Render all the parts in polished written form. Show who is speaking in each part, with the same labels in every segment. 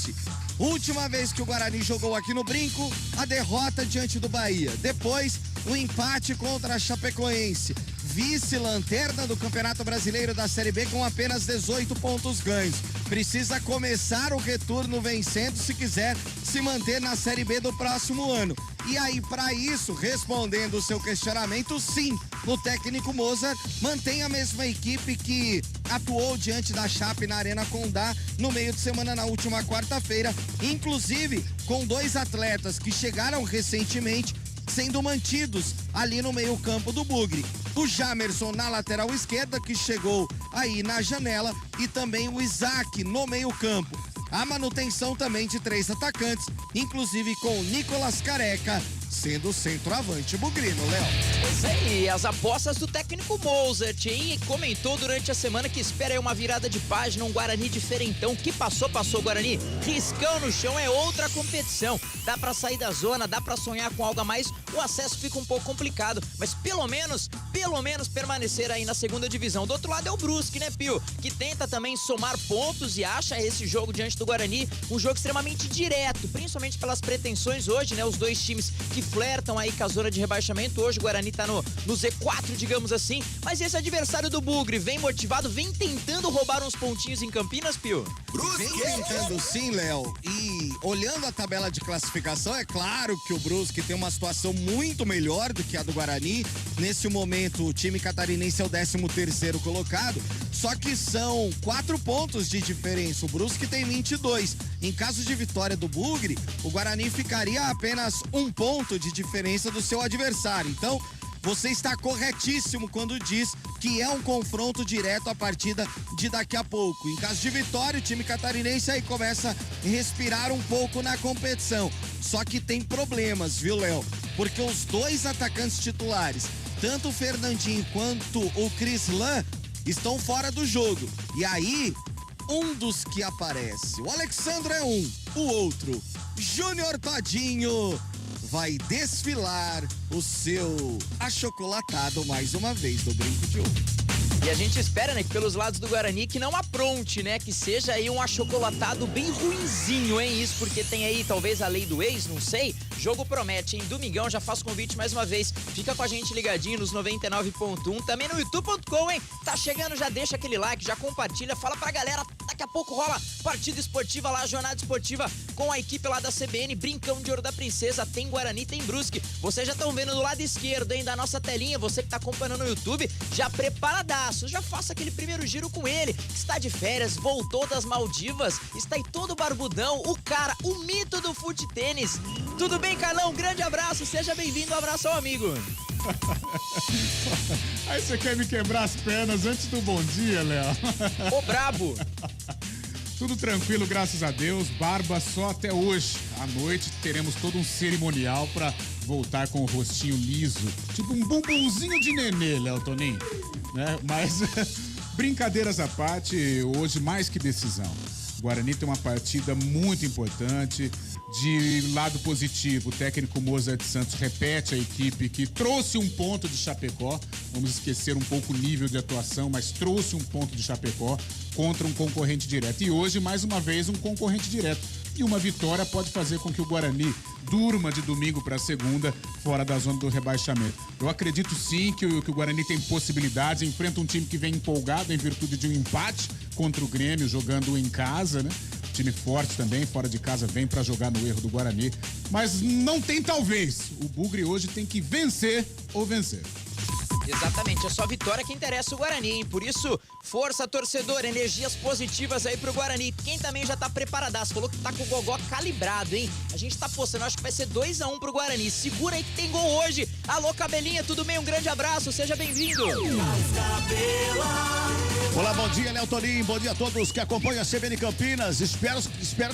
Speaker 1: Chapecoense. Última vez que o Guarani jogou aqui no Brinco, a derrota diante do Bahia. Depois, o empate contra a Chapecoense. Vice-lanterna do Campeonato Brasileiro da Série B com apenas 18 pontos ganhos. Precisa começar o retorno vencendo se quiser se manter na Série B do próximo ano. E aí, para isso, respondendo o seu questionamento, sim, o técnico Mozart mantém a mesma equipe que atuou diante da Chape na Arena Condá no meio de semana na última quarta-feira, inclusive com 2 atletas que chegaram recentemente sendo mantidos ali no meio-campo do Bugre. O Jamerson na lateral esquerda, que chegou aí na janela, e também o Isaac no meio-campo. A manutenção também de 3 atacantes, inclusive com o Nicolas Careca sendo o centroavante bugrino, Léo.
Speaker 2: Pois aí, as apostas do técnico Mozart, hein? E comentou durante a semana que espera aí uma virada de página, um Guarani diferentão. Que passou, Guarani. Riscão no chão é outra competição. Dá pra sair da zona, dá pra sonhar com algo a mais. O acesso fica um pouco complicado, mas pelo menos permanecer aí na segunda divisão. Do outro lado é o Brusque, né, Pio? Que tenta também somar pontos e acha esse jogo diante do Guarani um jogo extremamente direto, principalmente pelas pretensões hoje, né? Os dois times que flertam aí com a zona de rebaixamento. Hoje o Guarani tá no Z4, digamos assim, mas esse adversário do Bugre vem motivado, vem tentando roubar uns pontinhos em Campinas, Pio?
Speaker 1: Vem tentando sim, Léo, e olhando a tabela de classificação, é claro que o Brusque tem uma situação muito melhor do que a do Guarani. Nesse momento o time catarinense é o 13º colocado, só que são 4 pontos de diferença. O Brusque tem 22. Em caso de vitória do Bugre, o Guarani ficaria a apenas 1 ponto de diferença do seu adversário. Então, você está corretíssimo quando diz que é um confronto direto a partida de daqui a pouco. Em caso de vitória, o time catarinense aí começa a respirar um pouco na competição. Só que tem problemas, viu, Léo? Porque os 2 atacantes titulares, tanto o Fernandinho quanto o Crislan, estão fora do jogo. E aí, um dos que aparece, o Alexandre é um, o outro, Júnior Todinho, vai desfilar o seu achocolatado mais uma vez no Brinco de Ouro.
Speaker 2: E a gente espera, né, que pelos lados do Guarani que não apronte, né, que seja aí um achocolatado bem ruinzinho, hein, isso porque tem aí talvez a lei do ex, não sei, jogo promete, hein, domingão, já faço convite mais uma vez, fica com a gente ligadinho nos 99.1, também no youtube.com, hein, tá chegando, já deixa aquele like, já compartilha, fala pra galera, daqui a pouco rola partida esportiva lá, jornada esportiva com a equipe lá da CBN, Brincão de Ouro da Princesa, tem Guarani, tem Brusque, vocês já estão vendo do lado esquerdo, hein, da nossa telinha, você que tá acompanhando no YouTube, já preparadaço, já faça aquele primeiro giro com ele, que está de férias, voltou das Maldivas, está aí todo barbudão, o cara, o mito do fute tênis. Tudo bem, Carlão? Grande abraço, seja bem-vindo, um abraço ao amigo.
Speaker 3: Aí você quer me quebrar as pernas antes do bom dia, Léo?
Speaker 2: Ô, brabo.
Speaker 3: Tudo tranquilo, graças a Deus. Barba só até hoje. À noite teremos todo um cerimonial pra voltar com o rostinho liso. Tipo um bumbumzinho de nenê, Léo Toninho. Né? Mas, brincadeiras à parte, hoje mais que decisão. O Guarani tem uma partida muito importante. De lado positivo, o técnico Mozart Santos repete a equipe que trouxe um ponto de Chapecó. Vamos esquecer um pouco o nível de atuação, mas trouxe um ponto de Chapecó contra um concorrente direto. E hoje, mais uma vez, um concorrente direto. E uma vitória pode fazer com que o Guarani durma de domingo para segunda, fora da zona do rebaixamento. Eu acredito sim que o Guarani tem possibilidades, enfrenta um time que vem empolgado em virtude de um empate contra o Grêmio, jogando em casa, né? Time forte também, fora de casa, vem pra jogar no erro do Guarani. Mas não tem talvez. O Bugre hoje tem que vencer ou vencer.
Speaker 2: Exatamente, é só vitória que interessa o Guarani, hein? Por isso, força, torcedor, energias positivas aí pro Guarani. Quem também já tá preparadaço, falou que tá com o gogó calibrado, hein? A gente tá postando, acho que vai ser 2-1 pro Guarani. Segura aí que tem gol hoje. Alô, Cabelinha, tudo bem? Um grande abraço, seja bem-vindo.
Speaker 4: Olá, bom dia, Léo Toninho, bom dia a todos que acompanham a CBN Campinas. Espero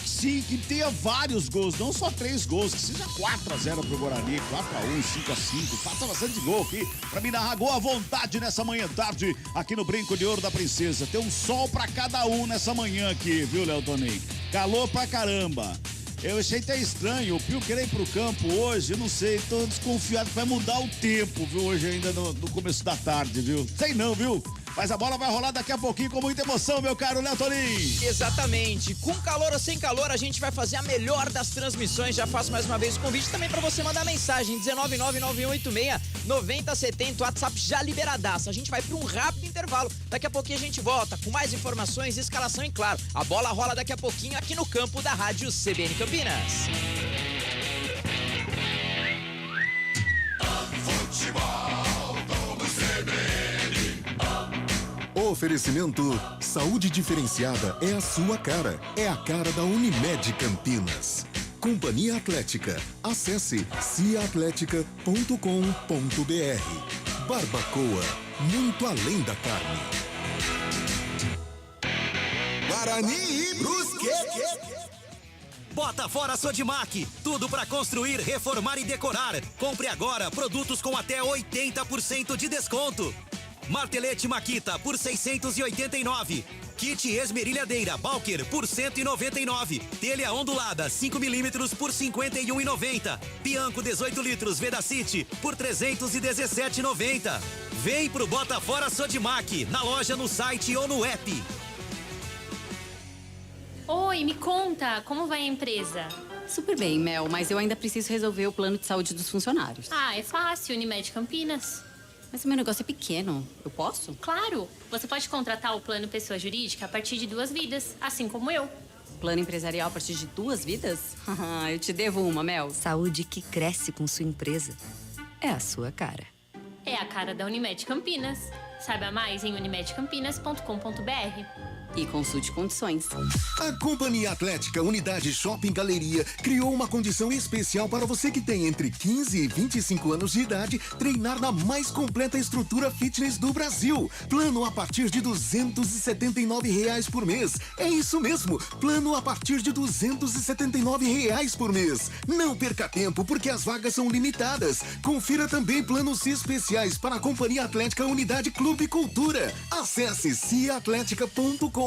Speaker 4: que sim, que tenha vários gols, não só 3 gols, que seja 4-0 pro Guarani, 4-1, 5-5, faça bastante gol aqui pra me narrar gol à vontade nessa manhã tarde aqui no Brinco de Ouro da Princesa. Tem um sol pra cada um nessa manhã aqui, viu, Léo Toninho? Calor pra caramba. Eu achei até estranho, o Pio querer ir pro campo hoje, eu não sei, tô desconfiado que vai mudar o tempo, viu, hoje ainda no começo da tarde, viu? Sei não, viu? Mas a bola vai rolar daqui a pouquinho com muita emoção, meu caro Léo Tolim.
Speaker 2: Exatamente. Com calor ou sem calor, a gente vai fazer a melhor das transmissões. Já faço mais uma vez o convite também para você mandar mensagem. 19991869070. WhatsApp já liberadaço. A gente vai para um rápido intervalo. Daqui a pouquinho a gente volta com mais informações, escalação e, claro, a bola rola daqui a pouquinho aqui no campo da Rádio CBN Campinas.
Speaker 5: Oferecimento Saúde Diferenciada é a sua cara. É a cara da Unimed Campinas. Companhia Atlética. Acesse ciaatletica.com.br. Barbacoa. Muito além da carne. Guarani e Brusque.
Speaker 6: Bota fora Sodimac, tudo para construir, reformar e decorar. Compre agora produtos com até 80% de desconto. Martelete Makita por 689. Kit esmerilhadeira Balker por 199. Telha ondulada 5mm por 51,90. Bianco 18 litros Vedacity por 317,90. Vem pro Bota Fora Sodimac, na loja, no site ou no app.
Speaker 7: Oi, me conta, como vai a empresa?
Speaker 8: Super bem, Mel, mas eu ainda preciso resolver o plano de saúde dos funcionários.
Speaker 7: Ah, é fácil, Unimed Campinas.
Speaker 8: Mas o meu negócio é pequeno, eu posso?
Speaker 7: Claro, você pode contratar o plano pessoa jurídica a partir de 2 vidas, assim como eu.
Speaker 8: Plano empresarial a partir de 2 vidas? Eu te devo uma, Mel.
Speaker 9: Saúde que cresce com sua empresa. É a sua cara.
Speaker 7: É a cara da Unimed Campinas. Saiba mais em unimedcampinas.com.br.
Speaker 8: E consulte condições.
Speaker 5: A Companhia Atlética Unidade Shopping Galeria criou uma condição especial para você que tem entre 15 e 25 anos de idade treinar na mais completa estrutura fitness do Brasil. Plano a partir de R$ 279 por mês. É isso mesmo, plano a partir de R$ 279 por mês. Não perca tempo porque as vagas são limitadas. Confira também planos especiais para a Companhia Atlética Unidade Clube Cultura. Acesse ciaatletica.com.br.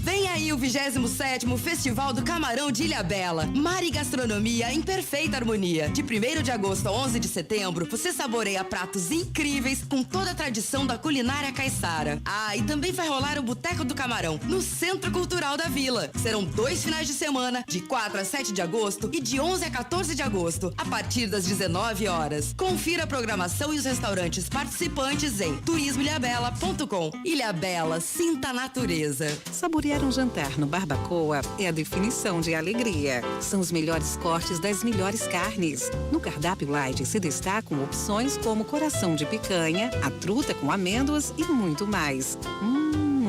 Speaker 9: Vem aí o 27º Festival do Camarão de Ilhabela. Mar e gastronomia em perfeita harmonia. De 1º de agosto a 11 de setembro, você saboreia pratos incríveis com toda a tradição da culinária caiçara. Ah, e também vai rolar o Boteco do Camarão, no Centro Cultural da Vila. Serão 2 finais de semana, de 4 a 7 de agosto e de 11 a 14 de agosto, a partir das 19 horas. Confira a programação e os restaurantes participantes em turismoilhabela.com. Ilhabela, sinta a natureza.
Speaker 10: Saborear um jantar no Barbacoa é a definição de alegria. São os melhores cortes das melhores carnes. No cardápio light se destacam opções como coração de picanha, a truta com amêndoas e muito mais.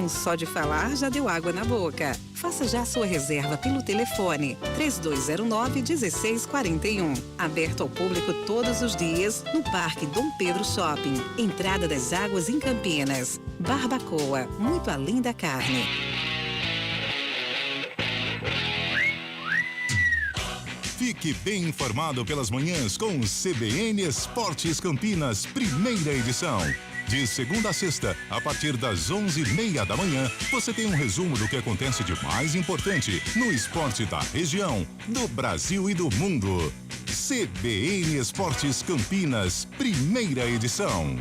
Speaker 10: Só de falar já deu água na boca. Faça já sua reserva pelo telefone 3209-1641. Aberto ao público todos os dias no Parque Dom Pedro Shopping. Entrada das Águas em Campinas. Barbacoa, muito além da carne.
Speaker 11: Fique bem informado pelas manhãs com CBN Esportes Campinas, primeira edição. De segunda a sexta, a partir das 11h30 da manhã, você tem um resumo do que acontece de mais importante no esporte da região, do Brasil e do mundo. CBN Esportes Campinas, primeira edição.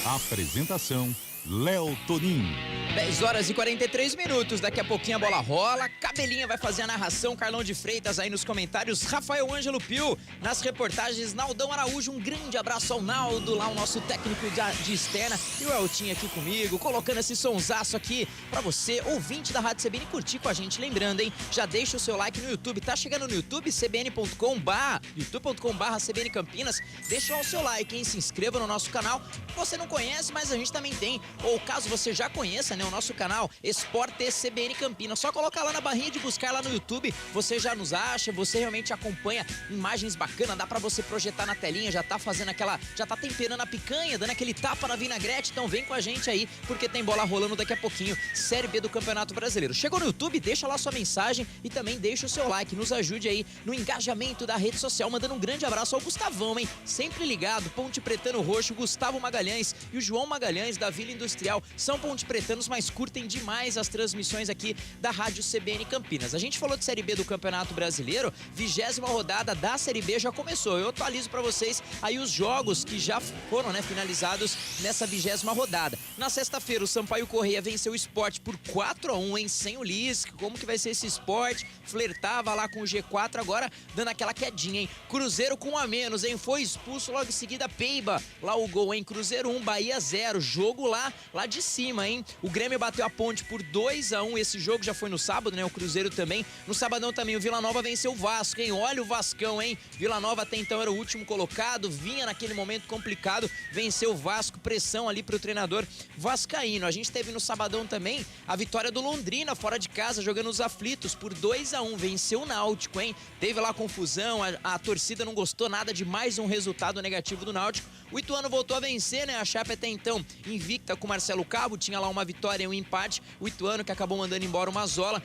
Speaker 11: Apresentação Léo Tolim.
Speaker 2: 10h43, daqui a pouquinho a bola rola, Cabelinha vai fazer a narração, Carlão de Freitas aí nos comentários, Rafael Ângelo Pio nas reportagens, Naldão Araújo, um grande abraço ao Naldo, lá o nosso técnico de externa, e o Eltinho aqui comigo, colocando esse sonsaço aqui pra você, ouvinte da Rádio CBN, curtir com a gente, lembrando, hein, já deixa o seu like no YouTube, tá chegando no YouTube, youtube.com/CBN Campinas, deixa lá o seu like, hein, se inscreva no nosso canal, você não conhece, mas a gente também tem, ou caso você já conheça, né, o nosso canal Esporte CBN Campinas, só colocar lá na barrinha de buscar lá no YouTube, você já nos acha, você realmente acompanha imagens bacanas, dá pra você projetar na telinha, já tá fazendo já tá temperando a picanha, dando aquele tapa na vinagrete, então vem com a gente aí, porque tem bola rolando daqui a pouquinho, Série B do Campeonato Brasileiro. Chegou no YouTube, deixa lá sua mensagem e também deixa o seu like, nos ajude aí no engajamento da rede social, mandando um grande abraço ao Gustavão, hein, sempre ligado, Ponte Pretano Roxo, Gustavo Magalhães e o João Magalhães da Vila Industrial Industrial são pontepretanos, mas curtem demais as transmissões aqui da Rádio CBN Campinas. A gente falou de Série B do Campeonato Brasileiro, 20ª rodada da Série B já começou. Eu atualizo pra vocês aí os jogos que já foram, né, finalizados nessa 20ª rodada. Na sexta-feira, o Sampaio Corrêa venceu o Sport por 4-1, hein, sem o Lisca. Como que vai ser esse Sport? Flertava lá com o G4, agora dando aquela quedinha, hein. Cruzeiro com 1 a menos, hein, foi expulso logo em seguida Peiba. Lá o gol, hein, Cruzeiro 1, Bahia 0, jogo lá de cima, hein. O Grêmio bateu a Ponte por 2-1, esse jogo já foi no sábado, né, o Cruzeiro também. No sabadão também o Vila Nova venceu o Vasco, hein, olha o Vascão, hein. Vila Nova até então era o último colocado, vinha naquele momento complicado, venceu o Vasco, pressão ali pro treinador vascaíno. A gente teve no sabadão também a vitória do Londrina fora de casa, jogando os aflitos por 2-1, venceu o Náutico, hein. Teve lá confusão, a torcida não gostou nada de mais um resultado negativo do Náutico. O Ituano voltou a vencer, né? A Chape até então invicta com o Marcelo Cabo, tinha lá uma vitória e um empate. O Ituano, que acabou mandando embora o Mazola,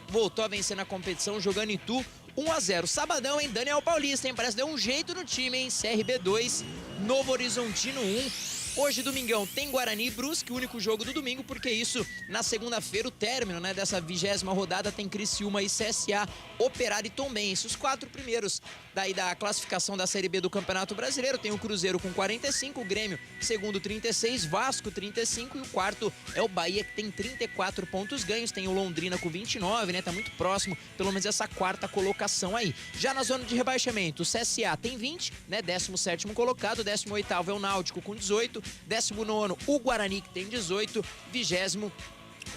Speaker 2: voltou a vencer na competição, jogando em Itu 1-0. Sabadão, hein? Daniel Paulista, hein? Parece que deu um jeito no time, hein? CRB 2, Novo Horizontino 1. Hoje, domingão, tem Guarani e Brusque, o único jogo do domingo, porque isso, na segunda-feira, o término, né, dessa 20ª rodada, tem Criciúma e CSA, Operário e Tombense. Os 4 primeiros daí da classificação da Série B do Campeonato Brasileiro, tem o Cruzeiro com 45, o Grêmio, segundo, 36, Vasco, 35, e o quarto é o Bahia, que tem 34 pontos ganhos, tem o Londrina com 29, né, tá muito próximo, pelo menos essa quarta colocação aí. Já na zona de rebaixamento, o CSA tem 20, né, 17º colocado, 18º é o Náutico com 18, 19º o Guarani, que tem 18, 20º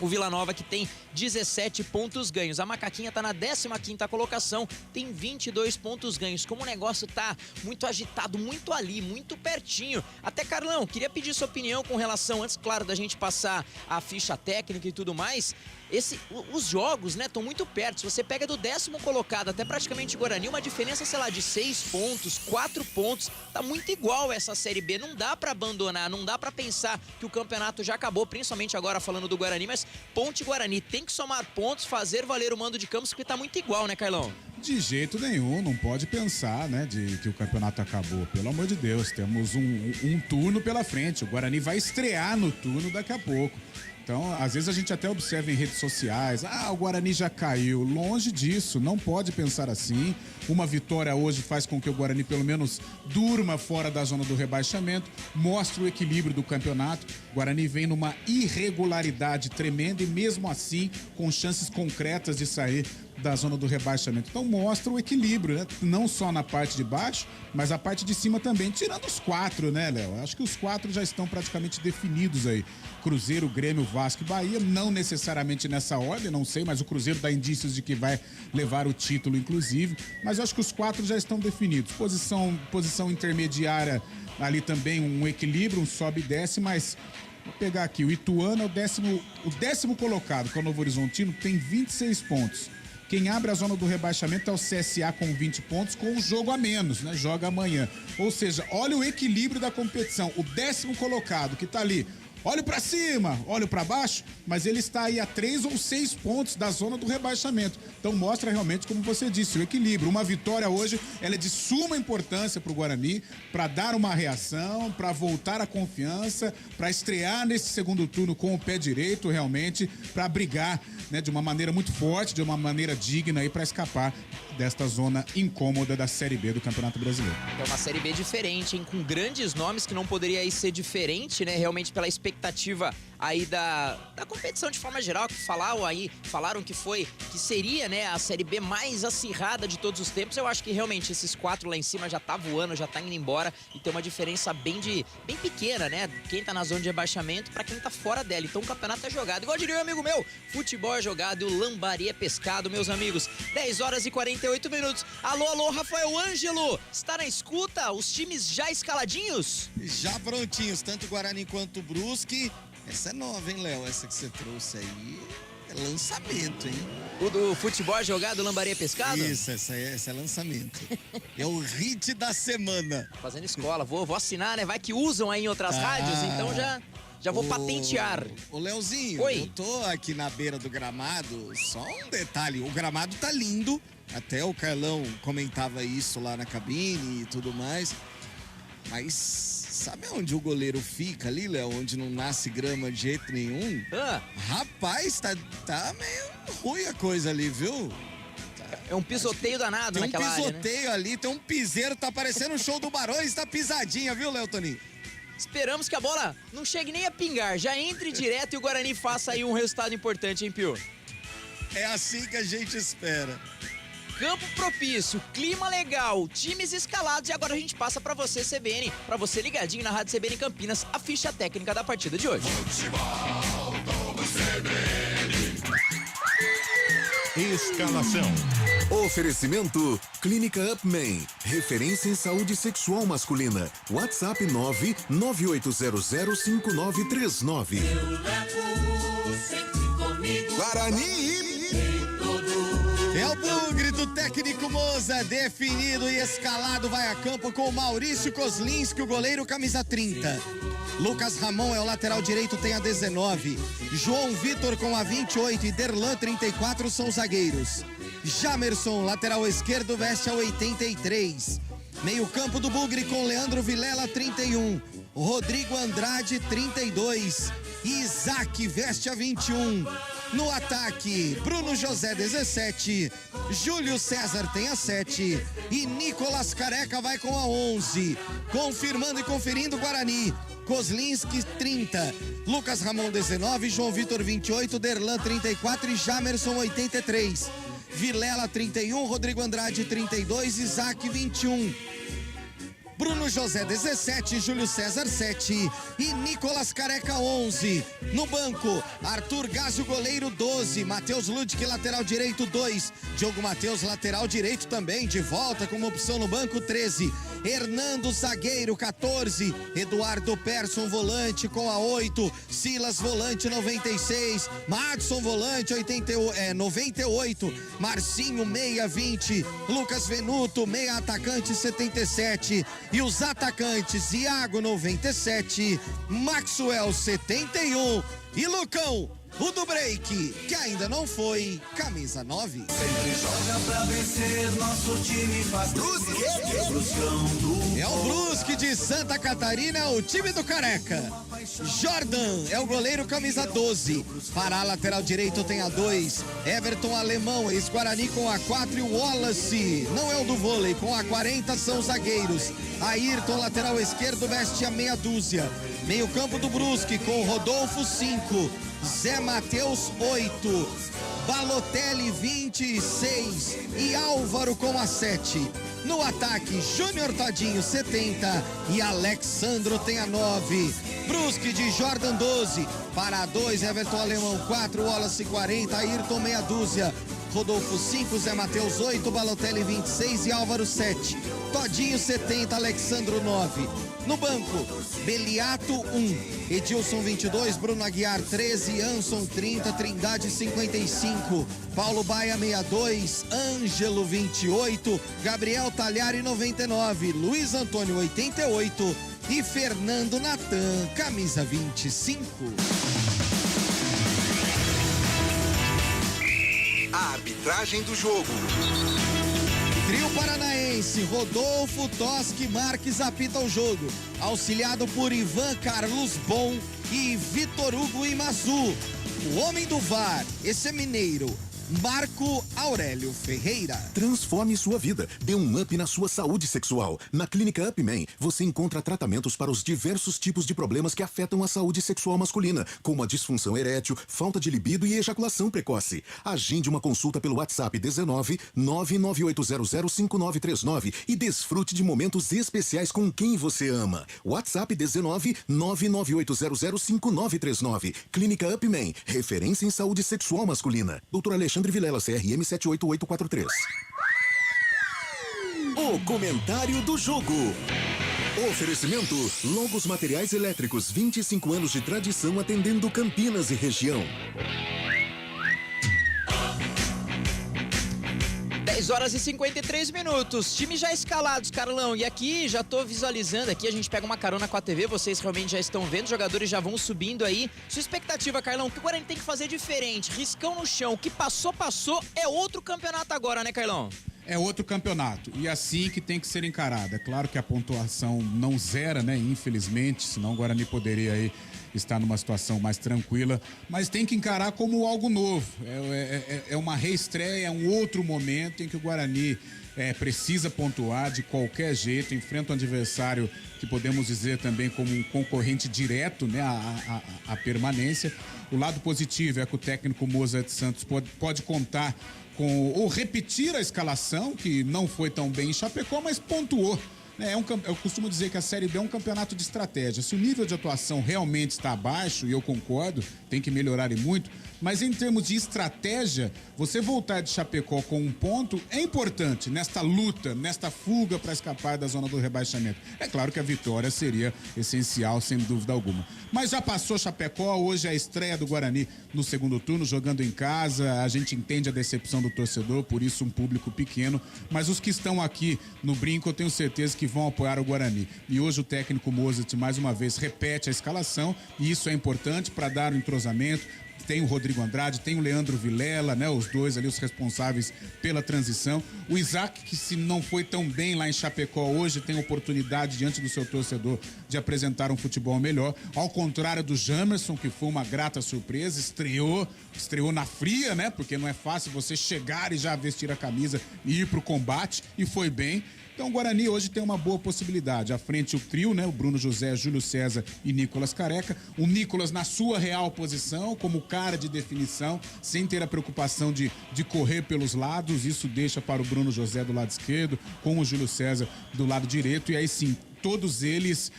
Speaker 2: o Vila Nova, que tem 17 pontos ganhos. A Macaquinha tá na 15ª colocação, tem 22 pontos ganhos. Como o negócio tá muito agitado, muito ali, muito pertinho. Até, Carlão, queria pedir sua opinião com relação, antes, claro, da gente passar a ficha técnica e tudo mais. Os jogos, né, estão muito perto. Se você pega do 10º colocado até praticamente Guarani, uma diferença, sei lá, de 6 pontos, 4 pontos, tá muito igual essa Série B. Não dá pra abandonar, não dá pra pensar que o campeonato já acabou, principalmente agora falando do Guarani, mas Ponte Guarani tem que somar pontos, fazer valer o mando de Campos, porque tá muito igual, né, Carlão?
Speaker 3: De jeito nenhum, não pode pensar, né, de que o campeonato acabou. Pelo amor de Deus, temos um turno pela frente. O Guarani vai estrear no turno daqui a pouco. Então, às vezes a gente até observa em redes sociais, o Guarani já caiu. Longe disso, não pode pensar assim. Uma vitória hoje faz com que o Guarani pelo menos durma fora da zona do rebaixamento, mostra o equilíbrio do campeonato. O Guarani vem numa irregularidade tremenda e mesmo assim com chances concretas de sair da zona do rebaixamento. Então mostra o equilíbrio, né? Não só na parte de baixo, mas a parte de cima também, tirando os 4, né, Léo? Acho que os 4 já estão praticamente definidos aí. Cruzeiro, Grêmio, Vasco e Bahia, não necessariamente nessa ordem, não sei, mas o Cruzeiro dá indícios de que vai levar o título, inclusive, mas eu acho que os 4 já estão definidos. Posição intermediária ali também, um equilíbrio, um sobe e desce, mas vou pegar aqui, o Ituano é o décimo colocado, que é o Novo Horizontino, tem 26 pontos. Quem abre a zona do rebaixamento é o CSA com 20 pontos, com um jogo a menos, né? Joga amanhã. Ou seja, olha o equilíbrio da competição. O 10º colocado, que tá ali, olho pra cima, olho pra baixo, mas ele está aí a 3 ou 6 pontos da zona do rebaixamento. Então mostra realmente, como você disse, o equilíbrio. Uma vitória hoje, ela é de suma importância pro Guarani, para dar uma reação, para voltar a confiança, para estrear nesse segundo turno com o pé direito, realmente, para brigar, né, de uma maneira muito forte, de uma maneira digna aí, para escapar desta zona incômoda da Série B do Campeonato Brasileiro.
Speaker 2: É uma Série B diferente, hein? Com grandes nomes, que não poderia aí ser diferente, né? Realmente pela expectativa aí da competição de forma geral, que falaram que seria, né, a Série B mais acirrada de todos os tempos. Eu acho que realmente esses 4 lá em cima já tá voando, já tá indo embora, e tem uma diferença bem pequena, né? Quem tá na zona de rebaixamento pra quem tá fora dela. Então o campeonato é jogado. Igual diria um amigo meu, futebol é jogado e o lambari é pescado, meus amigos. 10 horas e 48 minutos. Alô, Rafael Ângelo, está na escuta? Os times já escaladinhos?
Speaker 1: Já prontinhos, tanto o Guarani quanto o Brusque. Essa é nova, hein, Léo? Essa que você trouxe aí é lançamento, hein?
Speaker 2: O do futebol jogado, lambaria pescado?
Speaker 1: Isso, essa é lançamento. É o hit da semana.
Speaker 2: Fazendo escola, vou assinar, né? Vai que usam aí em outras rádios, então já vou patentear.
Speaker 1: Ô, Leozinho,
Speaker 2: oi.
Speaker 1: Eu tô aqui na beira do gramado, só um detalhe, o gramado tá lindo, até o Carlão comentava isso lá na cabine e tudo mais, mas Sabe onde o goleiro fica ali, Léo? Onde não nasce grama de jeito nenhum? Rapaz, tá meio ruim a coisa ali, viu?
Speaker 2: É um pisoteio danado naquela área,
Speaker 1: Tem um pisoteio ali, tem um piseiro, tá parecendo um show do Barões, tá pisadinha, viu, Léo Toninho?
Speaker 2: Esperamos que a bola não chegue nem a pingar, já entre direto e o Guarani faça aí um resultado importante, hein, Pio?
Speaker 1: É assim que a gente espera.
Speaker 2: Campo propício, clima legal, times escalados e agora a gente passa pra você, CBN, pra você ligadinho na Rádio CBN Campinas, a ficha técnica da partida de hoje.
Speaker 11: Escalação.
Speaker 5: Oferecimento Clínica Upman, referência em saúde sexual masculina. WhatsApp 998005939.
Speaker 11: Guarani.
Speaker 1: É o bugre do técnico Moza, definido e escalado, vai a campo com Maurício Kozlinski, o goleiro camisa 30. Lucas Ramon é o lateral direito, tem a 19. João Vitor com a 28 e Derlan 34 são zagueiros. Jamerson, lateral esquerdo, veste a 83. Meio campo do bugre com Leandro Vilela 31. Rodrigo Andrade 32. Isaac veste a 21. No ataque, Bruno José 17. Júlio César tem a 7. E Nicolas Careca vai com a 11. Confirmando e conferindo o Guarani. Kozlinski 30, Lucas Ramon 19, João Vitor 28, Derlan 34 e Jamerson 83. Vilela 31, Rodrigo Andrade 32, Isaac 21. Bruno José 17, Júlio César 7 e Nicolas Careca 11. No banco, Arthur Gásio, goleiro 12, Matheus Ludic, lateral direito 2, Diogo Matheus, lateral direito também, de volta como opção no banco 13. Hernando, zagueiro 14, Eduardo Persson, volante com a 8, Silas, volante 96, Madson, volante 98, Marcinho, meia 20, Lucas Venuto, meia atacante 77, e os atacantes Iago 97, Maxwell 71 e Lucão, o do break, que ainda não foi, camisa 9.
Speaker 12: Sempre joga pra vencer, nosso time faz
Speaker 1: É o Brusque de Santa Catarina, o time do Careca. Jordan é o goleiro, camisa 12. Para a lateral direito tem a 2. Everton Alemão, ex-Guarani com a 4 e o Wallace, não é o do vôlei, com a 40 são zagueiros. Ayrton, lateral esquerdo, veste a meia dúzia. Meio campo do Brusque com Rodolfo 5. Zé Matheus 8, Balotelli 26 e Álvaro com a 7. No ataque, Júnior Todinho 70 e Alexandro tem a 9. Brusque de Jordan 12, para a 2, Everton Alemão 4, Wallace 40, Ayrton meia dúzia. Rodolfo 5, Zé Matheus 8, Balotelli 26 e Álvaro 7. Todinho 70, Alexandro 9. No banco, Beliato 1, Edilson 22, Bruno Aguiar 13, Anson 30, Trindade 55, Paulo Baia 62, Ângelo 28, Gabriel Talhari 99, Luiz Antônio 88 e Fernando Natan, camisa 25.
Speaker 5: A arbitragem do jogo.
Speaker 1: Trio paranaense, Rodolfo Toschi Marques apita o jogo, auxiliado por Ivan Carlos Bom e Vitor Hugo Imazu. O homem do VAR, esse é mineiro, Marco Aurélio Ferreira.
Speaker 5: Transforme sua vida. Dê um up na sua saúde sexual. Na Clínica Upman, você encontra tratamentos para os diversos tipos de problemas que afetam a saúde sexual masculina, como a disfunção erétil, falta de libido e ejaculação precoce. Agende uma consulta pelo WhatsApp 19 998005939 e desfrute de momentos especiais com quem você ama. WhatsApp 19 998005939. Clínica Upman, referência em saúde sexual masculina. Doutor Alexandre Vilela, CRM 78843. O comentário do jogo. Oferecimento Logos Materiais Elétricos, 25 anos de tradição atendendo Campinas e região.
Speaker 2: 10 horas e 53 minutos, time já escalados, Carlão, e aqui já tô visualizando, aqui a gente pega uma carona com a TV, vocês realmente já estão vendo, os jogadores já vão subindo aí. Sua expectativa, Carlão, o que o Guarani tem que fazer diferente? Riscão no chão, o que passou, é outro campeonato agora, né, Carlão?
Speaker 3: É outro campeonato, e assim que tem que ser encarado. É claro que a pontuação não zera, né? Infelizmente, senão o Guarani poderia aí estar numa situação mais tranquila, mas tem que encarar como algo novo. É uma reestreia, é um outro momento em que o Guarani precisa pontuar de qualquer jeito, enfrenta um adversário que podemos dizer também como um concorrente direto, né, à permanência. O lado positivo é que o técnico Mozart Santos pode contar ou repetir a escalação, que não foi tão bem em Chapecó, mas pontuou. Eu costumo dizer que a Série B é um campeonato de estratégia. Se o nível de atuação realmente está abaixo, e eu concordo, tem que melhorar e muito, mas em termos de estratégia, você voltar de Chapecó com um ponto é importante nesta luta, nesta fuga para escapar da zona do rebaixamento. É claro que a vitória seria essencial, sem dúvida alguma. Mas já passou Chapecó, hoje é a estreia do Guarani no segundo turno, jogando em casa. A gente entende a decepção do torcedor, por isso um público pequeno, mas os que estão aqui no Brinco, eu tenho certeza que vão apoiar o Guarani. E hoje o técnico Mozart, mais uma vez, repete a escalação, e isso é importante para dar o entrosamento. Tem o Rodrigo Andrade, tem o Leandro Vilela, né? Os dois ali, os responsáveis pela transição. O Isaac, que se não foi tão bem lá em Chapecó, hoje tem oportunidade diante do seu torcedor de apresentar um futebol melhor. Ao contrário do Jamerson, que foi uma grata surpresa, estreou na fria, né? Porque não é fácil você chegar e já vestir a camisa e ir pro combate, e foi bem. Então o Guarani hoje tem uma boa possibilidade. À frente o trio, né? O Bruno José, Júlio César e Nicolas Careca. O Nicolas na sua real posição, como cara de definição, sem ter a preocupação de correr pelos lados. Isso deixa para o Bruno José do lado esquerdo, com o Júlio César do lado direito. E aí sim, todos eles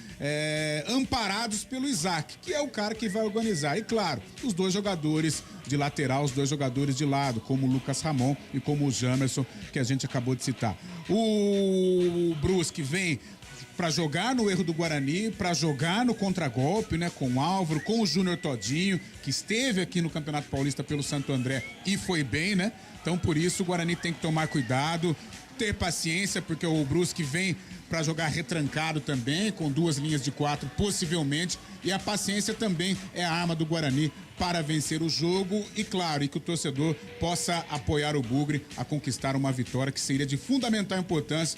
Speaker 3: amparados pelo Isaac, que é o cara que vai organizar. E claro, os dois jogadores de lateral, os dois jogadores de lado, como o Lucas Ramon e como o Jamerson, que a gente acabou de citar. O Brusque vem para jogar no erro do Guarani, para jogar no contragolpe, né, com o Álvaro, com o Júnior Todinho, que esteve aqui no Campeonato Paulista pelo Santo André e foi bem, né? Então, por isso, o Guarani tem que tomar cuidado, ter paciência, porque o Brusque vem para jogar retrancado também, com 2 linhas de 4, possivelmente, e a paciência também é a arma do Guarani para vencer o jogo e, claro, e que o torcedor possa apoiar o Bugre a conquistar uma vitória que seria de fundamental importância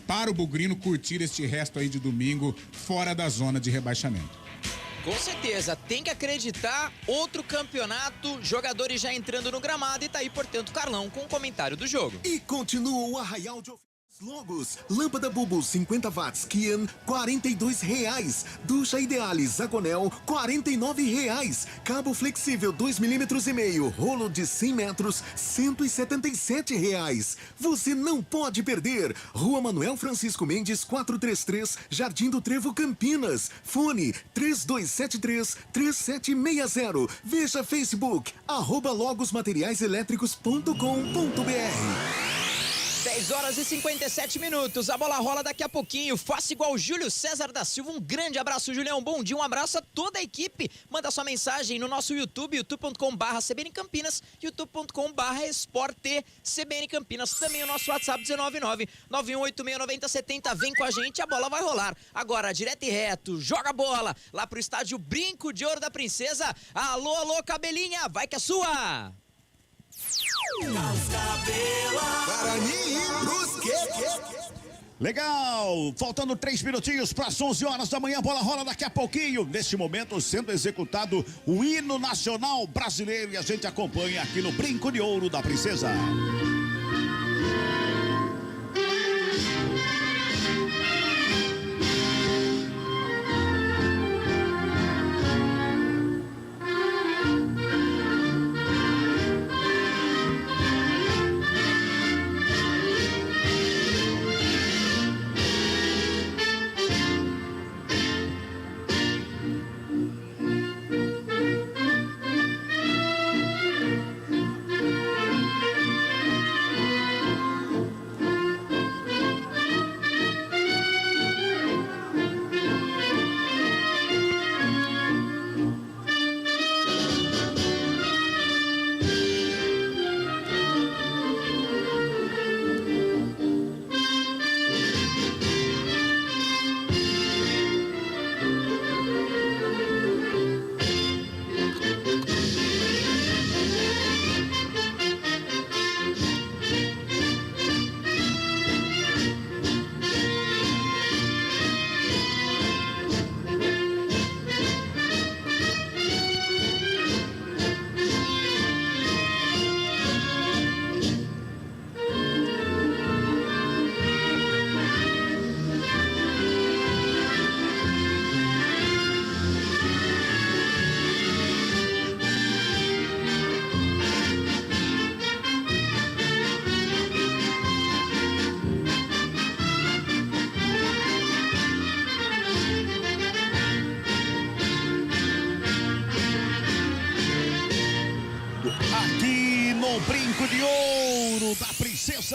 Speaker 3: para o bugrino curtir este resto aí de domingo fora da zona de rebaixamento.
Speaker 2: Com certeza, tem que acreditar, outro campeonato, jogadores já entrando no gramado, e tá aí, portanto, Carlão com o comentário do jogo.
Speaker 5: E continua o arraial de logos. Lâmpada Bulbo 50 watts Kian, R$42. Ducha Ideale Zagonel, R$49. Cabo flexível 2,5 mm, rolo de 100 metros, R$177. Você não pode perder. Rua Manuel Francisco Mendes, 433, Jardim do Trevo, Campinas. Fone 3273-3760. Veja Facebook, @logosmateriaiselétricos.com.br.
Speaker 2: 10h57, a bola rola daqui a pouquinho. Faça igual o Júlio César da Silva. Um grande abraço, Julião. Bom dia, um abraço a toda a equipe. Manda sua mensagem no nosso YouTube, youtube.com/CBN Campinas, youtube.com/esporte CBN Campinas. Também o nosso WhatsApp 19991869070. Vem com a gente, a bola vai rolar. Agora, direto e reto, joga a bola lá pro estádio Brinco de Ouro da Princesa. Alô, alô, cabelinha, vai que é sua!
Speaker 4: Guarani e Brusque. Legal, faltando 3 minutinhos para as 11 horas da manhã, a bola rola daqui a pouquinho. Neste momento sendo executado o hino nacional brasileiro e a gente acompanha aqui no Brinco de Ouro da Princesa.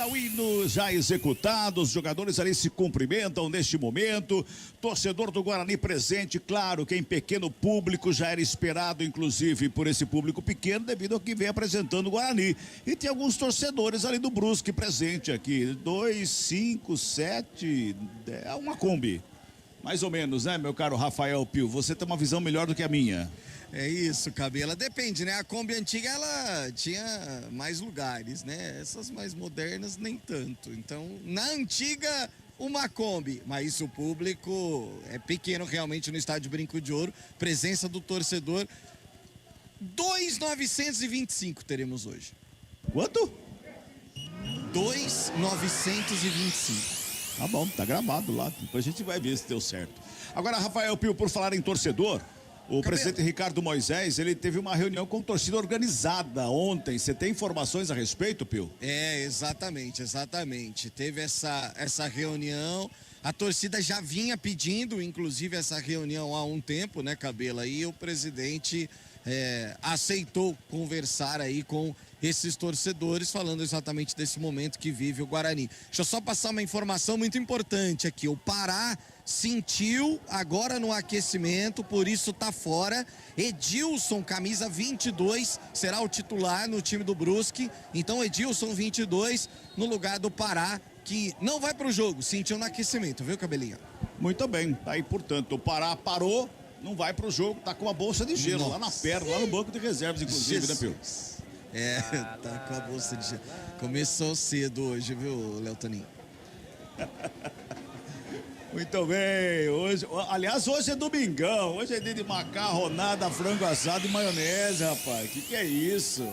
Speaker 4: o hino já executado, os jogadores ali se cumprimentam neste momento. Torcedor do Guarani presente, claro que em pequeno público, já era esperado, inclusive, por esse público pequeno, devido ao que vem apresentando o Guarani. E tem alguns torcedores ali do Brusque presente aqui. 2, 5, 7, é uma Kombi. Mais ou menos, né, meu caro Rafael Pio? Você tem uma visão melhor do que a minha.
Speaker 1: É isso, Cabela. Depende, né? A Kombi antiga, ela tinha mais lugares, né? Essas mais modernas, nem tanto. Então, na antiga, uma Kombi. Mas o público é pequeno realmente no estádio Brinco de Ouro. Presença do torcedor. 2.925 teremos hoje.
Speaker 4: Quanto?
Speaker 1: 2.925.
Speaker 4: Tá bom, tá gravado lá. Depois a gente vai ver se deu certo. Agora, Rafael Pio, por falar em torcedor, o presidente Ricardo Moisés, ele teve uma reunião com torcida organizada ontem. Você tem informações a respeito, Pio?
Speaker 1: É, exatamente. Teve essa reunião. A torcida já vinha pedindo, inclusive, essa reunião há um tempo, né, Cabela? E o presidente aceitou conversar aí com esses torcedores, falando exatamente desse momento que vive o Guarani. Deixa eu só passar uma informação muito importante aqui. O Pará sentiu agora no aquecimento, por isso tá fora. Edilson, camisa 22, será o titular no time do Brusque. Então, Edilson, 22, no lugar do Pará, que não vai pro jogo, sentiu no aquecimento, viu, Cabelinho?
Speaker 4: Muito bem, tá aí, portanto, o Pará parou, não vai pro jogo, tá com a bolsa de gelo lá na perna, lá no banco de reservas, inclusive,
Speaker 1: Jesus.
Speaker 4: né, Pio?
Speaker 1: Tá com a bolsa de gelo. Começou cedo hoje, viu, Léo Toninho?
Speaker 4: Muito bem, hoje é domingão, hoje é dia de macarronada, frango assado e maionese, rapaz, que é isso?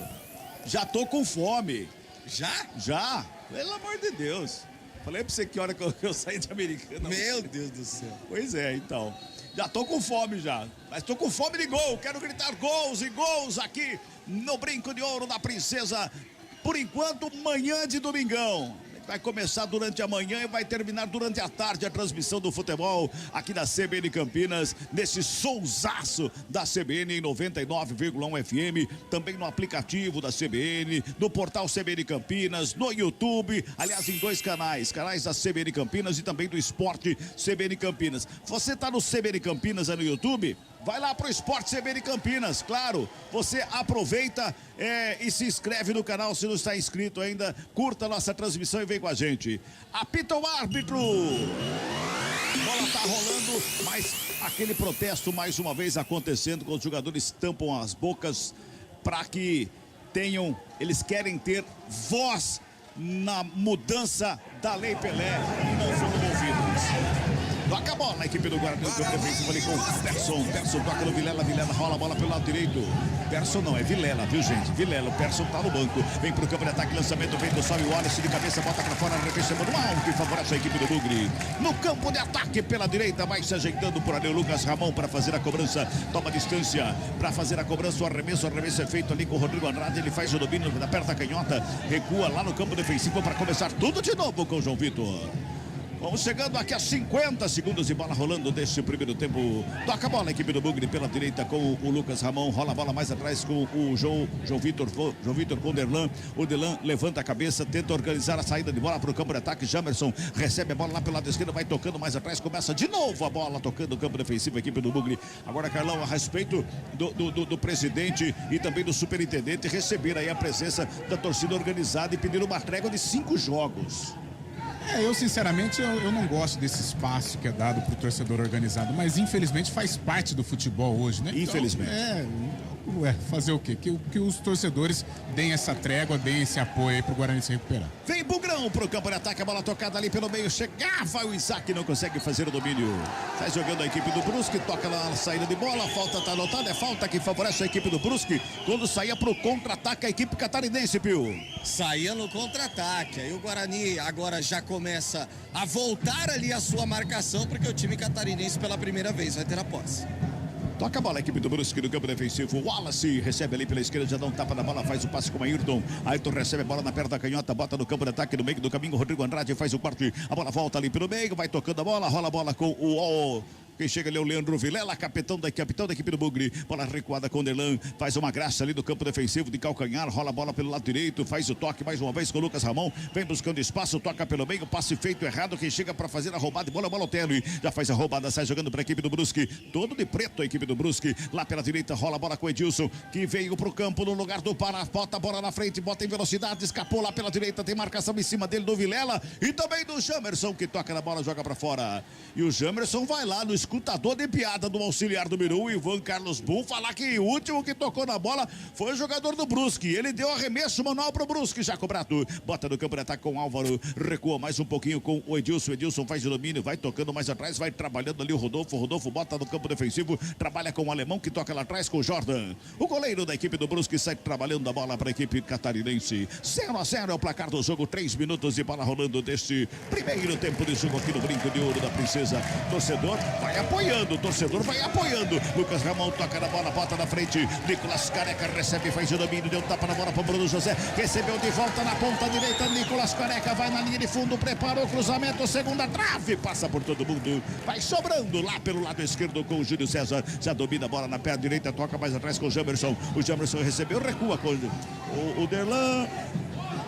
Speaker 4: Já tô com fome.
Speaker 1: Já?
Speaker 4: Já, pelo amor de Deus. Falei pra você que hora que eu saí de Americana.
Speaker 1: Meu Deus do céu.
Speaker 4: Pois é, então. Já tô com fome já. Mas tô com fome de gol. Quero gritar gols e gols aqui no Brinco de Ouro da Princesa. Por enquanto, manhã de domingão. Vai começar durante a manhã e vai terminar durante a tarde a transmissão do futebol aqui da CBN Campinas, nesse sonsaço da CBN em 99,1 FM, também no aplicativo da CBN, no portal CBN Campinas, no YouTube, aliás, em 2 canais da CBN Campinas e também do Esporte CBN Campinas. Você tá no CBN Campinas aí no YouTube? Vai lá pro Esporte CBN Campinas, claro. Você aproveita e se inscreve no canal se não está inscrito ainda. Curta a nossa transmissão e vem com a gente. Apita o árbitro. Bola tá rolando, mas aquele protesto mais uma vez acontecendo, com os jogadores tampam as bocas para que eles querem ter voz na mudança da Lei Pelé e não foram ouvidos. Toca a bola, a equipe do Guarani, o campo defensivo ali com o Persson toca no Vilela rola a bola pelo lado direito. Persson não, é Vilela, viu, gente? Vilela, o Persson tá no banco, vem pro campo de ataque, lançamento, vem do Sol e Wallace de cabeça, bota pra fora, arremessando no alto e favorece a equipe do Bugre. No campo de ataque pela direita, vai se ajeitando por ali o Lucas Ramon para fazer a cobrança, toma distância para fazer a cobrança, o arremesso é feito ali com o Rodrigo Andrade, ele faz o domínio da perna canhota, recua lá no campo defensivo para começar tudo de novo com o João Vitor. Vamos chegando aqui a 50 segundos de bola rolando deste primeiro tempo. Toca a bola a equipe do Bugre pela direita com o Lucas Ramon. Rola a bola mais atrás com o João Vitor com o Derlan. O Derlan levanta a cabeça, tenta organizar a saída de bola para o campo de ataque. Jamerson recebe a bola lá pelo lado esquerdo, vai tocando mais atrás. Começa de novo a bola tocando o campo defensivo, a equipe do Bugre. Agora, Carlão, a respeito do presidente e também do superintendente receber aí a presença da torcida organizada e pedir uma trégua de 5 jogos.
Speaker 3: Eu sinceramente, eu não gosto desse espaço que é dado pro torcedor organizado, mas infelizmente faz parte do futebol hoje, né?
Speaker 4: Infelizmente.
Speaker 3: Então, fazer o quê? Que os torcedores deem essa trégua, deem esse apoio aí pro Guarani se recuperar.
Speaker 4: Vem Bugrão pro campo de ataque, a bola tocada ali pelo meio, chegava o Isaac, não consegue fazer o domínio. Sai jogando a equipe do Brusque, toca lá na saída de bola, a falta tá anotada, é falta que favorece a equipe do Brusque, quando saía pro contra-ataque a equipe catarinense, Pio.
Speaker 1: Saía no contra-ataque, aí o Guarani agora já começa a voltar ali a sua marcação, porque o time catarinense pela primeira vez vai ter a posse.
Speaker 4: Toca a bola a equipe do Brusque no campo defensivo. Wallace recebe ali pela esquerda, já dá um tapa na bola, faz o passe com o Ayrton. Ayrton recebe a bola na perna da canhota, bota no campo de ataque, no meio do caminho. Rodrigo Andrade faz o corte, a bola volta ali pelo meio, vai tocando a bola, rola a bola com Quem chega ali é o Leandro Vilela, capitão da equipe do Bugre. Bola recuada com o Derlan, faz uma graça ali no campo defensivo de calcanhar, rola a bola pelo lado direito, faz o toque mais uma vez com o Lucas Ramon, vem buscando espaço, toca pelo meio, passe feito errado, quem chega para fazer a roubada de bola, Balotelli, já faz a roubada, sai jogando para a equipe do Brusque, todo de preto a equipe do Brusque, lá pela direita, rola a bola com o Edilson, que veio pro campo no lugar do Pará, bota a bola na frente, bota em velocidade, escapou lá pela direita, tem marcação em cima dele do Vilela e também do Jamerson, que toca na bola, joga para fora. E o Jamerson vai lá no escutador de piada do auxiliar número 1, Ivan Carlos Bull, falar que o último que tocou na bola foi o jogador do Brusque. Ele deu arremesso manual pro Brusque, já cobrado. Bota no campo de ataque com o Álvaro, recua mais um pouquinho com o Edilson. Edilson faz o domínio, vai tocando mais atrás, vai trabalhando ali o Rodolfo. Rodolfo bota no campo defensivo, trabalha com o alemão que toca lá atrás com o Jordan. O goleiro da equipe do Brusque sai trabalhando a bola para a equipe catarinense. 0-0 é o placar do jogo, 3 minutos de bola rolando deste primeiro tempo de jogo aqui no Brinco de Ouro da Princesa. Torcedor vai apoiando, Lucas Ramon toca na bola, bota na frente. Nicolas Careca recebe, faz o domínio, deu tapa na bola para o Bruno José, recebeu de volta na ponta direita. Nicolas Careca vai na linha de fundo, preparou o cruzamento, segunda trave, passa por todo mundo, vai sobrando lá pelo lado esquerdo com o Júlio César, já domina a bola na perna direita, toca mais atrás com o Jamerson. O Jamerson recebeu, recua com o Derlan.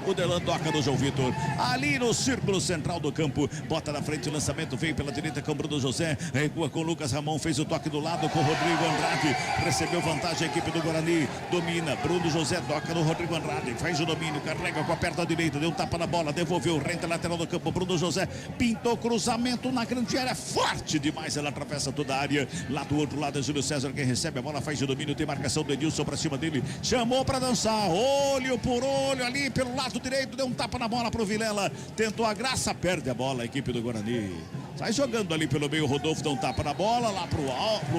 Speaker 4: O Derlan toca no João Vitor, ali no círculo central do campo, bota na frente o lançamento, veio pela direita com o Bruno José, recua com o Lucas Ramon, fez o toque do lado com o Rodrigo Andrade, recebeu vantagem a equipe do Guarani, domina, Bruno José toca no Rodrigo Andrade, faz o domínio, carrega com a perna direita, deu um tapa na bola, devolveu, rente lateral do campo, Bruno José pintou cruzamento na grande área, forte demais, ela atravessa toda a área, lá do outro lado é Júlio César quem recebe a bola, faz o domínio, tem marcação do Edilson pra cima dele, chamou pra dançar, olho por olho ali pelo lado direito, deu um tapa na bola pro Vilela, tentou a graça, perde a bola a equipe do Guarani. Sai jogando ali pelo meio, Rodolfo dá um tapa na bola, lá pro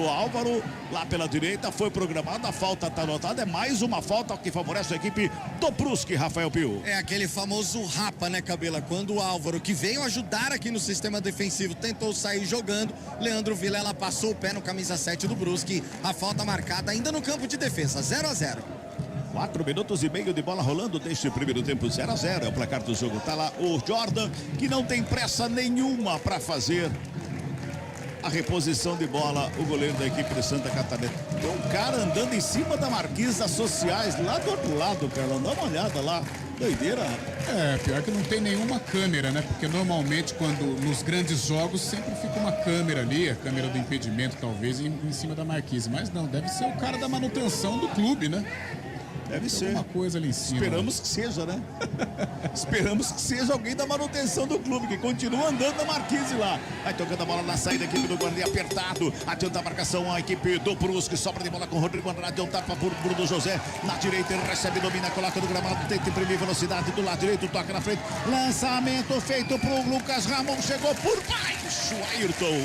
Speaker 4: Álvaro, lá pela direita, foi programada, a falta tá anotada, é mais uma falta que favorece a equipe do Brusque, Rafael Pio.
Speaker 1: É aquele famoso rapa, né, Cabela? Quando o Álvaro, que veio ajudar aqui no sistema defensivo, tentou sair jogando, Leandro Vilela passou o pé no camisa 7 do Brusque, a falta marcada ainda no campo de defesa, 0-0.
Speaker 4: 4 minutos e meio de bola rolando deste primeiro tempo, 0-0 é o placar do jogo. Tá lá o Jordan, que não tem pressa nenhuma para fazer a reposição de bola, o goleiro da equipe de Santa Catarina. Tem um cara andando em cima da marquise das sociais, lá do outro lado, Carlão, dá uma olhada lá. Doideira.
Speaker 3: É, pior que não tem nenhuma câmera, né? Porque normalmente quando nos grandes jogos sempre fica uma câmera ali, a câmera do impedimento talvez em cima da marquise, mas não, deve ser o cara da manutenção do clube, né?
Speaker 4: Deve ser.
Speaker 3: Alguma coisa ali em cima.
Speaker 4: Esperamos que seja, né? Esperamos que seja alguém da manutenção do clube, que continua andando na marquise lá. Vai tocando a bola na saída, a equipe do Guarani apertado. Adianta a marcação, a equipe do Brusque. Sobra de bola com o Rodrigo Andrade. Deu um tapa por Bruno José. Na direita ele recebe, domina, coloca no gramado. Tenta imprimir velocidade do lado direito. Toca na frente. Lançamento feito pro Lucas Ramon. Chegou por baixo. Ayrton.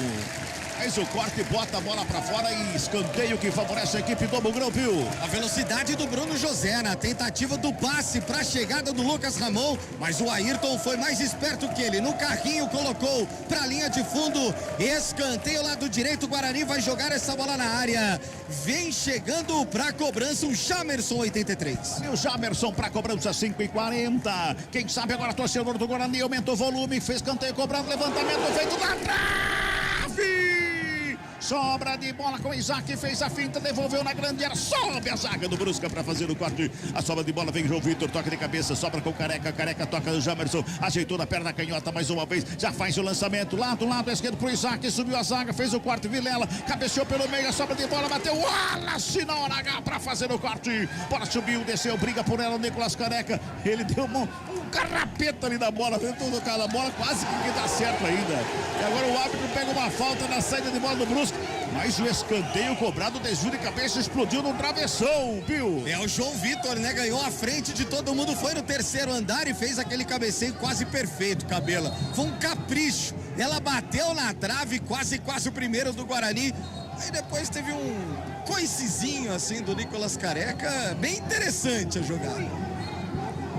Speaker 4: Faz o corte, bota a bola pra fora e escanteio que favorece a equipe do Bugrão, Pio.
Speaker 1: A velocidade do Bruno José na tentativa do passe pra chegada do Lucas Ramon, mas o Ayrton foi mais esperto que ele. No carrinho colocou pra linha de fundo, escanteio lá do direito, o Guarani vai jogar essa bola na área. Vem chegando pra cobrança o Jamerson, 83.
Speaker 4: E o Jamerson pra cobrança, 5:40. Quem sabe agora torcedor do Guarani aumentou o volume, fez canteio cobrando, levantamento feito na trave. Sobra de bola com o Isaac, fez a finta, devolveu na grande área, sobe a zaga do Brusque para fazer o corte. A sobra de bola vem João Vitor, toca de cabeça, sobra com o Careca, Careca toca no Jamerson, ajeitou na perna canhota mais uma vez, já faz o lançamento lá do lado esquerdo pro Isaac, subiu a zaga, fez o corte, Vilela, cabeceou pelo meio, a sobra de bola, bateu, Wallace na hora H para fazer o corte. Bola subiu, desceu, briga por ela o Nicolas Careca, ele deu um carrapeta ali na bola, tentou tocar na bola, quase que dá certo ainda. E agora o árbitro pega uma falta na saída de bola do Brusque. Mas o escanteio cobrado, desvio de cabeça, explodiu no travessão, viu?
Speaker 1: É o João Vitor, né? Ganhou a frente de todo mundo, foi no terceiro andar e fez aquele cabeceio quase perfeito, Cabela. Foi um capricho. Ela bateu na trave, quase o primeiro do Guarani. Aí depois teve um coicezinho assim do Nicolas Careca, bem interessante a jogada.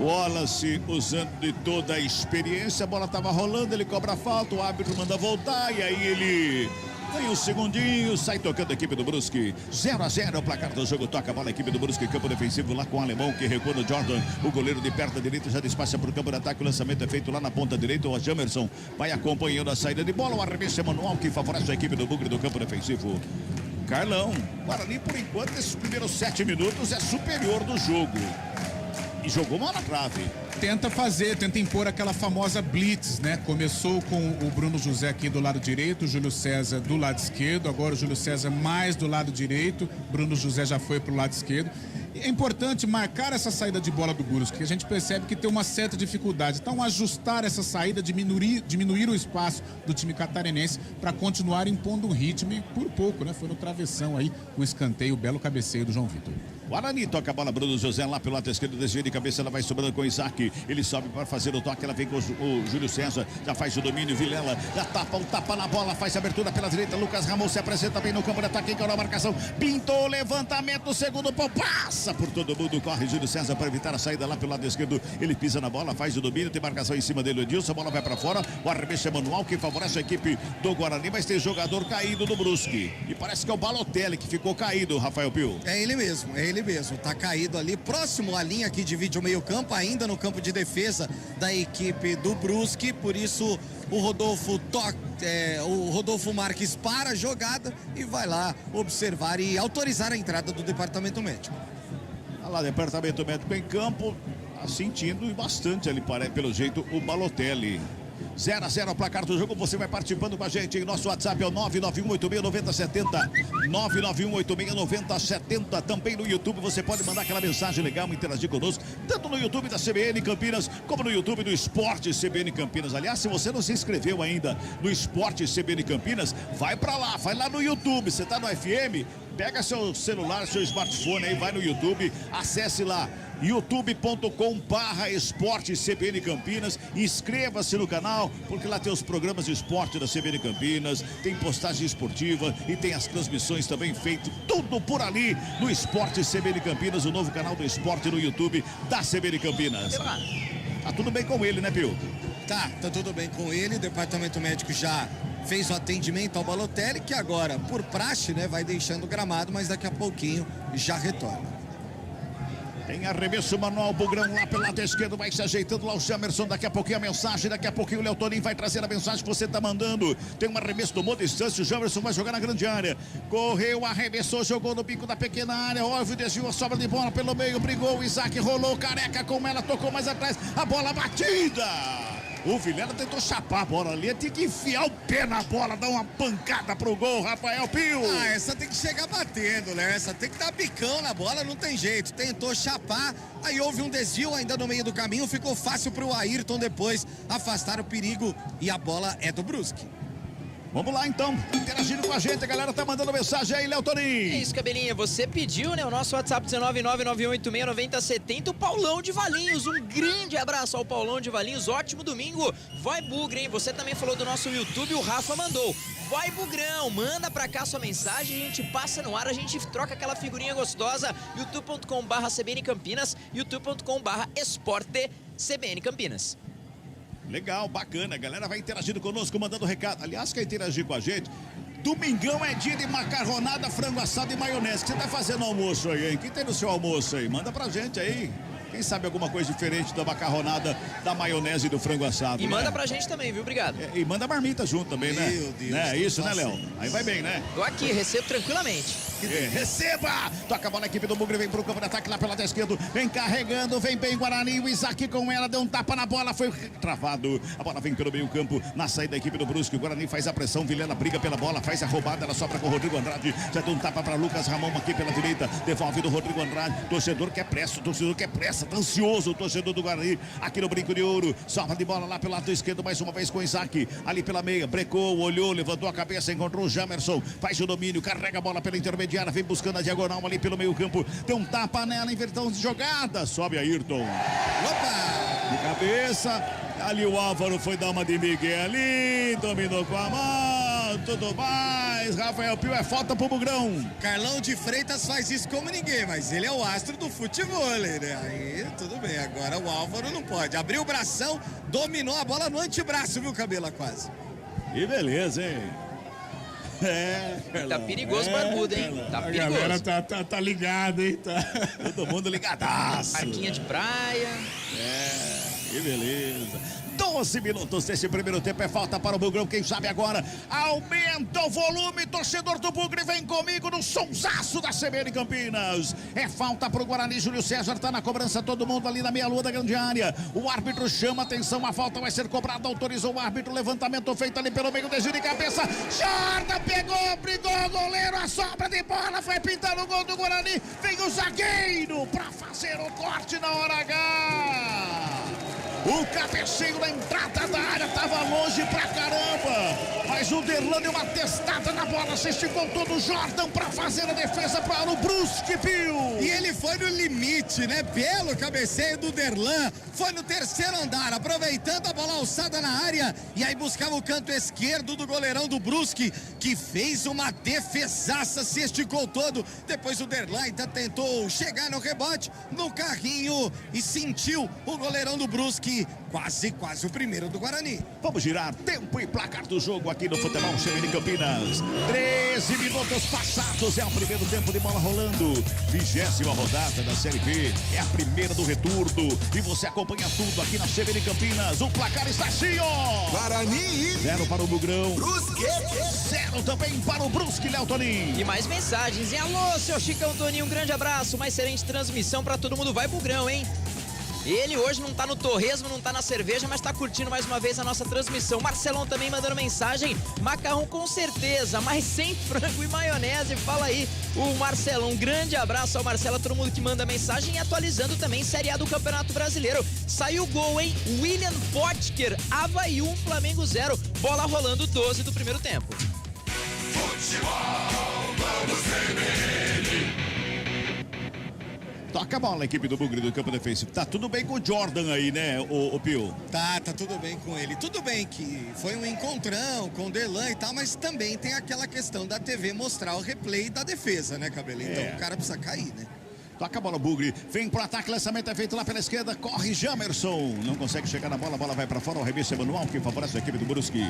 Speaker 4: Wallace usando de toda a experiência, a bola estava rolando, ele cobra a falta, o árbitro manda voltar e aí ele Tem um segundinho, sai tocando a equipe do Brusque. 0-0 o placar do jogo, toca a bola a equipe do Brusque, campo defensivo lá com o alemão que recua no Jordan. O goleiro de perna direita já despacha para o campo de ataque, o lançamento é feito lá na ponta direita. O Jamerson vai acompanhando a saída de bola, o arremesso é manual que favorece a equipe do Bugre do campo defensivo. Carlão, Guarani por enquanto esses primeiros 7 minutos é superior do jogo. E jogou mal na trave.
Speaker 3: Tenta impor aquela famosa blitz, né? Começou com o Bruno José aqui do lado direito, o Júlio César do lado esquerdo, agora o Júlio César mais do lado direito, Bruno José já foi pro lado esquerdo. É importante marcar essa saída de bola do Brusque, que a gente percebe que tem uma certa dificuldade. Então, ajustar essa saída, diminuir o espaço do time catarinense para continuar impondo um ritmo e por pouco, né? Foi no travessão aí, o escanteio, o belo cabeceio do João Vitor.
Speaker 4: Guarani toca a bola, Bruno José lá pelo lado esquerdo, desvio de cabeça, ela vai sobrando com o Isaac. Ele sobe para fazer o toque, ela vem com o Júlio César, já faz o domínio, Vilela, já tapa na bola, faz a abertura pela direita. Lucas Ramon se apresenta bem no campo de ataque, encarou a marcação, pintou o levantamento, segundo pau, passa por todo mundo, corre Júlio César para evitar a saída lá pelo lado esquerdo. Ele pisa na bola, faz o domínio, tem marcação em cima dele, o Edilson, a bola vai para fora. O arremesso é manual que favorece a equipe do Guarani, mas tem jogador caído no Brusque. E parece que é o Balotelli que ficou caído, Rafael Pio.
Speaker 1: É ele mesmo, tá caído ali, próximo à linha que divide o meio-campo, ainda no campo de defesa da equipe do Brusque, por isso o Rodolfo Marques para a jogada e vai lá observar e autorizar a entrada do departamento médico.
Speaker 4: Olha lá, departamento médico em campo, sentindo bastante ali, pelo jeito, o Balotelli. 0-0 o placar do jogo, você vai participando com a gente. Nosso WhatsApp é o 991869070. 991869070. Também no YouTube você pode mandar aquela mensagem legal, interagir conosco, tanto no YouTube da CBN Campinas, como no YouTube do Esporte CBN Campinas. Aliás, se você não se inscreveu ainda no Esporte CBN Campinas, vai lá no YouTube. Você tá no FM, pega seu celular, seu smartphone aí, vai no YouTube, acesse lá youtube.com/esporte CBN Campinas, inscreva-se no canal, porque lá tem os programas de esporte da CBN Campinas, tem postagem esportiva e tem as transmissões também feitas, tudo por ali no Esporte CBN Campinas, o novo canal do esporte no YouTube da CBN Campinas. Tá tudo bem com ele, né, Pio?
Speaker 1: Tá tudo bem com ele, o departamento médico já fez o atendimento ao Balotelli, que agora, por praxe, né, vai deixando o gramado, mas daqui a pouquinho já retorna.
Speaker 4: Tem arremesso manual, Bugrão lá pelo lado esquerdo, vai se ajeitando lá o Jamerson, daqui a pouquinho a mensagem, daqui a pouquinho o Léo Toninho vai trazer a mensagem que você tá mandando. Tem um arremesso do Modo Distância, o Jamerson vai jogar na grande área. Correu, arremessou, jogou no bico da pequena área, óbvio, desviou a sobra de bola pelo meio, brigou, o Isaac rolou, Careca com ela, tocou mais atrás, a bola batida. O Vilela tentou chapar a bola ali, tinha que enfiar o pé na bola, dar uma pancada pro gol, Rafael Pio.
Speaker 1: Essa tem que chegar batendo, né? Essa tem que dar bicão na bola, não tem jeito. Tentou chapar, aí houve um desvio ainda no meio do caminho, ficou fácil pro Ayrton depois afastar o perigo e a bola é do Brusque.
Speaker 4: Vamos lá então, interagindo com a gente, a galera tá mandando mensagem aí, Léo Toninho.
Speaker 2: É isso, Cabelinha, você pediu, né, o nosso WhatsApp 19991869070, o Paulão de Valinhos, um grande abraço ao Paulão de Valinhos, ótimo domingo, vai Bugre, hein, você também falou do nosso YouTube, o Rafa mandou, vai Bugrão, manda pra cá sua mensagem, a gente passa no ar, a gente troca aquela figurinha gostosa, youtube.com/CBN Campinas, youtube.com/esporte CBN Campinas.
Speaker 4: Legal, bacana, a galera vai interagindo conosco, mandando recado. Aliás, quer interagir com a gente? Domingão é dia de macarronada, frango assado e maionese. O que você tá fazendo no almoço aí, hein? O que tem no seu almoço aí? Manda pra gente aí. Quem sabe alguma coisa diferente da macarronada, da maionese e do frango assado.
Speaker 2: E manda pra gente também, viu? Obrigado.
Speaker 4: E manda a marmita junto também, né?
Speaker 1: Meu Deus.
Speaker 4: É isso, né, Léo? Aí vai bem, né?
Speaker 2: Tô aqui, recebo tranquilamente.
Speaker 4: Receba! Toca a bola, a equipe do Bugre vem pro campo de ataque lá pelo lado esquerdo. Vem carregando, vem bem Guarani. O Isaac com ela, deu um tapa na bola, foi travado. A bola vem pelo meio campo, na saída da equipe do Brusque. O Guarani faz a pressão, Vilela briga pela bola, faz a roubada, ela sobra com o Rodrigo Andrade. Já deu um tapa para Lucas Ramon aqui pela direita. Devolve do Rodrigo Andrade. Torcedor quer pressa, tá ansioso o torcedor do Guarani. Aqui no Brinco de Ouro, sobra de bola lá pelo lado esquerdo, mais uma vez com o Isaac. Ali pela meia, brecou, olhou, levantou a cabeça, encontrou o Jamerson. Faz o domínio, carrega a bola pela intermediária, vem buscando a diagonal ali pelo meio campo, deu um tapa nela, inversão de jogada, sobe Ayrton. Opa! De cabeça, ali o Álvaro foi dar uma de Miguel ali, dominou com a mão, tudo mais. Rafael Pio, é falta pro Bugrão.
Speaker 1: Carlão de Freitas faz isso como ninguém, mas ele é o astro do futebol, né? Aí tudo bem, agora o Álvaro não pode. Abriu o bração, dominou a bola no antebraço, viu, Cabela, quase.
Speaker 4: E beleza, hein?
Speaker 2: Tá perigoso, barbudo, hein? Tá
Speaker 3: A
Speaker 2: perigoso.
Speaker 3: galera tá ligada, hein? Tá.
Speaker 4: Todo mundo ligadaço.
Speaker 2: Parquinha de praia.
Speaker 4: Que beleza. 12 minutos desse primeiro tempo, é falta para o Bugrão, quem sabe agora aumenta o volume, torcedor do Bugre, vem comigo no sonsaço da CBN Campinas. É falta para o Guarani, Júlio César tá na cobrança, todo mundo ali na meia-lua da grande área. O árbitro chama atenção, a falta vai ser cobrada, autorizou o árbitro, levantamento feito ali pelo meio, desvio de cabeça, Jordan pegou, brigou o goleiro, a sobra de bola, foi pintando o gol do Guarani, vem o zagueiro para fazer o corte na hora H. O cabeceio na entrada da área estava longe pra caramba. Mas o Derlan deu uma testada na bola. Se esticou todo o Jordan pra fazer a defesa para o Brusque, Pio.
Speaker 1: E ele foi no limite, né? Belo cabeceio do Derlan. Foi no terceiro andar, aproveitando a bola alçada na área. E aí buscava o canto esquerdo do goleirão do Brusque, que fez uma defesaça, se esticou todo. Depois o Derlan ainda tentou chegar no rebote, no carrinho, e sentiu o goleirão do Brusque. Quase o primeiro do Guarani.
Speaker 4: Vamos girar tempo e placar do jogo aqui no Futebol CBN Campinas. 13 minutos passados, é o primeiro tempo de bola rolando. 20ª rodada da Série B, é a primeira do retorno. E você acompanha tudo aqui na CBN Campinas. O placar está assim, ó.
Speaker 5: Guarani.
Speaker 4: 0 para o Bugrão.
Speaker 5: Brusque.
Speaker 4: 0 também para o Brusque, Léo Toninho.
Speaker 2: E mais mensagens, hein? Alô, seu Chicão Toninho, um grande abraço. Uma excelente transmissão pra todo mundo. Vai Bugrão, hein? Ele hoje não tá no torresmo, não tá na cerveja, mas tá curtindo mais uma vez a nossa transmissão. Marcelão também mandando mensagem. Macarrão com certeza, mas sem frango e maionese. Fala aí, o Marcelão. Um grande abraço ao Marcelo, a todo mundo que manda mensagem, e atualizando também Série A do Campeonato Brasileiro. Saiu o gol, hein? William Potker, Avaí 1, Flamengo 0. Bola rolando 12 do primeiro tempo.
Speaker 12: Futebol, vamos CBN.
Speaker 4: Toca a bola, a equipe do Bugre do campo defensivo. Tá tudo bem com o Jordan aí, né, o Pio?
Speaker 1: Tá tudo bem com ele. Tudo bem que foi um encontrão com o Derlan e tal, mas também tem aquela questão da TV mostrar o replay da defesa, né, Cabelo? Então o cara precisa cair, né?
Speaker 4: Toca a bola, Bugre. Vem pro ataque, lançamento é feito lá pela esquerda. Corre Jamerson. Não consegue chegar na bola, a bola vai pra fora. O arremesso é manual, que favorece a equipe do Brusque.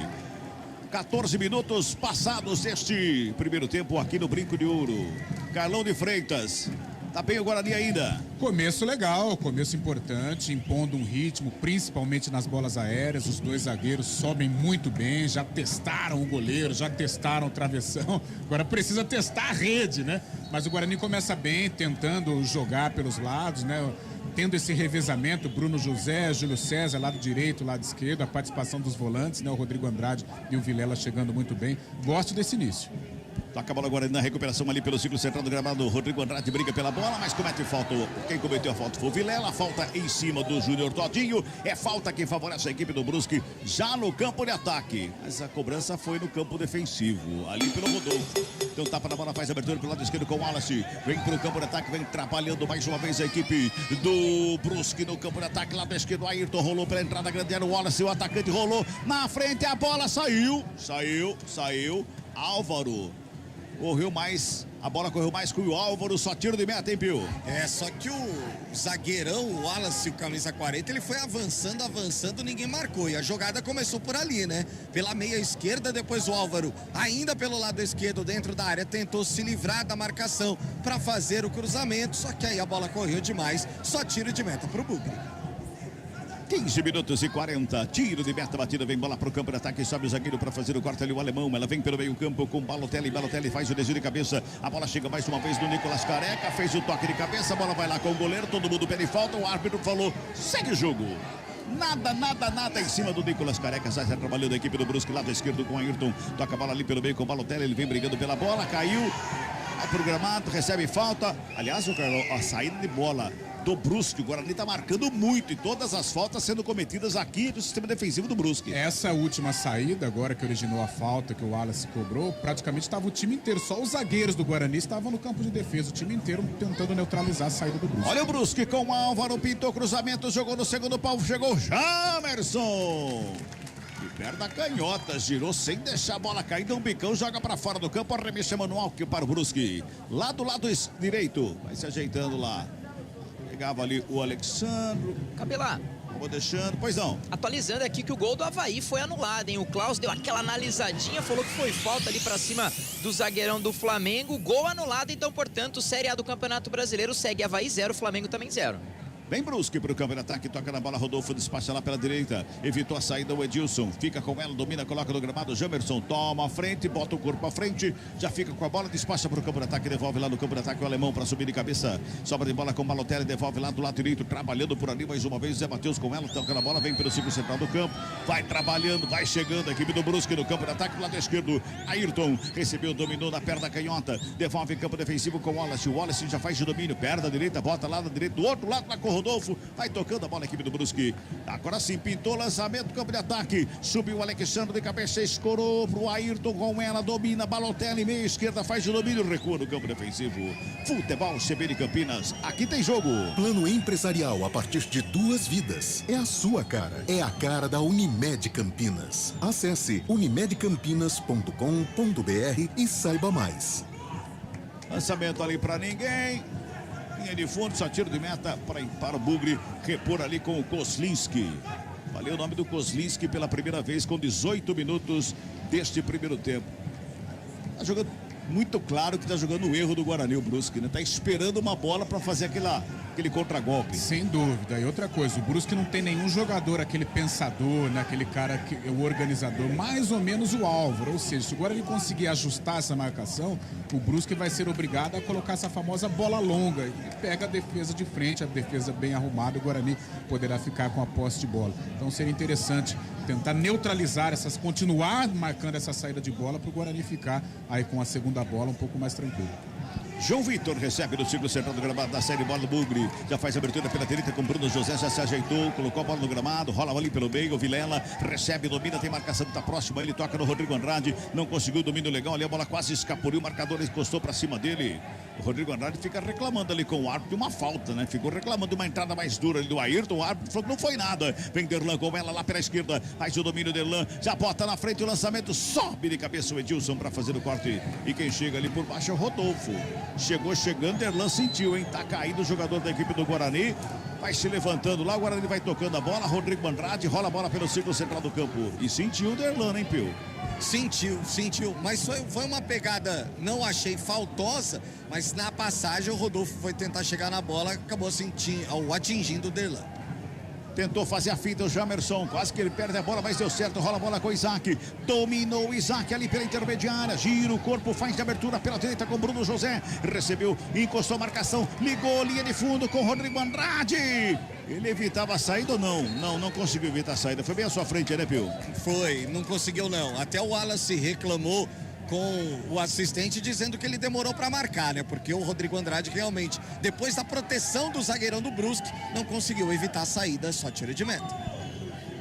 Speaker 4: 14 minutos passados deste primeiro tempo aqui no Brinco de Ouro. Carlão de Freitas. Tá bem o Guarani ainda.
Speaker 3: Começo legal, começo importante, impondo um ritmo, principalmente nas bolas aéreas. Os dois zagueiros sobem muito bem, já testaram o goleiro, já testaram o travessão. Agora precisa testar a rede, né? Mas o Guarani começa bem, tentando jogar pelos lados, né? Tendo esse revezamento, Bruno José, Júlio César, lado direito, lado esquerdo, a participação dos volantes, né? O Rodrigo Andrade e o Vilela chegando muito bem. Gosto desse início.
Speaker 4: Toca a bola agora na recuperação ali pelo ciclo central do gramado. Rodrigo Andrade briga pela bola, mas comete falta. Quem cometeu a falta foi o Vilela. Falta em cima do Júnior Todinho. É falta que favorece a equipe do Brusque já no campo de ataque. Mas a cobrança foi no campo defensivo, ali pelo Rodolfo. Então tapa na bola, faz abertura pelo lado esquerdo com o Wallace. Vem pro campo de ataque, vem trabalhando mais uma vez a equipe do Brusque no campo de ataque. Lado esquerdo, Ayrton rolou pela entrada grande área. O Wallace, o atacante rolou na frente. A bola saiu. Álvaro. Correu mais, a bola correu mais com o Álvaro, só tiro de meta, hein, Pio?
Speaker 1: É, só que o zagueirão, o Wallace, o camisa 40, ele foi avançando, ninguém marcou. E a jogada começou por ali, né? Pela meia esquerda, depois o Álvaro, ainda pelo lado esquerdo, dentro da área, tentou se livrar da marcação para fazer o cruzamento. Só que aí a bola correu demais, só tiro de meta pro Bugre.
Speaker 4: 15 minutos e 40, tiro de meta, batida, vem bola pro campo de ataque, sobe o zagueiro para fazer o corte ali, o alemão, ela vem pelo meio campo com Balotelli faz o desvio de cabeça, a bola chega mais uma vez no Nicolas Careca, fez o toque de cabeça, a bola vai lá com o goleiro, todo mundo pede falta, o árbitro falou, segue o jogo. Nada em cima do Nicolas Careca, sai trabalhando a equipe do Brusque, lado esquerdo com o Ayrton, toca a bola ali pelo meio com o Balotelli, ele vem brigando pela bola, caiu, vai pro gramado, recebe falta, aliás, o Carlão, a saída de bola do Brusque, o Guarani tá marcando muito e todas as faltas sendo cometidas aqui do sistema defensivo do Brusque.
Speaker 3: Essa última saída, agora que originou a falta que o Wallace cobrou, praticamente estava o time inteiro, só os zagueiros do Guarani estavam no campo de defesa, o time inteiro tentando neutralizar a saída do Brusque.
Speaker 4: Olha o Brusque com o Álvaro, pintou cruzamento, jogou no segundo pau, chegou Jamerson. De perna canhota, girou sem deixar a bola cair, deu um bicão, joga pra fora do campo, arremesso manual que para o Brusque. Lá do lado direito, vai se ajeitando lá. Pegava ali o Alexandro.
Speaker 2: Cabelar,
Speaker 4: Vou deixando, pois não.
Speaker 2: Atualizando aqui que o gol do Avaí foi anulado, hein? O Klaus deu aquela analisadinha, falou que foi falta ali pra cima do zagueirão do Flamengo. Gol anulado, então, portanto, Série A do Campeonato Brasileiro segue Avaí 0, Flamengo também 0.
Speaker 4: Vem Brusque pro campo de ataque, toca na bola, Rodolfo despacha lá pela direita, evitou a saída o Edilson, fica com ela, domina, coloca no gramado, Jamerson toma a frente, bota o corpo à frente, já fica com a bola, despacha pro campo de ataque, devolve lá no campo de ataque o alemão para subir de cabeça, sobra de bola com Balotelli, devolve lá do lado direito, trabalhando por ali mais uma vez, Zé Matheus com ela, toca na bola, vem pelo círculo central do campo, vai trabalhando, vai chegando a equipe do Brusque no campo de ataque, do lado esquerdo, Ayrton, recebeu, dominou na perna canhota, devolve em campo defensivo com o Wallace já faz de domínio, perna direita, bota lá na direita, do outro lado lá com o Rodolfo, vai tocando a bola a equipe do Brusque. Agora sim, pintou lançamento, campo de ataque. Subiu o Alexandre de cabeça, escorou pro Ayrton com ela, domina, Balotelli, meia esquerda, faz o domínio, recua no campo defensivo. Futebol CB de Campinas, aqui tem jogo.
Speaker 5: Plano empresarial a partir de 2 vidas. É a sua cara. É a cara da Unimed Campinas. Acesse unimedcampinas.com.br e saiba mais.
Speaker 4: Lançamento ali pra ninguém. Linha de fundo, só tiro de meta para o Bugre repor ali com o Kozlinski. Valeu o nome do Kozlinski pela primeira vez com 18 minutos deste primeiro tempo. Tá jogando muito claro que tá jogando o erro do Guarani, o Brusque, né? Tá esperando uma bola para fazer aquele contragolpe.
Speaker 3: Sem dúvida. E outra coisa, o Brusque não tem nenhum jogador, aquele pensador, né? Aquele cara que é o organizador, mais ou menos o Álvaro. Ou seja, se o Guarani conseguir ajustar essa marcação, o Brusque vai ser obrigado a colocar essa famosa bola longa e pega a defesa de frente, a defesa bem arrumada, o Guarani poderá ficar com a posse de bola. Então seria interessante tentar neutralizar continuar marcando essa saída de bola para o Guarani ficar aí com a segunda bola um pouco mais tranquilo.
Speaker 4: João Vitor recebe no círculo central do gramado da série bola do Bugre. Já faz a abertura pela direita com Bruno José, já se ajeitou, colocou a bola no gramado, rola ali pelo meio, o Vilela recebe, domina, tem marcação, tá próximo, ele toca no Rodrigo Andrade, não conseguiu o domínio legal ali, a bola quase escapuriu, o marcador encostou pra cima dele. O Rodrigo Andrade fica reclamando ali com o árbitro de uma falta, né? Ficou reclamando de uma entrada mais dura ali do Ayrton, o árbitro falou que não foi nada. Vem Derlan com ela lá pela esquerda, faz o domínio Derlan, já bota na frente o lançamento, sobe de cabeça o Edilson pra fazer o corte. E quem chega ali por baixo é o Rodolfo. Chegou chegando, Derlan sentiu, hein? Tá caído o jogador da equipe do Guarani. Vai se levantando lá, o Guarani vai tocando a bola. Rodrigo Andrade rola a bola pelo círculo central do campo. E sentiu o Derlan, hein, Pio?
Speaker 1: Sentiu. Mas foi uma pegada, não achei faltosa, mas na passagem o Rodolfo foi tentar chegar na bola, acabou atingindo o Derlan.
Speaker 4: Tentou fazer a fita o Jamerson, quase que ele perde a bola, mas deu certo, rola a bola com o Isaac, dominou o Isaac ali pela intermediária, gira o corpo, faz de abertura pela direita com Bruno José, recebeu, encostou a marcação, ligou linha de fundo com Rodrigo Andrade, ele evitava a saída ou não? Não conseguiu evitar a saída, foi bem à sua frente, né, Pio?
Speaker 1: Foi, não conseguiu não, até o Wallace reclamou com o assistente dizendo que ele demorou para marcar, né? Porque o Rodrigo Andrade realmente, depois da proteção do zagueirão do Brusque, não conseguiu evitar a saída, só tiro de meta.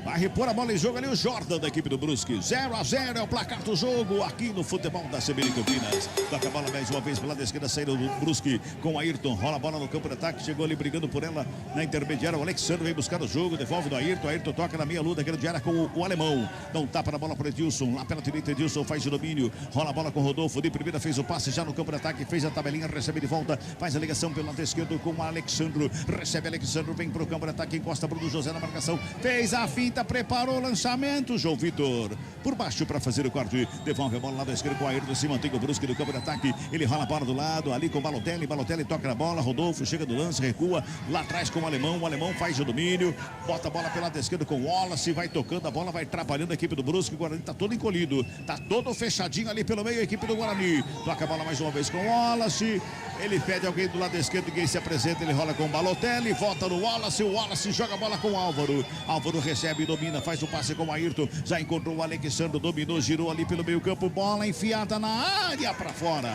Speaker 4: Vai repor a bola em jogo ali o Jordan da equipe do Brusque. 0-0 é o placar do jogo aqui no futebol da CB de Campinas. Toca a bola mais uma vez pela esquerda, saída do Brusque com o Ayrton. Rola a bola no campo de ataque, chegou ali brigando por ela na intermediária. O Alexandre vem buscar o jogo, devolve do Ayrton. Ayrton toca na meia luta, grande área com o alemão. Não tapa na bola para Edilson. Lá pela direita, Edilson faz o domínio. Rola a bola com o Rodolfo. De primeira fez o passe já no campo de ataque, fez a tabelinha, recebe de volta. Faz a ligação pelo lado esquerdo com o Alexandre. Recebe Alexandre, vem pro campo de ataque, encosta Bruno José na marcação. Fez a finta, preparou o lançamento, João Vitor por baixo para fazer o corte, devolve a bola lá da esquerda com o Ayrton, se mantém o Brusque do campo de ataque, ele rola a bola do lado, ali com o Balotelli toca na bola, Rodolfo chega do lance, recua, lá atrás com o alemão faz o domínio, bota a bola pela lado esquerdo com o Wallace, vai tocando a bola, vai trabalhando a equipe do Brusque, o Guarani tá todo encolhido, tá todo fechadinho ali pelo meio, a equipe do Guarani, toca a bola mais uma vez com o Wallace, ele pede alguém do lado esquerdo, ninguém se apresenta, ele rola com o Balotelli, volta no Wallace, o Wallace joga a bola com o Álvaro recebe e domina, faz o passe com o Ayrton, já encontrou o Alexandre, dominou, girou ali pelo meio campo, bola enfiada na área para fora.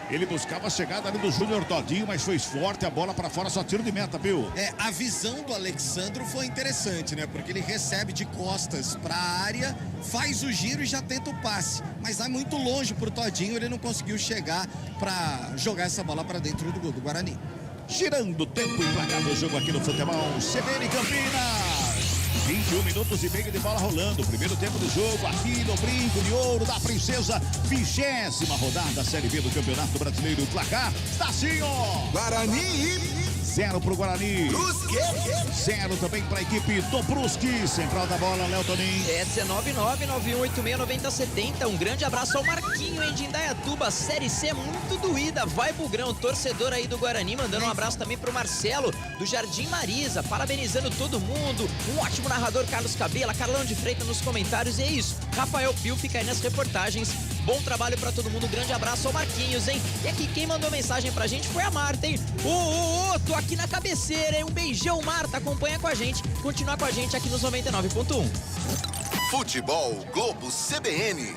Speaker 4: Ele buscava a chegada ali do Júnior Todinho, mas foi forte, a bola para fora, só tiro de meta, viu?
Speaker 1: A visão do Alexandre foi interessante, né? Porque ele recebe de costas para a área, faz o giro e já tenta o passe. Mas vai muito longe pro Todinho, ele não conseguiu chegar para jogar essa bola para dentro do gol do Guarani.
Speaker 4: Girando o tempo e placar do jogo aqui no futebol CB de Campinas. 21 minutos e meio de bola rolando. Primeiro tempo do jogo aqui no Brinco de Ouro da Princesa. 20ª rodada da Série B do Campeonato Brasileiro. O placar está assim, ó.
Speaker 12: Guarani
Speaker 4: 0 pro Guarani.
Speaker 6: Brusque.
Speaker 4: 0 também pra equipe do Brusque. Central da bola, Léo Toninho.
Speaker 2: É 19991869070. Um grande abraço ao Marquinho, hein, de Indaiatuba. Série C muito doída. Vai Bugrão, torcedor aí do Guarani. Mandando um abraço também pro Marcelo, do Jardim Marisa. Parabenizando todo mundo. Um ótimo narrador, Carlos Cabela. Carlão de Freitas nos comentários. E é isso. Rafael Pio fica aí nas reportagens. Bom trabalho pra todo mundo. Grande abraço ao Marquinhos, hein. E aqui quem mandou mensagem pra gente foi a Marta, hein. Tô aqui na cabeceira, hein. Um beijão, Marta. Acompanha com a gente. Continua com a gente aqui nos 99.1.
Speaker 11: Futebol Globo CBN.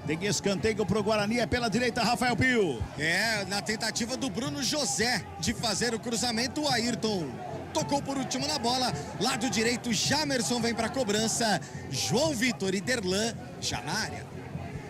Speaker 4: Tem escanteio pro Guarani, é pela direita, Rafael Pio.
Speaker 1: É, na tentativa do Bruno José de fazer o cruzamento, o Ayrton tocou por último na bola. Lado direito, Jamerson vem pra cobrança. João Vitor e Derlan já na área.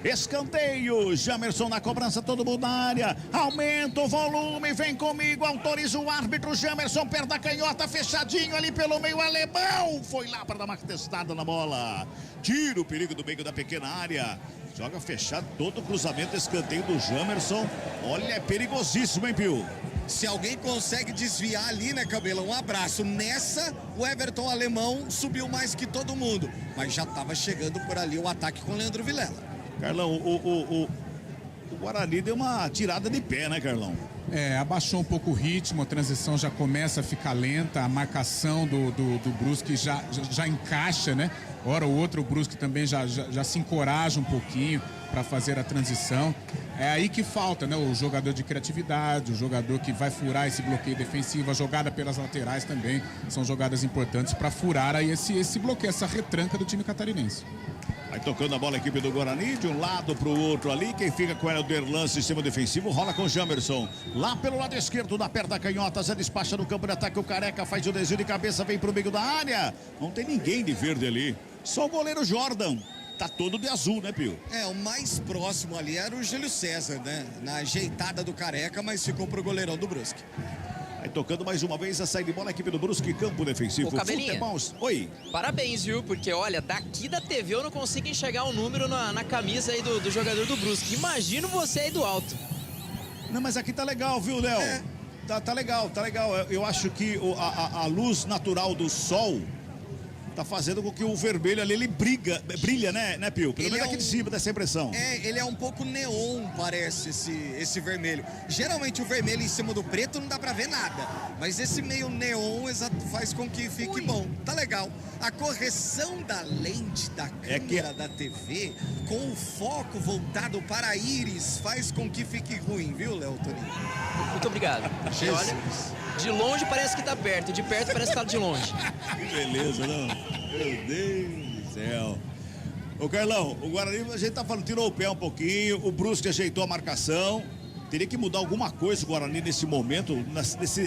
Speaker 4: Escanteio, Jamerson na cobrança, todo mundo na área. Aumenta o volume, vem comigo, autoriza o árbitro. Jamerson perto da canhota, fechadinho ali pelo meio, alemão. Foi lá para dar uma testada na bola. Tira o perigo do meio da pequena área. Joga fechado todo o cruzamento, escanteio do Jamerson. Olha, é perigosíssimo, hein, Pio?
Speaker 1: Se alguém consegue desviar ali, né, Cabelo? Um abraço. Nessa, o Everton Alemão subiu mais que todo mundo. Mas já estava chegando por ali o ataque com o Leandro Vilela.
Speaker 4: Carlão, o Guarani deu uma tirada de pé, né, Carlão?
Speaker 3: É, abaixou um pouco o ritmo, a transição já começa a ficar lenta, a marcação do Brusque já encaixa, né? Hora ou outra o Brusque também já se encoraja um pouquinho para fazer a transição. É aí que falta, né? O jogador de criatividade, o jogador que vai furar esse bloqueio defensivo, a jogada pelas laterais também são jogadas importantes para furar aí esse bloqueio, essa retranca do time catarinense.
Speaker 4: Vai tocando a bola a equipe do Guarani, de um lado para o outro ali. Quem fica com ela é o Derlan, sistema defensivo, rola com o Jamerson. Lá pelo lado esquerdo, na perna da canhota, Zé despacha no campo de ataque. O Careca faz o desvio de cabeça, vem pro meio da área. Não tem ninguém de verde ali. Só o goleiro Jordan. Tá todo de azul, né, Pio?
Speaker 1: É, o mais próximo ali era o Júlio César, né? Na ajeitada do Careca, mas ficou pro goleirão do Brusque.
Speaker 4: Vai tocando mais uma vez a saída de bola, a equipe do Brusque, campo defensivo.
Speaker 2: Ô, Cabelinha,
Speaker 4: futebol. Oi.
Speaker 2: Parabéns, viu? Porque, olha, daqui da TV eu não consigo enxergar o número na camisa aí do jogador do Brusque. Imagino você aí do alto.
Speaker 4: Não, mas aqui tá legal, viu, Léo?
Speaker 1: É.
Speaker 4: Tá legal, tá legal. Eu acho que a luz natural do sol tá fazendo com que o vermelho ali, ele brilha, né, Pio? Pelo menos aqui de cima, dessa impressão.
Speaker 1: É, ele é um pouco neon, parece, esse vermelho. Geralmente o vermelho em cima do preto não dá pra ver nada. Mas esse meio neon faz com que fique bom. Tá legal. A correção da lente da câmera da TV, com o foco voltado para a íris, faz com que fique ruim, viu, Léo Toninho?
Speaker 2: Muito obrigado. E olha, de longe parece que tá perto, de perto parece que tá de longe.
Speaker 4: Que beleza, não? Meu Deus do céu. Ô, Carlão, o Guarani, a gente tá falando, tirou o pé um pouquinho, o Brusque ajeitou a marcação. Teria que mudar alguma coisa o Guarani nesse momento,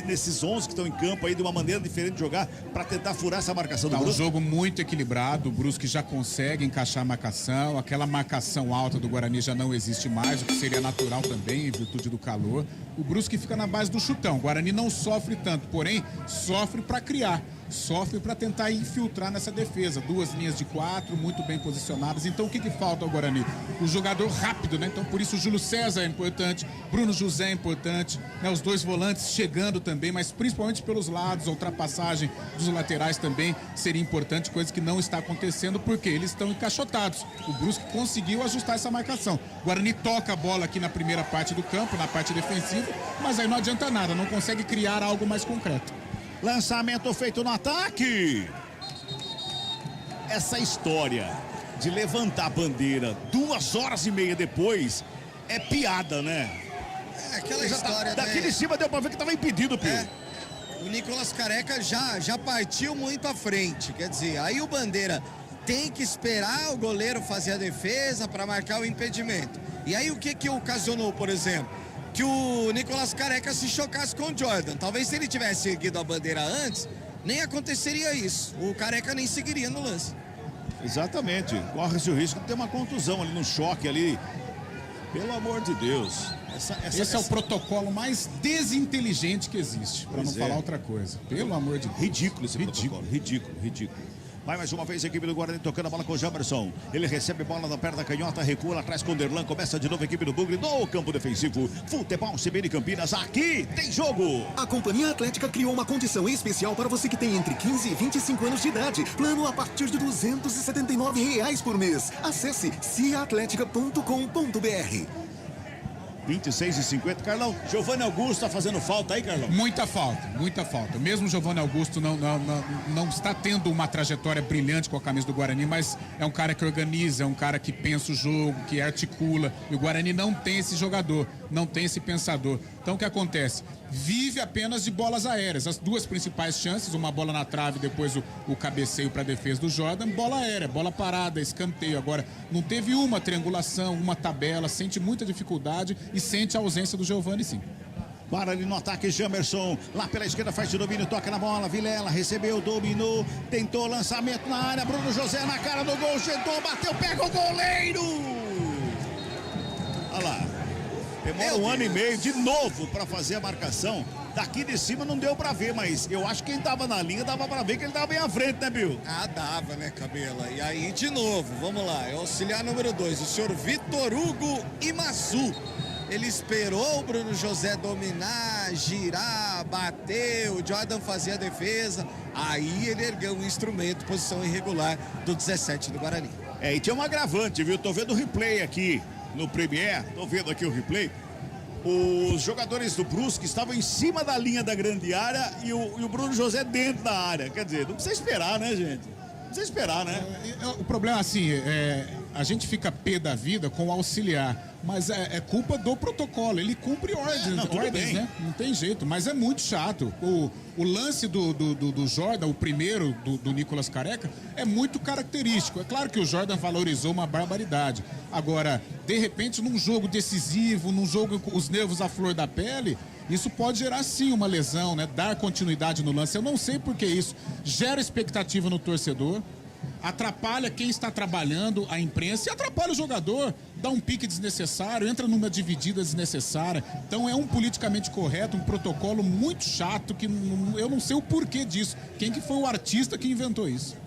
Speaker 4: nesses 11 que estão em campo aí, de uma maneira diferente de jogar, para tentar furar essa marcação do Brusque.
Speaker 3: Um jogo muito equilibrado, o Brusque já consegue encaixar a marcação, aquela marcação alta do Guarani já não existe mais, o que seria natural também, em virtude do calor. O Brusque fica na base do chutão, o Guarani não sofre tanto, porém, sofre para criar. Sofre para tentar infiltrar nessa defesa. 2 linhas de 4, muito bem posicionadas. Então o que falta ao Guarani? O jogador rápido, né? Então por isso o Júlio César é importante, Bruno José é importante, né? Os 2 volantes chegando também, mas principalmente pelos lados, a ultrapassagem dos laterais também seria importante, coisa que não está acontecendo porque eles estão encaixotados. O Brusque conseguiu ajustar essa marcação. O Guarani toca a bola aqui na primeira parte do campo, na parte defensiva, mas aí não adianta nada, não consegue criar algo mais concreto.
Speaker 4: Lançamento feito no ataque. Essa história de levantar a bandeira 2 horas e meia depois é piada, né?
Speaker 1: É aquela história,
Speaker 4: daqui
Speaker 1: né?
Speaker 4: de cima deu pra ver que tava impedido, Pio.
Speaker 1: É. O Nicolas Careca já partiu muito à frente. Quer dizer, aí o Bandeira tem que esperar o goleiro fazer a defesa para marcar o impedimento. E aí o que ocasionou, por exemplo? Que o Nicolas Careca se chocasse com o Jordan. Talvez se ele tivesse seguido a bandeira antes, nem aconteceria isso. O Careca nem seguiria no lance.
Speaker 4: Exatamente. Corre-se o risco de ter uma contusão ali no choque ali. Pelo amor de Deus.
Speaker 3: Esse é o protocolo mais desinteligente que existe, para não falar outra coisa. Pelo amor de Deus.
Speaker 4: Ridículo esse protocolo. Ridículo. Vai mais uma vez a equipe do Guarani tocando a bola com o Jamerson. Ele recebe bola na perna canhota, recua lá atrás com o Derlan. Começa de novo a equipe do Bugre no campo defensivo. Futebol CBN Campinas, aqui tem jogo.
Speaker 5: A Companhia Atlética criou uma condição especial para você que tem entre 15 e 25 anos de idade. Plano a partir de R$ 279 por mês. Acesse ciaatletica.com.br.
Speaker 4: 26,50, Carlão. Giovanni Augusto tá fazendo falta aí, Carlão?
Speaker 3: Muita falta, muita falta. Mesmo o Giovanni Augusto não está tendo uma trajetória brilhante com a camisa do Guarani, mas é um cara que organiza, é um cara que pensa o jogo, que articula. E o Guarani não tem esse jogador, não tem esse pensador. Então o que acontece? Vive apenas de bolas aéreas. As duas principais chances, uma bola na trave, depois o cabeceio para a defesa do Jordan, bola aérea, bola parada, escanteio. Agora, não teve uma triangulação, uma tabela, sente muita dificuldade e sente a ausência do Giovanni, sim.
Speaker 4: Para ali no ataque, Jamerson, lá pela esquerda faz o domínio, toca na bola, Vilela recebeu, dominou, tentou lançamento na área, Bruno José na cara do gol, tentou, bateu, pega o goleiro! Olha lá. Demora um ano e meio de novo para fazer a marcação. Daqui de cima não deu para ver, mas eu acho que quem tava na linha dava para ver que ele tava bem à frente, né, Bill?
Speaker 1: Ah, dava, né, Cabela? E aí, de novo, vamos lá, é o auxiliar número 2, o senhor Vitor Hugo Imassu. Ele esperou o Bruno José dominar, girar, bater, o Jordan fazia a defesa. Aí ele ergueu um instrumento, posição irregular do 17 do Guarani.
Speaker 4: E tinha um agravante, viu? Tô vendo o replay aqui no Premier, tô vendo aqui o replay. Os jogadores do Brusque estavam em cima da linha da grande área e o Bruno José dentro da área. Quer dizer, não precisa esperar, né, gente? Não precisa esperar, né?
Speaker 3: O problema, assim, a gente fica pé da vida com o auxiliar. Mas é culpa do protocolo, ele cumpre ordens, né? Não tem jeito, mas é muito chato. O lance do Jordan, o primeiro do Nicolas Careca, é muito característico. É claro que o Jordan valorizou uma barbaridade. Agora, de repente, num jogo decisivo, num jogo com os nervos à flor da pele, isso pode gerar sim uma lesão, né? Dar continuidade no lance. Eu não sei por que isso gera expectativa no torcedor. Atrapalha quem está trabalhando, a imprensa, e atrapalha o jogador, dá um pique desnecessário, entra numa dividida desnecessária. Então é um politicamente correto, um protocolo muito chato, que eu não sei o porquê disso. Quem que foi o artista que inventou isso?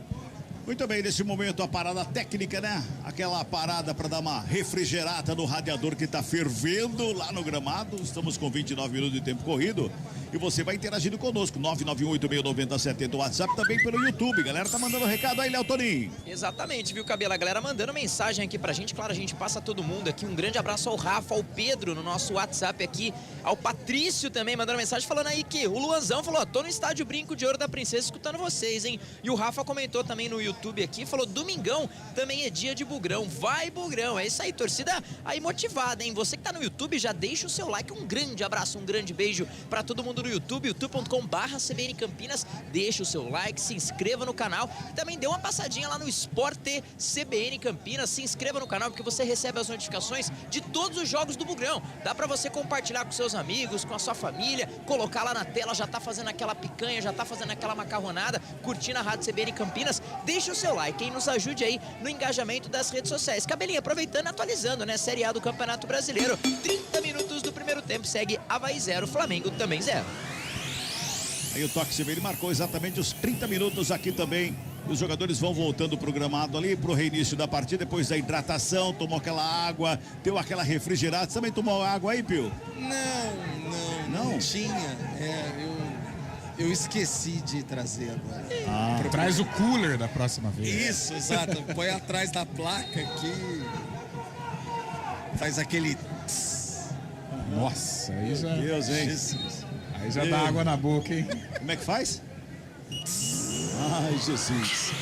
Speaker 4: Muito bem, nesse momento a parada técnica, né? Aquela parada para dar uma refrigerada no radiador que tá fervendo lá no gramado. Estamos com 29 minutos de tempo corrido. E você vai interagindo conosco, 991869070, o WhatsApp, também pelo YouTube. Galera tá mandando recado aí, Léo Toninho.
Speaker 2: Exatamente, viu, Cabela? A galera mandando mensagem aqui pra gente. Claro, a gente passa todo mundo aqui. Um grande abraço ao Rafa, ao Pedro no nosso WhatsApp aqui. Ao Patrício também mandando mensagem falando aí que o Luanzão falou, tô no estádio Brinco de Ouro da Princesa escutando vocês, hein? E o Rafa comentou também no YouTube aqui, falou, domingão também é dia de Bugrão. Vai, Bugrão! É isso aí, torcida aí motivada, hein? Você que tá no YouTube, já deixa o seu like. Um grande abraço, um grande beijo pra todo mundo no YouTube, youtube.com/CBN Campinas. Deixa o seu like, se inscreva no canal e também dê uma passadinha lá no Esporte CBN Campinas. Se inscreva no canal porque você recebe as notificações de todos os jogos do Bugrão. Dá pra você compartilhar com seus amigos, com a sua família, colocar lá na tela, já tá fazendo aquela picanha, já tá fazendo aquela macarronada, curtindo a Rádio CBN Campinas. Deixa o seu like, hein? Nos ajude aí no engajamento das redes sociais. Cabelinho, aproveitando e atualizando, né? Série A do Campeonato Brasileiro. 30 minutos do primeiro tempo, segue Avaí 0, Flamengo também 0.
Speaker 4: Aí o Toque CBN marcou exatamente os 30 minutos aqui também. Os jogadores vão voltando pro gramado ali pro reinício da partida, depois da hidratação, tomou aquela água, deu aquela refrigerada. Você também tomou água aí, Pio?
Speaker 1: Não tinha. Eu esqueci de trazer agora.
Speaker 3: Traz o cooler da próxima vez.
Speaker 1: Isso, exato. Põe atrás da placa aqui. Faz aquele...
Speaker 3: Nossa, aí já...
Speaker 4: Meu Deus, hein?
Speaker 1: Jesus.
Speaker 3: Aí já dá água na boca, hein?
Speaker 4: Como é que faz? Ai, Jesus.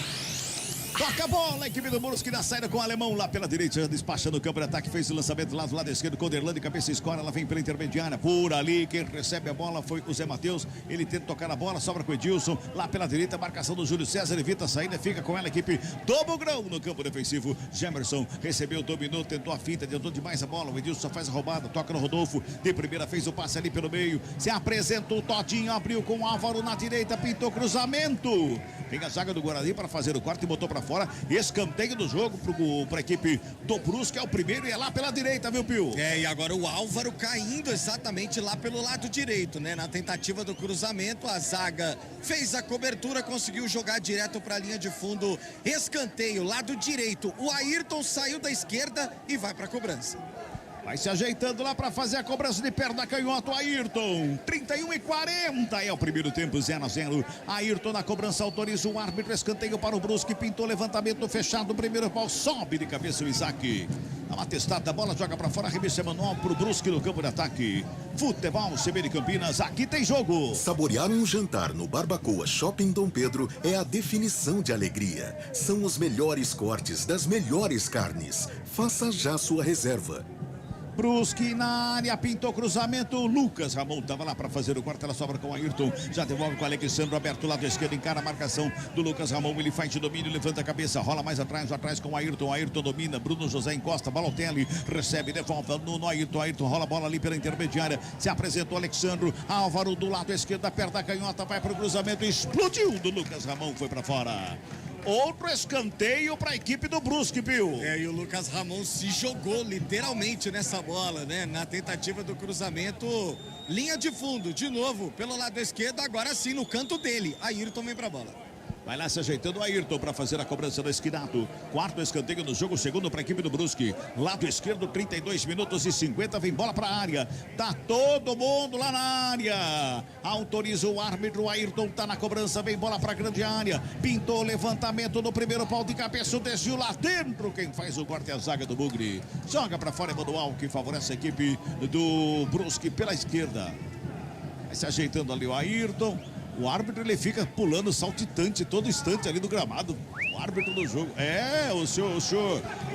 Speaker 4: Toca a bola, a equipe do Brusque na saída com o alemão lá pela direita, despachando o campo de ataque, fez o lançamento lá do lado esquerdo com o Derlan de cabeça escora, ela vem pela intermediária, por ali, quem recebe a bola foi o Zé Matheus, ele tenta tocar a bola, sobra com o Edilson, lá pela direita, marcação do Júlio César, evita a saída, fica com ela a equipe do Bugrão no campo defensivo. Gemerson recebeu, dominou, tentou a finta, tentou demais a bola, o Edilson só faz a roubada, toca no Rodolfo, de primeira fez o passe ali pelo meio, se apresentou o Todinho, abriu com o Álvaro na direita, pintou cruzamento, vem a zaga do Guarani para fazer o quarto e botou para fora. Escanteio do jogo pra equipe do Brusque. É o primeiro e é lá pela direita, viu, Pio?
Speaker 1: E agora o Álvaro caindo exatamente lá pelo lado direito, né? Na tentativa do cruzamento, a zaga fez a cobertura, conseguiu jogar direto pra linha de fundo. Escanteio, lado direito. O Ayrton saiu da esquerda e vai pra cobrança.
Speaker 4: Vai se ajeitando lá para fazer a cobrança de perna canhota, o Ayrton. 31:40 é o primeiro tempo, 0-0. Ayrton na cobrança autoriza o árbitro, escanteio para o Brusque, pintou levantamento fechado, primeiro pau, sobe de cabeça o Isaac. Dá uma testada, a bola joga para fora, arremesso manual para o Brusque no campo de ataque. Futebol CB de Campinas, aqui tem jogo.
Speaker 5: Saborear um jantar no Barbacoa Shopping Dom Pedro é a definição de alegria. São os melhores cortes das melhores carnes. Faça já sua reserva.
Speaker 4: Brusque na área, pintou cruzamento, Lucas Ramon estava lá para fazer o quarto, ela sobra com o Ayrton, já devolve com o Alexandre aberto, lado esquerdo, encara a marcação do Lucas Ramon, ele faz de domínio, levanta a cabeça, rola mais atrás com o Ayrton domina, Bruno José encosta, Balotelli, recebe, devolve no Ayrton, rola a bola ali pela intermediária, se apresentou Alexandre, Álvaro do lado esquerdo, perto da canhota, vai para o cruzamento, explodiu do Lucas Ramon, foi para fora. Outro escanteio para a equipe do Brusque, Pio.
Speaker 1: E o Lucas Ramon se jogou literalmente nessa bola, né? Na tentativa do cruzamento, linha de fundo, de novo, pelo lado esquerdo, agora sim, no canto dele. Ayrton vem pra bola.
Speaker 4: Vai lá se ajeitando o Ayrton para fazer a cobrança do esquinato. Quarto escanteio do jogo, segundo para a equipe do Brusque. Lado esquerdo, 32 minutos e 50, vem bola para a área. Tá todo mundo lá na área. Autoriza o árbitro, o Ayrton tá na cobrança, vem bola para a grande área. Pintou levantamento no primeiro pau de cabeça, desceu lá dentro. Quem faz o corte é a zaga do Bugre. Joga para fora, Emanuel, que favorece a equipe do Brusque pela esquerda. Vai se ajeitando ali o Ayrton. O árbitro, ele fica pulando saltitante todo instante ali do gramado. O árbitro do jogo.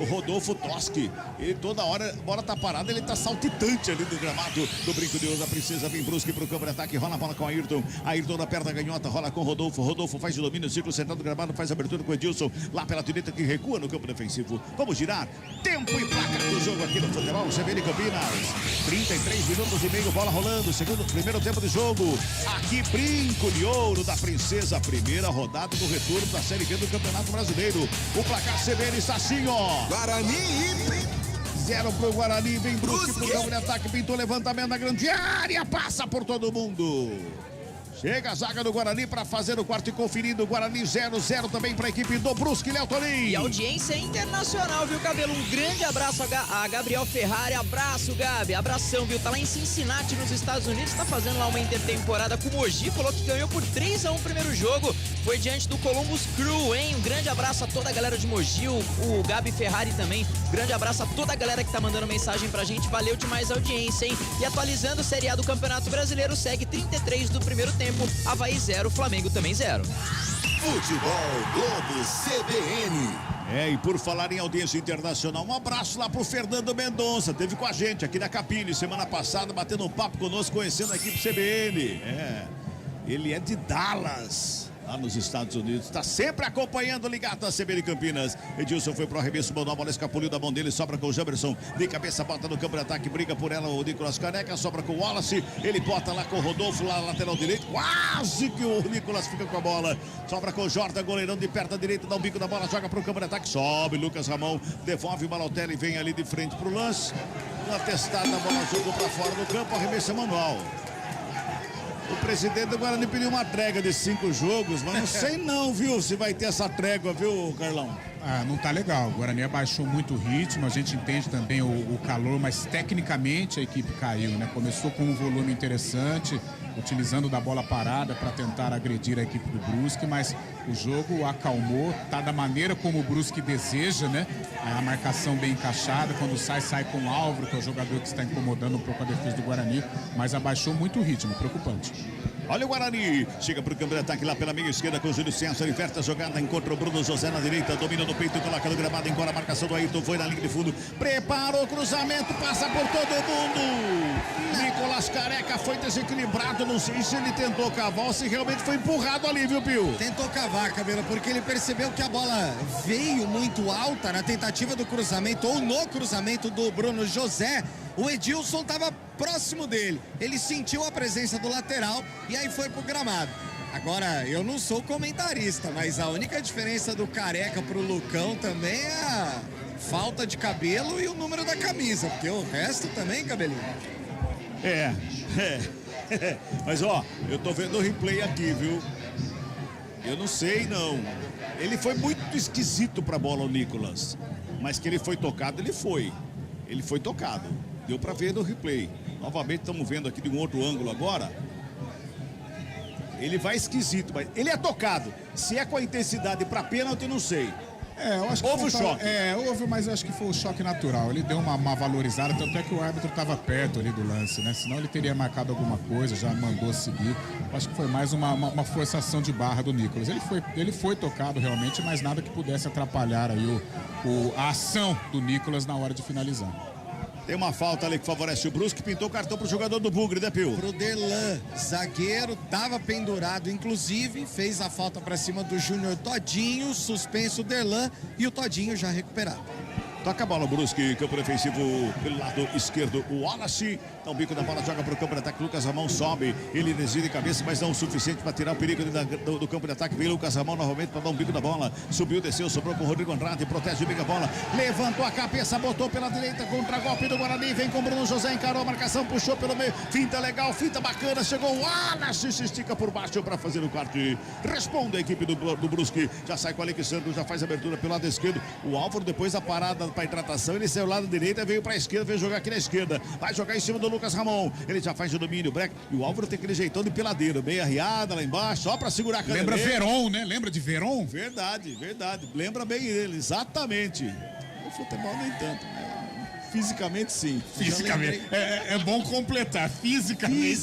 Speaker 4: O Rodolfo Toschi. Ele toda hora, a bola tá parada, ele tá saltitante ali do gramado do Brinco de Ouro. A Princesa vem Brusque pro campo de ataque, rola a bola com o Ayrton. Ayrton na perna ganhota, rola com o Rodolfo. Rodolfo faz o domínio, círculo central do gramado, faz a abertura com o Edilson. Lá pela direita que recua no campo defensivo. Vamos girar. Tempo e placa do jogo aqui no futebol CB de Campinas. 33 minutos e meio, bola rolando. Primeiro tempo de jogo. Aqui Brinco de Ouro da Princesa. Primeira rodada do retorno da Série B do Campeonato Brasileiro. O placar CBN está assim, ó.
Speaker 12: Guarani
Speaker 4: 0 pro Guarani, vem Brusque pro campo de ataque, pintou levantamento na grande área, passa por todo mundo. Chega a zaga do Guarani para fazer o quarto e conferindo. Guarani 0-0 também para a equipe do Brusque, Léo Tolim.
Speaker 2: E audiência internacional, viu, Cabelo? Um grande abraço a Gabriel Ferrari. Abraço, Gabi. Abração, viu? Tá lá em Cincinnati, nos Estados Unidos. Tá fazendo lá uma intertemporada com o Mogi. Falou que ganhou por 3-1 o primeiro jogo. Foi diante do Columbus Crew, hein? Um grande abraço a toda a galera de Mogi. O Gabi Ferrari também. Grande abraço a toda a galera que tá mandando mensagem pra gente. Valeu demais a audiência, hein? E atualizando o Série A do Campeonato Brasileiro, segue 33 do primeiro tempo. Avaí 0, Flamengo também 0.
Speaker 12: Futebol Globo CBN.
Speaker 4: E por falar em audiência internacional, um abraço lá pro Fernando Mendonça, teve com a gente aqui na Capine semana passada, batendo um papo conosco, conhecendo a equipe CBN. Ele é de Dallas, lá nos Estados Unidos, está sempre acompanhando, ligado a CBN Campinas. Edilson foi pro arremesso, mandou a bola, escapuliu da mão dele, sobra com o Jamerson, de cabeça, bota no campo de ataque, briga por ela o Nicolas Caneca, sobra com o Wallace, ele bota lá com o Rodolfo, lá lateral direito, quase que o Nicolas fica com a bola, sobra com o Jordan, goleirão de perto da direita, dá um bico da bola, joga pro campo de ataque, sobe Lucas Ramon, devolve o Balotelli, vem ali de frente pro lance, uma testada, a bola jogou pra fora do campo, arremesso manual. O presidente do Guarani pediu uma trégua de 5 jogos, mas não sei não, viu, se vai ter essa trégua, viu, Carlão?
Speaker 3: Não tá legal. O Guarani abaixou muito o ritmo, a gente entende também o calor, mas tecnicamente a equipe caiu, né? Começou com um volume interessante, utilizando da bola parada para tentar agredir a equipe do Brusque, mas o jogo acalmou, tá da maneira como o Brusque deseja, né? A marcação bem encaixada, quando sai com o Álvaro, que é o jogador que está incomodando um pouco a defesa do Guarani, mas abaixou muito o ritmo, preocupante.
Speaker 4: Olha o Guarani, chega pro campo de ataque lá pela meia esquerda com o Júlio César, inverte a jogada, encontra o Bruno José na direita, domina no peito, coloca no gramado, embora a marcação do Ayrton, foi na linha de fundo, preparou o cruzamento, passa por todo mundo. Nicolas Careca foi desequilibrado, não sei se ele tentou cavar ou se realmente foi empurrado ali, viu, Pio?
Speaker 1: Tentou cavar, Cabelo, porque ele percebeu que a bola veio muito alta na tentativa do cruzamento ou no cruzamento do Bruno José. O Edilson estava próximo dele, ele sentiu a presença do lateral e aí foi pro gramado. Agora, eu não sou comentarista, mas a única diferença do Careca pro Lucão também é a falta de cabelo e o número da camisa, porque o resto também, cabelinho.
Speaker 4: Mas ó, eu tô vendo o replay aqui, viu? Eu não sei, não. Ele foi muito esquisito pra bola, o Nicolas. Mas que ele foi tocado, ele foi. Ele foi tocado. Deu pra ver no replay. Novamente estamos vendo aqui de um outro ângulo agora. Ele vai esquisito, mas ele é tocado. Se é com a intensidade pra pênalti, eu não sei.
Speaker 3: Eu acho que
Speaker 4: houve o choque.
Speaker 3: Houve, mas eu acho que foi o choque natural. Ele deu uma valorizada, tanto é que o árbitro estava perto ali do lance, né? Senão ele teria marcado alguma coisa, já mandou seguir. Acho que foi mais uma forçação de barra do Nicolas. Ele foi tocado realmente, mas nada que pudesse atrapalhar aí a ação do Nicolas na hora de finalizar.
Speaker 4: Tem uma falta ali que favorece o Brusque, pintou o cartão pro jogador do Bugre, né, Pio?
Speaker 1: Pro Derlan, zagueiro, tava pendurado, inclusive, fez a falta pra cima do Júnior Todinho, suspenso o Derlan e o Todinho já recuperado.
Speaker 4: Toca a bola, Brusque, campo defensivo pelo lado esquerdo, o Wallace. Dá um bico da bola, joga pro campo de ataque, Lucas Ramon sobe, ele desvia de cabeça, mas não o suficiente para tirar o perigo do campo de ataque. Vem Lucas Ramon novamente para dar um bico da bola, subiu, desceu, sobrou com o Rodrigo Andrade, protege bem a bola, levantou a cabeça, botou pela direita, contra-golpe do Guarani, vem com o Bruno José, encarou a marcação, puxou pelo meio, finta legal, finta bacana, chegou o Wallace, se estica por baixo para fazer o corte. Responde a equipe do Brusque, já sai com o Alexandre, já faz a abertura pelo lado esquerdo, o Álvaro depois da parada para hidratação, ele saiu lado direito, veio para a esquerda, veio jogar aqui na esquerda, vai jogar em cima do Lucas Ramon, ele já faz o domínio, break, e o Álvaro tem aquele jeitão de peladeiro, meio arriada lá embaixo, só para segurar a câmera.
Speaker 3: Lembra Veron, né? Lembra de Veron?
Speaker 4: Verdade, lembra bem ele, exatamente. O futebol nem tanto, né? Fisicamente sim.
Speaker 3: Fisicamente, é bom completar, fisicamente.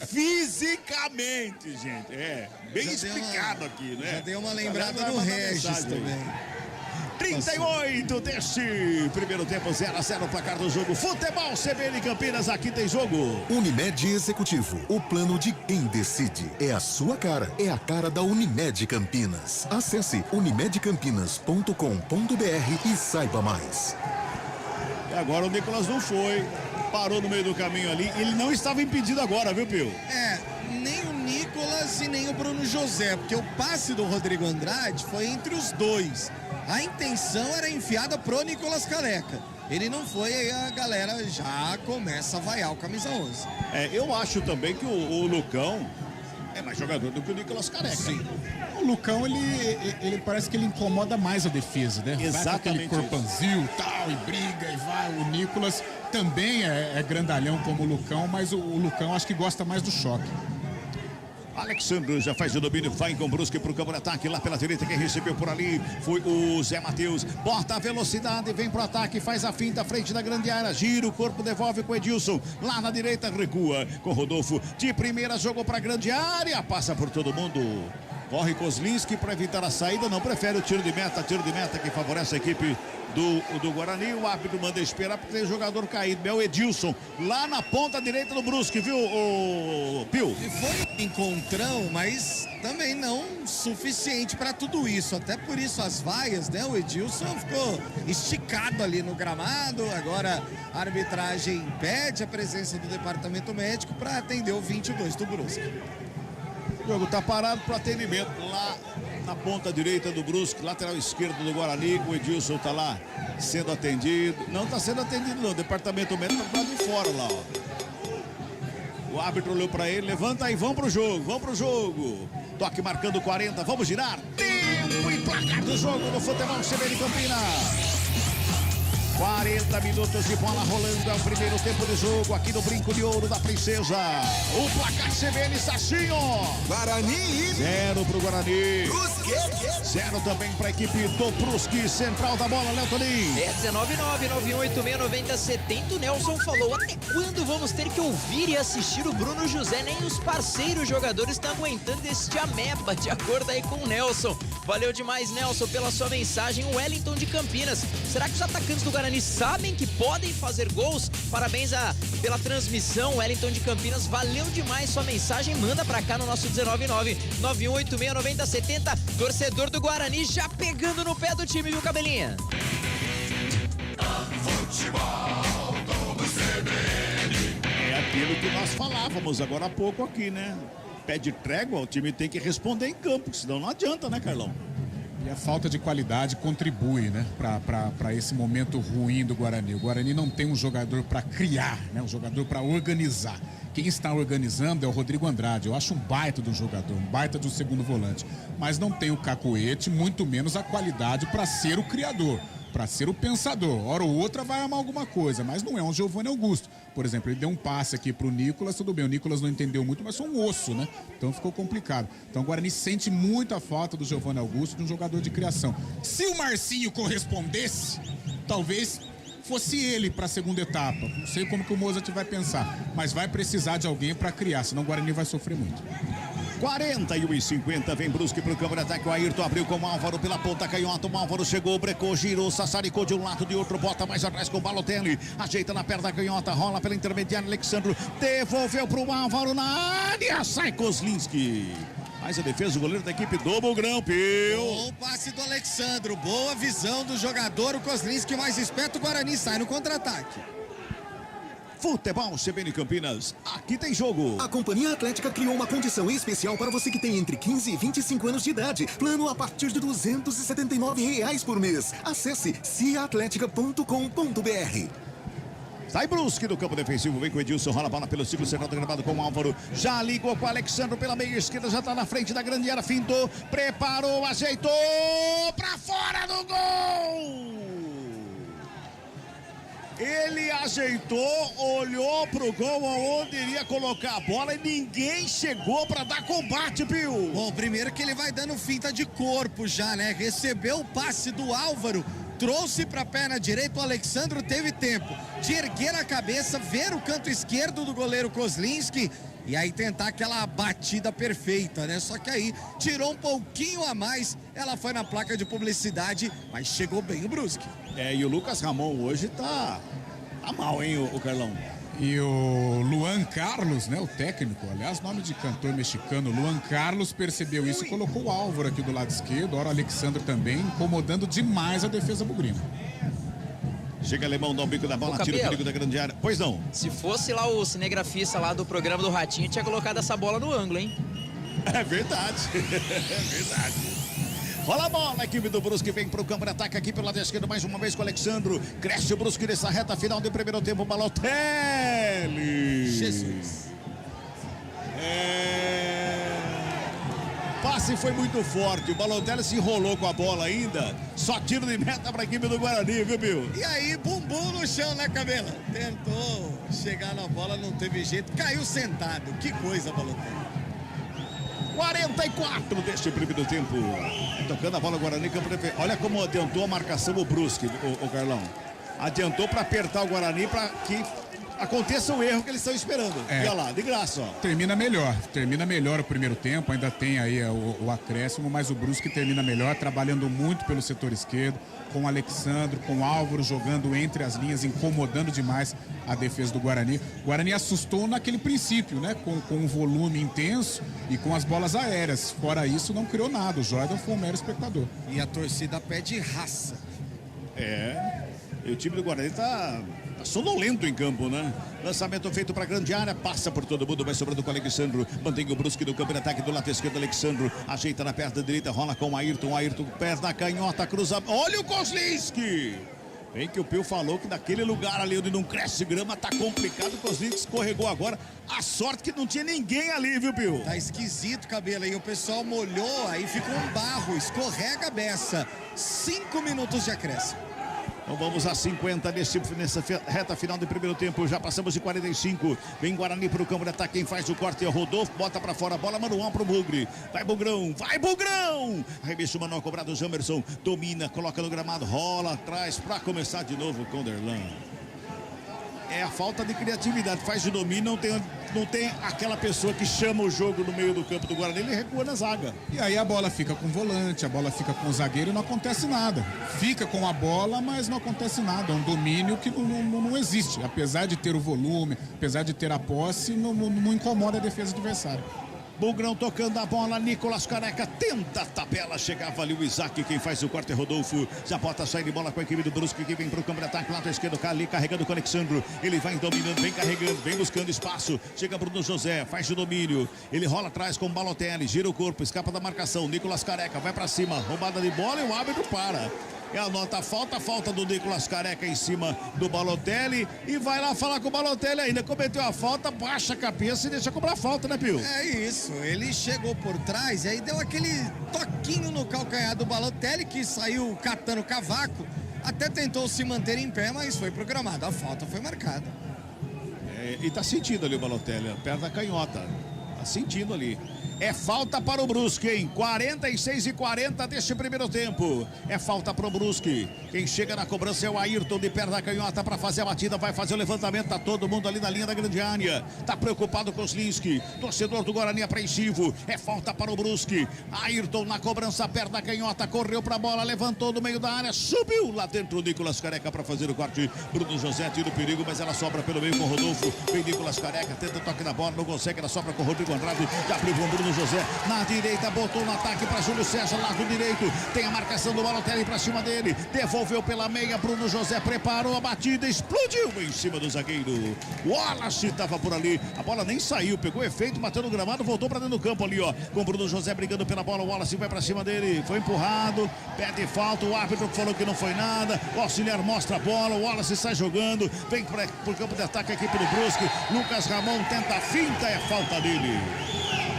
Speaker 4: Fisicamente, gente, bem
Speaker 1: Já
Speaker 4: explicado aqui, né?
Speaker 1: Já deu uma lembrada no Regis também.
Speaker 4: 38 deste primeiro tempo, 0-0 placar do jogo. Futebol CBN Campinas, aqui tem jogo.
Speaker 5: Unimed Executivo, o plano de quem decide. É a sua cara, é a cara da Unimed Campinas. Acesse unimedcampinas.com.br e saiba mais.
Speaker 4: E agora o Nicolas não foi, parou no meio do caminho ali. Ele não estava impedido agora, viu, Pio?
Speaker 1: Nem o Nicolas e nem o Bruno José, porque o passe do Rodrigo Andrade foi entre os dois. A intenção era enfiada pro Nicolas Careca. Ele não foi, aí a galera já começa a vaiar o camisa 11.
Speaker 4: Eu acho também que o Lucão é mais jogador do que o Nicolas Careca.
Speaker 1: Sim.
Speaker 3: O Lucão, ele parece que ele incomoda mais a defesa, né?
Speaker 4: Exatamente.
Speaker 3: Vai com aquele corpanzil, tal, e briga, e vai. O Nicolas também é grandalhão como o Lucão, mas o Lucão acho que gosta mais do choque.
Speaker 4: Alexandre já faz o domínio, vai com o Brusque pro campo de ataque, lá pela direita, quem recebeu por ali foi o Zé Matheus, bota a velocidade, vem pro ataque, faz a finta, frente da grande área, gira o corpo, devolve com o Edilson, lá na direita, recua com o Rodolfo, de primeira jogou pra grande área, passa por todo mundo, corre Kozlinski para evitar a saída, não prefere o tiro de meta que favorece a equipe do Guarani. O árbitro manda esperar porque tem jogador caído, é o Edilson, lá na ponta direita do Brusque, viu, o Pio?
Speaker 1: Foi um encontrão, mas também não suficiente para tudo isso. Até por isso as vaias, né? O Edilson ficou esticado ali no gramado. Agora a arbitragem pede a presença do departamento médico para atender o 22 do Brusque.
Speaker 4: O jogo tá parado para atendimento lá na ponta direita do Brusque, lateral esquerdo do Guarani. O Edilson tá lá sendo atendido. Não tá sendo atendido não, o departamento médico tá de fora lá, ó. O árbitro olhou para ele, levanta aí, vamos pro jogo. Toque marcando 40, vamos girar. Tempo e placar do jogo no futebol CBN Campinas. 40 minutos de bola rolando, é o primeiro tempo de jogo aqui no Brinco de Ouro da Princesa. O placar CBN Sachinho.
Speaker 5: Guarani.
Speaker 4: 0 pro Guarani.
Speaker 5: Brusque.
Speaker 4: 0 também para a equipe do Brusque. Central da bola, Léo Toninho.
Speaker 2: 19991869070. O Nelson falou: até quando vamos ter que ouvir e assistir o Bruno José? Nem os parceiros jogadores estão aguentando este ameba, de acordo aí com o Nelson. Valeu demais, Nelson, pela sua mensagem. O Wellington de Campinas. Será que os atacantes do Guarani sabem que podem fazer gols? Parabéns pela transmissão, Wellington de Campinas. Valeu demais sua mensagem. Manda pra cá no nosso 19991869070. Torcedor do Guarani já pegando no pé do time, viu, Cabelinha?
Speaker 4: Futebol do CBN. É aquilo que nós falávamos agora há pouco aqui, né? pede trégua, o time tem que responder em campo, senão não adianta, né, Carlão?
Speaker 3: E a falta de qualidade contribui, né, para esse momento ruim do Guarani. O Guarani não tem um jogador para criar, né, um jogador para organizar. Quem está organizando é o Rodrigo Andrade. Eu acho um baita de um jogador, um baita de um segundo volante. Mas não tem o cacuete, muito menos a qualidade para ser o criador, para ser o pensador. Hora ou outra vai amar alguma coisa, mas não é um Giovanni Augusto. Por exemplo, ele deu um passe aqui pro Nicolas, tudo bem, o Nicolas não entendeu muito, mas foi um osso, né? Então ficou complicado. Então o Guarani sente muito a falta do Giovanni Augusto, de um jogador de criação. Se o Marcinho correspondesse, talvez fosse ele para a segunda etapa. Não sei como que o Mozart vai pensar, mas vai precisar de alguém para criar, senão o Guarani vai sofrer muito.
Speaker 4: 41,50, vem Brusque pro campo de ataque, o Ayrton abriu com o Álvaro pela ponta canhota, o Álvaro chegou, brecou, girou, sassaricou de um lado, de outro, bota mais atrás com o Balotelli, ajeita na perna canhota, rola pela intermediária, Alexandro, devolveu pro Álvaro na área, sai Kozlinski. Faz a defesa, o goleiro da equipe do Bugrão, Pio.
Speaker 1: Bom passe do Alexandro, boa visão do jogador, o Kozlinski mais esperto, o Guarani sai no contra-ataque.
Speaker 5: Futebol CBN Campinas, aqui tem jogo. A Companhia Atlética criou uma condição especial para você que tem entre 15 e 25 anos de idade. Plano a partir de R$ 279 por mês. Acesse ciaatletica.com.br.
Speaker 4: Sai Brusque do campo defensivo, vem com o Edilson, rola a bola pelo ciclo central gravado com o Álvaro, já ligou com o Alexandre pela meia esquerda, já tá na frente da grande área, findou, preparou, ajeitou, pra fora do gol! Ele ajeitou, olhou pro gol aonde iria colocar a bola e ninguém chegou pra dar combate, Pio.
Speaker 1: Bom, primeiro que ele vai dando finta de corpo já, né? Recebeu o passe do Álvaro, trouxe pra perna direita, o Alexandre teve tempo de erguer a cabeça, ver o canto esquerdo do goleiro Kozlinski e aí tentar aquela batida perfeita, né? Só que aí tirou um pouquinho a mais, ela foi na placa de publicidade, mas chegou bem o Brusque.
Speaker 4: E o Lucas Ramon hoje tá mal, hein, o Carlão?
Speaker 3: E o Luan Carlos, né, o técnico, aliás, nome de cantor mexicano, Luan Carlos percebeu isso e colocou o Álvaro aqui do lado esquerdo, ora o Alexandre também, incomodando demais a defesa bugrina.
Speaker 4: Chega Alemão, dá um bico da bola, tira o perigo da grande área. Pois não.
Speaker 2: Se fosse lá o cinegrafista lá do programa do Ratinho, tinha colocado essa bola no ângulo, hein?
Speaker 4: É verdade, é verdade. Rola a bola, a equipe do Brusque vem pro campo de ataque aqui pelo lado esquerdo, mais uma vez com o Alexandro. Cresce o Brusque nessa reta final do primeiro tempo, Balotelli.
Speaker 1: Jesus.
Speaker 4: Passe foi muito forte, o Balotelli se enrolou com a bola ainda. Só tiro de meta pra equipe do Guarani, viu, Bill?
Speaker 1: E aí, bumbum no chão, né, Cabela? Tentou chegar na bola, não teve jeito, caiu sentado. Que coisa, Balotelli.
Speaker 4: 44 deste primeiro tempo. Tocando a bola Guarani, campo de... Olha como adiantou a marcação o Brusque, o Carlão. Adiantou para apertar o Guarani para que aconteça o erro que eles estão esperando. Olha lá, de graça, ó.
Speaker 3: Termina melhor o primeiro tempo, ainda tem aí o acréscimo, mas o Brusque termina melhor, trabalhando muito pelo setor esquerdo, com o Alexandre, com o Álvaro jogando entre as linhas, incomodando demais a defesa do Guarani. O Guarani assustou naquele princípio, né? Com um volume intenso e com as bolas aéreas. Fora isso, não criou nada. O Jordan foi um mero espectador.
Speaker 1: E a torcida pede raça.
Speaker 4: E o time do Guarani tá sonolento em campo, né? Lançamento feito para grande área, passa por todo mundo, vai sobrando com o Alexandro, mantém o Brusque no campo de ataque do lado esquerdo, Alexandro ajeita na perna direita, rola com o Ayrton, perna canhota, cruza, olha o Kozlinski! Bem que o Pio falou que daquele lugar ali onde não cresce grama tá complicado, o Kozlinski escorregou agora, a sorte que não tinha ninguém ali, viu, Pio?
Speaker 1: Tá esquisito, Cabelo, aí o pessoal molhou, aí ficou um barro, escorrega a beça, 5 minutos de acréscimo.
Speaker 4: Então vamos a 50 nessa reta final do primeiro tempo. Já passamos de 45. Vem Guarani para o campo de ataque. Quem faz o corte é o Rodolfo. Bota para fora a bola. Manual para o Bugre. Vai Bugrão. Vai Bugrão. Arremesso manual cobrado. Jamerson domina. Coloca no gramado. Rola atrás para começar de novo com o Derlan. É a falta de criatividade. Faz de domínio. Não tem aquela pessoa que chama o jogo no meio do campo do Guarani. Ele recua na zaga.
Speaker 3: E aí a bola fica com o volante, a bola fica com o zagueiro e não acontece nada. Fica com a bola, mas não acontece nada. É um domínio que não existe. Apesar de ter o volume, apesar de ter a posse, não incomoda a defesa adversária.
Speaker 4: Bugrão tocando a bola, Nicolas Careca tenta a tabela, chegava ali o Isaac, quem faz o corte é Rodolfo, já bota sair de bola com a equipe do Brusque, que vem pro campo de ataque, lado esquerdo, ali carregando com o Alexandro, ele vai dominando, vem carregando, vem buscando espaço, chega Bruno José, faz o domínio, ele rola atrás com o Balotelli, gira o corpo, escapa da marcação, Nicolas Careca vai pra cima, roubada de bola e o árbitro para. É a nota falta do Nicolas Careca em cima do Balotelli e vai lá falar com o Balotelli ainda, cometeu a falta, baixa a cabeça e deixa cobrar falta, né, Pio?
Speaker 1: É isso, ele chegou por trás e aí deu aquele toquinho no calcanhar do Balotelli que saiu catando cavaco, até tentou se manter em pé, mas foi programado, a falta foi marcada.
Speaker 4: E tá sentindo ali o Balotelli, perto da canhota, tá sentindo ali. É falta para o Brusque, hein? 46:40 deste primeiro tempo. É falta para o Brusque. Quem chega na cobrança é o Ayrton de perna da canhota para fazer a batida. Vai fazer o levantamento. Tá todo mundo ali na linha da grande área. Tá preocupado com os Linsky. Torcedor do Guarani apreensivo. É falta para o Brusque. Ayrton na cobrança, perna da canhota. Correu para a bola, levantou do meio da área. Subiu lá dentro o Nicolas Careca para fazer o corte. Bruno José tira o perigo, mas ela sobra pelo meio com o Rodolfo. Vem Nicolas Careca, tenta o toque na bola, não consegue. Ela sobra com o Rodrigo Andrade. Já abriu com o Bruno José na direita, botou no ataque para Júlio César, lado direito, tem a marcação do Balotelli para cima dele, devolveu pela meia, Bruno José preparou a batida, explodiu em cima do zagueiro. Wallace estava por ali, a bola nem saiu, pegou efeito, bateu no gramado, voltou para dentro do campo ali, ó, com o Bruno José brigando pela bola, o Wallace vai para cima dele, foi empurrado, pede falta, o árbitro falou que não foi nada, o auxiliar mostra a bola, o Wallace sai jogando, vem para o campo de ataque a equipe do Brusque, Lucas Ramon tenta a finta, é falta dele.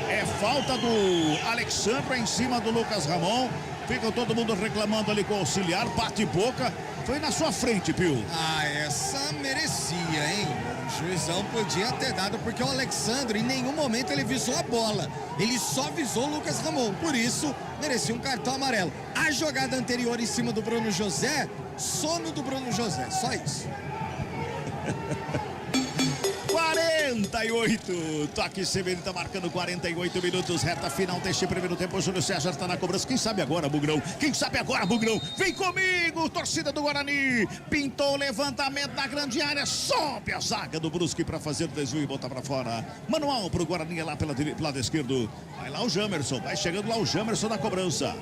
Speaker 4: É falta do Alexandre em cima do Lucas Ramon. Fica todo mundo reclamando ali com o auxiliar. Bate boca. Foi na sua frente, Pio.
Speaker 1: Ah, essa merecia, hein? O juizão podia ter dado, porque o Alexandre em nenhum momento ele visou a bola. Ele só visou o Lucas Ramon. Por isso, merecia um cartão amarelo. A jogada anterior em cima do Bruno José, sono do Bruno José. Só isso.
Speaker 4: 48, toque CBN tá marcando 48 minutos, reta final deste primeiro tempo, o Júlio César tá na cobrança, quem sabe agora, Bugrão, vem comigo, torcida do Guarani, pintou o levantamento na grande área, sobe a zaga do Brusque para fazer o desvio e botar para fora, manual pro Guarani lá pelo lado esquerdo, vai lá o Jamerson, vai chegando lá o Jamerson na cobrança,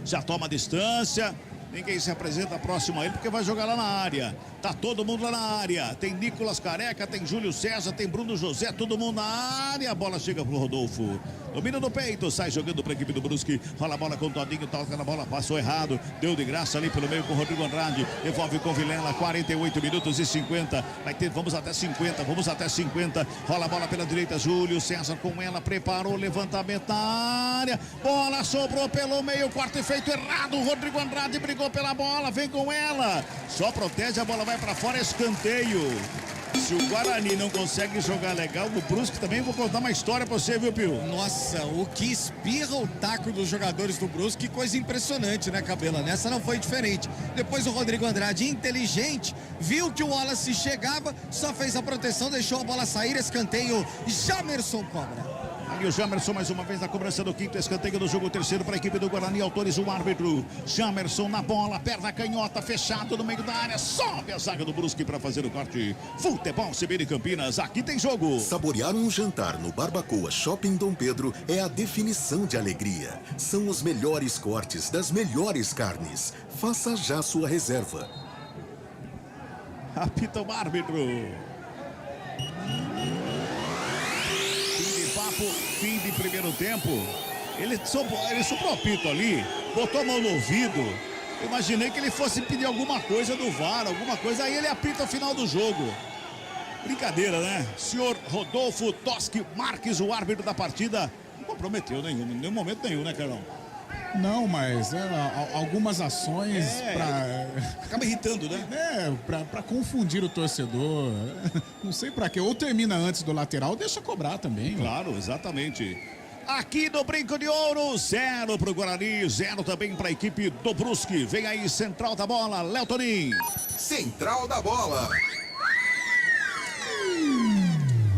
Speaker 4: já toma a distância. Ninguém se apresenta próximo a ele porque vai jogar lá na área. Tá todo mundo lá na área. Tem Nicolas Careca, tem Júlio César, tem Bruno José, todo mundo na área. A bola chega pro Rodolfo. Domina no peito, sai jogando pra equipe do Brusque. Rola a bola com o Todinho, toca na bola, passou errado. Deu de graça ali pelo meio com o Rodrigo Andrade. Devolve com o Vilela, 48 minutos e 50. Vai ter, vamos até 50. Rola a bola pela direita, Júlio César com ela, preparou o levantamento na área. Bola sobrou pelo meio, quarto efeito errado. O Rodrigo Andrade brigou pela bola, vem com ela, só protege, a bola vai para fora, escanteio. Se o Guarani não consegue jogar legal, o Brusque também, vou contar uma história pra você, viu, Pio?
Speaker 1: Nossa, o que espirra o taco dos jogadores do Brusque, que coisa impressionante, né, Cabela? Nessa não foi diferente. Depois o Rodrigo Andrade, inteligente, viu que o Wallace chegava, só fez a proteção, deixou a bola sair, escanteio, Jamerson cobra.
Speaker 4: Ali o Jamerson mais uma vez na cobrança do quinto escanteio do jogo, terceiro para a equipe do Guarani, autoriza o árbitro. Jamerson na bola, perna canhota, fechado no meio da área, sobe a zaga do Brusque para fazer o corte. Futebol CBN Campinas, aqui tem jogo.
Speaker 5: Saborear um jantar no Barbacoa Shopping Dom Pedro é a definição de alegria. São os melhores cortes das melhores carnes. Faça já sua reserva.
Speaker 4: Apita o árbitro. Fim de primeiro tempo. Ele soprou o apito ali, botou a mão no ouvido. Imaginei que ele fosse pedir alguma coisa do VAR, alguma coisa, aí ele apita o final do jogo. Brincadeira, né? Senhor Rodolfo Toschi Marques, o árbitro da partida, não comprometeu nenhum momento nenhum, né, Carlão?
Speaker 3: Não, mas algumas ações
Speaker 4: acaba irritando, né?
Speaker 3: Pra confundir o torcedor. Não sei pra quê. Ou termina antes do lateral, ou deixa cobrar também.
Speaker 4: Claro, exatamente. Aqui no Brinco de Ouro, 0 pro Guarani, 0 também pra equipe do Brusque. Vem aí, central da bola, Léo Tonin.
Speaker 5: Central da bola.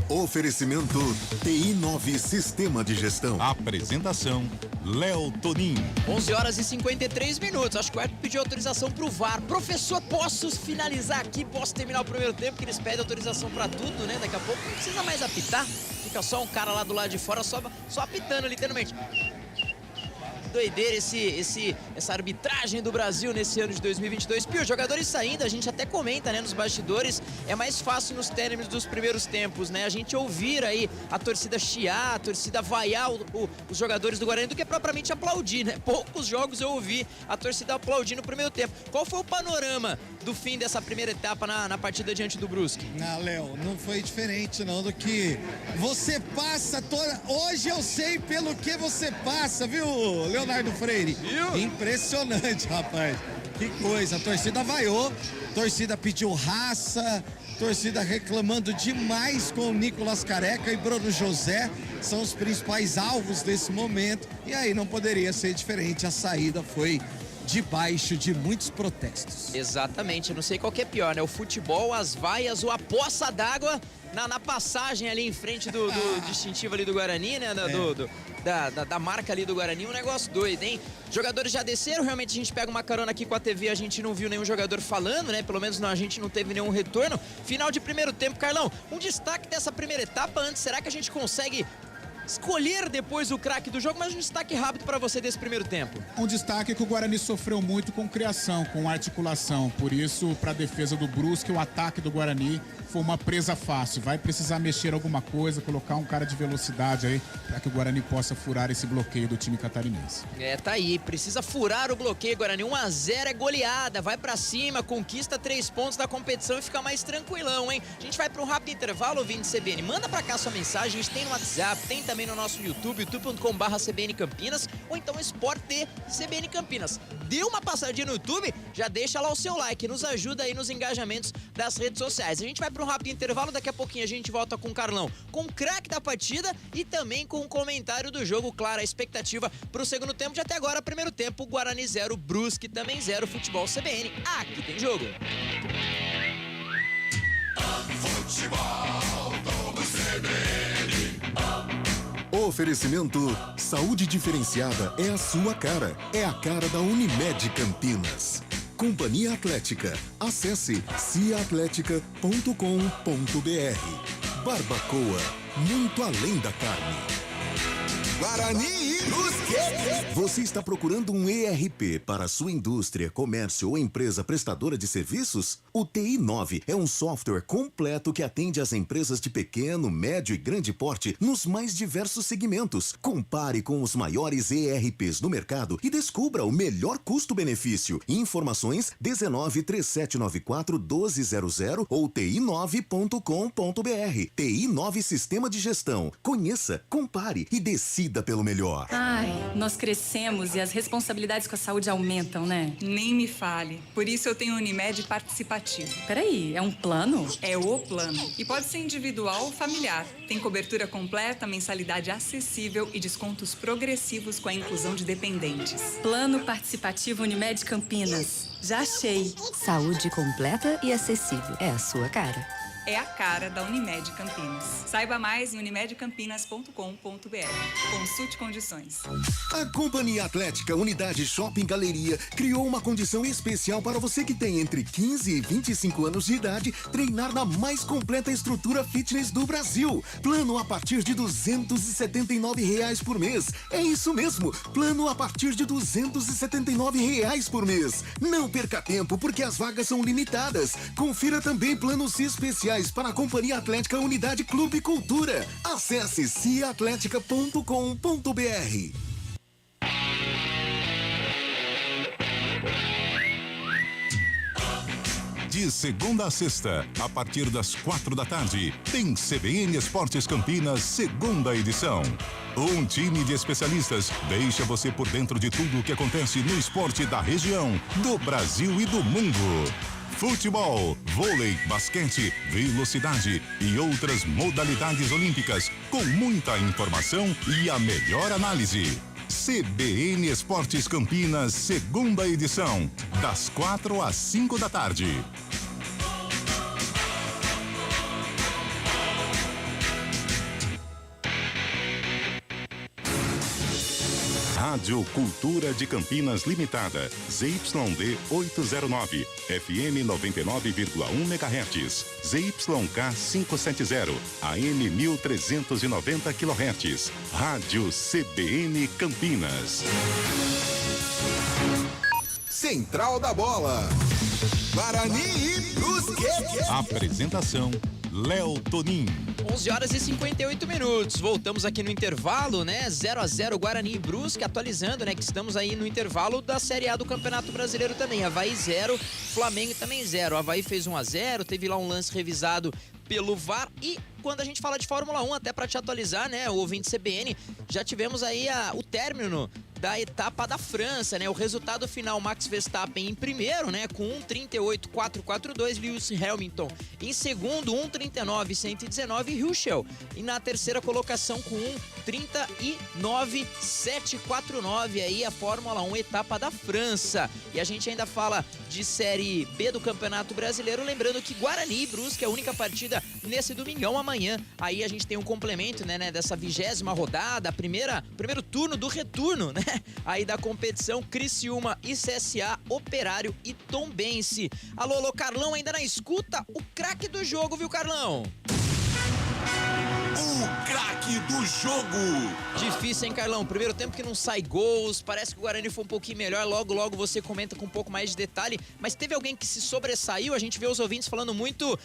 Speaker 5: Oferecimento TI9 Sistema de Gestão.
Speaker 11: Apresentação, Léo Tonin.
Speaker 2: 11 horas e 53 minutos. Acho que o árbitro pediu autorização pro VAR. Professor, posso finalizar aqui? Posso terminar o primeiro tempo? Que eles pedem autorização pra tudo, né? Daqui a pouco não precisa mais apitar. Fica só um cara lá do lado de fora só apitando, literalmente. Doideira essa arbitragem do Brasil nesse ano de 2022. Pio, jogadores saindo, a gente até comenta, né, nos bastidores, é mais fácil nos términos dos primeiros tempos, né, a gente ouvir aí a torcida chiar, a torcida vaiar os jogadores do Guarani do que propriamente aplaudir, né. Poucos jogos eu ouvi a torcida aplaudir no primeiro tempo. Qual foi o panorama do fim dessa primeira etapa na partida diante do Brusque?
Speaker 1: Léo, não foi diferente não do que você passa toda... Hoje eu sei pelo que você passa, viu, Leonardo Freire? Viu? Impressionante, rapaz. Que coisa, a torcida vaiou, a torcida pediu raça, a torcida reclamando demais com o Nicolas Careca e Bruno José, são os principais alvos desse momento, e aí não poderia ser diferente, a saída foi debaixo de muitos protestos.
Speaker 2: Exatamente, eu não sei qual que é pior, né? O futebol, as vaias ou a poça d'água na passagem ali em frente do distintivo ali do Guarani, né? Da marca ali do Guarani, um negócio doido, hein? Jogadores já desceram, realmente a gente pega uma carona aqui com a TV, a gente não viu nenhum jogador falando, né? Pelo menos a gente não teve nenhum retorno. Final de primeiro tempo, Carlão, um destaque dessa primeira etapa antes, será que a gente consegue escolher depois o craque do jogo, mas um destaque rápido para você desse primeiro tempo?
Speaker 3: Um destaque é que o Guarani sofreu muito com criação, com articulação. Por isso, para a defesa do Brusque, o ataque do Guarani foi uma presa fácil. Vai precisar mexer alguma coisa, colocar um cara de velocidade aí, para que o Guarani possa furar esse bloqueio do time catarinense.
Speaker 2: Tá aí. Precisa furar o bloqueio, Guarani. 1-0 é goleada. Vai para cima, conquista 3 pontos da competição e fica mais tranquilão, hein? A gente vai para um rápido intervalo, ouvinte CBN. Manda para cá sua mensagem. A gente tem no WhatsApp, tem também no nosso YouTube, youtube.com/CBN Campinas, ou então Sport T CBN Campinas. Deu uma passadinha no YouTube, já deixa lá o seu like, nos ajuda aí nos engajamentos das redes sociais. A gente vai para um rápido intervalo, daqui a pouquinho a gente volta com o Carlão, com o craque da partida e também com o comentário do jogo, claro, a expectativa para o segundo tempo de até agora, primeiro tempo, Guarani 0, Brusque também 0, Futebol CBN, aqui tem jogo.
Speaker 12: Futebol do CBN.
Speaker 5: Oferecimento Saúde Diferenciada é a sua cara. É a cara da Unimed Campinas. Companhia Atlética. Acesse ciaatletica.com.br. Barbacoa, muito além da carne. Guarani e Brusque. Você está procurando um ERP para a sua indústria, comércio ou empresa prestadora de serviços? O TI9 é um software completo que atende às empresas de pequeno, médio e grande porte nos mais diversos segmentos. Compare com os maiores ERPs do mercado e descubra o melhor custo-benefício. Informações 19-3794-1200 ou ti9.com.br. TI9 Sistema de Gestão. Conheça, compare e decida pelo melhor.
Speaker 8: Ai, nós crescemos e as responsabilidades com a saúde aumentam, né?
Speaker 13: Nem me fale. Por isso eu tenho o Unimed Participativo.
Speaker 8: Peraí, é um plano?
Speaker 13: É o plano. E pode ser individual ou familiar. Tem cobertura completa, mensalidade acessível e descontos progressivos com a inclusão de dependentes.
Speaker 8: Plano Participativo Unimed Campinas. Já achei.
Speaker 9: Saúde completa e acessível. É a sua cara.
Speaker 13: É a cara da Unimed Campinas. Saiba mais em unimedcampinas.com.br. Consulte condições.
Speaker 5: A Companhia Atlética Unidade Shopping Galeria criou uma condição especial para você que tem entre 15 e 25 anos de idade treinar na mais completa estrutura fitness do Brasil. Plano a partir de R$ 279 por mês. É isso mesmo, plano a partir de R$ 279 por mês. Não perca tempo porque as vagas são limitadas. Confira também planos especiais para a Companhia Atlética Unidade Clube Cultura. Acesse ciaatletica.com.br.
Speaker 11: De segunda a sexta, a partir das 4 da tarde, tem CBN Esportes Campinas, segunda edição. Um time de especialistas deixa você por dentro de tudo o que acontece no esporte da região, do Brasil e do mundo. Futebol, vôlei, basquete, velocidade e outras modalidades olímpicas, com muita informação e a melhor análise. CBN Esportes Campinas, segunda edição, das 4 às 5 da tarde. Rádio Cultura de Campinas Limitada, ZYD 809, FM 99,1 MHz, ZYK 570, AM 1390 kHz, Rádio CBN Campinas.
Speaker 14: Central da Bola. Guarani e Brusque.
Speaker 11: Apresentação: Léo Tonin.
Speaker 2: 11h58. Voltamos aqui no intervalo, né? 0-0 Guarani e Brusque, atualizando, né? Que estamos aí no intervalo da Série A do Campeonato Brasileiro também. Avaí 0, Flamengo também 0. O Avaí fez 1-0, teve lá um lance revisado pelo VAR. E quando a gente fala de Fórmula 1, até para te atualizar, né? O ouvinte CBN, já tivemos aí o término da etapa da França, né? O resultado final, Max Verstappen em primeiro, né? Com 1:38.442, Lewis Hamilton em segundo, 1:39.119, e Russell. E na terceira colocação com 1:39.749, aí a Fórmula 1, etapa da França. E a gente ainda fala de Série B do Campeonato Brasileiro, lembrando que Guarani e Brusque é a única partida nesse domingão. Amanhã, aí a gente tem um complemento, né, dessa 20ª rodada, primeiro turno do retorno, né? Aí da competição, Criciúma e CSA, Operário e Tombense. Alô, Carlão, ainda na escuta? O craque do jogo, viu, Carlão?
Speaker 14: O craque do jogo.
Speaker 2: Difícil, hein, Carlão? Primeiro tempo que não sai gols, parece que o Guarani foi um pouquinho melhor, logo você comenta com um pouco mais de detalhe, mas teve alguém que se sobressaiu? A gente vê os ouvintes falando muito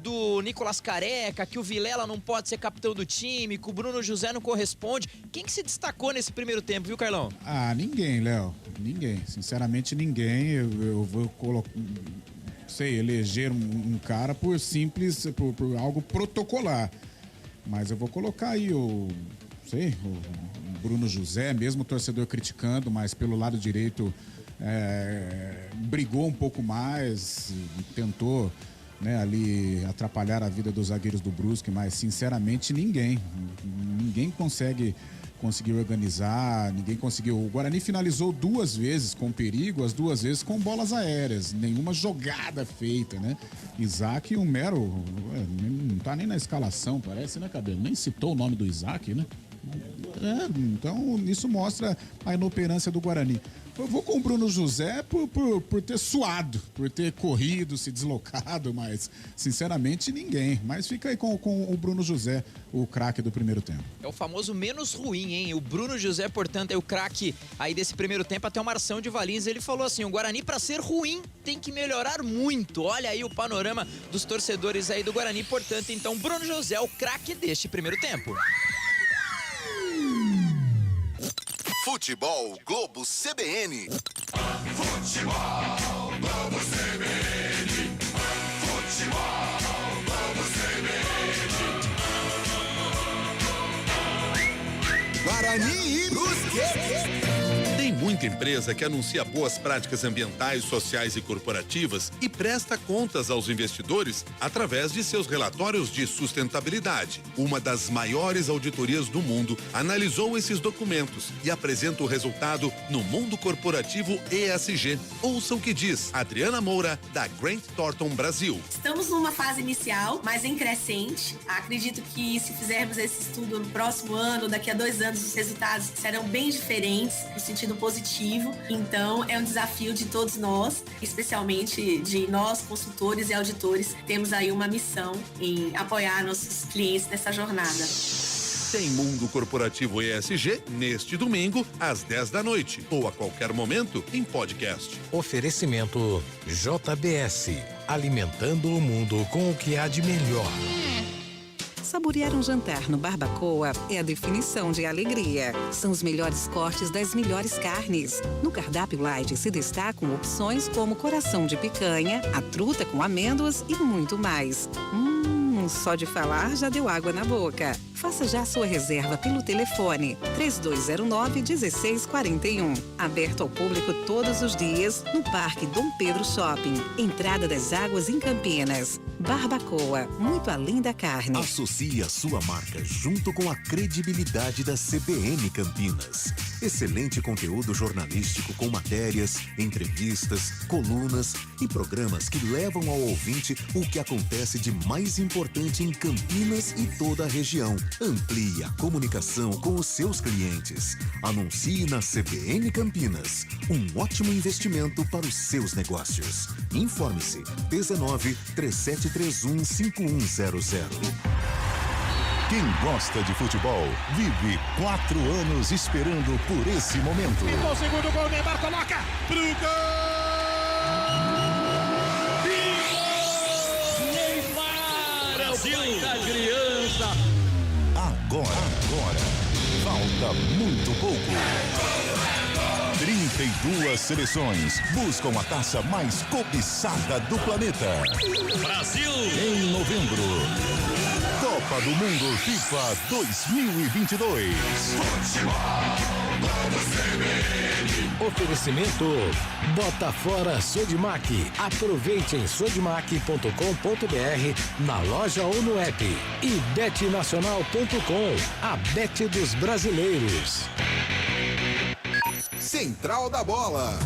Speaker 2: do Nicolas Careca, que o Vilela não pode ser capitão do time, que o Bruno José não corresponde. Quem que se destacou nesse primeiro tempo, viu, Carlão?
Speaker 3: Ninguém, Léo. Ninguém. Sinceramente, ninguém. Eu vou colocar... eleger um cara por algo protocolar. Mas eu vou colocar aí o Bruno José, mesmo o torcedor criticando, mas pelo lado direito brigou um pouco mais, tentou, né, ali atrapalhar a vida dos zagueiros do Brusque, mas sinceramente ninguém conseguiu organizar, ninguém conseguiu. O Guarani finalizou 2 vezes com perigo, as 2 vezes com bolas aéreas, nenhuma jogada feita, né? Isaac, um mero, não tá nem na escalação, parece, né, Cabelo? Nem citou o nome do Isaac, né? Então isso mostra a inoperância do Guarani. Eu vou com o Bruno José por ter suado, por ter corrido, se deslocado, mas sinceramente ninguém. Mas fica aí com o Bruno José, o craque do primeiro tempo.
Speaker 2: É o famoso menos ruim, hein? O Bruno José, portanto, é o craque aí desse primeiro tempo. Até o Marção de Valinhos, ele falou assim: o Guarani, para ser ruim, tem que melhorar muito. Olha aí o panorama dos torcedores aí do Guarani. Portanto, então, Bruno José é o craque deste primeiro tempo.
Speaker 14: Futebol Globo CBN.
Speaker 12: Futebol Globo CBN. Futebol Globo CBN.
Speaker 14: Guarani e Brusque.
Speaker 15: Tem muita empresa que anuncia boas práticas ambientais, sociais e corporativas e presta contas aos investidores através de seus relatórios de sustentabilidade. Uma das maiores auditorias do mundo analisou esses documentos e apresenta o resultado no Mundo Corporativo ESG. Ouça o que diz Adriana Moura, da Grant Thornton Brasil.
Speaker 16: Estamos numa fase inicial, mas em crescente. Acredito que se fizermos esse estudo no próximo ano, daqui a 2 anos, os resultados serão bem diferentes, no sentido positivo. Então, é um desafio de todos nós, especialmente de nós, consultores e auditores. Temos aí uma missão em apoiar nossos clientes nessa jornada.
Speaker 15: Tem Mundo Corporativo ESG neste domingo, às 10 da noite, ou a qualquer momento em podcast.
Speaker 17: Oferecimento JBS, alimentando o mundo com o que há de melhor.
Speaker 10: Saborear um jantar no Barbacoa é a definição de alegria. São os melhores cortes das melhores carnes. No cardápio light se destacam opções como coração de picanha, a truta com amêndoas e muito mais. Só de falar já deu água na boca. Faça já sua reserva pelo telefone 3209-1641. Aberto ao público todos os dias no Parque Dom Pedro Shopping. Entrada das Águas em Campinas. Barbacoa, muito além da carne.
Speaker 5: Associe a sua marca junto com a credibilidade da CBN Campinas. Excelente conteúdo jornalístico com matérias, entrevistas, colunas e programas que levam ao ouvinte o que acontece de mais importante em Campinas e toda a região. Amplie a comunicação com os seus clientes. Anuncie na CBN Campinas. Um ótimo investimento para os seus negócios. Informe-se 19-3731-5100.
Speaker 11: Quem gosta de futebol vive 4 anos esperando por esse momento.
Speaker 14: Pintou o segundo gol, Neymar coloca pro gol! Neymar! Brasil da criança!
Speaker 11: Agora, falta muito pouco. 32 seleções buscam a taça mais cobiçada do planeta. Brasil! Em novembro. Copa do Mundo FIFA 2022.
Speaker 17: Oferecimento Bota Fora Sodimac. Aproveite em sodimac.com.br, na loja ou no app. E betnacional.com, a bet dos brasileiros.
Speaker 14: Central da Bola.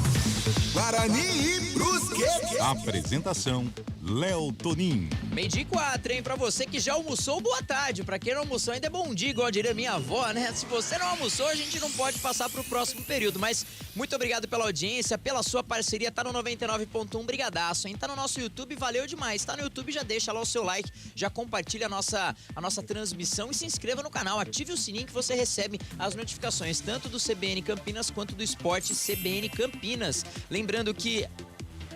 Speaker 14: Guarani e Brusque.
Speaker 11: Apresentação: Léo Tonin.
Speaker 2: 12:04, hein? Pra você que já almoçou, boa tarde. Pra quem não almoçou, ainda é bom dia, igual diria minha avó, né? Se você não almoçou, a gente não pode passar pro próximo período. Mas muito obrigado pela audiência, pela sua parceria. Tá no 99.1, brigadaço, hein? Tá no nosso YouTube, valeu demais. Tá no YouTube, já deixa lá o seu like, já compartilha a nossa transmissão e se inscreva no canal. Ative o sininho que você recebe as notificações, tanto do CBN Campinas quanto do Esporte CBN Campinas. Lembrando que,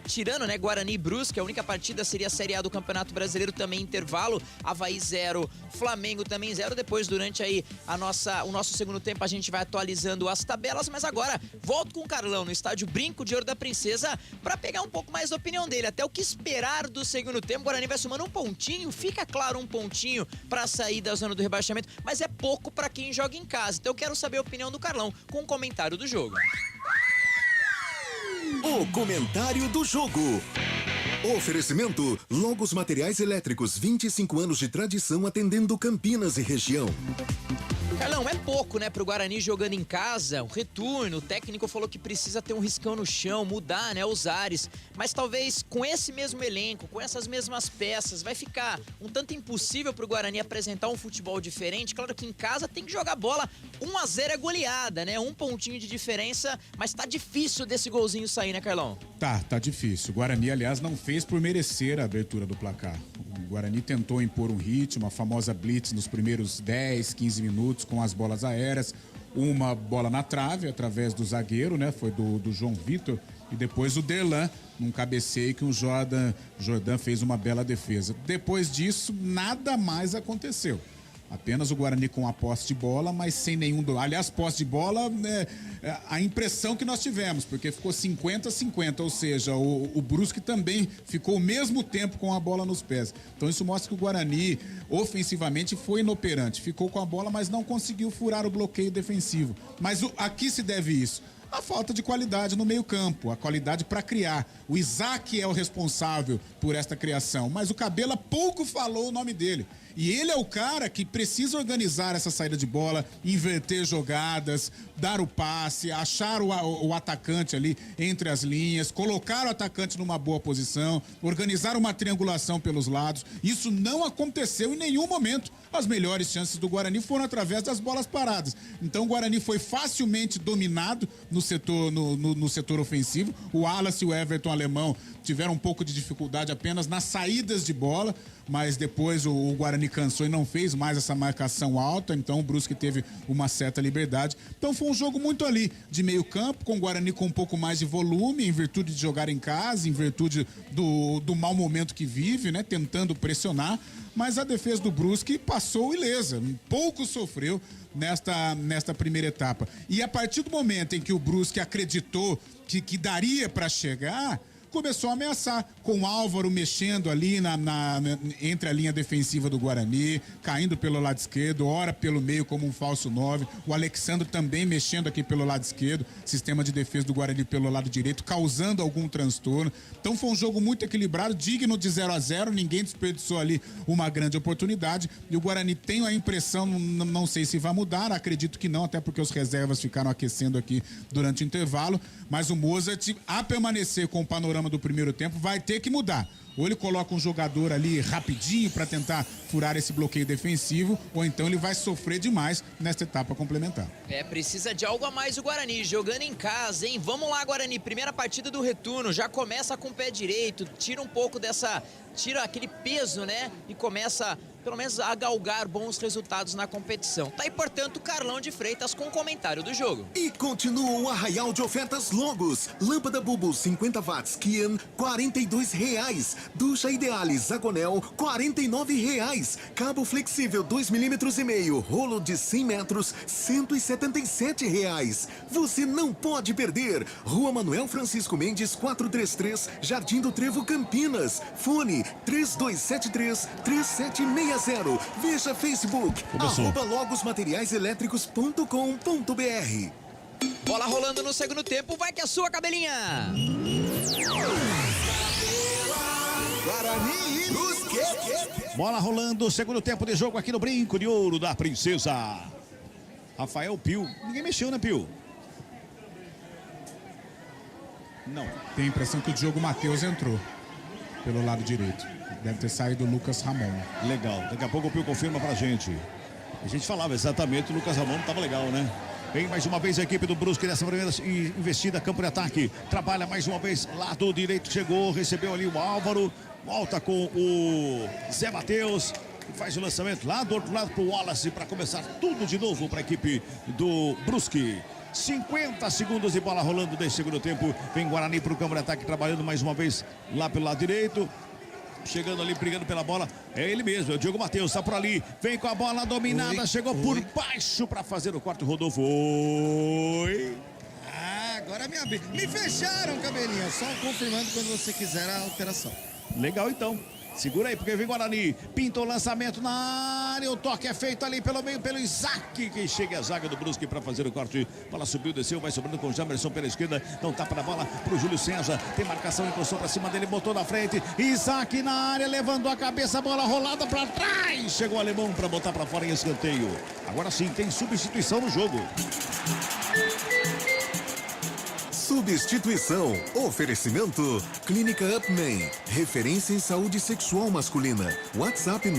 Speaker 2: tirando, né, Guarani e Brusque, a única partida seria a Série A do Campeonato Brasileiro, também intervalo. Avaí 0, Flamengo também 0. Depois, durante aí o nosso segundo tempo, a gente vai atualizando as tabelas. Mas agora, volto com o Carlão no estádio Brinco de Ouro da Princesa para pegar um pouco mais da opinião dele. Até o que esperar do segundo tempo. O Guarani vai somando um pontinho, fica claro, um pontinho para sair da zona do rebaixamento, mas é pouco para quem joga em casa. Então eu quero saber a opinião do Carlão com um comentário do jogo.
Speaker 5: O comentário do jogo. Oferecimento: Logos Materiais Elétricos, 25 anos de tradição atendendo Campinas e região.
Speaker 2: Carlão, é pouco, né, pro Guarani jogando em casa, o retorno, o técnico falou que precisa ter um riscão no chão, mudar, né, os ares, mas talvez com esse mesmo elenco, com essas mesmas peças, vai ficar um tanto impossível pro Guarani apresentar um futebol diferente. Claro que em casa tem que jogar bola, 1-0 é goleada, né, um pontinho de diferença, mas tá difícil desse golzinho sair, né, Carlão?
Speaker 3: Tá difícil. O Guarani, aliás, não fez por merecer a abertura do placar. O Guarani tentou impor um ritmo, a famosa blitz nos primeiros 10, 15 minutos com as bolas aéreas. Uma bola na trave, através do zagueiro, né? Foi do João Vitor. E depois o Derlan, num cabeceio que o Jordan fez uma bela defesa. Depois disso, nada mais aconteceu. Apenas o Guarani com a posse de bola, mas sem nenhum... Aliás, posse de bola, a impressão que nós tivemos, porque ficou 50-50, ou seja, o Brusque também ficou o mesmo tempo com a bola nos pés. Então isso mostra que o Guarani, ofensivamente, foi inoperante. Ficou com a bola, mas não conseguiu furar o bloqueio defensivo. Mas a que se deve isso? A falta de qualidade no meio-campo, a qualidade para criar. O Isaac é o responsável por esta criação, mas o Cabela pouco falou o nome dele. E ele é o cara que precisa organizar essa saída de bola, inverter jogadas, dar o passe, achar o atacante ali entre as linhas, colocar o atacante numa boa posição, organizar uma triangulação pelos lados. Isso não aconteceu em nenhum momento. As melhores chances do Guarani foram através das bolas paradas. Então o Guarani foi facilmente dominado no setor ofensivo. O Wallace e o Everton Alemão tiveram um pouco de dificuldade apenas nas saídas de bola, mas depois o Guarani cansou e não fez mais essa marcação alta, então o Brusque teve uma certa liberdade. Então foi um jogo muito ali, de meio campo, com o Guarani com um pouco mais de volume, em virtude de jogar em casa, em virtude do mau momento que vive, né, tentando pressionar, mas a defesa do Brusque passou ilesa, pouco sofreu nesta primeira etapa. E a partir do momento em que o Brusque acreditou que daria para chegar, começou a ameaçar, com o Álvaro mexendo ali entre a linha defensiva do Guarani, caindo pelo lado esquerdo, ora pelo meio como um falso 9, o Alexandre também mexendo aqui pelo lado esquerdo, sistema de defesa do Guarani pelo lado direito, causando algum transtorno. Então foi um jogo muito equilibrado, digno de 0-0, ninguém desperdiçou ali uma grande oportunidade, e o Guarani tem a impressão, não sei se vai mudar, acredito que não, até porque os reservas ficaram aquecendo aqui durante o intervalo, mas o Mozart, a permanecer com o panorama do primeiro tempo, vai ter que mudar. Ou ele coloca um jogador ali rapidinho para tentar furar esse bloqueio defensivo, ou então ele vai sofrer demais nesta etapa complementar.
Speaker 2: Precisa de algo a mais o Guarani, jogando em casa, hein? Vamos lá, Guarani, primeira partida do retorno, já começa com o pé direito, tira um pouco tira aquele peso, né? E começa, pelo menos, a galgar bons resultados na competição. Tá aí, portanto, Carlão de Freitas com o comentário do jogo.
Speaker 5: E continua o arraial de ofertas Logos. Lâmpada Bulbo 50 watts Kian, R$ 42,00. Ducha Idealis Zagonel, R$ 49,00. Cabo flexível 2,5 mm, rolo de 100 metros, R$ 177,00. Você não pode perder. Rua Manuel Francisco Mendes, 433, Jardim do Trevo, Campinas. Fone 3273-3760. Veja Facebook, @logosmateriaiselétricos.com.br.
Speaker 2: Bola rolando no segundo tempo, vai que é sua, Cabelinha!
Speaker 14: Guarani e Brusque.
Speaker 4: Bola rolando, segundo tempo de jogo aqui no Brinco de Ouro da Princesa. Rafael Pio. Ninguém mexeu, né, Pio? Não.
Speaker 3: Tem a impressão que o Diogo Matheus entrou pelo lado direito. Deve ter saído o Lucas Ramon.
Speaker 4: Legal. Daqui a pouco o Pio confirma pra gente. A gente falava exatamente, o Lucas Ramon não tava legal, né? Vem mais uma vez a equipe do Brusque nessa primeira investida, campo de ataque. Trabalha mais uma vez, lado direito chegou, recebeu ali o Álvaro. Volta com o Zé Matheus. E faz o lançamento lá do outro lado pro Wallace para começar tudo de novo para a equipe do Brusque. 50 segundos de bola rolando desse segundo tempo. Vem Guarani pro campo de ataque, trabalhando mais uma vez lá pelo lado direito. Chegando ali, brigando pela bola. É ele mesmo, é o Diogo Matheus, tá por ali. Vem com a bola dominada, chegou por baixo para fazer o corte, rodou, foi.
Speaker 1: Agora me fecharam, Cabelinha. Só confirmando quando você quiser a alteração.
Speaker 4: Legal, então. Segura aí, porque vem Guarani. Pinta o lançamento na área. O toque é feito ali pelo meio, pelo Isaac, que chega a zaga do Brusque para fazer o corte. Bola subiu, desceu, vai sobrando com o Jamerson pela esquerda. Então tapa na bola pro Júlio César. Tem marcação, encostou para cima dele, botou na frente. Isaac na área, levando a cabeça, bola rolada para trás. Chegou o alemão para botar para fora em escanteio. Agora sim, tem substituição no jogo.
Speaker 5: Substituição. Oferecimento. Clínica Upman. Referência em saúde sexual masculina. WhatsApp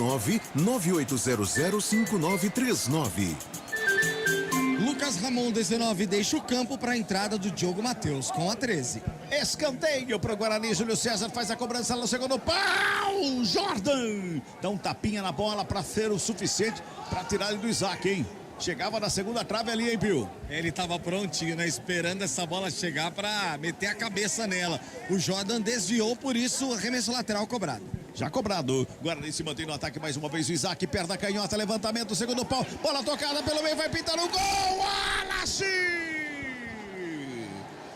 Speaker 5: 998005939.
Speaker 1: Lucas Ramon, 19, deixa o campo para a entrada do Diogo Matheus com a 13.
Speaker 4: Escanteio para o Guarani. Júlio César faz a cobrança no segundo pau. Jordan dá um tapinha na bola para ser o suficiente para tirar ele do Isaac, hein? Chegava na segunda trave ali, hein, Pio?
Speaker 1: Ele tava prontinho, né? Esperando essa bola chegar para meter a cabeça nela. O Jordan desviou, por isso, arremesso lateral cobrado.
Speaker 4: Já cobrado. Guarani se mantém no ataque mais uma vez. O Isaac, perna canhota, levantamento, segundo pau. Bola tocada pelo meio, vai pintar o gol. Wallace!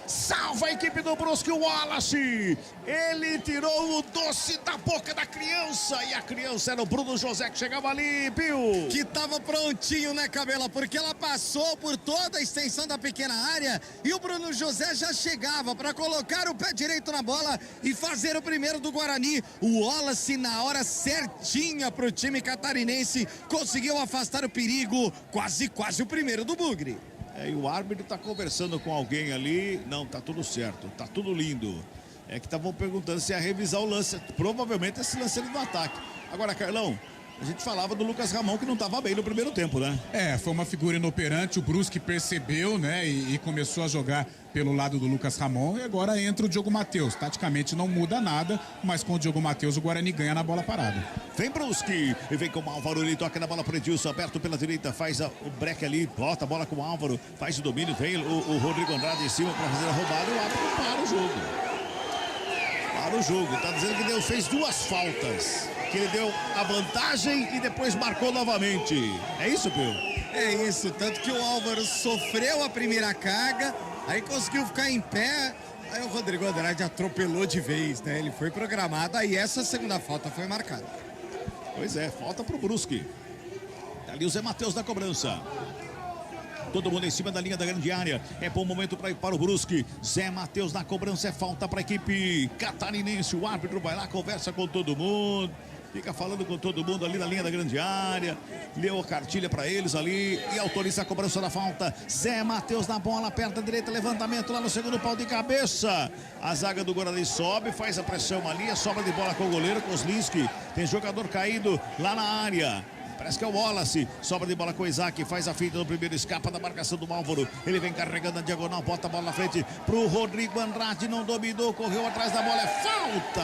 Speaker 4: Salva a equipe do Brusque, o Wallace. Ele tirou o doce da boca da criança. E a criança era o Bruno José que chegava ali, Pio.
Speaker 1: Que tava prontinho, né, Cabela? Porque ela passou por toda a extensão da pequena área. E o Bruno José já chegava para colocar o pé direito na bola e fazer o primeiro do Guarani. O Wallace, na hora certinha pro time catarinense, conseguiu afastar o perigo. Quase o primeiro do Bugre.
Speaker 4: E o árbitro tá conversando com alguém ali. Não, tá tudo certo, tá tudo lindo. É que estavam perguntando se ia revisar o lance. Provavelmente esse lance ali do ataque. Agora, Carlão, a gente falava do Lucas Ramon que não estava bem no primeiro tempo, né?
Speaker 3: Foi uma figura inoperante. O Brusque percebeu, né? E começou a jogar pelo lado do Lucas Ramon. E agora entra o Diogo Matheus. Taticamente não muda nada, mas com o Diogo Matheus o Guarani ganha na bola parada.
Speaker 4: Vem Brusque, e vem com o Álvaro, ele toca na bola para Edilson, aberto pela direita, faz o break ali, bota a bola com o Álvaro, faz o domínio, vem o Rodrigo Andrade em cima para fazer a roubada, e o árbitro para o jogo. Para o jogo, tá dizendo que Deus fez duas faltas, que ele deu a vantagem e depois marcou novamente. É isso, Pio?
Speaker 1: É isso, tanto que o Álvaro sofreu a primeira carga, aí conseguiu ficar em pé. Aí o Rodrigo Andrade atropelou de vez, né? Ele foi programado, aí essa segunda falta foi marcada.
Speaker 4: Pois é, falta pro Brusque. Tá ali o Zé Matheus na cobrança. Todo mundo em cima da linha da grande área. É bom momento para o Brusque. Zé Matheus na cobrança, é falta para a equipe catarinense. O árbitro vai lá, conversa com todo mundo. fica falando com todo mundo ali na linha da grande área, leu a cartilha pra eles ali e autoriza a cobrança da falta. Zé Matheus na bola, perna direita, levantamento lá no segundo pau de cabeça. A zaga do Guarani sobe, faz a pressão ali, sobra de bola com o goleiro Kozlinski. Tem jogador caído lá na área. Parece que é o Wallace, sobra de bola com o Isaac, faz a finta no primeiro, escapa da marcação do Álvaro. Ele vem carregando a diagonal, bota a bola na frente pro Rodrigo Andrade, não dominou, correu atrás da bola, é falta!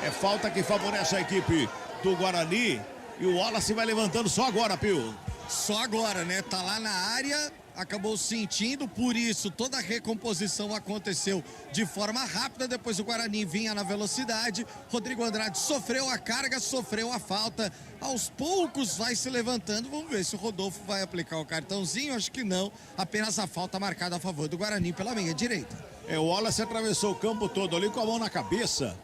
Speaker 4: É falta que favorece a equipe do Guarani e o Wallace vai levantando só agora, Pio.
Speaker 1: Só agora, né? Tá lá na área, acabou sentindo, por isso toda a recomposição aconteceu de forma rápida. Depois o Guarani vinha na velocidade. Rodrigo Andrade sofreu a carga, sofreu a falta. Aos poucos vai se levantando. Vamos ver se o Rodolfo vai aplicar o cartãozinho. Acho que não. Apenas a falta marcada a favor do Guarani pela meia direita.
Speaker 4: O Wallace atravessou o campo todo ali com a mão na cabeça,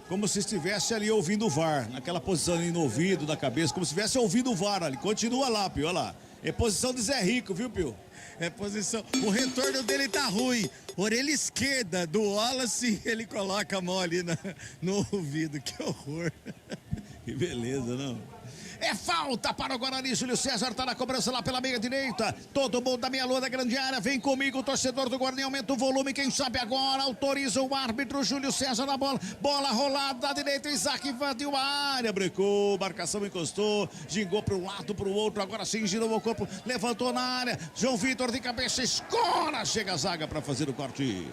Speaker 4: como se estivesse ali ouvindo o VAR, naquela posição ali no ouvido da cabeça, como se estivesse ouvindo o VAR ali. Continua lá, Pio, olha lá. É posição de Zé Rico, viu, Pio?
Speaker 1: É posição. O retorno dele tá ruim. Orelha esquerda do Wallace, ele coloca a mão ali no ouvido. Que horror.
Speaker 4: Que beleza, não? É falta para o Guarani. Júlio César tá na cobrança lá pela meia direita. Todo mundo da meia lua da grande área. Vem comigo, o torcedor do Guarani. Aumenta o volume. Quem sabe agora autoriza o árbitro. Júlio César na bola. Bola rolada da direita. Isaac invadiu a área. Brecou. Marcação encostou. Gingou para um lado, para o outro. Agora sim girou o corpo. Levantou na área. João Vitor de cabeça. Escora. Chega a zaga para fazer o corte.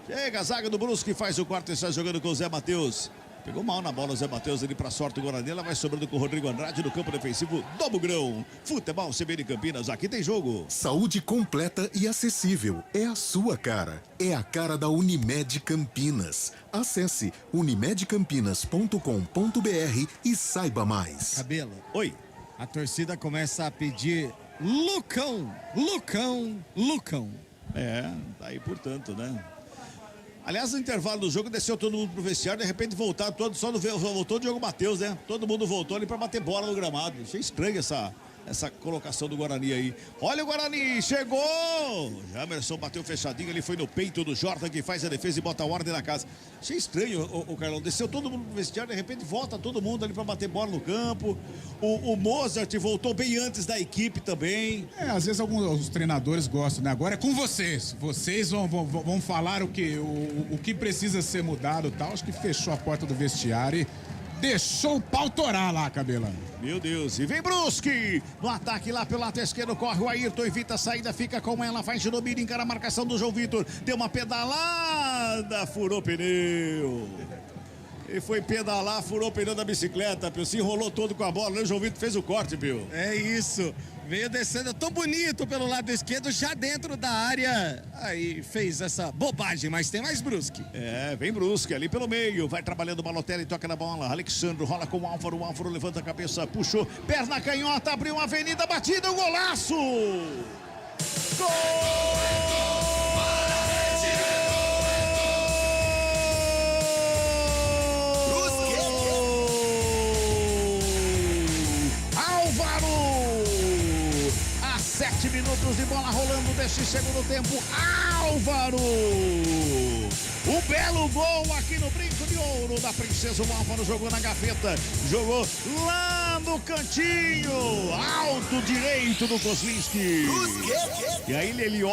Speaker 4: Chega a zaga do Brusque. Faz o corte. Está jogando com o Zé Matheus. Pegou mal na bola o Zé Matheus ali pra sorte do Guarani. Ela vai sobrando com o Rodrigo Andrade no campo defensivo do Bugrão. Futebol CBN Campinas, aqui tem jogo.
Speaker 5: Saúde completa e acessível. É a sua cara. É a cara da Unimed Campinas. Acesse unimedcampinas.com.br e saiba mais.
Speaker 1: Cabelo.
Speaker 4: Oi.
Speaker 1: A torcida começa a pedir Lucão, Lucão, Lucão.
Speaker 4: Tá aí portanto, né? Aliás, no intervalo do jogo, desceu todo mundo pro vestiário, de repente voltaram todos, só voltou o Diogo Matheus, né? Todo mundo voltou ali pra bater bola no gramado. Achei estranho essa colocação do Guarani aí. Olha o Guarani, chegou! Jamerson bateu fechadinho, ele foi no peito do Jordan, que faz a defesa e bota a ordem na casa. Achei estranho, o Carlão. Desceu todo mundo pro vestiário, de repente volta todo mundo ali pra bater bola no campo. O Mozart voltou bem antes da equipe também.
Speaker 3: Às vezes alguns treinadores gostam, né? Agora é com vocês. Vocês vão falar o que precisa ser mudado e tal. Acho que fechou a porta do vestiário e deixou o pau torar lá, Cabelão.
Speaker 4: Meu Deus, e vem Brusque no ataque lá pelo lado esquerdo, corre o Ayrton, evita a saída, fica com ela, faz de domínio, encara a marcação do João Vitor, deu uma pedalada, furou pneu. Ele foi pedalar, furou o pneu da bicicleta, Pio, se enrolou todo com a bola, né? O João Vitor fez o corte, Pio.
Speaker 1: É isso, veio descendo tão bonito pelo lado esquerdo, já dentro da área, aí fez essa bobagem, mas tem mais Brusque.
Speaker 4: Vem Brusque ali pelo meio, vai trabalhando o Balotelli, toca na bola, Alexandre rola com o Álvaro levanta a cabeça, puxou, perna canhota, abriu uma avenida, batida, um golaço! Gol! Álvaro! A 7 minutos de bola rolando deste segundo tempo. Álvaro! Um belo gol aqui no Brinco de Ouro da Princesa. O Álvaro jogou na gaveta, jogou lá no cantinho, alto direito do Kozlinski. E aí ele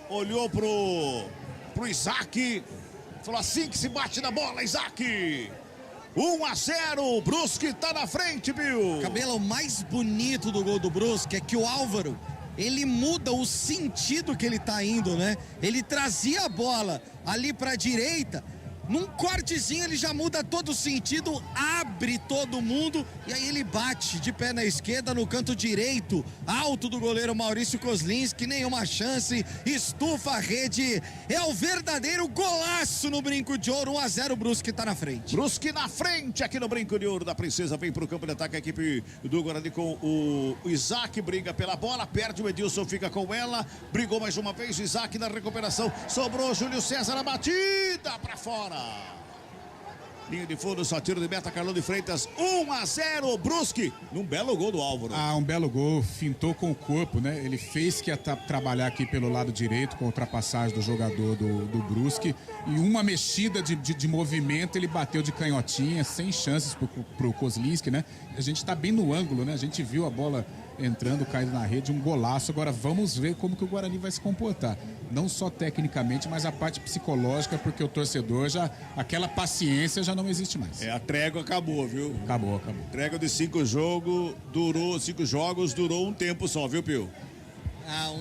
Speaker 4: olhou pro Isaac, falou assim que se bate na bola, Isaac. 1-0, Brusque tá na frente, Bill.
Speaker 1: Cabelo, o mais bonito do gol do Brusque é que o Álvaro, ele muda o sentido que ele tá indo, né? Ele trazia a bola ali pra direita, num cortezinho ele já muda todo o sentido, abre todo mundo e aí ele bate de pé na esquerda no canto direito, alto do goleiro Maurício Kozlinski, nenhuma chance, estufa a rede, é o verdadeiro golaço no Brinco de Ouro. 1-0, Brusque tá na frente.
Speaker 4: Brusque na frente aqui no Brinco de Ouro da Princesa, vem pro campo de ataque a equipe do Guarani com o Isaac, briga pela bola, perde o Edilson, fica com ela, brigou mais uma vez, Isaac na recuperação, sobrou Júlio César, a batida pra fora. Linha de fundo, só tiro de meta, Carlão de Freitas, 1-0, Brusque, num belo gol do Álvaro.
Speaker 3: Um belo gol, fintou com o corpo, né? Ele fez que ia trabalhar aqui pelo lado direito com a ultrapassagem do jogador do Brusque e uma mexida de movimento, ele bateu de canhotinha, sem chances pro Kozlinski, né? A gente tá bem no ângulo, né? A gente viu a bola entrando, caindo na rede, um golaço. Agora vamos ver como que o Guarani vai se comportar. Não só tecnicamente, mas a parte psicológica, porque o torcedor aquela paciência já não existe mais.
Speaker 4: A trégua acabou, viu?
Speaker 3: Acabou.
Speaker 4: Trégua de 5 jogos, durou um tempo só, viu, Pio?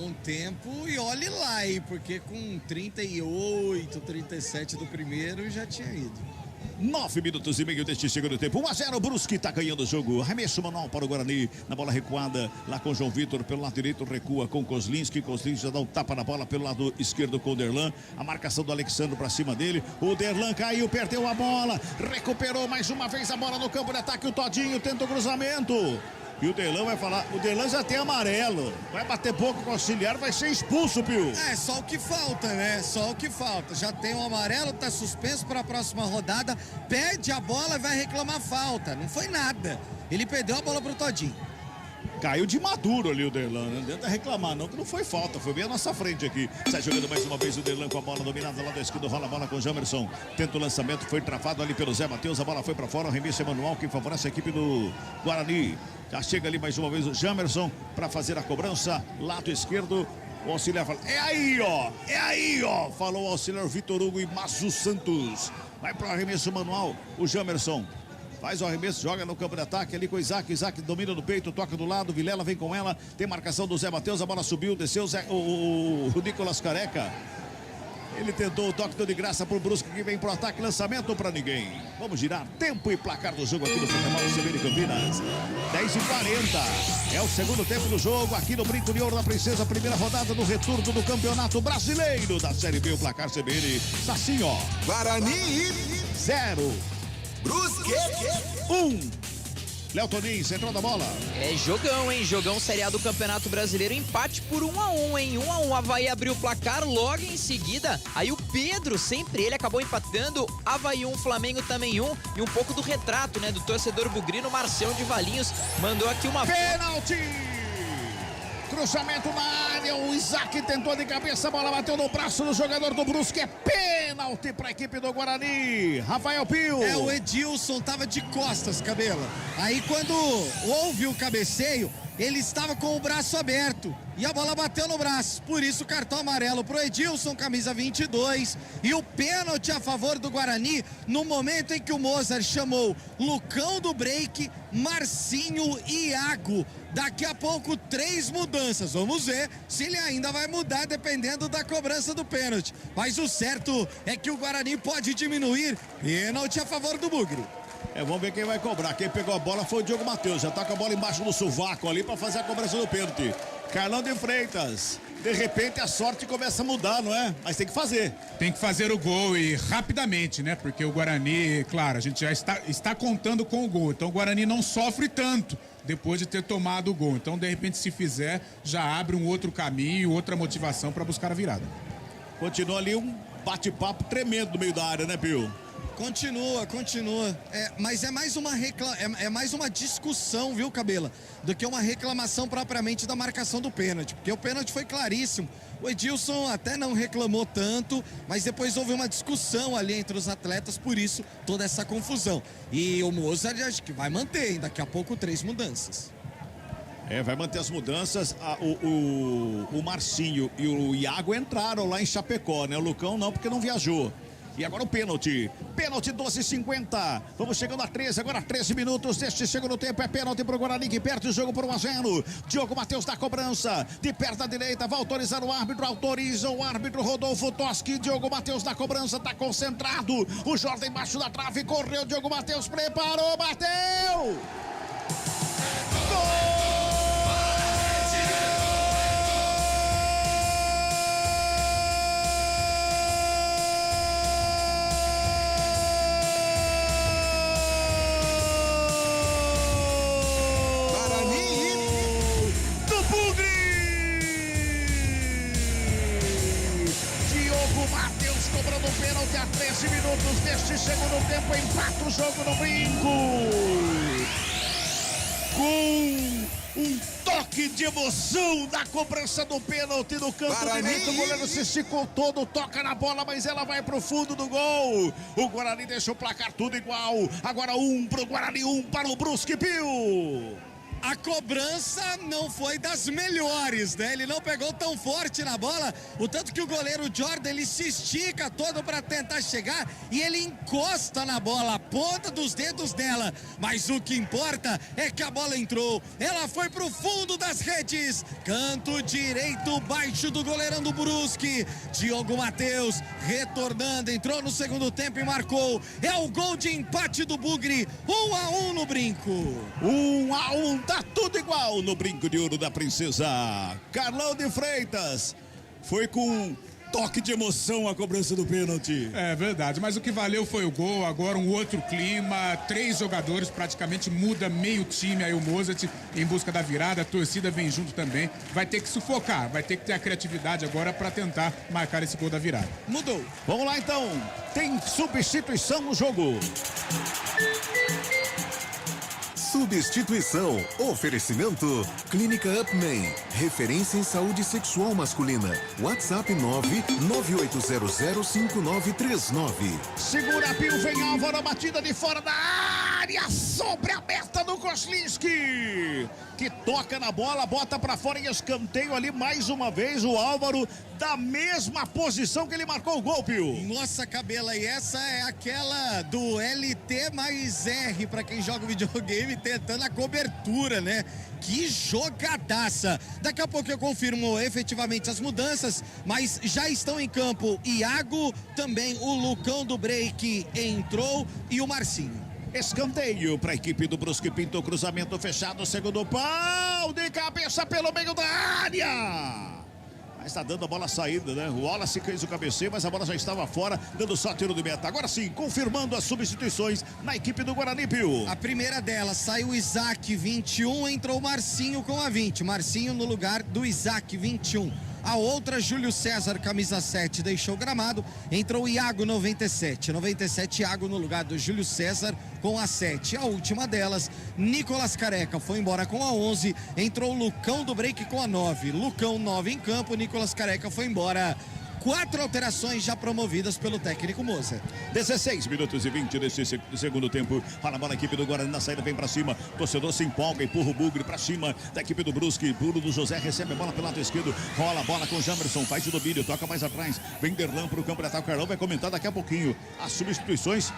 Speaker 1: Um tempo e olhe lá, hein? Porque com 38, 37 do primeiro já tinha ido.
Speaker 4: 9 minutos e meio deste segundo tempo. 1-0, Brusque tá ganhando o jogo. Arremesso manual para o Guarani. Na bola recuada, lá com o João Vitor. Pelo lado direito, recua com Kozlinski. Kozlinski já dá um tapa na bola pelo lado esquerdo com o Derlan. A marcação do Alexandre para cima dele. O Derlan caiu, perdeu a bola. Recuperou mais uma vez a bola no campo de ataque. O Todinho tenta o cruzamento. E o Derlan vai falar, o Derlan já tem amarelo. Vai bater pouco com o auxiliar, vai ser expulso, Pio.
Speaker 1: Só o que falta, né? Só o que falta. Já tem o amarelo, tá suspenso para a próxima rodada. Perde a bola e vai reclamar falta. Não foi nada. Ele perdeu a bola pro Todinho.
Speaker 4: Caiu de maduro ali o Derlan, não adianta reclamar não, que não foi falta, foi bem à nossa frente aqui. Sai jogando mais uma vez o Derlan com a bola dominada lá do esquerdo, rola a bola com o Jamerson. Tenta o lançamento, foi travado ali pelo Zé Matheus, a bola foi para fora, o remesso é manual que favorece a equipe do Guarani. Já chega ali mais uma vez o Jamerson para fazer a cobrança, lado esquerdo. O auxiliar fala, é aí ó, falou o auxiliar Vitor Hugo e Márcio Santos. Vai para o arremesso manual, o Jamerson. Faz o arremesso, joga no campo de ataque ali com o Isaac. Isaac domina no peito, toca do lado. Vilela vem com ela. Tem marcação do Zé Matheus. A bola subiu, desceu o Nicolas Careca. Ele tentou o toque de graça pro Brusque que vem pro ataque. Lançamento pra ninguém. Vamos girar tempo e placar do jogo aqui no futebol CBN Campinas. 10h40. É o segundo tempo do jogo aqui no Brinco de Ouro da Princesa. Primeira rodada do retorno do Campeonato Brasileiro da Série B. O placar CBN está assim, ó.
Speaker 14: Guarani
Speaker 4: 0.
Speaker 14: Brusque
Speaker 4: 1. Léo Toninho, central da bola.
Speaker 2: Jogão, hein? Jogão Série A do Campeonato Brasileiro. Empate por 1-1, hein? 1-1. Avaí abriu o placar logo em seguida. Aí o Pedro, sempre ele, acabou empatando. Avaí 1, Flamengo também 1. E um pouco do retrato, né? Do torcedor bugrino, Marcião de Valinhos. Mandou aqui uma...
Speaker 4: Pênalti! Cruzamento na área, o Isaac tentou de cabeça, a bola bateu no braço do jogador do Brusque, é pênalti para a equipe do Guarani. Rafael Pio.
Speaker 1: O Edilson tava de costas, Cabela. Aí quando houve o cabeceio, ele estava com o braço aberto e a bola bateu no braço. Por isso, cartão amarelo pro Edilson, camisa 22. E o pênalti a favor do Guarani no momento em que o Mozart chamou Lucão do break, Marcinho e Iago. Daqui a pouco 3 mudanças. Vamos ver se ele ainda vai mudar dependendo da cobrança do pênalti. Mas o certo é que o Guarani pode diminuir. Pênalti a favor do Bugre.
Speaker 4: Vamos ver quem vai cobrar. Quem pegou a bola foi o Diogo Matheus. Já tá com a bola embaixo do sovaco ali para fazer a cobrança do pênalti. Carlão de Freitas. De repente a sorte começa a mudar, não é? Mas tem que fazer.
Speaker 3: Tem que fazer o gol e rapidamente, né? Porque o Guarani, claro, a gente já está contando com o gol. Então o Guarani não sofre tanto depois de ter tomado o gol. Então, de repente, se fizer, já abre um outro caminho, outra motivação para buscar a virada.
Speaker 4: Continua ali um bate-papo tremendo no meio da área, né, Pio?
Speaker 1: Continua. Mas é mais uma discussão, viu, Cabela? Do que uma reclamação propriamente da marcação do pênalti. Porque o pênalti foi claríssimo. O Edilson até não reclamou tanto, mas depois houve uma discussão ali entre os atletas, por isso toda essa confusão. E o Mozart acho que vai manter, daqui a pouco 3 mudanças.
Speaker 4: Vai manter as mudanças. O Marcinho e o Iago entraram lá em Chapecó, né? O Lucão não, porque não viajou. E agora o pênalti. Pênalti 12:50. Vamos chegando a 13, agora 13 minutos deste segundo tempo. É pênalti para o Guarani que perde o jogo por 1-0. Diogo Matheus da cobrança. De perto da direita, vai autorizar o árbitro. Autoriza o árbitro Rodolfo Toschi. Diogo Matheus da cobrança, está concentrado. O Jordan embaixo da trave, correu. Diogo Matheus preparou, bateu! Gol! Cobrando o pênalti a 3 13 minutos deste segundo tempo, empata o jogo no brinco. Com um toque de emoção na cobrança do pênalti no canto direito. O goleiro se esticou todo, toca na bola, mas ela vai pro fundo do gol. O Guarani deixa o placar tudo igual. Agora 1 pro Guarani, 1 para o Brusque, Pio.
Speaker 1: A cobrança não foi das melhores, né? Ele não pegou tão forte na bola, o tanto que o goleiro Jordan, ele se estica todo para tentar chegar e ele encosta na bola, a ponta dos dedos dela. Mas o que importa é que a bola entrou, ela foi pro fundo das redes. Canto direito baixo do goleirão do Brusque. Diogo Matheus retornando, entrou no segundo tempo e marcou. É o gol de empate do Bugre, 1-1 no brinco.
Speaker 4: 1-1, tá tudo igual no brinco de ouro da princesa. Carlão de Freitas foi com toque de emoção a cobrança do pênalti.
Speaker 3: É verdade, mas o que valeu foi o gol, agora um outro clima, 3 jogadores, praticamente muda meio time aí o Mozart em busca da virada, a torcida vem junto também, vai ter que sufocar, vai ter que ter a criatividade agora para tentar marcar esse gol da virada.
Speaker 4: Mudou. Vamos lá então, tem substituição no jogo.
Speaker 5: Substituição. Oferecimento. Clínica Upman. Referência em saúde sexual masculina. WhatsApp 998005939.
Speaker 4: Segura, Pio, vem Álvaro, batida de fora da área. Sobre a meta do Koslinski. Que toca na bola, bota pra fora em escanteio ali mais uma vez. O Álvaro da mesma posição que ele marcou o gol, Pio.
Speaker 1: Nossa, Cabela, e essa é aquela do LT mais R pra quem joga videogame, tentando a cobertura, né? Que jogadaça! Daqui a pouco eu confirmo efetivamente as mudanças, mas já estão em campo Iago, também o Lucão do Break entrou e o Marcinho.
Speaker 4: Escanteio para a equipe do Brusque, pintou cruzamento fechado, segundo pau, de cabeça pelo meio da área. Mas está dando a bola saída, né? O Wallace fez o cabeceio, mas a bola já estava fora, dando só tiro de meta. Agora sim, confirmando as substituições na equipe do Guarani, Pio.
Speaker 1: A primeira delas, saiu o Isaac, 21, entrou o Marcinho com a 20. Marcinho no lugar do Isaac, 21. A outra, Júlio César, camisa 7, deixou o gramado. Entrou o Iago, 97. 97, Iago no lugar do Júlio César com a 7. A última delas, Nicolas Careca, foi embora com a 11. Entrou o Lucão do Break com a 9. Lucão, 9 em campo. Nicolas Careca foi embora. 4 alterações já promovidas pelo técnico Moza.
Speaker 4: 16 minutos e 20 desse segundo tempo. Fala a bola, a equipe do Guarani na saída, vem pra cima. Torcedor se empolga, empurra o Bugre pra cima da equipe do Brusque. Bruno do José recebe a bola pelo lado esquerdo. Rola a bola com o Jamerson, faz o domínio, toca mais atrás. Vem Derlan pro campo de ataque. O Carlão vai comentar daqui a pouquinho as substituições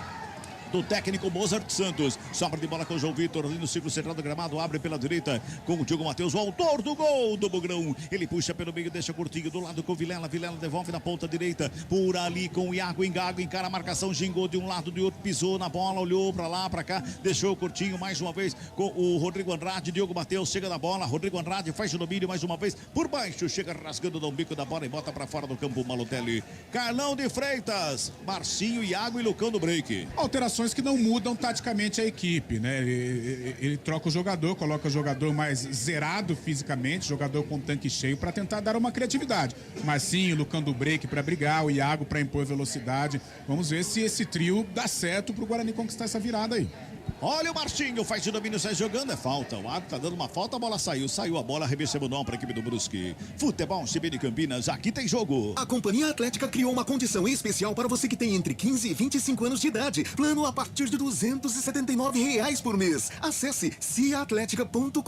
Speaker 4: do técnico Mozart Santos. Sobra de bola com o João Vitor, ali no círculo central do gramado, abre pela direita com o Diogo Matheus, o autor do gol do Bugrão. Ele puxa pelo meio, deixa curtinho do lado com o Vilela. Vilela devolve na ponta direita, por ali com o Iago, encara a marcação, gingou de um lado, de outro, pisou na bola, olhou pra lá, pra cá, deixou curtinho mais uma vez com o Rodrigo Andrade. Diogo Matheus chega na bola, Rodrigo Andrade faz o domínio mais uma vez, por baixo, chega rasgando do bico da bola e bota pra fora do campo o Malotelli. Carlão de Freitas, Marcinho, Iago e Lucão do Break.
Speaker 3: Alterações que não mudam taticamente a equipe, né? Ele troca o jogador, coloca o jogador mais zerado fisicamente, jogador com tanque cheio para tentar dar uma criatividade. Marcinho, Lucão do Break para brigar, o Iago para impor velocidade. Vamos ver se esse trio dá certo pro Guarani conquistar essa virada aí.
Speaker 4: Olha o Marcinho, faz o domínio, sai jogando, é falta. O árbitro tá dando uma falta, a bola saiu a bola, recebeu para a equipe do Brusque. Futebol CBN Campinas, aqui tem jogo.
Speaker 5: A Companhia Atlética criou uma condição especial para você que tem entre 15 e 25 anos de idade. Plano a partir de R$279 por mês. Acesse ciaatletica.com.br.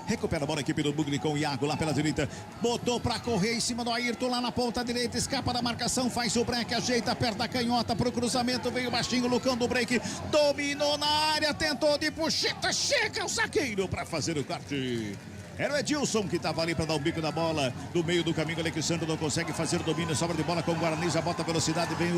Speaker 4: Recupera a bola, a equipe do Bugre com o Iago lá pela direita. Botou pra correr em cima do Ayrton lá na ponta direita, escapa da marcação, faz o break, ajeita, aperta a canhota pro cruzamento, veio baixinho, Lucão do Break, dominou na área, tentou de puxeta, chega o zagueiro para fazer o corte. Era o Edilson que estava ali para dar o bico da bola. Do meio do caminho, Alexandre não consegue fazer o domínio. Sobra de bola com o Guarani, já bota velocidade. Vem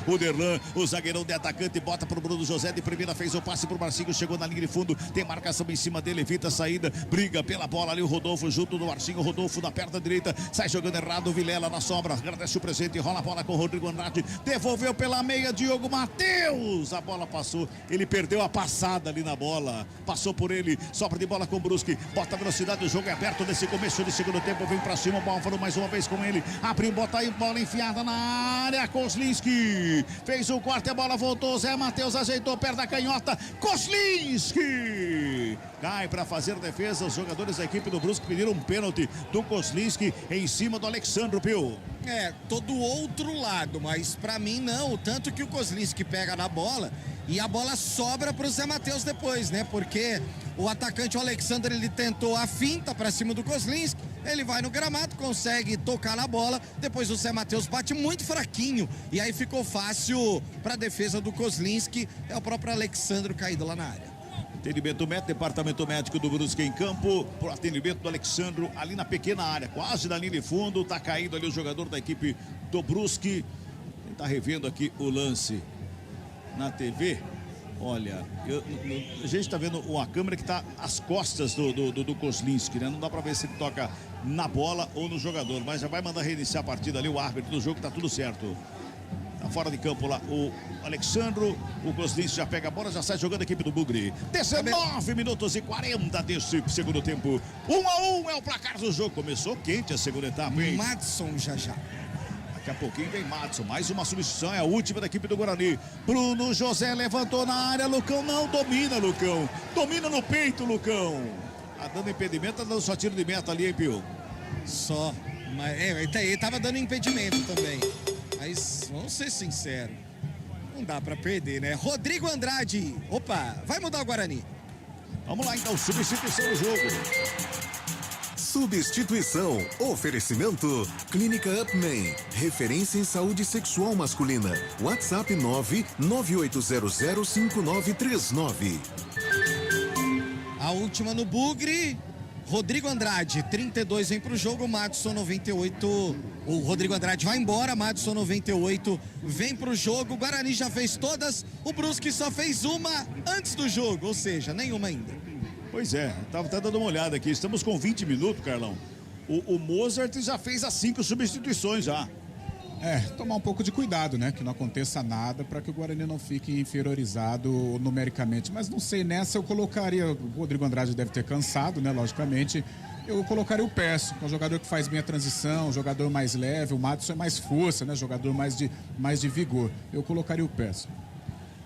Speaker 4: o Derlan, o zagueirão de atacante. Bota para o Bruno José. De primeira fez o passe para o Marcinho. Chegou na linha de fundo. Tem marcação em cima dele, evita a saída. Briga pela bola ali o Rodolfo junto do Marcinho. Rodolfo na perna direita. Sai jogando errado. O Vilela na sombra. Agradece o presente. Rola a bola com o Rodrigo Andrade. Devolveu pela meia. Diogo Matheus. A bola passou. Ele perdeu a passada ali na bola. Passou por ele. Sobra de bola com o Brusque. Bota a velocidade. o jogo é aberto nesse começo de segundo tempo. Vem pra cima o Álvaro mais uma vez com ele. Abriu, bota aí, bola enfiada na área. Kozlinski fez o corte, a bola voltou. Zé Matheus ajeitou perto da canhota. Kozlinski cai pra fazer defesa. Os jogadores da equipe do Brusque pediram um pênalti do Kozlinski em cima do Alexandro, Pio.
Speaker 1: Tô do outro lado, mas pra mim não. Tanto que o Kozlinski pega na bola e a bola sobra pro Zé Matheus depois, né? Porque o atacante, o Alexandre, ele tentou a finta pra cima do Kozlinski. Ele vai no gramado, consegue tocar na bola. Depois o Zé Matheus bate muito fraquinho. E aí ficou fácil pra defesa do Kozlinski. É o próprio Alexandre caído lá na área.
Speaker 4: Atendimento médico, departamento médico do Brusque em campo, pro atendimento do Alexandro ali na pequena área, quase na linha de fundo, tá caído ali o jogador da equipe do Brusque. Ele tá revendo aqui o lance na TV. Olha, a gente tá vendo a câmera que tá às costas do Kozlinski, né? Não dá pra ver se ele toca na bola ou no jogador, mas já vai mandar reiniciar a partida ali, o árbitro do jogo, tá tudo certo. Tá fora de campo lá o Alexandro, o Kozlinski já pega a bola, já sai jogando a equipe do Bugre. 19 minutos e 40 desse segundo tempo. 1-1 é o placar do jogo. Começou quente a segunda etapa, hein?
Speaker 1: Madson já.
Speaker 4: Daqui a pouquinho vem Madson, mais uma substituição, é a última da equipe do Guarani. Bruno José levantou na área, Lucão não domina, Lucão. Domina no peito, Lucão. Tá dando impedimento, tá dando só tiro de meta ali, hein, Pio?
Speaker 1: Só. Mas ele tava dando impedimento também. Mas vamos ser sinceros, não dá pra perder, né? Rodrigo Andrade, opa, vai mudar o Guarani.
Speaker 4: Vamos lá então, substituição do jogo.
Speaker 5: Substituição. Oferecimento. Clínica Upman. Referência em saúde sexual masculina. WhatsApp 998005939.
Speaker 1: A última no Bugre. Rodrigo Andrade, 32 vem pro jogo, Madson 98. O Rodrigo Andrade vai embora, Madson 98 vem pro jogo. O Guarani já fez todas, o Brusque só fez uma antes do jogo, ou seja, nenhuma ainda.
Speaker 4: Pois é, tava dando uma olhada aqui, estamos com 20 minutos, Carlão. O Mozart já fez as 5 substituições já.
Speaker 3: Tomar um pouco de cuidado, né? Que não aconteça nada para que o Guarani não fique inferiorizado numericamente. Mas não sei, nessa eu colocaria... O Rodrigo Andrade deve ter cansado, né? Logicamente. Eu colocaria o Peço, que é um jogador que faz bem a transição, um jogador mais leve. O Madison é mais força, né? Jogador mais de vigor. Eu colocaria o Peço.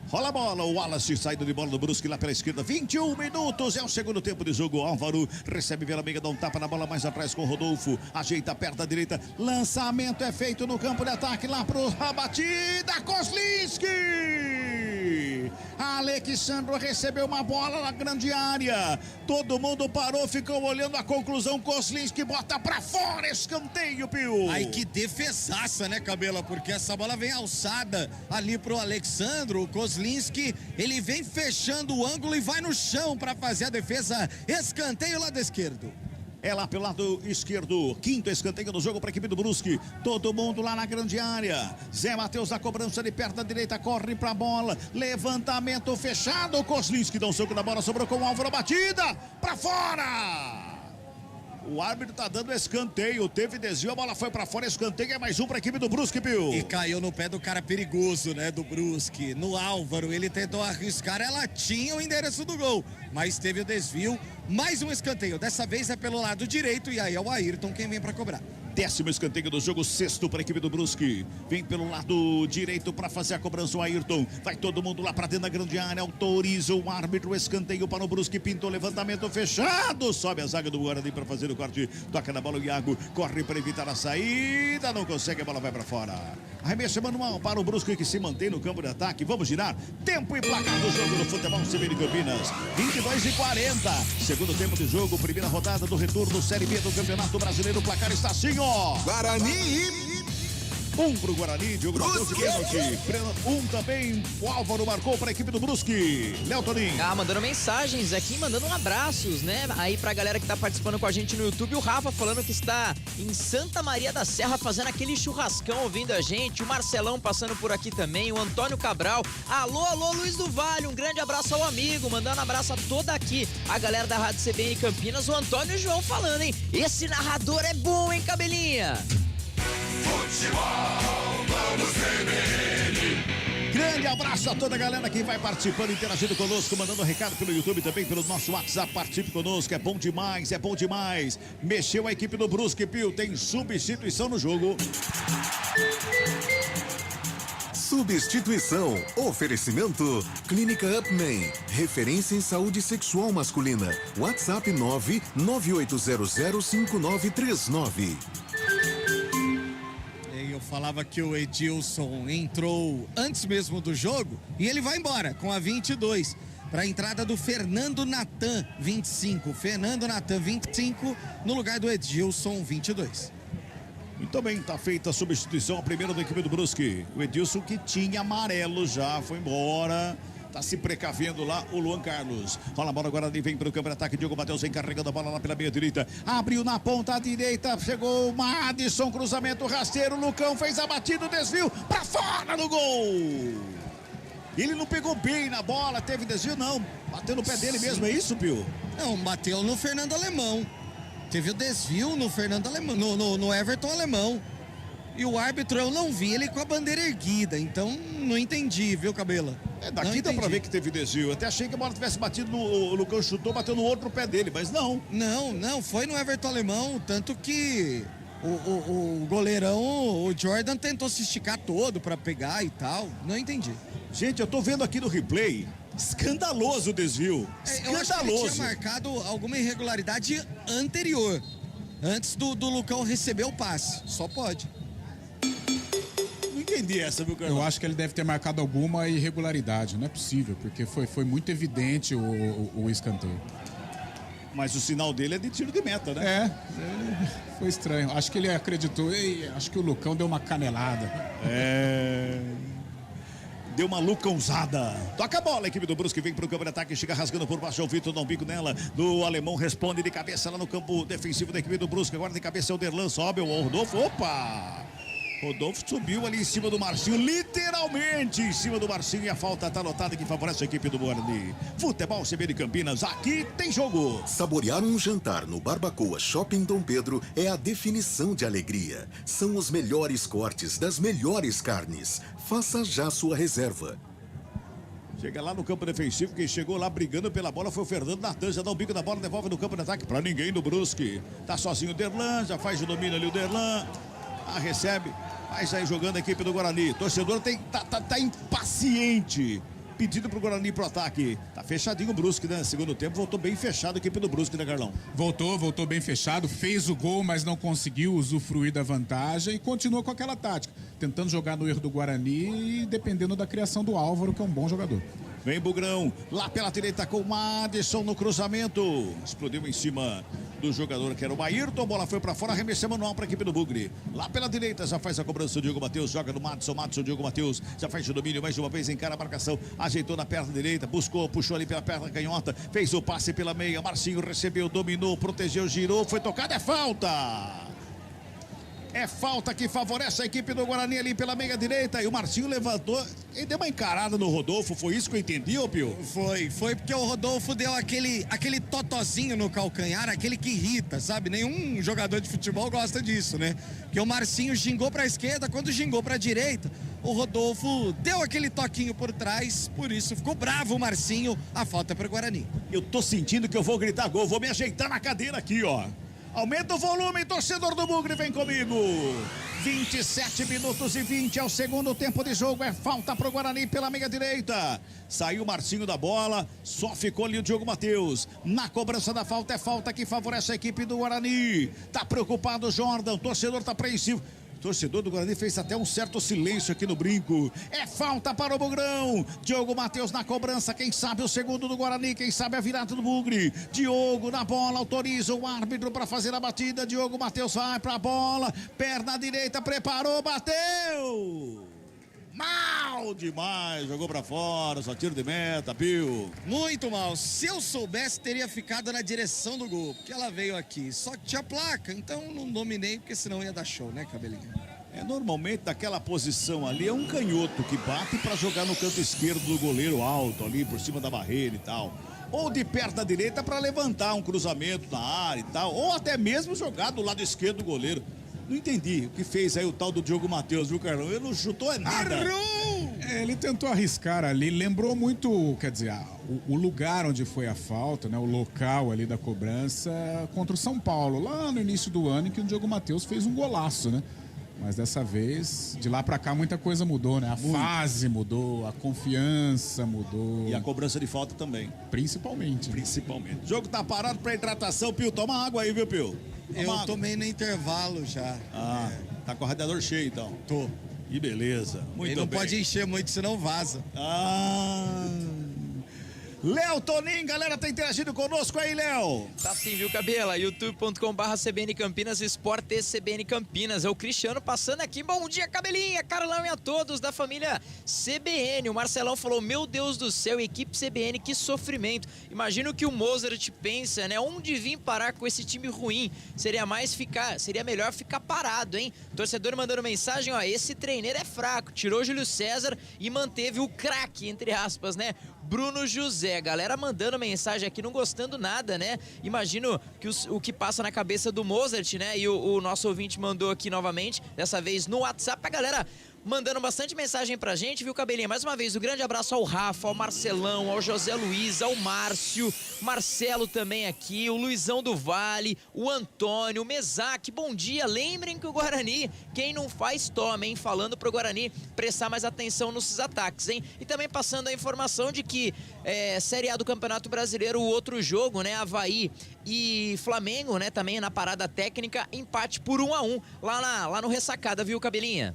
Speaker 4: Rola a bola, o Wallace saindo de bola do Brusque lá pela esquerda, 21 minutos, é o segundo tempo de jogo. Álvaro recebe pela meia, dá um tapa na bola mais atrás com o Rodolfo, ajeita perto da direita, lançamento é feito no campo de ataque lá pro batida, Kozlinski! Alexandro recebeu uma bola na grande área, todo mundo parou, ficou olhando a conclusão, Kozlinski bota pra fora, escanteio, Pio.
Speaker 1: Ai, que defesaça, né, Cabela, porque essa bola vem alçada ali pro Alexandro, o Kozlinski, ele vem fechando o ângulo e vai no chão pra fazer a defesa, escanteio lado esquerdo.
Speaker 4: É lá pelo lado esquerdo, quinto escanteio do jogo para a equipe do Brusque. Todo mundo lá na grande área. Zé Matheus na cobrança de perto da direita, corre para a bola. Levantamento fechado. Kozlinski dá um soco na bola, sobrou com o Álvaro, batida para fora. O árbitro tá dando escanteio, teve desvio, a bola foi pra fora, escanteio, é mais um pra equipe do Brusque, Pio.
Speaker 1: E caiu no pé do cara perigoso, né, do Brusque, no Álvaro, ele tentou arriscar, ela tinha o endereço do gol, mas teve o desvio, mais um escanteio, dessa vez é pelo lado direito e aí é o Ayrton quem vem pra cobrar.
Speaker 4: 10º escanteio do jogo, 6º para a equipe do Brusque. Vem pelo lado direito para fazer a cobrança o Ayrton. Vai todo mundo lá para dentro da grande área. Autoriza o árbitro, escanteio para o Brusque. Pintou, levantamento fechado. Sobe a zaga do Guarani para fazer o corte. Toca na bola o Iago. Corre para evitar a saída. Não consegue, a bola vai para fora. Arremesso manual para o Brusque que se mantém no campo de ataque. Vamos girar. Tempo e placar do jogo no futebol CBN Campinas. 22:40. Segundo tempo de jogo. Primeira rodada do retorno Série B do Campeonato Brasileiro. O placar está assim, ó.
Speaker 14: Guarani.
Speaker 4: 1 pro Guarani, Diogo Matheus de pênalti. 1 também, o Álvaro marcou para a equipe do Brusque. Léo Toninho.
Speaker 2: Mandando mensagens aqui, mandando abraços, né? Aí pra galera que tá participando com a gente no YouTube, o Rafa falando que está em Santa Maria da Serra fazendo aquele churrascão ouvindo a gente. O Marcelão passando por aqui também, o Antônio Cabral. Alô, Luiz do Vale, um grande abraço ao amigo, mandando um abraço a toda aqui. A galera da Rádio CBN Campinas, o Antônio João falando, hein? Esse narrador é bom, hein, Cabelinha?
Speaker 12: Futebol, vamos CBN.
Speaker 4: Grande abraço a toda a galera que vai participando, interagindo conosco, mandando recado pelo YouTube, também pelo nosso WhatsApp. Participe conosco, é bom demais, é bom demais. Mexeu a equipe do Brusque, Pio, tem substituição no jogo.
Speaker 5: Substituição. Oferecimento. Clínica Upman. Referência em saúde sexual masculina. WhatsApp 998005939.
Speaker 1: Eu falava que o Edilson entrou antes mesmo do jogo e ele vai embora com a 22 para a entrada do Fernando Natan, 25. Fernando Natan, 25, no lugar do Edilson, 22.
Speaker 4: Muito bem, tá feita a substituição, a primeira da equipe do Brusque. O Edilson, que tinha amarelo já, foi embora. Tá se precavendo lá o Luan Carlos. Rola a bola agora, ele vem para o campo de ataque. Diogo Matheus vem carregando a bola lá pela meia direita. Abriu na ponta direita, chegou o Madison, cruzamento rasteiro. O Lucão fez a batida, o desvio para fora do gol. Ele não pegou bem na bola, teve desvio não. Bateu no pé dele mesmo, é isso, Pio?
Speaker 1: Não, bateu no Fernando Alemão. Teve o desvio no Fernando Alemão, no Everton Alemão. E o árbitro, eu não vi ele com a bandeira erguida, então não entendi, viu, Cabela?
Speaker 4: Daqui dá pra ver que teve desvio. Eu até achei que a bola tivesse batido o Lucão chutou, bateu no outro pé dele, mas não.
Speaker 1: Não, foi no Everton Alemão, tanto que o goleirão, o Jordan, tentou se esticar todo pra pegar e tal. Não entendi.
Speaker 4: Gente, eu tô vendo aqui no replay, escandaloso o desvio.
Speaker 1: Eu acho que ele tinha marcado alguma irregularidade anterior, antes do Lucão receber o passe. Só pode.
Speaker 4: Não entendi essa, viu, Carlos?
Speaker 3: Eu acho que ele deve ter marcado alguma irregularidade, não é possível, porque foi muito evidente o escanteio.
Speaker 4: Mas o sinal dele é de tiro de meta, né?
Speaker 3: Foi estranho. Acho que ele acreditou, acho que o Lucão deu uma canelada.
Speaker 4: Deu uma lucãozada. Toca a bola, a equipe do Brusque vem pro campo de ataque, chega rasgando por baixo, o Vitor dá um bico nela, do Alemão responde de cabeça lá no campo defensivo da equipe do Brusque, agora de cabeça é o Derlan, sobe o Rodolfo, opa! Rodolfo subiu ali em cima do Marcinho, literalmente em cima do Marcinho, e a falta tá anotada que favorece a equipe do Guarani. Futebol CB de Campinas, aqui tem jogo.
Speaker 5: Saborear um jantar no Barbacoa Shopping Dom Pedro é a definição de alegria. São os melhores cortes das melhores carnes. Faça já sua reserva.
Speaker 4: Chega lá no campo defensivo, quem chegou lá brigando pela bola foi o Fernando Natan, já dá um bico na bola, devolve no campo de ataque pra ninguém do Brusque. Tá sozinho o Derlan, já faz o domínio ali o Derlan. Recebe, vai sair jogando a equipe do Guarani. Torcedor tá impaciente, pedindo pro Guarani pro ataque. Tá fechadinho o Brusque, né? Segundo tempo voltou bem fechado a equipe do Brusque, né, Carlão?
Speaker 3: Voltou bem fechado, fez o gol, mas não conseguiu usufruir da vantagem e continuou com aquela tática, tentando jogar no erro do Guarani e dependendo da criação do Álvaro, que é um bom jogador.
Speaker 4: Vem Bugrão, lá pela direita com o Madison no cruzamento. Explodiu em cima do jogador que era o Ayrton. Bola foi pra fora, arremesso manual pra equipe do Bugre. Lá pela direita já faz a cobrança o Diogo Matheus. Joga no Madison, Diogo Matheus. Já faz o domínio mais uma vez, encara a marcação. Ajeitou na perna direita, buscou, puxou ali pela perna canhota. Fez o passe pela meia. Marcinho recebeu, dominou, protegeu, girou. Foi tocado, é falta. É falta que favorece a equipe do Guarani ali pela meia direita. E o Marcinho levantou e deu uma encarada no Rodolfo. Foi isso que eu entendi, ô Pio?
Speaker 1: Foi porque o Rodolfo deu aquele totozinho no calcanhar, aquele que irrita, sabe? Nenhum jogador de futebol gosta disso, né? Porque o Marcinho gingou pra esquerda, quando gingou pra direita, o Rodolfo deu aquele toquinho por trás, por isso ficou bravo o Marcinho. A falta é pro Guarani.
Speaker 4: Eu tô sentindo que eu vou gritar gol, vou me ajeitar na cadeira aqui, ó. Aumenta o volume, torcedor do Bugre, vem comigo. 27 minutos e 20 é o segundo tempo de jogo. É falta pro Guarani pela meia direita. Saiu o Marcinho da bola, só ficou ali o Diogo Matheus. Na cobrança da falta, é falta que favorece a equipe do Guarani. Tá preocupado o Jordan, o torcedor tá apreensivo. O torcedor do Guarani fez até um certo silêncio aqui no brinco. É falta para o Bugrão. Diogo Matheus na cobrança. Quem sabe o segundo do Guarani. Quem sabe a virada do Bugre. Diogo na bola. Autoriza o árbitro para fazer a batida. Diogo Matheus vai para a bola. Perna direita. Preparou. Bateu. Mal demais, jogou pra fora, só tiro de meta, Pio.
Speaker 1: Muito mal, se eu soubesse teria ficado na direção do gol, porque ela veio aqui, só que tinha placa, então não dominei, porque senão ia dar show, né, Cabelinho?
Speaker 4: Normalmente naquela posição ali é um canhoto que bate pra jogar no canto esquerdo do goleiro alto, ali por cima da barreira e tal. Ou de perna direita pra levantar um cruzamento na área e tal, ou até mesmo jogar do lado esquerdo do goleiro. Não entendi o que fez aí o tal do Diogo Matheus, viu, Carlão? Ele não chutou nada.
Speaker 3: Ele tentou arriscar ali, lembrou muito, quer dizer, o lugar onde foi a falta, né, o local ali da cobrança contra o São Paulo, lá no início do ano, em que o Diogo Matheus fez um golaço, né? Mas dessa vez, de lá pra cá, muita coisa mudou, né? A fase mudou, a confiança mudou.
Speaker 4: E a cobrança de falta também.
Speaker 3: Principalmente.
Speaker 4: Principalmente. O jogo tá parado pra hidratação, Pio. Toma água aí, viu, Pio?
Speaker 1: Eu tomei no intervalo já.
Speaker 4: Tá com o radiador cheio, então.
Speaker 1: Tô.
Speaker 4: E beleza. Muito
Speaker 1: Ele não
Speaker 4: bem.
Speaker 1: pode encher muito, senão vaza.
Speaker 4: Léo Toninho, galera, tá interagindo conosco aí, Léo.
Speaker 2: Tá sim, viu, Cabela? youtube.com/CBN Campinas, Esporte CBN Campinas. É o Cristiano passando aqui. Bom dia, Cabelinha, Carlão e a todos da família CBN. O Marcelão falou, meu Deus do céu, equipe CBN, que sofrimento. Imagina o que o Mozart pensa, né? Onde vir parar com esse time ruim? Seria melhor ficar parado, hein? Torcedor mandando mensagem, ó, esse treineiro é fraco. Tirou Júlio César e manteve o craque, entre aspas, né? Bruno José. A galera mandando mensagem aqui, não gostando nada, né? Imagino que o que passa na cabeça do Mozart, né? E o nosso ouvinte mandou aqui novamente, dessa vez no WhatsApp, a galera mandando bastante mensagem pra gente, viu, Cabelinha? Mais uma vez, um grande abraço ao Rafa, ao Marcelão, ao José Luiz, ao Márcio, Marcelo também aqui, o Luizão do Vale, o Antônio, o Mesac, bom dia. Lembrem que o Guarani, quem não faz, toma, hein? Falando pro Guarani prestar mais atenção nos ataques, hein? E também passando a informação de que Série A do Campeonato Brasileiro, o outro jogo, né? Avaí e Flamengo, né? Também na parada técnica, empate por 1-1 lá no Ressacada, viu, Cabelinha?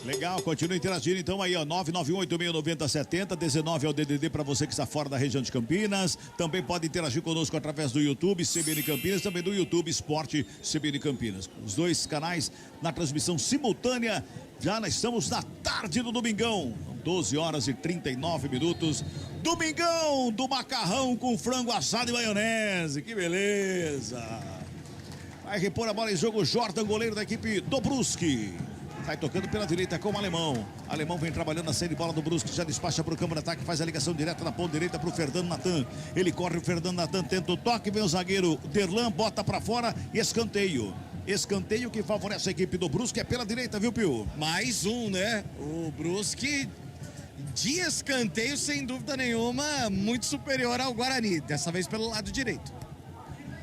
Speaker 4: Legal, continua interagindo então aí, ó, 991869070, 19 é o DDD para você que está fora da região de Campinas. Também pode interagir conosco através do YouTube CBN Campinas, também do YouTube Esporte CBN Campinas. Os dois canais na transmissão simultânea. Já nós estamos na tarde do domingão, 12h39. Domingão do macarrão com frango assado e maionese, que beleza. Vai repor a bola em jogo Jordan, goleiro da equipe do Brusque. Vai tocando pela direita com o Alemão. Alemão vem trabalhando a saída de bola do Brusque. Já despacha para o campo de ataque. Faz a ligação direta na ponta direita para o Fernando Natan. Ele corre, o Fernando Natan tenta o toque. Vem o zagueiro Derlan, bota para fora e escanteio. Escanteio que favorece a equipe do Brusque. É pela direita, viu, Pio?
Speaker 1: Mais um, né? O Brusque de escanteio, sem dúvida nenhuma, muito superior ao Guarani. Dessa vez pelo lado direito.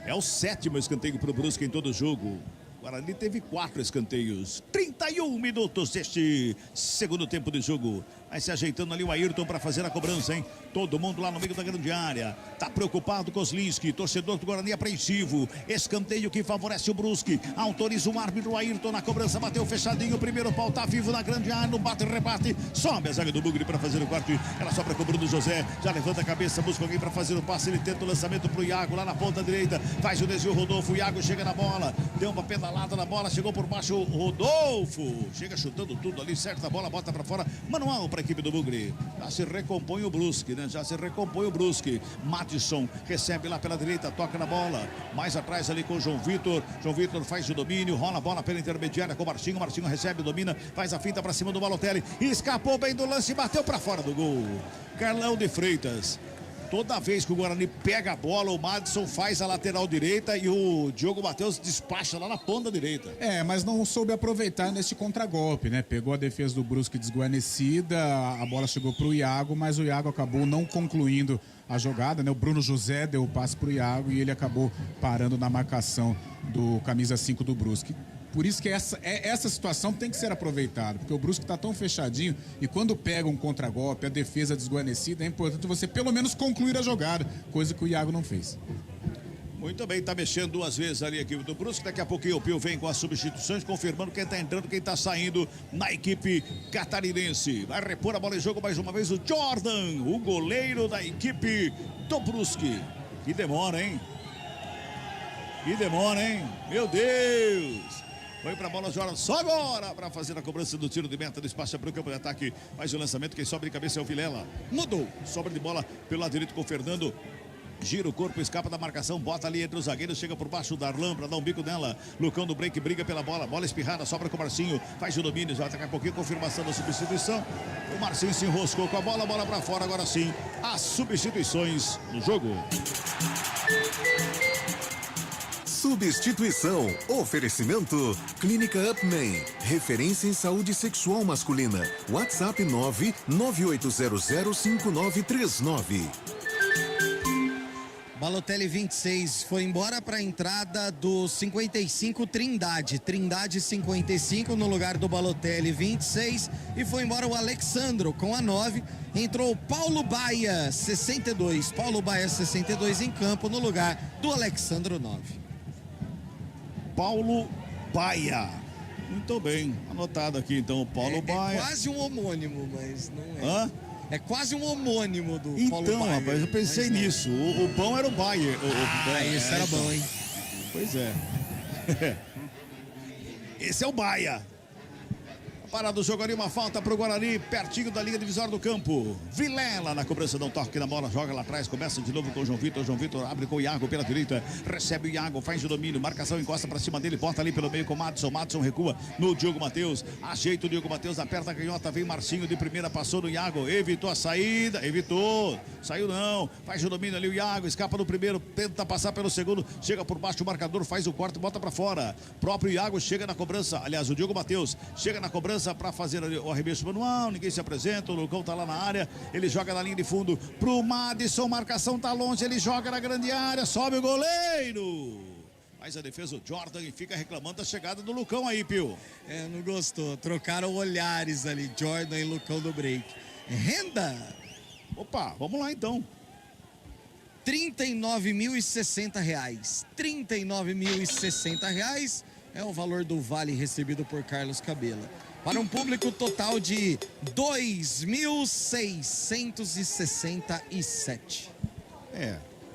Speaker 4: É o 7º escanteio para o Brusque em todo o jogo. O Guarani teve 4 escanteios. 31 minutos deste segundo tempo de jogo. Vai se ajeitando ali o Ayrton para fazer a cobrança, hein? Todo mundo lá no meio da grande área. Tá preocupado com Kozlinski. Torcedor do Guarani apreensivo. Escanteio que favorece o Brusque. Autoriza o árbitro Ayrton na cobrança. Bateu fechadinho. O primeiro pau tá vivo na grande área. No bate-rebate. Sobe a zaga do Bugre para fazer o corte. Ela sobra com o Bruno José. Já levanta a cabeça. Busca alguém para fazer o passe. Ele tenta o lançamento pro Iago lá na ponta direita. Faz o desvio Rodolfo. O Iago chega na bola. Deu uma pedalada na bola. Chegou por baixo o Rodolfo. Chega chutando tudo ali. Certa a bola. Bota para fora. Manual para a equipe do Bugre. Já se recompõe o Brusque, né? Já se recompõe o Brusque. Madison recebe lá pela direita, toca na bola. Mais atrás ali com o João Vitor. João Vitor faz o domínio, rola a bola pela intermediária com o Marcinho. Marcinho recebe, domina, faz a finta para cima do Balotelli. Escapou bem do lance e bateu para fora do gol. Carlão de Freitas. Toda vez que o Guarani pega a bola, o Madison faz a lateral direita e o Diogo Matheus despacha lá na ponta direita.
Speaker 3: Mas não soube aproveitar neste contragolpe, né? Pegou a defesa do Brusque desguarnecida, a bola chegou pro Iago, mas o Iago acabou não concluindo a jogada, né? O Bruno José deu o passe pro Iago e ele acabou parando na marcação do camisa 5 do Brusque. Por isso que essa situação tem que ser aproveitada, porque o Brusque está tão fechadinho e quando pega um contragolpe, a defesa desguarnecida, é importante você pelo menos concluir a jogada, coisa que o Iago não fez.
Speaker 4: Muito bem, tá mexendo 2 vezes ali a equipe do Brusque. Daqui a pouquinho o Pio vem com as substituições, confirmando quem tá entrando, quem tá saindo na equipe catarinense. Vai repor a bola em jogo mais uma vez o Jordan, o goleiro da equipe do Brusque. Que demora, hein? Que demora, hein? Meu Deus! Foi pra bola, Jordan, só agora para fazer a cobrança do tiro de meta, despacha para o campo de ataque. Faz o lançamento, quem sobe de cabeça é o Vilela. Mudou, sobra de bola pelo lado direito com o Fernando. Gira o corpo, escapa da marcação, bota ali entre os zagueiros, chega por baixo da Darlan para dar um bico nela. Lucão do break, briga pela bola, bola espirrada, sobra com o Marcinho, faz o domínio, já daqui a pouquinho confirmação da substituição. O Marcinho se enroscou com a bola para fora, agora sim, as substituições no jogo.
Speaker 5: substituição. Oferecimento Clínica Upman, referência em saúde sexual masculina. WhatsApp 998005939.
Speaker 1: Balotelli 26 foi embora para a entrada do 55 Trindade. Trindade 55 no lugar do Balotelli 26. E foi embora o Alexandro com a 9. Entrou o Paulo Baia 62. Paulo Baia 62 em campo no lugar do Alexandro 9.
Speaker 4: Paulo Baia. Muito bem. Anotado aqui então o Paulo Baia.
Speaker 1: É quase um homônimo, mas não é.
Speaker 4: Hã?
Speaker 1: É quase um homônimo do Paulo Baia.
Speaker 4: Então, rapaz, eu pensei nisso. O bom era o Baia.
Speaker 1: Esse era bom, hein?
Speaker 4: Pois é. Esse é o Baia. Parado do jogo ali, uma falta pro Guarani, pertinho da linha divisória do campo. Vilela na cobrança, dá um toque na bola, joga lá atrás, começa de novo com o João Vitor. João Vitor abre com o Iago pela direita, recebe o Iago, faz o domínio, marcação, encosta pra cima dele, bota ali pelo meio com o Madison. Madison recua no Diogo Matheus, ajeita o Diogo Matheus, aperta a canhota, vem Marcinho de primeira, passou no Iago, evitou a saída, evitou, saiu não, faz o domínio ali o Iago, escapa no primeiro, tenta passar pelo segundo, chega por baixo do marcador, faz o corte, bota pra fora. Próprio Iago chega na cobrança, aliás, o Diogo Matheus chega na cobrança pra fazer ali o arremesso manual, ninguém se apresenta, o Lucão tá lá na área, ele joga na linha de fundo pro Madison, marcação tá longe, ele joga na grande área, sobe o goleiro. Faz a defesa o Jordan e fica reclamando da chegada do Lucão aí, Pio.
Speaker 1: Não gostou, trocaram olhares ali, Jordan e Lucão do break. Renda!
Speaker 4: Opa, vamos lá então.
Speaker 1: R$39.060. R$39.060 é o valor do vale recebido por Carlos Cabela. Para um público total de 2.667.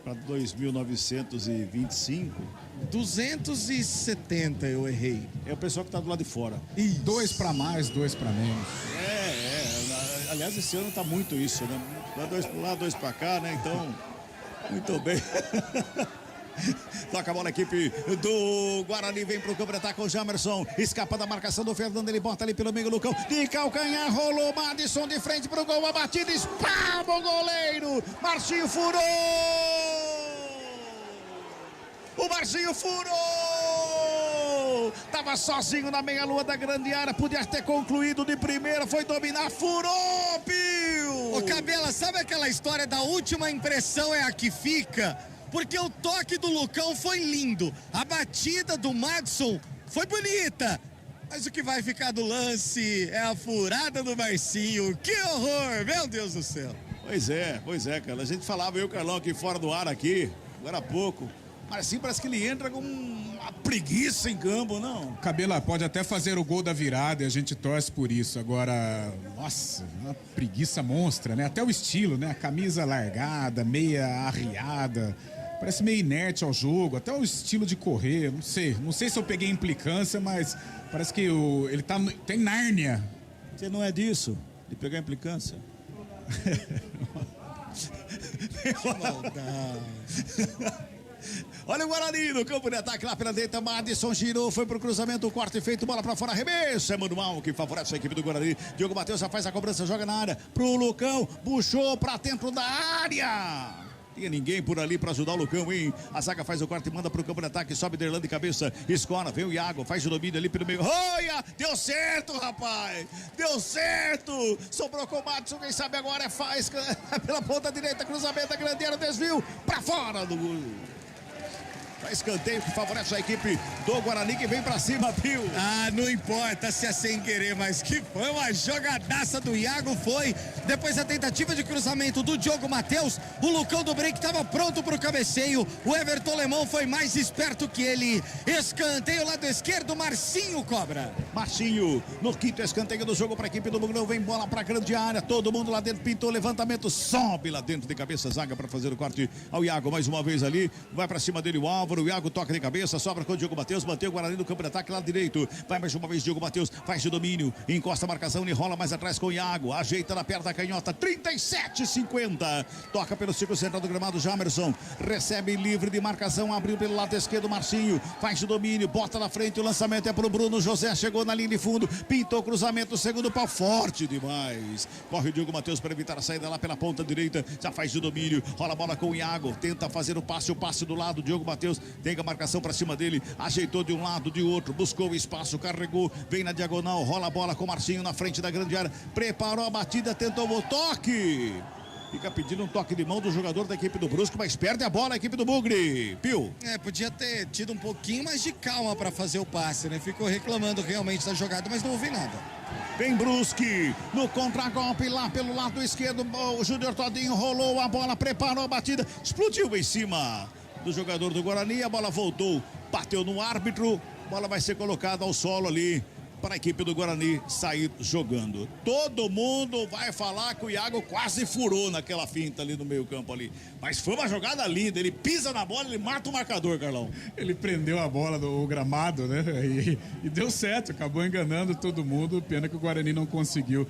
Speaker 4: Para 2.925.
Speaker 1: 270 eu errei.
Speaker 4: É o pessoal que tá do lado de fora.
Speaker 3: Isso. 2 para mais, 2 para menos.
Speaker 4: Aliás, esse ano tá muito isso, né? 2 para lá, 2 para cá, né? Então, muito bem. Toca a bola, a equipe do Guarani vem pro campo de ataque com o Jamerson, escapa da marcação do Fernando, ele bota ali pelo meio, Lucão de calcanhar, rolou Madison de frente pro gol, a batida, espalma o goleiro, Marcinho furou, o Marcinho furou, tava sozinho na meia-lua da grande área, podia ter concluído de primeira, foi dominar, furou, Pio!
Speaker 1: Ô Cabela, sabe aquela história da última impressão é a que fica? Porque o toque do Lucão foi lindo, a batida do Madison foi bonita, mas o que vai ficar do lance é a furada do Marcinho. Que horror, meu Deus do céu.
Speaker 4: Pois é, cara, a gente falava, eu e o Carlão aqui fora do ar aqui, agora há pouco, Marcinho parece que ele entra com uma preguiça em campo, não?
Speaker 3: Cabela pode até fazer o gol da virada e a gente torce por isso, agora, nossa, uma preguiça monstra, né? Até o estilo, né? A camisa largada, meia arriada, parece meio inerte ao jogo, até o estilo de correr, não sei se eu peguei implicância, mas parece que ele tem Nárnia.
Speaker 4: Você não é disso, de pegar implicância? Olha o Guarani no campo de ataque lá pela direita, Madison girou, foi pro cruzamento, o corte feito, bola pra fora, arremesso, é manual que favorece a equipe do Guarani. Diogo Matheus já faz a cobrança, joga na área, pro Lucão, puxou pra dentro da área. Tinha ninguém por ali para ajudar o Lucão, hein? A zaga faz o corte e manda pro campo de ataque, sobe Derlan de cabeça, escora, vem o Iago, faz o domínio ali pelo meio. Olha, deu certo, rapaz! Deu certo! Sobrou com o Madison, quem sabe agora faz pela ponta direita, cruzamento da grande área, desvio para fora do gol. Pra escanteio que favorece a equipe do Guarani que vem pra cima, Pio.
Speaker 1: Não importa se é sem querer, mas que foi uma jogadaça do Iago, foi. Depois da tentativa de cruzamento do Diogo Matheus, o Lucão do break estava pronto pro cabeceio. O Everton Lemão foi mais esperto que ele. Escanteio lado esquerdo, Marcinho cobra.
Speaker 4: Marcinho no quinto escanteio do jogo pra equipe do Mugrão, vem bola pra grande área, todo mundo lá dentro, pintou levantamento, sobe lá dentro de cabeça, zaga pra fazer o corte ao Iago, mais uma vez ali, vai pra cima dele o Álvaro. O Iago toca de cabeça, sobra com o Diogo Matheus, mantém o Guarani no campo de ataque lá direito, vai mais uma vez Diogo Matheus, faz o domínio, encosta a marcação e rola mais atrás com o Iago, ajeita na perna da canhota, 37,50, toca pelo círculo central do gramado, Jamerson, recebe livre de marcação, abriu pelo lado esquerdo, Marcinho, faz o domínio, bota na frente, o lançamento é pro Bruno José, chegou na linha de fundo, pintou o cruzamento, segundo pau, forte demais, corre o Diogo Matheus para evitar a saída lá pela ponta direita, já faz o domínio, rola a bola com o Iago, tenta fazer o passe do lado, Diogo Matheus Campinas. Tem a marcação pra cima dele, ajeitou de um lado, de outro, buscou o espaço, carregou, vem na diagonal, rola a bola com o Marcinho na frente da grande área, preparou a batida, tentou o toque. Fica pedindo um toque de mão do jogador da equipe do Brusque, mas perde a bola a equipe do Bugre. Pio.
Speaker 1: Podia ter tido um pouquinho mais de calma para fazer o passe, né? Ficou reclamando realmente da jogada, mas não ouvi nada.
Speaker 4: Vem Brusque no contragolpe lá pelo lado esquerdo. O Júnior Todinho rolou a bola, preparou a batida, explodiu em cima do jogador do Guarani. A bola voltou, bateu no árbitro. A bola vai ser colocada ao solo ali para a equipe do Guarani sair jogando. Todo mundo vai falar que o Iago quase furou naquela finta ali no meio campo ali. Mas foi uma jogada linda, ele pisa na bola, ele mata o marcador, Carlão.
Speaker 3: Ele prendeu a bola do gramado, né? E deu certo, acabou enganando todo mundo. Pena que o Guarani não conseguiu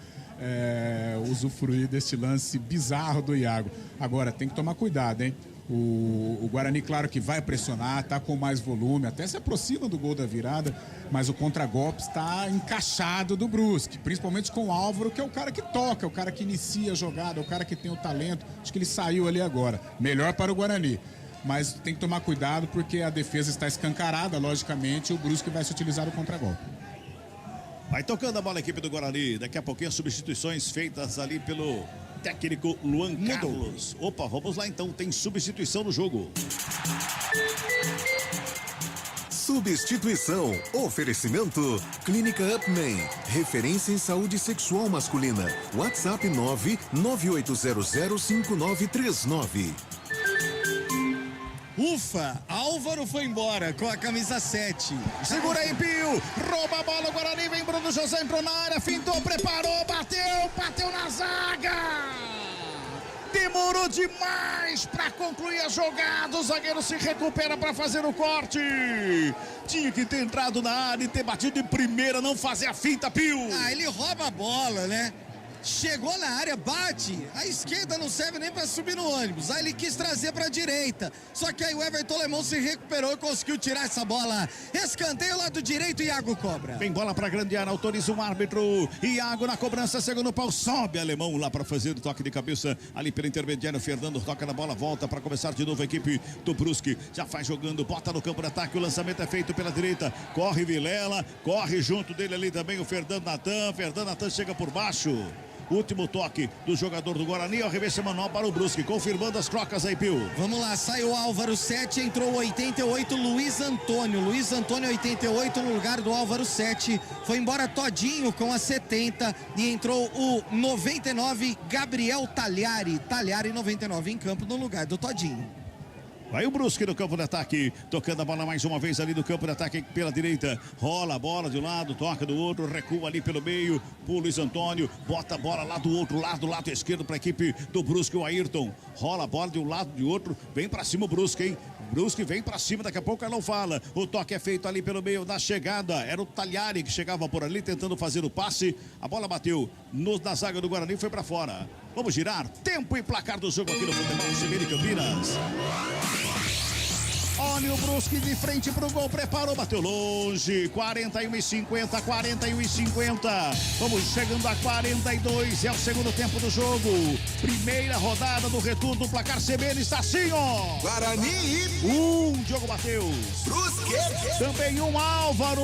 Speaker 3: usufruir desse lance bizarro do Iago. Agora, tem que tomar cuidado, hein? O Guarani, claro que vai pressionar, tá com mais volume, até se aproxima do gol da virada, mas o contragolpe está encaixado do Brusque, principalmente com o Álvaro, que é o cara que toca, o cara que inicia a jogada, o cara que tem o talento. Acho que ele saiu ali agora. Melhor para o Guarani, mas tem que tomar cuidado porque a defesa está escancarada, logicamente, e o Brusque vai se utilizar do contragolpe.
Speaker 4: Vai tocando a bola a equipe do Guarani. Daqui a pouquinho as substituições feitas ali pelo técnico Luan Carlos. Opa, vamos lá então, tem substituição no jogo.
Speaker 5: Substituição. Oferecimento. Clínica Upman. Referência em saúde sexual masculina. WhatsApp 998005939.
Speaker 1: Ufa, Álvaro foi embora com a camisa 7.
Speaker 4: Segura aí, Pio. Rouba a bola, o Guarani vem, Bruno José entrou na área, fintou, preparou, bateu na zaga. Demorou demais para concluir a jogada. O zagueiro se recupera para fazer o corte. Tinha que ter entrado na área e ter batido de primeira, não fazer a finta, Pio.
Speaker 1: Ele rouba a bola, né? Chegou na área, bate, a esquerda não serve nem para subir no ônibus, aí ele quis trazer para a direita, só que aí o Everton Lemão se recuperou e conseguiu tirar essa bola. Escanteio lado direito, Iago cobra.
Speaker 4: Vem bola para grande área, autoriza o árbitro. Iago na cobrança, segundo pau, sobe Alemão lá para fazer o toque de cabeça ali pelo intermediário. Fernando toca na bola, volta para começar de novo a equipe do Brusque. Já faz jogando, bota no campo de ataque, o lançamento é feito pela direita. Corre Vilela, corre junto dele ali também o Fernando Natan chega por baixo. Último toque do jogador do Guarani, ao reverso manual para o Brusque, confirmando as trocas aí, Pio.
Speaker 1: Vamos lá, saiu Álvaro 7, entrou 88, Luiz Antônio 88 no lugar do Álvaro 7, foi embora Todinho com a 70 e entrou o 99, Gabriel Talhari 99 em campo no lugar do Todinho.
Speaker 4: Vai o Brusque no campo de ataque, tocando a bola mais uma vez ali no campo de ataque pela direita, rola a bola de um lado, toca do outro, recua ali pelo meio, o Luiz Antônio, bota a bola lá do outro lado, do lado esquerdo para a equipe do Brusque, o Ayrton, rola a bola de um lado de outro, vem para cima o Brusque, hein? Brusque vem para cima, daqui a pouco ela não fala, o toque é feito ali pelo meio da chegada, era o Talhari que chegava por ali tentando fazer o passe, a bola bateu na zaga do Guarani e foi para fora. Vamos girar, tempo e placar do jogo aqui no Futebol CBN Campinas. Olha o Brusque de frente pro gol, preparou, bateu longe, 41,50, 41,50. Vamos chegando a 42, é o segundo tempo do jogo. Primeira rodada do retorno do placar CBN está assim, ó.
Speaker 14: Guarani e...
Speaker 4: Diogo Matheus.
Speaker 14: Brusque.
Speaker 4: Também Álvaro.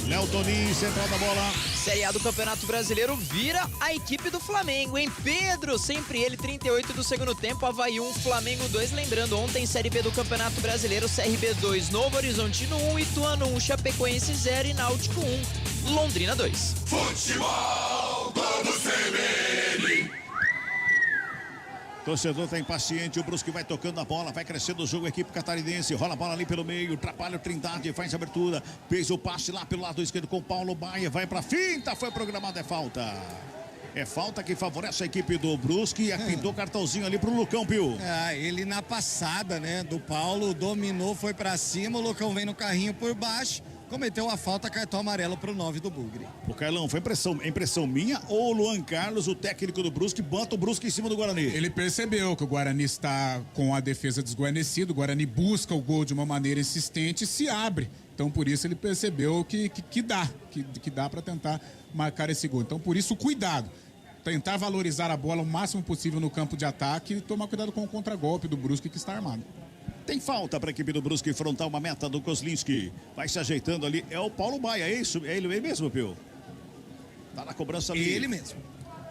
Speaker 4: Léo Toninho, central da bola.
Speaker 2: Série A do Campeonato Brasileiro vira a equipe do Flamengo, hein? Pedro, sempre ele, 38 do segundo tempo, Avaí 1, Flamengo 2. Lembrando, ontem Série B do Campeonato Brasileiro, CRB 2, Novo Horizontino 1, Ituano 1, Chapecoense 0 e Náutico 1, Londrina 2.
Speaker 14: Futebol do CBN.
Speaker 4: Torcedor tá impaciente, o Brusque vai tocando a bola, vai crescendo o jogo, a equipe catarinense, rola a bola ali pelo meio, atrapalha o Trindade, faz a abertura, fez o passe lá pelo lado esquerdo com o Paulo Baia, vai pra finta, foi programado, é falta. É falta que favorece a equipe do Brusque e pintou cartãozinho ali pro Lucão, Pio.
Speaker 1: Ele na passada, né, do Paulo, dominou, foi pra cima, o Lucão vem no carrinho por baixo, cometeu a falta, cartão amarelo pro 9 do Bugre.
Speaker 4: O Carlão, foi impressão minha ou o Luan Carlos, o técnico do Brusque, bota o Brusque em cima do Guarani?
Speaker 3: Ele percebeu que o Guarani está com a defesa desguarnecida, o Guarani busca o gol de uma maneira insistente e se abre. Então, por isso, ele percebeu que dá para tentar marcar esse gol. Então, por isso, cuidado. Tentar valorizar a bola o máximo possível no campo de ataque e tomar cuidado com o contragolpe do Brusque que está armado.
Speaker 4: Tem falta para a equipe do Brusque enfrentar uma meta do Kozlinski. Vai se ajeitando ali. É o Paulo Baia, é isso? É ele mesmo, Pio? Tá na cobrança ali.
Speaker 1: Ele mesmo.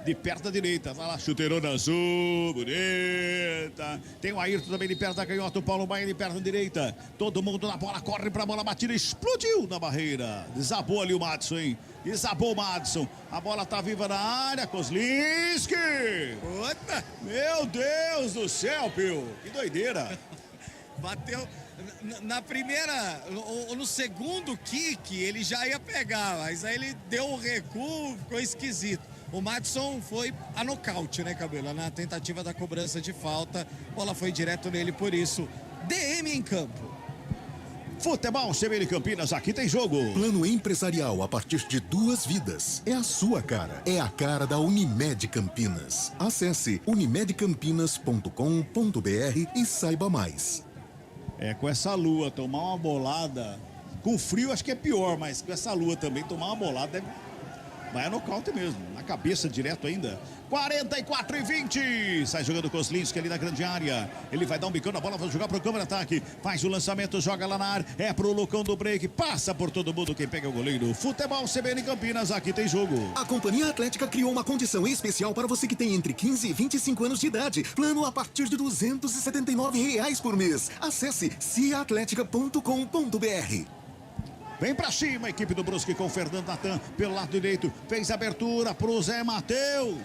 Speaker 4: De perto da direita, vai lá, chuteirona azul, bonita. Tem o Ayrton também de perto da canhota, o Paulo Baia de perto da direita. Todo mundo na bola, corre pra bola batida, explodiu na barreira. Desabou ali o Madison, hein? Desabou o Madison. A bola tá viva na área, Kozlinski.
Speaker 1: Puta!
Speaker 4: Meu Deus do céu, Pio. Que doideira.
Speaker 1: Bateu na primeira, no segundo kick, ele já ia pegar, mas aí ele deu um recuo, ficou esquisito. O Madison foi a nocaute, né, Cabelo? Na tentativa da cobrança de falta, a bola foi direto nele, por isso, DM em campo.
Speaker 4: Futebol CBN Campinas, aqui tem jogo.
Speaker 5: Plano empresarial a partir de 2 vidas. É a sua cara. É a cara da Unimed Campinas. Acesse unimedcampinas.com.br e saiba mais.
Speaker 4: É, com essa lua, tomar uma bolada. Com frio acho que é pior, mas com essa lua também, tomar uma bolada deve... Vai a nocaute mesmo, na cabeça direto ainda. 44-20. Sai jogando o Kozlinski ali na grande área. Ele vai dar um bicão na bola, vai jogar pro câmera ataque. Faz o lançamento, joga lá na área. É pro Lucão do break. Passa por todo mundo quem pega o goleiro. Futebol CBN Campinas, aqui tem jogo.
Speaker 5: A Companhia Atlética criou uma condição especial para você que tem entre 15 e 25 anos de idade. Plano a partir de R$ 279 por mês. Acesse ciaatletica.com.br.
Speaker 4: Vem pra cima a equipe do Brusque com o Fernando Natan pelo lado direito. Fez abertura pro Zé Matheus.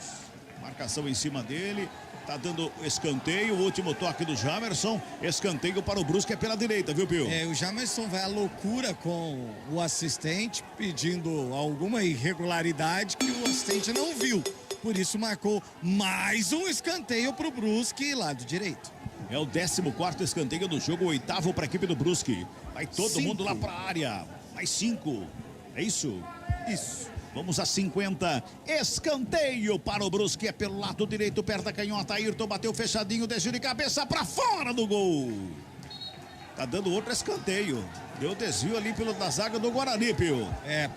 Speaker 4: Marcação em cima dele. Tá dando escanteio. O último toque do Jamerson. Escanteio para o Brusque é pela direita, viu, Pio?
Speaker 1: O Jamerson vai à loucura com o assistente, pedindo alguma irregularidade que o assistente não viu. Por isso marcou mais um escanteio pro Brusque, lado direito.
Speaker 4: É o 14º escanteio do jogo, o 8º para a equipe do Brusque. Vai todo mundo lá para a área. Mais 5. É isso?
Speaker 1: Isso.
Speaker 4: Vamos a 50. Escanteio para o Brusque. É pelo lado direito, perto da canhota. Ayrton bateu fechadinho, desvio de cabeça para fora do gol. Tá dando outro escanteio. Deu desvio ali da zaga do Guarani, Pio.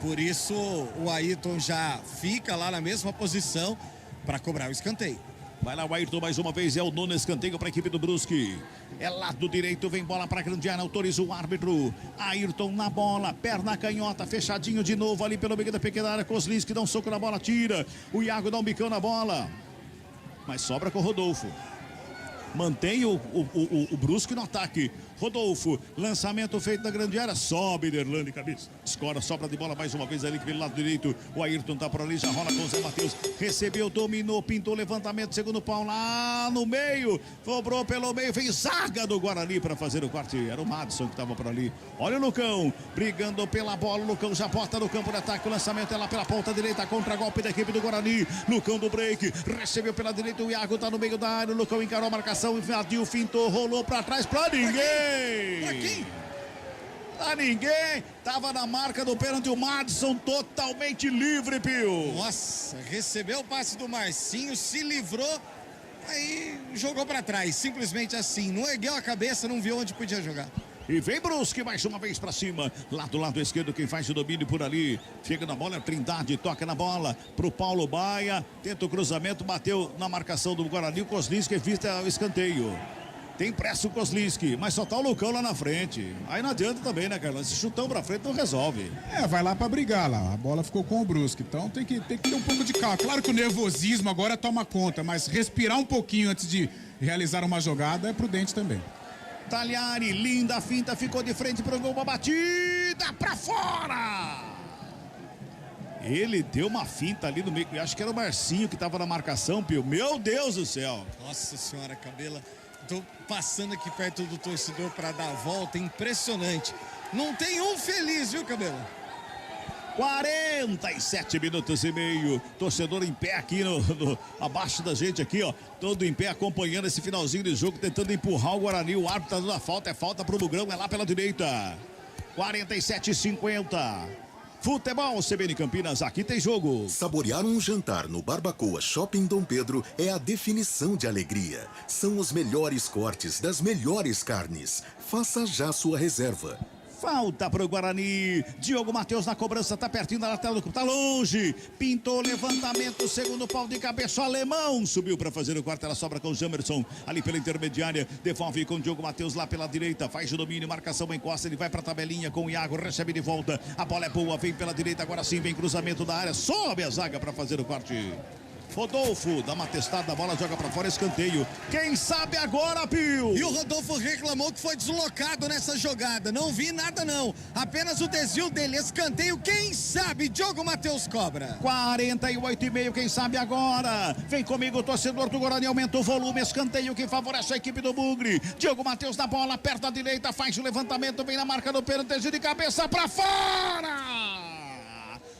Speaker 1: Por isso o Ayrton já fica lá na mesma posição para cobrar o escanteio.
Speaker 4: Vai lá o Ayrton mais uma vez, é o 9º escanteio para a equipe do Brusque. É lado direito, vem bola para a grande área, autoriza o árbitro. Ayrton na bola, perna canhota, fechadinho de novo ali pelo meio da pequena área. Kozlinski dá um soco na bola, tira. O Iago dá um bicão na bola. Mas sobra com o Rodolfo. Mantém o Brusque no ataque. Rodolfo, lançamento feito na grande área, sobe Derlane, cabeça, escora, sobra de bola mais uma vez ali pelo lado direito, o Ayrton tá por ali, já rola com o Zé Matheus, recebeu, dominou, pintou, levantamento, segundo pau lá no meio, cobrou pelo meio, fez zaga do Guarani para fazer o quarto, era o Madison que tava por ali, olha o Lucão, brigando pela bola, o Lucão já bota no campo de ataque, o lançamento é lá pela ponta direita, contra golpe da equipe do Guarani, Lucão do break, recebeu pela direita, o Iago tá no meio da área, o Lucão encarou a marcação, invadiu, fintou, rolou para trás, pra ninguém.
Speaker 1: Pra quem?
Speaker 4: Pra ninguém. Tava na marca do pênalti o Madison totalmente livre, Pio.
Speaker 1: Nossa, recebeu o passe do Marcinho, se livrou, aí jogou pra trás, simplesmente assim. Não ergueu a cabeça, não viu onde podia jogar.
Speaker 4: E vem Brusque mais uma vez pra cima. Lá do lado esquerdo, quem faz o domínio por ali. Chega na bola, Trindade, toca na bola pro Paulo Baia. Tenta o cruzamento, bateu na marcação do Guarani. O Kozlinski vista o escanteio. Tem pressa o Kozlinski, mas só tá o Lucão lá na frente. Aí não adianta também, né, Carlão? Esse chutão pra frente não resolve.
Speaker 3: Vai lá pra brigar lá. A bola ficou com o Brusque, então tem que ter um pouco de calma. Claro que o nervosismo agora toma conta, mas respirar um pouquinho antes de realizar uma jogada é prudente também.
Speaker 4: Talhari, linda finta, ficou de frente pro gol, uma batida pra fora! Ele deu uma finta ali no meio, acho que era o Marcinho que tava na marcação, Pio. Meu Deus do céu!
Speaker 1: Nossa senhora, Cabela, tô passando aqui perto do torcedor para dar a volta, impressionante. Não tem um feliz, viu, Cabela?
Speaker 4: 47 minutos e meio, torcedor em pé aqui abaixo da gente aqui, ó, todo em pé acompanhando esse finalzinho de jogo, tentando empurrar o Guarani, o árbitro tá dando a falta, é falta pro Bugrão, é lá pela direita, 47-50, futebol CBN Campinas, aqui tem jogo.
Speaker 5: Saborear um jantar no Barbacoa Shopping Dom Pedro é a definição de alegria, são os melhores cortes das melhores carnes, faça já sua reserva.
Speaker 4: Falta pro Guarani. Diogo Matheus na cobrança, tá pertinho da lateral do campo, tá longe. Pintou levantamento, segundo pau de cabeça, o alemão subiu para fazer o quarto, ela sobra com o Jamerson ali pela intermediária, devolve com o Diogo Matheus lá pela direita, faz o domínio, marcação encosta, ele vai pra tabelinha com o Iago, recebe de volta, a bola é boa, vem pela direita, agora sim vem cruzamento da área, sobe a zaga para fazer o corte. Rodolfo dá uma testada, a bola joga pra fora, escanteio. Quem sabe agora, Pio?
Speaker 1: E o Rodolfo reclamou que foi deslocado nessa jogada. Não vi nada, não. Apenas o desvio dele, escanteio. Quem sabe? Diogo Matheus cobra.
Speaker 4: 48,5, quem sabe agora? Vem comigo, torcedor do Guarani, aumenta o volume, escanteio que favorece a equipe do Bugre. Diogo Matheus na bola, perto da direita, faz o levantamento, vem na marca do pênalti, de cabeça pra fora!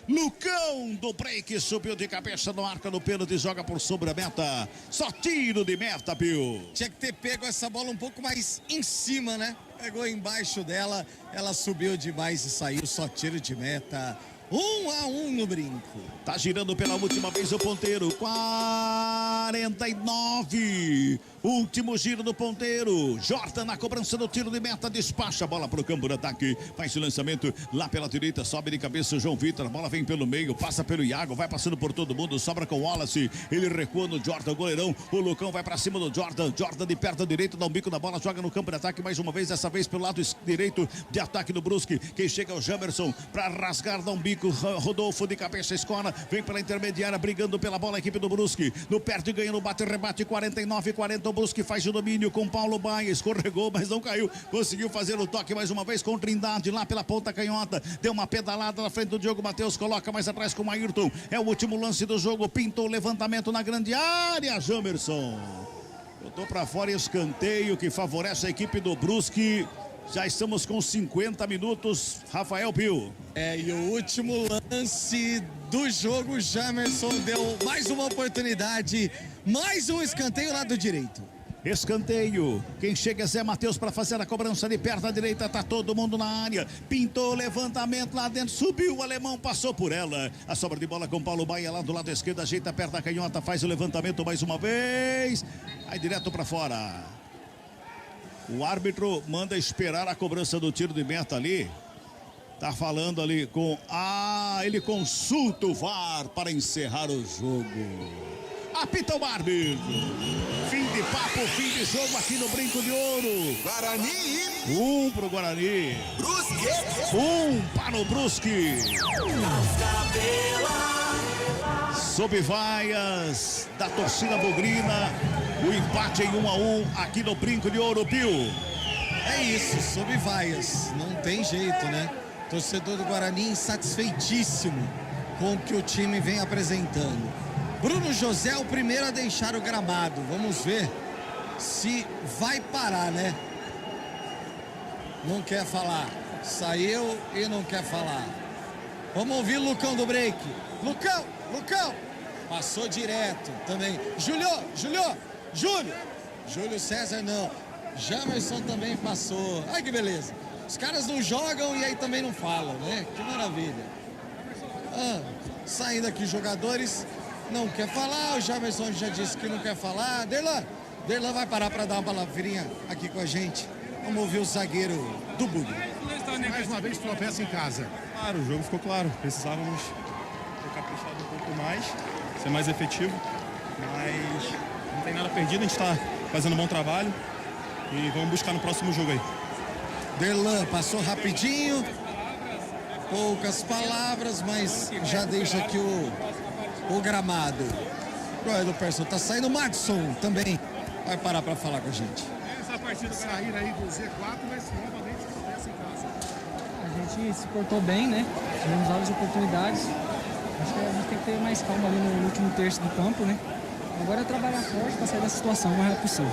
Speaker 4: Lucão do break, subiu de cabeça no arco do pênalti, joga por sobre a meta. Só tiro de meta, Pio.
Speaker 1: Tinha que ter pego essa bola um pouco mais em cima, né? Pegou embaixo dela, ela subiu demais e saiu, só tiro de meta. 1-1 no brinco.
Speaker 4: Tá girando pela última vez o ponteiro. 49. Último giro do ponteiro. Jordan na cobrança do tiro de meta. Despacha a bola pro campo de ataque. Faz o lançamento lá pela direita. Sobe de cabeça o João Vitor. A bola vem pelo meio. Passa pelo Iago. Vai passando por todo mundo. Sobra com o Wallace. Ele recua no Jordan, goleirão. O Lucão vai pra cima do Jordan. Jordan de perto direito. Dá um bico na bola. Joga no campo de ataque mais uma vez. Dessa vez pelo lado direito de ataque do Brusque. Quem chega é o Jamerson pra rasgar. Dá um bico. Rodolfo de cabeça escola, vem pela intermediária, brigando pela bola a equipe do Brusque, no perde, ganha no bate-rebate, 49-40, o Brusque faz o domínio com Paulo Baia, escorregou, mas não caiu, conseguiu fazer o toque mais uma vez com Trindade, lá pela ponta canhota, deu uma pedalada na frente do Diogo Matheus, coloca mais atrás com o Ayrton, é o último lance do jogo, pintou o levantamento na grande área, Jamerson, botou pra fora escanteio que favorece a equipe do Brusque. Já estamos com 50 minutos, Rafael Pio.
Speaker 1: E o último lance do jogo, Jamerson deu mais uma oportunidade, mais um escanteio lá do direito.
Speaker 4: Escanteio, quem chega é Zé Matheus para fazer a cobrança de perto da direita, tá todo mundo na área, pintou o levantamento lá dentro, subiu, o alemão passou por ela, a sobra de bola com Paulo Baia lá do lado esquerdo, ajeita perto da canhota, faz o levantamento mais uma vez, aí direto para fora. O árbitro manda esperar a cobrança do tiro de meta ali. Tá falando ali com... ele consulta o VAR para encerrar o jogo. Apita o árbitro. Fim de papo, fim de jogo aqui no Brinco de Ouro.
Speaker 14: Guarani.
Speaker 4: 1 pro Guarani.
Speaker 14: Brusque.
Speaker 4: 1 para o Brusque. Sob vaias da torcida bugrina, o empate em 1-1 aqui no Brinco de Ouro, Pio.
Speaker 1: É isso, sob vaias, não tem jeito, né? Torcedor do Guarani insatisfeitíssimo com o que o time vem apresentando. Bruno José é o primeiro a deixar o gramado, vamos ver se vai parar, né? Não quer falar, saiu e não quer falar. Vamos ouvir o Lucão do break. Lucão! Passou direto também. Júlio César não. Jamerson também passou. Ai que beleza. Os caras não jogam e aí também não falam, né? Que maravilha. Saindo aqui jogadores, não quer falar. O Jamerson já disse que não quer falar. Derlan vai parar para dar uma palavrinha aqui com a gente. Vamos ouvir o zagueiro do Bugre.
Speaker 18: Mais uma vez tropeça em casa.
Speaker 19: Claro, o jogo ficou claro. Precisávamos ter caprichado um pouco mais, ser mais efetivo. Mas não tem nada perdido, a gente está fazendo um bom trabalho. E vamos buscar no próximo jogo aí.
Speaker 1: Derlan passou rapidinho. Poucas palavras, mas já deixa aqui o gramado. O Persson tá saindo. O Madison também vai parar para falar com a gente.
Speaker 18: Essa partida sair aí do Z4, mas novamente tropeça em casa.
Speaker 20: A gente se portou bem, né? Tivemos várias oportunidades. Acho que a gente tem que ter mais calma ali no último terço do campo, né? Agora é trabalhar forte para sair dessa situação o mais rápido possível.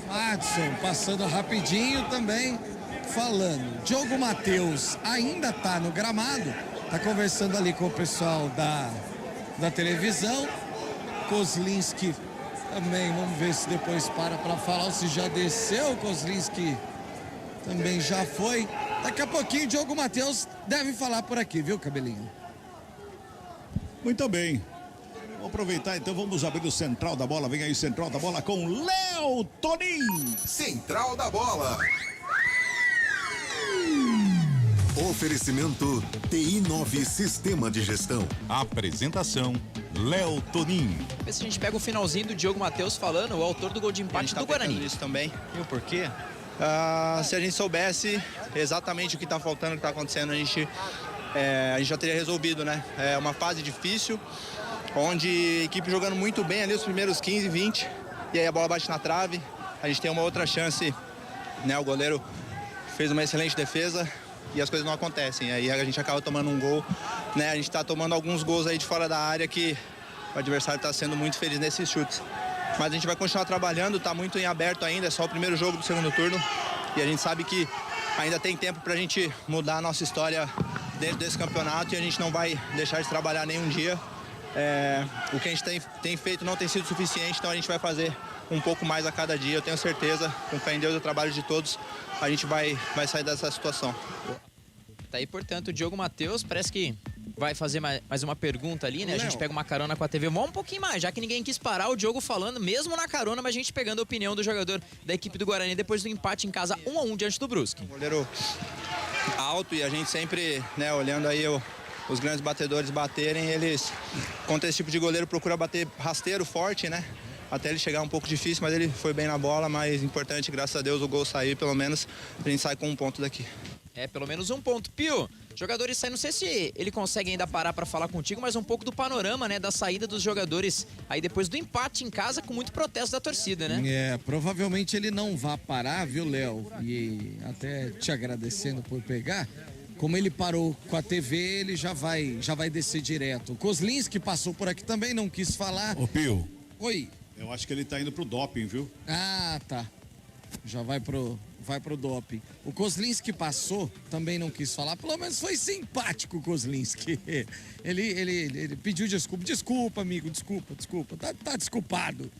Speaker 1: Madison passando rapidinho também, falando. Diogo Matheus ainda tá no gramado, tá conversando ali com o pessoal da televisão. Kozlinski também, vamos ver se depois para falar ou se já desceu. Kozlinski também já foi. Daqui a pouquinho o Diogo Matheus deve falar por aqui, viu, Cabelinho?
Speaker 4: Muito bem. Vamos aproveitar então, vamos abrir o Central da Bola. Vem aí, Central da Bola com Léo Tonin.
Speaker 14: Central da Bola.
Speaker 5: Oferecimento TI9 Sistema de Gestão.
Speaker 11: Apresentação, Léo Tonin.
Speaker 2: Vê se a gente pega o finalzinho do Diogo Matheus falando, o autor do gol de empate do Guarani.
Speaker 21: Isso também. E o porquê? Se a gente soubesse exatamente o que está faltando, o que está acontecendo, a gente já teria resolvido, né? É uma fase difícil, onde a equipe jogando muito bem ali os primeiros 15, 20, e aí a bola bate na trave, a gente tem uma outra chance, né? O goleiro fez uma excelente defesa e as coisas não acontecem, aí a gente acaba tomando um gol, né? A gente está tomando alguns gols aí de fora da área que o adversário está sendo muito feliz nesses chutes. Mas a gente vai continuar trabalhando, está muito em aberto ainda, é só o primeiro jogo do segundo turno. E a gente sabe que ainda tem tempo para a gente mudar a nossa história dentro desse campeonato e a gente não vai deixar de trabalhar nenhum dia. O que a gente tem feito não tem sido suficiente, então a gente vai fazer um pouco mais a cada dia. Eu tenho certeza, com fé em Deus e o trabalho de todos, a gente vai sair dessa situação.
Speaker 2: Tá aí, portanto, o Diogo Matheus parece que vai fazer mais uma pergunta ali, né? A gente pega uma carona com a TV. Vamos um pouquinho mais, já que ninguém quis parar, o Diogo falando, mesmo na carona, mas a gente pegando a opinião do jogador da equipe do Guarani depois do empate em casa 1-1 diante do Brusque.
Speaker 21: Goleiro alto e a gente sempre, né, olhando aí os grandes batedores baterem, eles, contra esse tipo de goleiro, procura bater rasteiro, forte, né? Até ele chegar um pouco difícil, mas ele foi bem na bola, mas importante, graças a Deus, o gol saiu, pelo menos a gente sai com um ponto daqui.
Speaker 2: Pelo menos um ponto. Pio, jogadores saem, não sei se ele consegue ainda parar para falar contigo, mas um pouco do panorama, né, da saída dos jogadores aí depois do empate em casa com muito protesto da torcida, né?
Speaker 1: Provavelmente ele não vai parar, viu, Léo? E até te agradecendo por pegar. Como ele parou com a TV, ele já vai descer direto. O Kozlinski passou por aqui também, não quis falar.
Speaker 4: Ô, Pio.
Speaker 1: Oi.
Speaker 4: Eu acho que ele tá indo pro doping, viu?
Speaker 1: Ah, tá. Já vai pro doping. O Kozlinski passou, também não quis falar, pelo menos foi simpático o Kozlinski. Ele pediu desculpa. Desculpa, amigo, desculpa. Tá desculpado.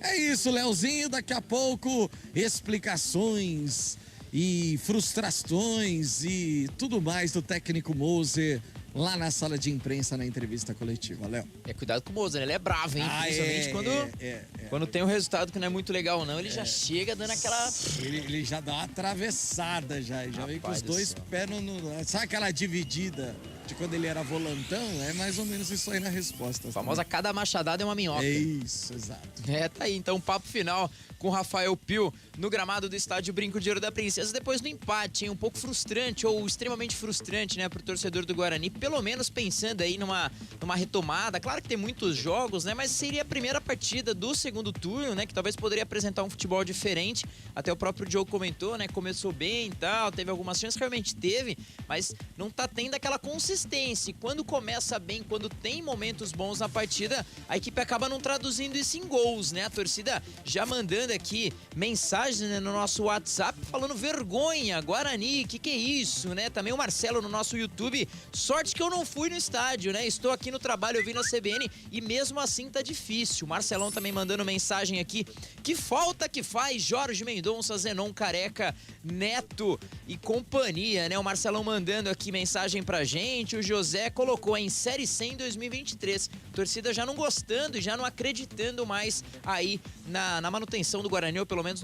Speaker 1: É isso, Leozinho, daqui a pouco explicações e frustrações e tudo mais do técnico Moser lá na sala de imprensa na entrevista coletiva, Léo.
Speaker 2: Cuidado com o Moser, ele é bravo, hein? Principalmente quando tem um resultado que não é muito legal, não, ele já chega dando aquela...
Speaker 1: Ele já dá uma atravessada, já vem com os dois pés no... Sabe aquela dividida de quando ele era volantão? É mais ou menos isso aí na resposta.
Speaker 2: A famosa cada machadada é uma minhoca.
Speaker 1: É isso, exato.
Speaker 2: Tá aí, então, o papo final com Rafael Pio no gramado do estádio Brinco de Ouro da Princesa, depois do empate, hein? Um pouco frustrante, ou extremamente frustrante, né, pro torcedor do Guarani, pelo menos pensando aí numa retomada. Claro que tem muitos jogos, né, mas seria a primeira partida do segundo turno, né, que talvez poderia apresentar um futebol diferente. Até o próprio Diogo comentou, né, começou bem e tal, teve algumas chances, realmente teve, mas não tá tendo aquela consistência. E quando começa bem, quando tem momentos bons na partida, a equipe acaba não traduzindo isso em gols, né? A torcida já mandando aqui mensagens, né, no nosso WhatsApp falando vergonha, Guarani, que é isso, né? Também o Marcelo no nosso YouTube, sorte que eu não fui no estádio, né? Estou aqui no trabalho ouvindo a CBN e mesmo assim tá difícil. O Marcelão também mandando mensagem aqui, que falta que faz Jorge Mendonça, Zenon, Careca, Neto e companhia, né? O Marcelão mandando aqui mensagem pra gente, o José colocou em Série C em 2023, torcida já não gostando e já não acreditando mais aí na manutenção do Guarani, ou pelo menos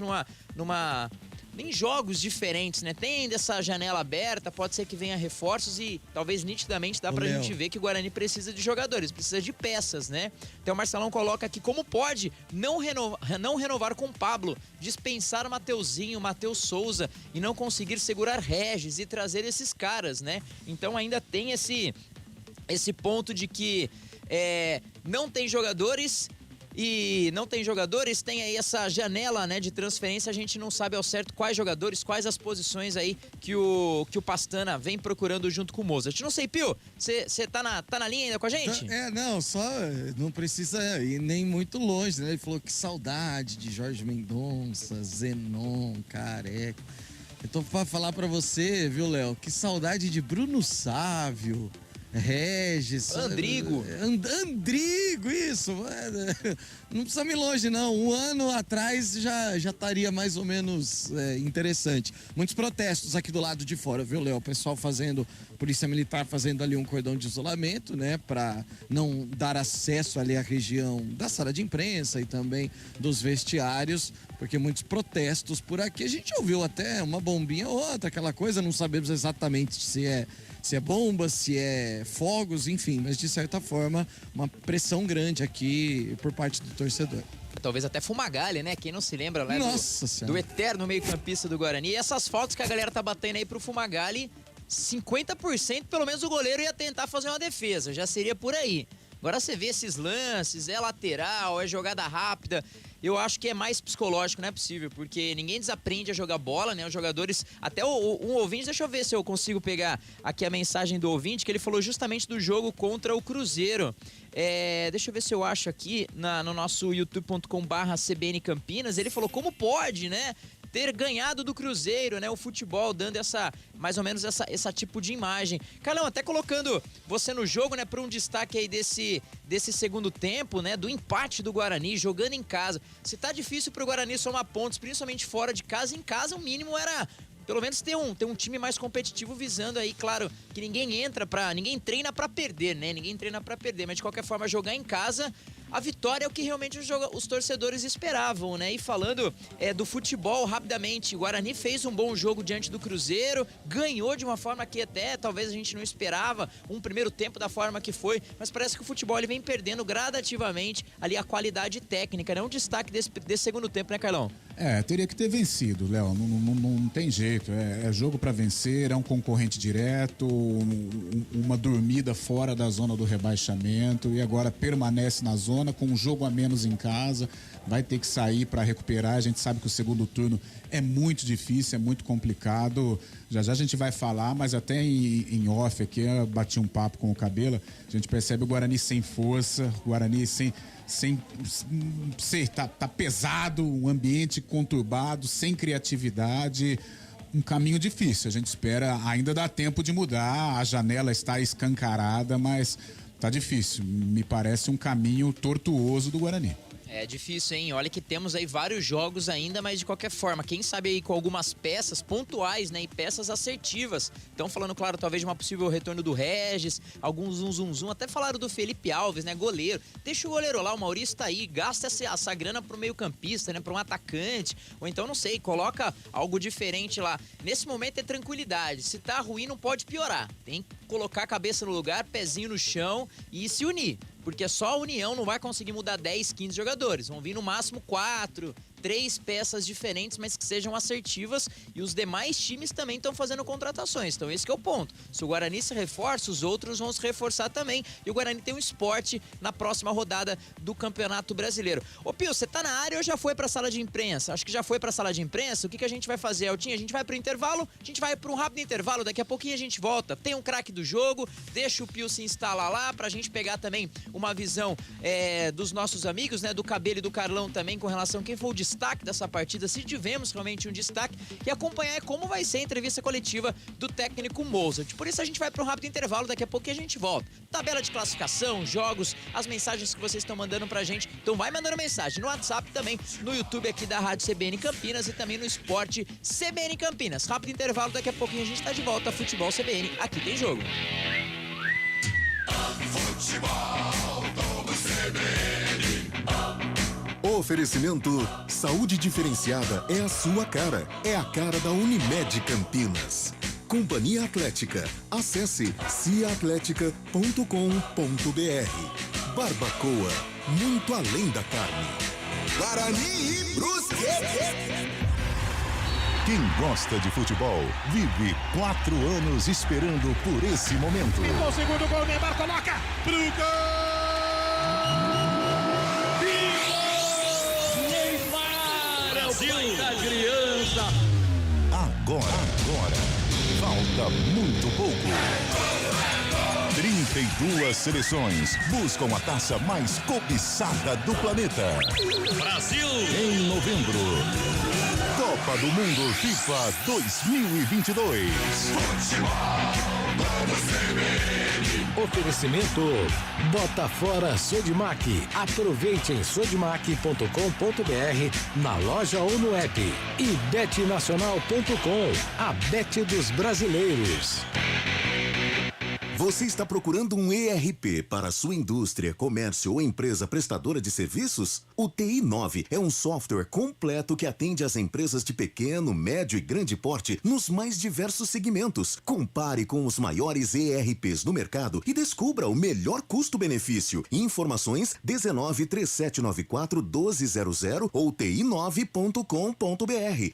Speaker 2: em jogos diferentes, né? Tem dessa janela aberta, pode ser que venha reforços e talvez nitidamente dá pra gente ver que o Guarani precisa de jogadores, precisa de peças, né? Então o Marcelão coloca aqui como pode não renovar com Pablo, dispensar Mateuzinho, Matheus Souza e não conseguir segurar Regis e trazer esses caras, né? Então ainda tem esse ponto de que não tem jogadores. E não tem jogadores, tem aí essa janela, né, de transferência, a gente não sabe ao certo quais jogadores, quais as posições aí que o Pastana vem procurando junto com o Mozart. Não sei, Pio, você tá na linha ainda com a gente?
Speaker 1: Não precisa ir nem muito longe, né? Ele falou que saudade de Jorge Mendonça, Zenon, Careca. Eu tô pra falar pra você, viu, Léo, que saudade de Bruno Sávio, Regis,
Speaker 2: Andrigo,
Speaker 1: isso. Não precisa ir longe, não. Um ano atrás já estaria mais ou menos interessante. Muitos protestos aqui do lado de fora, viu, Léo? O pessoal Polícia Militar fazendo ali um cordão de isolamento, né? Para não dar acesso ali à região da sala de imprensa e também dos vestiários. porque muitos protestos por aqui. A gente ouviu até uma bombinha ou outra, aquela coisa, não sabemos exatamente se é bomba, se é fogos, enfim, mas de certa forma, uma pressão grande aqui por parte do torcedor.
Speaker 2: Talvez até Fumagalli, né? Quem não se lembra, né?
Speaker 1: Nossa
Speaker 2: do eterno meio-campista do Guarani. E essas faltas que a galera tá batendo aí pro Fumagalli, 50% pelo menos o goleiro ia tentar fazer uma defesa, já seria por aí. Agora você vê esses lances, é lateral, é jogada rápida. Eu acho que é mais psicológico, não é possível, porque ninguém desaprende a jogar bola, né? Os jogadores, até um ouvinte, deixa eu ver se eu consigo pegar aqui a mensagem do ouvinte, que ele falou justamente do jogo contra o Cruzeiro. Deixa eu ver se eu acho aqui no nosso youtube.com/CBN Campinas. Ele falou, como pode, né? Ter ganhado do Cruzeiro, né? O futebol dando mais ou menos essa tipo de imagem. Carlão, até colocando você no jogo, né? Para um destaque aí desse segundo tempo, né? Do empate do Guarani, jogando em casa. Se tá difícil pro Guarani somar pontos, principalmente fora de casa, em casa o mínimo era pelo menos ter um time mais competitivo, visando aí, claro, que ninguém treina pra perder, né? Ninguém treina pra perder, mas de qualquer forma jogar em casa, a vitória é o que realmente os torcedores esperavam, né? E falando do futebol, rapidamente, o Guarani fez um bom jogo diante do Cruzeiro, ganhou de uma forma que até talvez a gente não esperava, um primeiro tempo da forma que foi, mas parece que o futebol ele vem perdendo gradativamente ali a qualidade técnica, né? Um destaque desse segundo tempo, né, Carlão?
Speaker 3: Teria que ter vencido, Léo, não tem jeito, é jogo pra vencer, é um concorrente direto, uma dormida fora da zona do rebaixamento e agora permanece na zona com um jogo a menos em casa, vai ter que sair para recuperar. A gente sabe que o segundo turno é muito difícil, é muito complicado. Já a gente vai falar, mas até em off aqui, eu bati um papo com o Cabela, a gente percebe o Guarani sem força, o Guarani tá pesado, um ambiente conturbado, sem criatividade, um caminho difícil. A gente espera, ainda dá tempo de mudar, a janela está escancarada, mas tá difícil. Me parece um caminho tortuoso do Guarani.
Speaker 2: É difícil, hein? Olha que temos aí vários jogos ainda, mas de qualquer forma, quem sabe aí com algumas peças pontuais, né? E peças assertivas. Então falando, claro, talvez de uma possível retorno do Regis, algum zum, até falaram do Felipe Alves, né? Goleiro. Deixa o goleiro lá, o Maurício tá aí, gasta essa grana pro meio campista, né? Pra um atacante, ou então, não sei, coloca algo diferente lá. Nesse momento é tranquilidade, se tá ruim não pode piorar. Tem que colocar a cabeça no lugar, pezinho no chão e se unir. Porque só a união não vai conseguir mudar 10, 15 jogadores. Vão vir no máximo 4, 3 peças diferentes, mas que sejam assertivas. E os demais times também estão fazendo contratações. Então esse que é o ponto. Se o Guarani se reforça, os outros vão se reforçar também. E o Guarani tem um esporte na próxima rodada do Campeonato Brasileiro. Ô Pio, você tá na área ou já foi pra sala de imprensa? Acho que já foi pra sala de imprensa. O que a gente vai fazer, Eltinho? A gente vai pro intervalo, a gente vai pra um rápido intervalo. Daqui a pouquinho a gente volta. Tem um craque do jogo. Deixa o Pio se instalar lá pra gente pegar também uma visão dos nossos amigos, né? Do Cabelo e do Carlão também, com relação a quem foi o destaque dessa partida, se tivemos realmente um destaque, e acompanhar como vai ser a entrevista coletiva do técnico Mozart. Por isso a gente vai para um rápido intervalo, daqui a pouco a gente volta. Tabela de classificação, jogos, as mensagens que vocês estão mandando pra gente. Então vai mandando mensagem no WhatsApp também, no YouTube aqui da Rádio CBN Campinas e também no Esporte CBN Campinas. Rápido intervalo, daqui a pouquinho a gente tá de volta. Futebol CBN, aqui tem jogo.
Speaker 5: Oferecimento Saúde Diferenciada é a sua cara. É a cara da Unimed Campinas. Companhia Atlética. Acesse ciaatletica.com.br. Barbacoa. Muito além da carne.
Speaker 14: Guarani e Brusque.
Speaker 11: Quem gosta de futebol vive 4 anos esperando por esse momento.
Speaker 18: Ficou o segundo gol, Neymar coloca pro gol! Neymar é o pai da criança.
Speaker 11: Agora, falta muito pouco. 32 seleções buscam a taça mais cobiçada do planeta.
Speaker 18: Brasil!
Speaker 11: Em novembro. Copa do Mundo FIFA 2022.
Speaker 17: Oferecimento Bota Fora Sodimac. Aproveite em sodimac.com.br, na loja ou no app. E betnacional.com, a bet dos brasileiros.
Speaker 5: Você está procurando um ERP para sua indústria, comércio ou empresa prestadora de serviços? O TI9 é um software completo que atende às empresas de pequeno, médio e grande porte nos mais diversos segmentos. Compare com os maiores ERPs no mercado e descubra o melhor custo-benefício. Informações 193794-1200 ou ti9.com.br.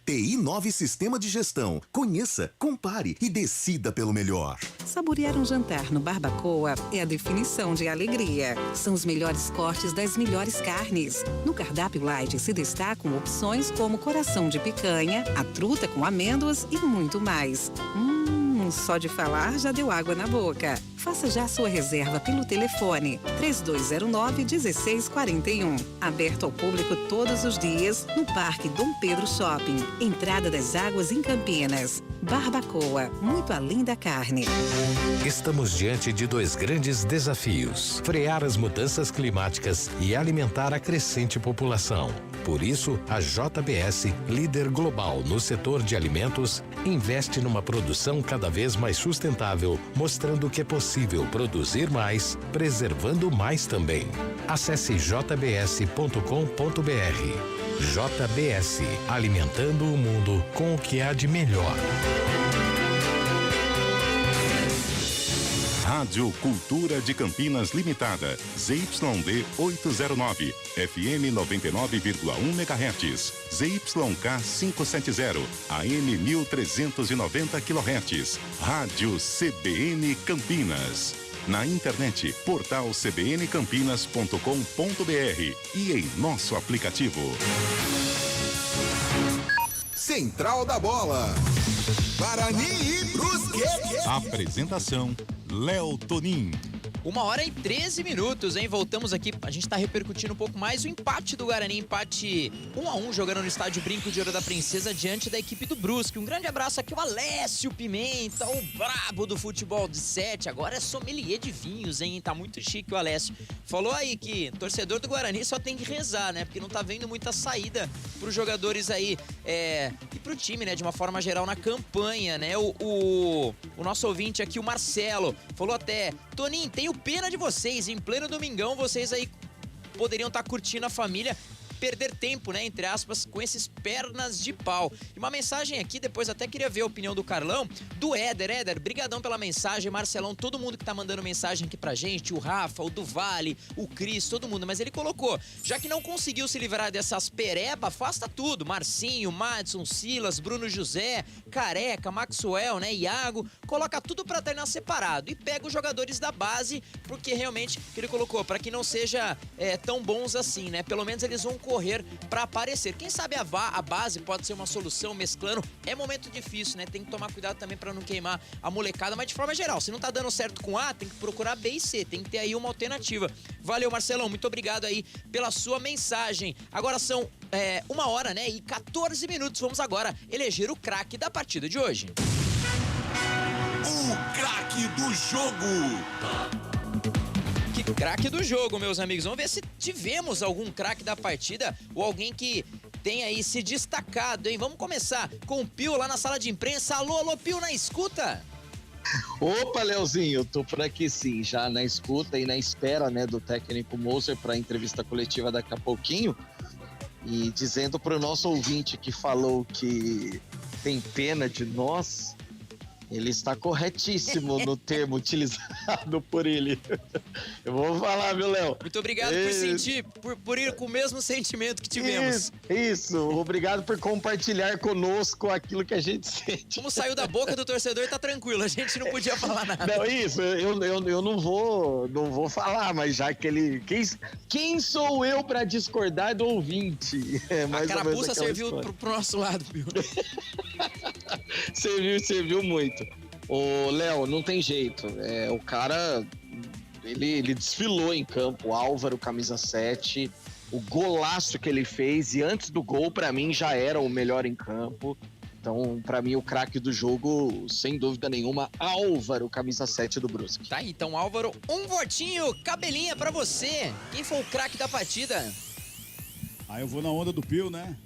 Speaker 5: TI9 Sistema de Gestão. Conheça, compare e decida pelo melhor.
Speaker 10: Saborear um jantar no Barbacoa é a definição de alegria. São os melhores cortes das melhores carnes. No cardápio light se destacam opções como coração de picanha, a truta com amêndoas e muito mais. Só de falar já deu água na boca. Faça já a sua reserva pelo telefone 3209-1641. Aberto ao público todos os dias no Parque Dom Pedro Shopping. Entrada das Águas em Campinas. Barbacoa, muito além da carne.
Speaker 17: Estamos diante de dois grandes desafios: frear as mudanças climáticas e alimentar a crescente população. Por isso, a JBS, líder global no setor de alimentos, investe numa produção cada vez mais sustentável, mostrando que é possível produzir mais, preservando mais também. Acesse jbs.com.br. JBS, alimentando o mundo com o que há de melhor.
Speaker 11: Rádio Cultura de Campinas Limitada, ZYD 809, FM 99,1 MHz, ZYK 570, AM 1390 kHz, Rádio CBN Campinas. Na internet, portal cbncampinas.com.br e em nosso aplicativo.
Speaker 14: Central da Bola. Guarani e Brusque.
Speaker 11: Apresentação: Léo Tonin.
Speaker 2: 1h13, hein? Voltamos aqui, a gente tá repercutindo um pouco mais o empate do Guarani, empate 1-1, jogando no estádio Brinco de Ouro da Princesa, diante da equipe do Brusque. Um grande abraço aqui ao Alessio Pimenta, o brabo do futebol de 7, agora é sommelier de vinhos, hein? Tá muito chique o Alessio. Falou aí que torcedor do Guarani só tem que rezar, né? Porque não tá vendo muita saída pros jogadores aí, e pro time, né? De uma forma geral na campanha, né? O nosso ouvinte aqui, o Marcelo, falou até: Toninho, tenho pena de vocês, em pleno domingão, vocês aí poderiam estar curtindo a família, perder tempo, né, entre aspas, com esses pernas de pau. E uma mensagem aqui, depois até queria ver a opinião do Carlão, do Éder. Éder, brigadão pela mensagem, Marcelão, todo mundo que tá mandando mensagem aqui pra gente, o Rafa, o Duvale, o Cris, todo mundo, mas ele colocou: já que não conseguiu se livrar dessas pereba, afasta tudo, Marcinho, Madison, Silas, Bruno José, Careca, Maxwell, né, Iago, coloca tudo pra treinar separado e pega os jogadores da base, porque realmente, que ele colocou, pra que não seja tão bons assim, né, pelo menos eles vão correr pra aparecer. Quem sabe a base pode ser uma solução, mesclando. É momento difícil, né? Tem que tomar cuidado também pra não queimar a molecada, mas de forma geral, se não tá dando certo com A, tem que procurar B e C, tem que ter aí uma alternativa. Valeu, Marcelão, muito obrigado aí pela sua mensagem. Agora são 1h, né, e 14 minutos. Vamos agora eleger o craque da partida de hoje.
Speaker 14: O craque do jogo.
Speaker 2: Que craque do jogo, meus amigos. Vamos ver se tivemos algum craque da partida ou alguém que tenha aí se destacado, hein? Vamos começar com o Pio lá na sala de imprensa. Alô, Pio, na escuta?
Speaker 7: Opa, Leozinho, eu tô por aqui sim, já na escuta e na espera, né, do técnico Moser para a entrevista coletiva daqui a pouquinho. E dizendo pro nosso ouvinte que falou que tem pena de nós, ele está corretíssimo no termo utilizado por ele. Eu vou falar, viu, Léo?
Speaker 2: Muito obrigado por sentir, por ir com o mesmo sentimento que tivemos.
Speaker 7: Isso. Obrigado por compartilhar conosco aquilo que a gente sente.
Speaker 2: Como saiu da boca do torcedor, tá tranquilo. A gente não podia falar nada.
Speaker 7: Não, isso. Eu não vou falar, mas já que ele... Quem sou eu pra discordar do ouvinte?
Speaker 2: A carapuça serviu pro nosso lado, viu?
Speaker 7: Serviu muito. Ô, Léo, não tem jeito. O cara, ele desfilou em campo. O Álvaro, camisa 7. O golaço que ele fez. E antes do gol, pra mim, já era o melhor em campo. Então, pra mim, o craque do jogo, sem dúvida nenhuma, Álvaro, camisa 7 do Brusque.
Speaker 2: Tá aí, então, Álvaro, um votinho, cabelinha pra você. Quem foi o craque da partida?
Speaker 4: Eu vou na onda do Pio, né?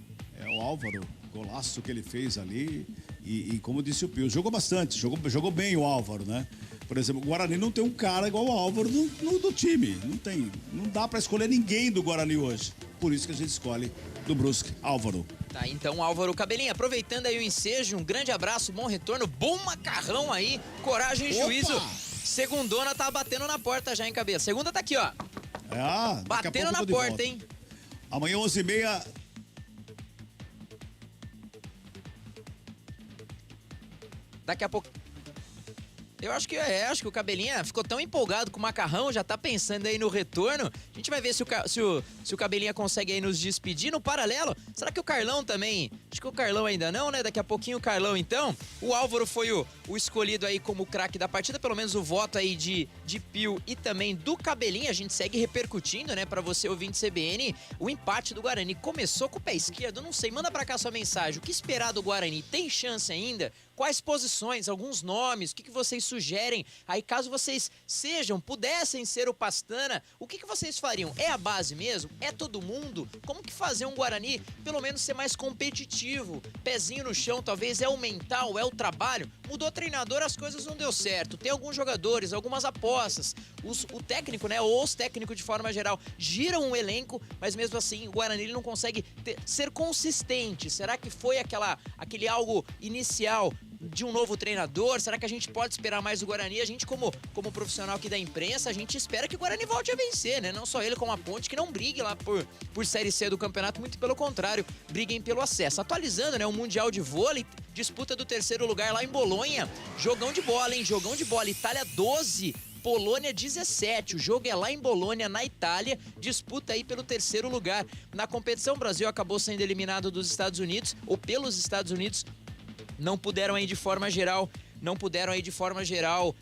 Speaker 4: É o Álvaro, golaço que ele fez ali. E como disse o Pio, jogou bastante, jogou bem o Álvaro, né? Por exemplo, o Guarani não tem um cara igual o Álvaro do time. Não tem. Não dá pra escolher ninguém do Guarani hoje. por isso que a gente escolhe do Brusque, Álvaro.
Speaker 2: Tá, então, Álvaro Cabelinho, aproveitando aí o ensejo, um grande abraço, bom retorno, bom macarrão aí, coragem e juízo. Segundona tá batendo na porta já, hein, Cabeça? Segunda tá aqui, ó. Batendo na porta, hein?
Speaker 4: Amanhã, 11h30.
Speaker 2: Daqui a pouco... Eu acho que o Cabelinha ficou tão empolgado com o macarrão, já tá pensando aí no retorno. A gente vai ver se o Cabelinha consegue aí nos despedir. No paralelo, será que o Carlão também? Acho que o Carlão ainda não, né? Daqui a pouquinho o Carlão, então. O Álvaro foi o escolhido aí como craque da partida, pelo menos o voto aí de Pio e também do Cabelinha. A gente segue repercutindo, né, pra você ouvinte CBN. O empate do Guarani começou com o pé esquerdo, não sei, manda pra cá sua mensagem. O que esperar do Guarani? Tem chance ainda? Quais posições, alguns nomes, o que vocês sugerem? Aí caso vocês pudessem ser o Pastana, o que vocês fariam? É a base mesmo? É todo mundo? Como que fazer um Guarani pelo menos ser mais competitivo? Pezinho no chão, talvez é o mental, é o trabalho? Mudou o treinador, as coisas não deu certo. Tem alguns jogadores, algumas apostas. O técnico, né, ou os técnicos de forma geral, giram um elenco, mas mesmo assim o Guarani ele não consegue ser consistente. Será que foi aquele algo inicial de um novo treinador? Será que a gente pode esperar mais do Guarani? A gente, como profissional aqui da imprensa, a gente espera que o Guarani volte a vencer, né? Não só ele como a Ponte, que não brigue lá por Série C do campeonato, muito pelo contrário, briguem pelo acesso. Atualizando, né? O Mundial de Vôlei, disputa do 3º lugar lá em Bolonha. Jogão de bola, hein? Jogão de bola. Itália 12, Polônia 17. O jogo é lá em Bolonha, na Itália. Disputa aí pelo 3º lugar. Na competição, o Brasil acabou sendo eliminado dos Estados Unidos, ou pelos Estados Unidos. Não puderam aí de forma geral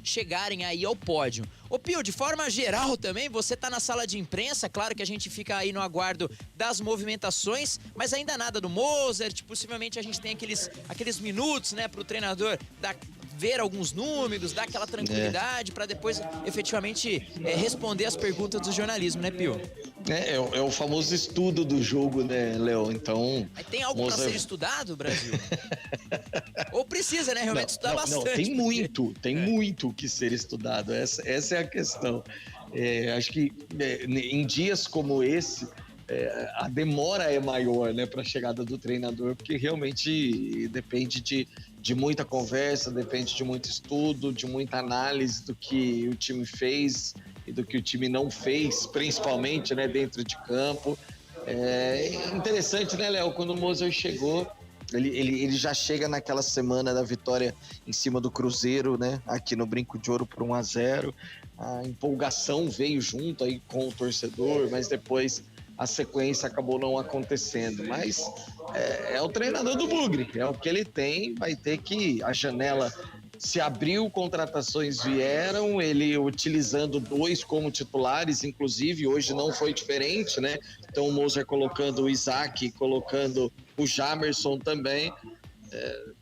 Speaker 2: chegarem aí ao pódio. Ô Pio, de forma geral também, você tá na sala de imprensa, claro que a gente fica aí no aguardo das movimentações, mas ainda nada do Mozart, possivelmente a gente tem aqueles minutos, né, pro treinador ver alguns números, dar aquela tranquilidade para depois efetivamente responder as perguntas do jornalismo, né, Pio?
Speaker 7: É o famoso estudo do jogo, né, Léo? Então...
Speaker 2: Aí tem algo para ser estudado, Brasil? Ou precisa, né, realmente estudar bastante?
Speaker 7: Não, tem muito que ser estudado, essa é a questão. Acho que em dias como esse, a demora é maior, né, para a chegada do treinador, porque realmente depende de muita conversa, depende de muito estudo, de muita análise do que o time fez e do que o time não fez, principalmente, né, dentro de campo. Interessante, né, Léo? Quando o Mozart chegou, ele já chega naquela semana da vitória em cima do Cruzeiro, né, aqui no Brinco de Ouro por 1-0. A empolgação veio junto aí com o torcedor, mas depois a sequência acabou não acontecendo. Mas é o treinador do Bugre, é o que ele tem, vai ter que... A janela se abriu, contratações vieram, ele utilizando 2 como titulares, inclusive, hoje não foi diferente, né? Então o Mozart colocando o Isaac, colocando o Jamerson também.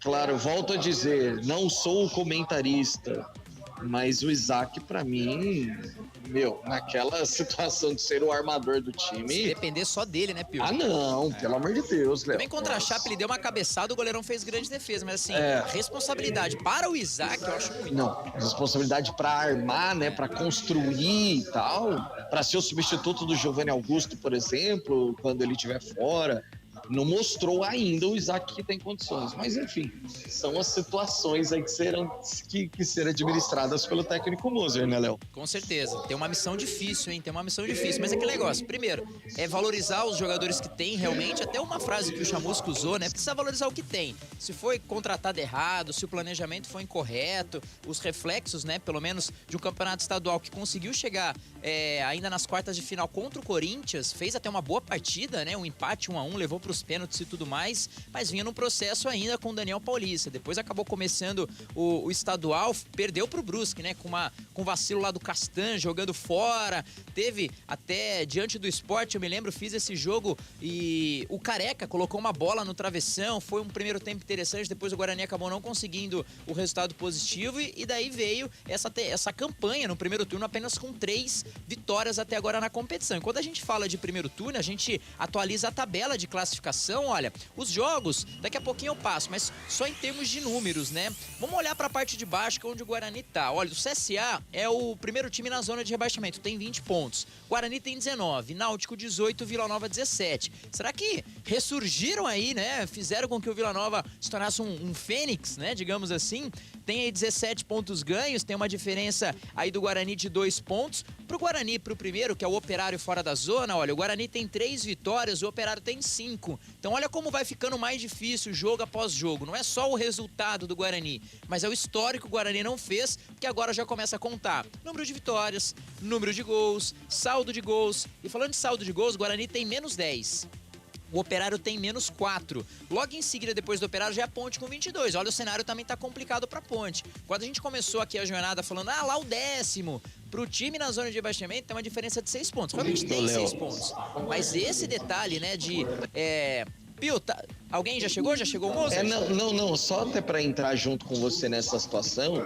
Speaker 7: Claro, volto a dizer, não sou o comentarista, mas o Isaac, pra mim, naquela situação de ser o armador do time...
Speaker 2: Se depender só dele, né, Pio?
Speaker 7: Não, pelo amor de Deus, Léo.
Speaker 2: Também contra a Chape, ele deu uma cabeçada, o goleirão fez grande defesa, mas assim, responsabilidade para o Isaac, eu acho muito.
Speaker 7: Não, responsabilidade pra armar, né, pra construir e tal, pra ser o substituto do Giovanni Augusto, por exemplo, quando ele estiver fora... Não mostrou ainda o Isaac que tem condições. Mas, enfim, são as situações aí que serão administradas pelo técnico Mozart, né, Léo?
Speaker 2: Com certeza. Tem uma missão difícil, hein? Mas é aquele negócio. Primeiro, é valorizar os jogadores que tem, realmente. Até uma frase que o Chamusca usou, né? Precisa valorizar o que tem. Se foi contratado errado, se o planejamento foi incorreto, os reflexos, né? Pelo menos de um campeonato estadual que conseguiu chegar ainda nas quartas de final contra o Corinthians, fez até uma boa partida, né? Um empate 1-1, levou para os pênaltis e tudo mais, mas vinha num processo ainda com o Daniel Paulista. Depois acabou começando o estadual, perdeu pro Brusque, né? Com vacilo lá do Castan, jogando fora. Teve até diante do Sport, eu me lembro, fiz esse jogo e o Careca colocou uma bola no travessão. Foi um primeiro tempo interessante, depois o Guarani acabou não conseguindo o resultado positivo e daí veio essa campanha no primeiro turno apenas com 3 vitórias até agora na competição. E quando a gente fala de primeiro turno, a gente atualiza a tabela de classificação classificação, olha, os jogos, daqui a pouquinho eu passo, mas só em termos de números, né? Vamos olhar para a parte de baixo, que é onde o Guarani tá. Olha, o CSA é o primeiro time na zona de rebaixamento, tem 20 pontos. Guarani tem 19, Náutico 18, Vila Nova 17. Será que ressurgiram aí, né? Fizeram com que o Vila Nova se tornasse um fênix, né? Digamos assim. Tem aí 17 pontos ganhos, tem uma diferença aí do Guarani de 2 pontos. Pro Guarani, pro primeiro, que é o Operário fora da zona, olha, o Guarani tem 3 vitórias, o Operário tem 5. Então olha como vai ficando mais difícil jogo após jogo. Não é só o resultado do Guarani, mas é o histórico que o Guarani não fez, que agora já começa a contar. Número de vitórias, número de gols, saldo de gols. E falando de saldo de gols, o Guarani tem menos 10. O Operário tem menos 4. Logo em seguida, depois do Operário, já é a Ponte com 22. Olha, o cenário também tá complicado pra Ponte. Quando a gente começou aqui a jornada falando, lá o 10º, pro time na zona de rebaixamento tem uma diferença de 6 pontos. Realmente tem 6 pontos. Mas esse detalhe, né, de... Pio, alguém já chegou? Já chegou o Moser?
Speaker 7: Não, só até para entrar junto com você nessa situação,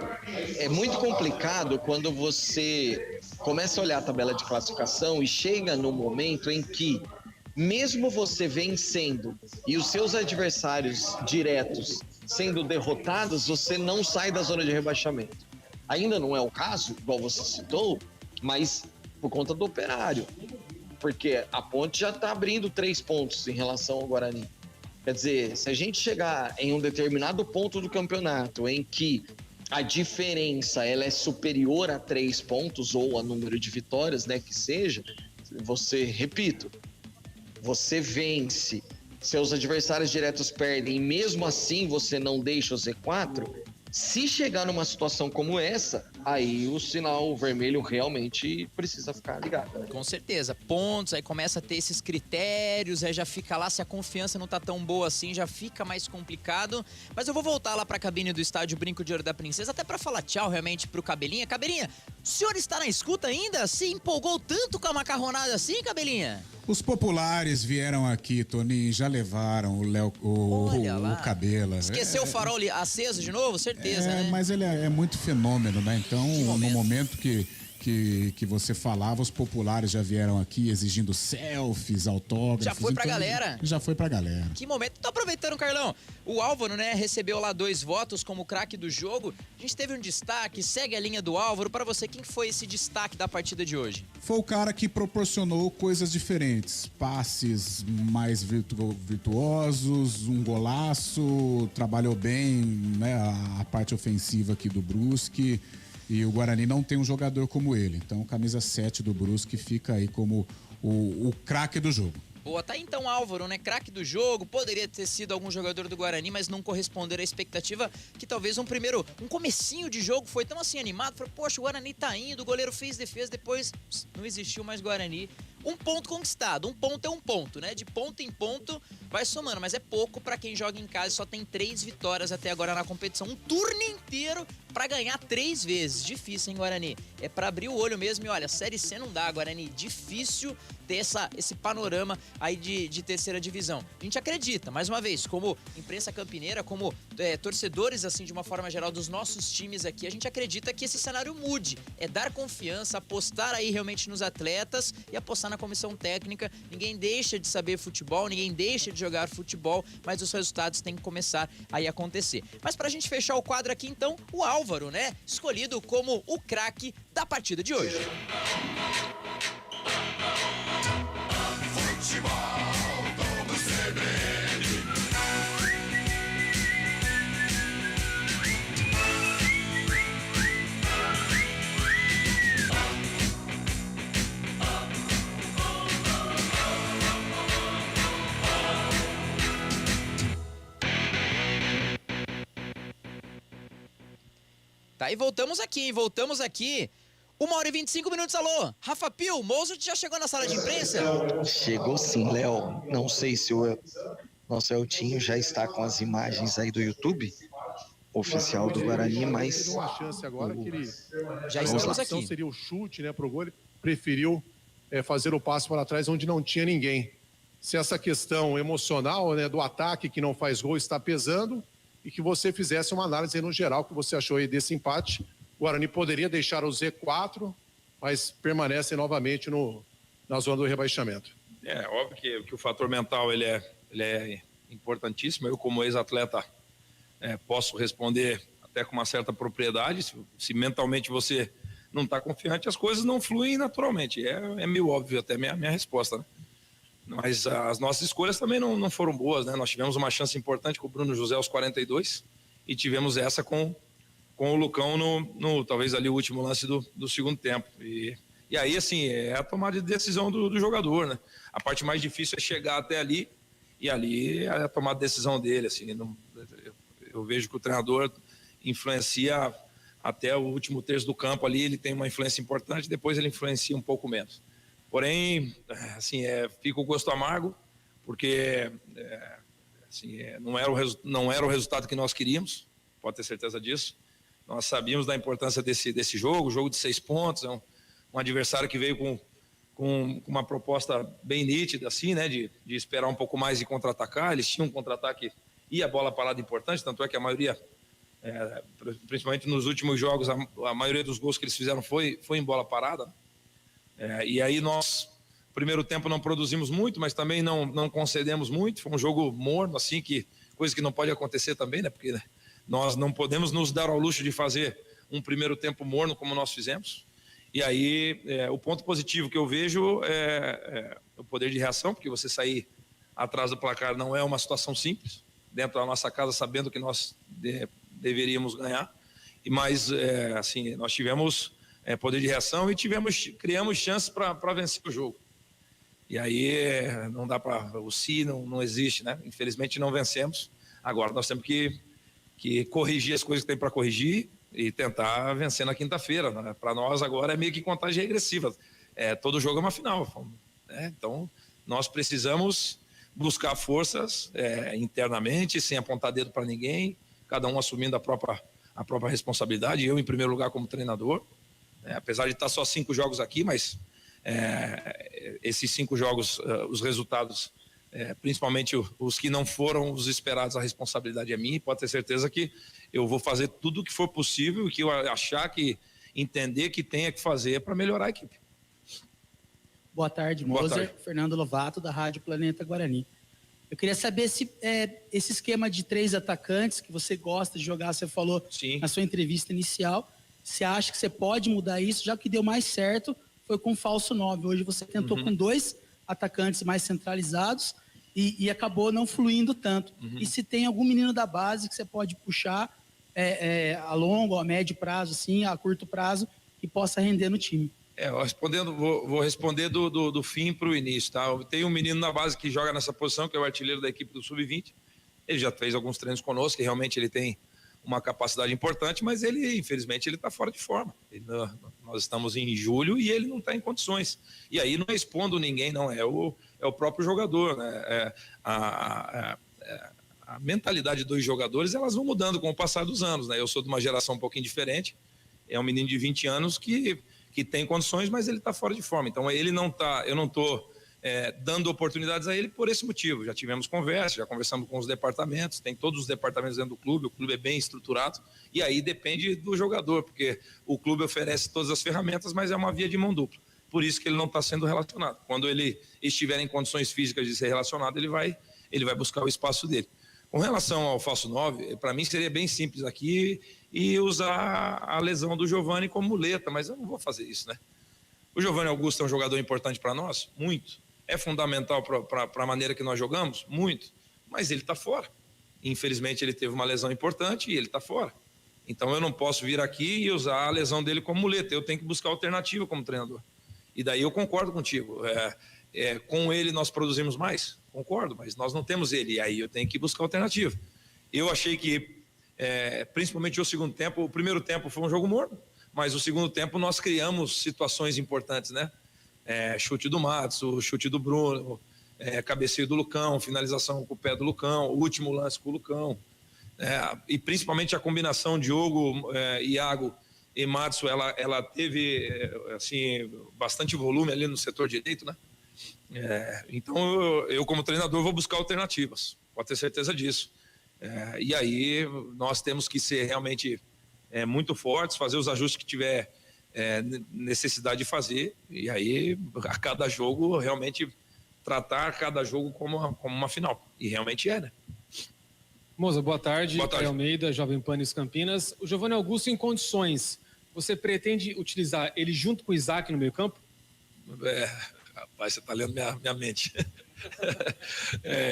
Speaker 7: é muito complicado quando você começa a olhar a tabela de classificação e chega no momento em que, mesmo você vencendo e os seus adversários diretos sendo derrotados, você não sai da zona de rebaixamento. Ainda não é o caso, igual você citou, mas por conta do Operário. Porque a Ponte já está abrindo 3 pontos em relação ao Guarani. Quer dizer, se a gente chegar em um determinado ponto do campeonato em que a diferença ela é superior a 3 pontos ou a número de vitórias, né, que seja, repito, você vence, seus adversários diretos perdem e mesmo assim você não deixa o Z4, se chegar numa situação como essa, aí o sinal vermelho realmente precisa ficar ligado, né?
Speaker 2: Com certeza. Pontos, aí começa a ter esses critérios, aí já fica lá, se a confiança não tá tão boa assim, já fica mais complicado. Mas eu vou voltar lá pra cabine do estádio Brinco de Ouro da Princesa, até pra falar tchau realmente pro Cabelinha. Cabelinha, o senhor está na escuta ainda? Se empolgou tanto com a macarronada assim, Cabelinha?
Speaker 3: Os populares vieram aqui, Toninho, já levaram o Cabela.
Speaker 2: Esqueceu o farol aceso de novo? Certeza, né?
Speaker 3: Mas ele é muito fenômeno, né? Então, no momento que você falava, os populares já vieram aqui exigindo selfies, autógrafos.
Speaker 2: Já foi pra galera?
Speaker 3: Já foi pra galera.
Speaker 2: Que momento. Tô aproveitando, Carlão. O Álvaro, né, recebeu lá 2 votos como craque do jogo. A gente teve um destaque, segue a linha do Álvaro. Pra você, quem foi esse destaque da partida de hoje?
Speaker 3: Foi o cara que proporcionou coisas diferentes. Passes mais virtuosos, um golaço, trabalhou bem, né, a parte ofensiva aqui do Brusque. E o Guarani não tem um jogador como ele. Então, camisa 7 do Brusque fica aí como o craque do jogo.
Speaker 2: Boa, tá aí então Álvaro, né? Craque do jogo, poderia ter sido algum jogador do Guarani, mas não corresponder à expectativa que talvez um comecinho de jogo foi tão assim animado, falou, poxa, o Guarani tá indo, o goleiro fez defesa, depois não existiu mais Guarani. Um ponto conquistado, um ponto é um ponto, né? De ponto em ponto vai somando, mas é pouco pra quem joga em casa e só tem 3 vitórias até agora na competição. Um turno inteiro pra ganhar 3 vezes. Difícil, hein, Guarani? É pra abrir o olho mesmo e olha, Série C não dá, Guarani. Difícil ter esse panorama aí de terceira divisão. A gente acredita, mais uma vez, como imprensa campineira, como torcedores, assim, de uma forma geral, dos nossos times aqui, a gente acredita que esse cenário mude. É dar confiança, apostar aí realmente nos atletas e apostar na comissão técnica. Ninguém deixa de saber futebol, ninguém deixa de jogar futebol, mas os resultados têm que começar aí a acontecer. Mas pra gente fechar o quadro aqui, então, o Álvaro, né? Escolhido como o craque da partida de hoje. Tá, e voltamos aqui. 1h25, alô. Rafa Pio, o Mozart já chegou na sala de imprensa?
Speaker 7: Chegou sim, Léo. Não sei se o nosso Eltinho já está com as imagens aí do YouTube oficial do Guarani, mas...
Speaker 18: Uma chance agora que ele...
Speaker 2: Já estamos aqui.
Speaker 18: Então seria o chute, né, pro gol. Ele preferiu fazer o passo para trás onde não tinha ninguém. Se essa questão emocional, né, do ataque que não faz gol está pesando e que você fizesse uma análise aí no geral que você achou aí desse empate, o Guarani poderia deixar o Z4, mas permanece novamente na zona do rebaixamento.
Speaker 6: É óbvio que o fator mental ele é ele é importantíssimo. Eu, como ex-atleta, posso responder até com uma certa propriedade. Se mentalmente você não está confiante, as coisas não fluem naturalmente. É meio óbvio até minha resposta, né? Mas as nossas escolhas também não foram boas, né? Nós tivemos uma chance importante com o Bruno José aos 42 e tivemos essa com o Lucão no talvez ali o último lance do segundo tempo. E aí, assim, é a tomada de decisão do jogador, né? A parte mais difícil é chegar até ali, e ali é a tomada de decisão dele, assim. Eu vejo que o treinador influencia até o último terço do campo ali, ele tem uma influência importante, depois ele influencia um pouco menos. Porém, assim, fica o gosto amargo, porque não era o resultado que nós queríamos, pode ter certeza disso. Nós sabíamos da importância desse jogo de 6 pontos, é um adversário que veio com uma proposta bem nítida, assim, né, de esperar um pouco mais e contra-atacar. Eles tinham um contra-ataque e a bola parada importante, tanto é que a maioria, principalmente nos últimos jogos, a maioria dos gols que eles fizeram foi em bola parada. E aí nós, primeiro tempo, não produzimos muito, mas também não concedemos muito. Foi um jogo morno, assim, coisa que não pode acontecer também, né? Porque nós não podemos nos dar ao luxo de fazer um primeiro tempo morno como nós fizemos. E aí o ponto positivo que eu vejo é o poder de reação, porque você sair atrás do placar não é uma situação simples, dentro da nossa casa, sabendo que nós deveríamos ganhar. Mas, assim, nós tivemos poder de reação e criamos chances para vencer o jogo. E aí não dá para... O se não existe, né? Infelizmente não vencemos. Agora nós temos que corrigir as coisas que tem para corrigir e tentar vencer na quinta-feira, né? Para nós agora é meio que contagem regressiva. Todo jogo é uma final, né? Então nós precisamos buscar forças internamente, sem apontar dedo para ninguém, cada um assumindo a própria responsabilidade. Eu, em primeiro lugar, como treinador, apesar de estar só 5 jogos aqui, mas esses 5 jogos, os resultados, principalmente os que não foram os esperados, a responsabilidade é minha. Pode ter certeza que eu vou fazer tudo o que for possível e que eu achar entender que tenha que fazer para melhorar a equipe.
Speaker 22: Boa tarde, Moser. Fernando Lovato, da Rádio Planeta Guarani. Eu queria saber se esse esquema de 3 atacantes que você gosta de jogar, você falou na sua entrevista inicial, você acha que você pode mudar isso, já que deu mais certo foi com o falso 9. Hoje você tentou com 2 atacantes mais centralizados e acabou não fluindo tanto. E se tem algum menino da base que você pode puxar a longo ou a médio prazo, assim, a curto prazo, que possa render no time?
Speaker 6: Vou responder do fim para o início, tá? Tem um menino na base que joga nessa posição, que é o artilheiro da equipe do Sub-20. Ele já fez alguns treinos conosco, e realmente ele tem uma capacidade importante, mas infelizmente, ele está fora de forma. Nós estamos em julho e ele não está em condições. E aí não é expondo ninguém, não, é o próprio jogador, né? A mentalidade dos jogadores, elas vão mudando com o passar dos anos, né? Eu sou de uma geração um pouquinho diferente, é um menino de 20 anos que tem condições, mas ele está fora de forma. Então ele não está, eu não estou dando oportunidades a ele por esse motivo. Já tivemos conversa, já conversamos com os departamentos, tem todos os departamentos dentro do clube, o clube é bem estruturado, e aí depende do jogador, porque o clube oferece todas as ferramentas, mas é uma via de mão dupla. Por isso que ele não está sendo relacionado. Quando ele estiver em condições físicas de ser relacionado, ele vai buscar o espaço dele. Com relação ao falso 9, para mim seria bem simples aqui e usar a lesão do Giovani como muleta, mas eu não vou fazer isso, né? O Giovani Augusto é um jogador importante para nós? Muito. É fundamental para a maneira que nós jogamos? Muito. Mas ele está fora. Infelizmente, ele teve uma lesão importante e ele está fora. Então, eu não posso vir aqui e usar a lesão dele como muleta. Eu tenho que buscar alternativa como treinador. E daí eu concordo contigo. Com ele, nós produzimos mais? Concordo, mas nós não temos ele. E aí eu tenho que buscar alternativa. Eu achei que, principalmente o segundo tempo, o primeiro tempo foi um jogo morno, mas o segundo tempo nós criamos situações importantes, né? Chute do Matos, o chute do Bruno, cabeceio do Lucão, finalização com o pé do Lucão, o último lance com o Lucão, e principalmente a combinação Diogo, Iago e Matos, ela teve assim, bastante volume ali no setor direito, né? Então eu como treinador vou buscar alternativas, pode ter certeza disso. E aí nós temos que ser realmente muito fortes, fazer os ajustes que tiver necessidade de fazer, e aí a cada jogo realmente tratar cada jogo como uma final. E realmente é, né?
Speaker 8: Moza, boa tarde.
Speaker 6: Boa tarde.
Speaker 8: Caio Almeida, Jovem Pan News Campinas. O Giovanni Augusto em condições, você pretende utilizar ele junto com o Isaac no meio campo?
Speaker 6: Rapaz, você tá lendo minha mente.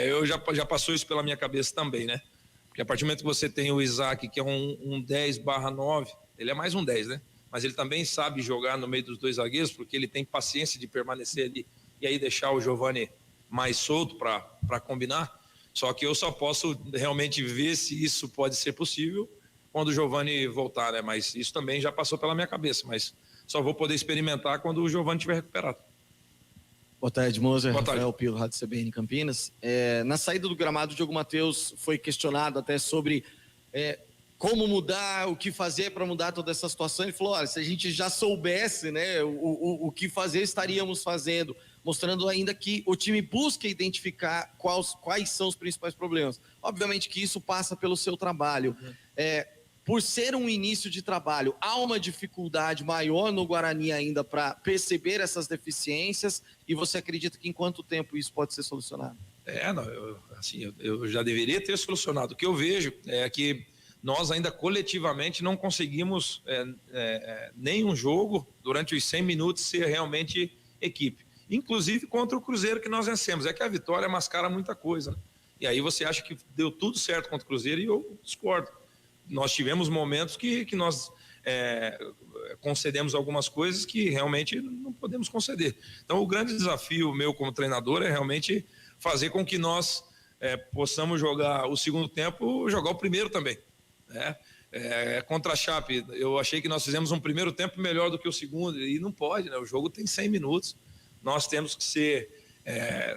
Speaker 6: Eu já passou isso pela minha cabeça também, né? Porque a partir do momento que você tem o Isaac, que é um 10/9, ele é mais um 10, né? Mas ele também sabe jogar no meio dos dois zagueiros, porque ele tem paciência de permanecer ali e aí deixar o Giovanni mais solto para combinar. Só que eu só posso realmente ver se isso pode ser possível quando o Giovanni voltar, né? Mas isso também já passou pela minha cabeça, mas só vou poder experimentar quando o Giovanni estiver recuperado.
Speaker 9: Boa tarde, Moser.
Speaker 6: Boa tarde.
Speaker 9: Rafael Pilo, Rádio CBN Campinas. Na saída do gramado, o Diogo Matheus foi questionado até sobre como mudar, o que fazer para mudar toda essa situação. Ele falou, olha, se a gente já soubesse, né, o que fazer, estaríamos fazendo, mostrando ainda que o time busca identificar quais são os principais problemas. Obviamente que isso passa pelo seu trabalho. Por ser um início de trabalho, há uma dificuldade maior no Guarani ainda para perceber essas deficiências, e você acredita que em quanto tempo isso pode ser solucionado?
Speaker 6: Eu já deveria ter solucionado. O que eu vejo é que nós ainda coletivamente não conseguimos nenhum jogo durante os 100 minutos ser realmente equipe. Inclusive contra o Cruzeiro que nós vencemos. É que a vitória mascara muita coisa, né? E aí você acha que deu tudo certo contra o Cruzeiro e eu discordo. Nós tivemos momentos que nós concedemos algumas coisas que realmente não podemos conceder. Então, o grande desafio meu como treinador é realmente fazer com que nós possamos jogar o segundo tempo, jogar o primeiro também. Contra a Chape, eu achei que nós fizemos um primeiro tempo melhor do que o segundo, e não pode, né? O jogo tem 100 minutos. Nós temos que ser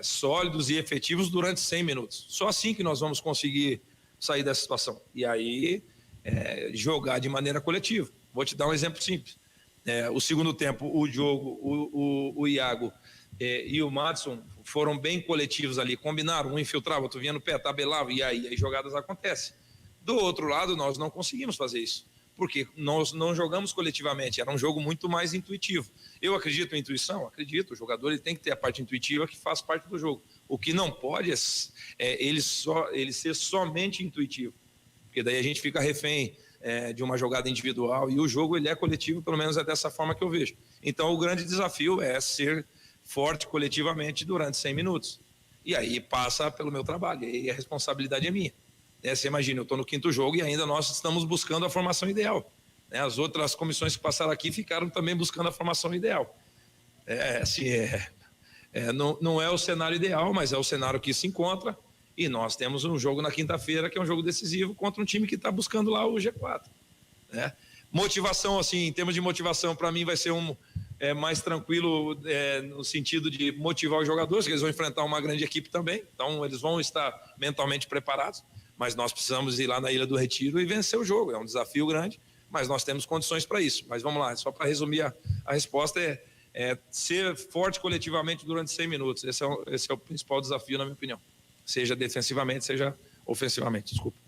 Speaker 6: sólidos e efetivos durante 100 minutos. Só assim que nós vamos conseguir sair dessa situação. E aí, jogar de maneira coletiva. Vou te dar um exemplo simples. O segundo tempo, o Diogo, o Iago e o Madison foram bem coletivos ali, combinaram, um infiltrava, outro vinha no pé, tabelava, e aí jogadas acontecem. Do outro lado, nós não conseguimos fazer isso, porque nós não jogamos coletivamente, era um jogo muito mais intuitivo. Eu acredito em intuição? Acredito, o jogador ele tem que ter a parte intuitiva que faz parte do jogo. O que não pode é ele ser somente intuitivo, porque daí a gente fica refém de uma jogada individual, e o jogo ele é coletivo, pelo menos é dessa forma que eu vejo. Então o grande desafio é ser forte coletivamente durante 100 minutos. E aí passa pelo meu trabalho, e a responsabilidade é minha. Você imagina, eu estou no 5º jogo e ainda nós estamos buscando a formação ideal. As outras comissões que passaram aqui ficaram também buscando a formação ideal. Não é o cenário ideal, mas é o cenário que se encontra, e nós temos um jogo na quinta-feira que é um jogo decisivo contra um time que está buscando lá o G4. Motivação, assim, em termos de motivação, para mim vai ser mais tranquilo no sentido de motivar os jogadores, que eles vão enfrentar uma grande equipe também, então eles vão estar mentalmente preparados, mas nós precisamos ir lá na Ilha do Retiro e vencer o jogo. É um desafio grande, mas nós temos condições para isso. Mas vamos lá, só para resumir a resposta é ser forte coletivamente durante 100 minutos. Esse é o principal desafio, na minha opinião. Seja defensivamente, seja ofensivamente. Desculpa.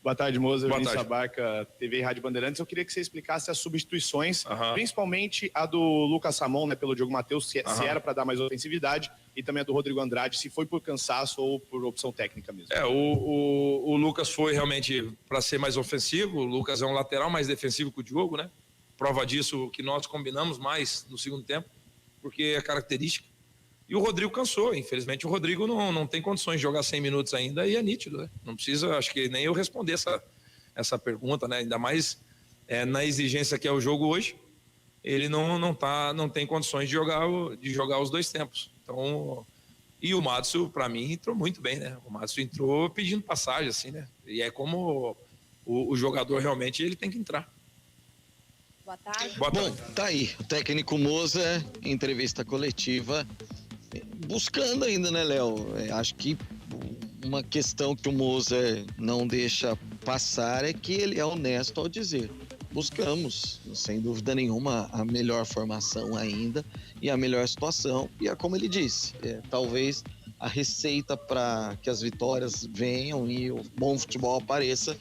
Speaker 23: Boa tarde, Moser.
Speaker 6: Boa
Speaker 23: Vinícius
Speaker 6: tarde.
Speaker 23: Abarca, TV e Rádio Bandeirantes. Eu queria que você explicasse as substituições, principalmente a do Lucas Ramon, né, pelo Diogo Matheus, se era para dar mais ofensividade, e também a do Rodrigo Andrade, se foi por cansaço ou por opção técnica mesmo.
Speaker 6: O Lucas foi realmente para ser mais ofensivo. O Lucas é um lateral mais defensivo que o Diogo, né? Prova disso que nós combinamos mais no segundo tempo, porque é característica. E o Rodrigo cansou, infelizmente o Rodrigo não tem condições de jogar 100 minutos ainda, e é nítido, né? Não precisa, acho que nem eu responder essa pergunta, né? Ainda mais na exigência que é o jogo hoje, ele não tem condições de jogar os dois tempos. Então, e o Madison, para mim, entrou muito bem, né? O Madison entrou pedindo passagem, assim, né? E é como o jogador realmente ele tem que entrar.
Speaker 24: Boa tarde.
Speaker 6: Boa tarde.
Speaker 7: Bom, tá aí, o técnico Moser, entrevista coletiva, buscando ainda, né, Léo? Acho que uma questão que o Moser não deixa passar é que ele é honesto ao dizer: buscamos, sem dúvida nenhuma, a melhor formação ainda e a melhor situação. E é como ele disse, talvez a receita para que as vitórias venham e o bom futebol apareça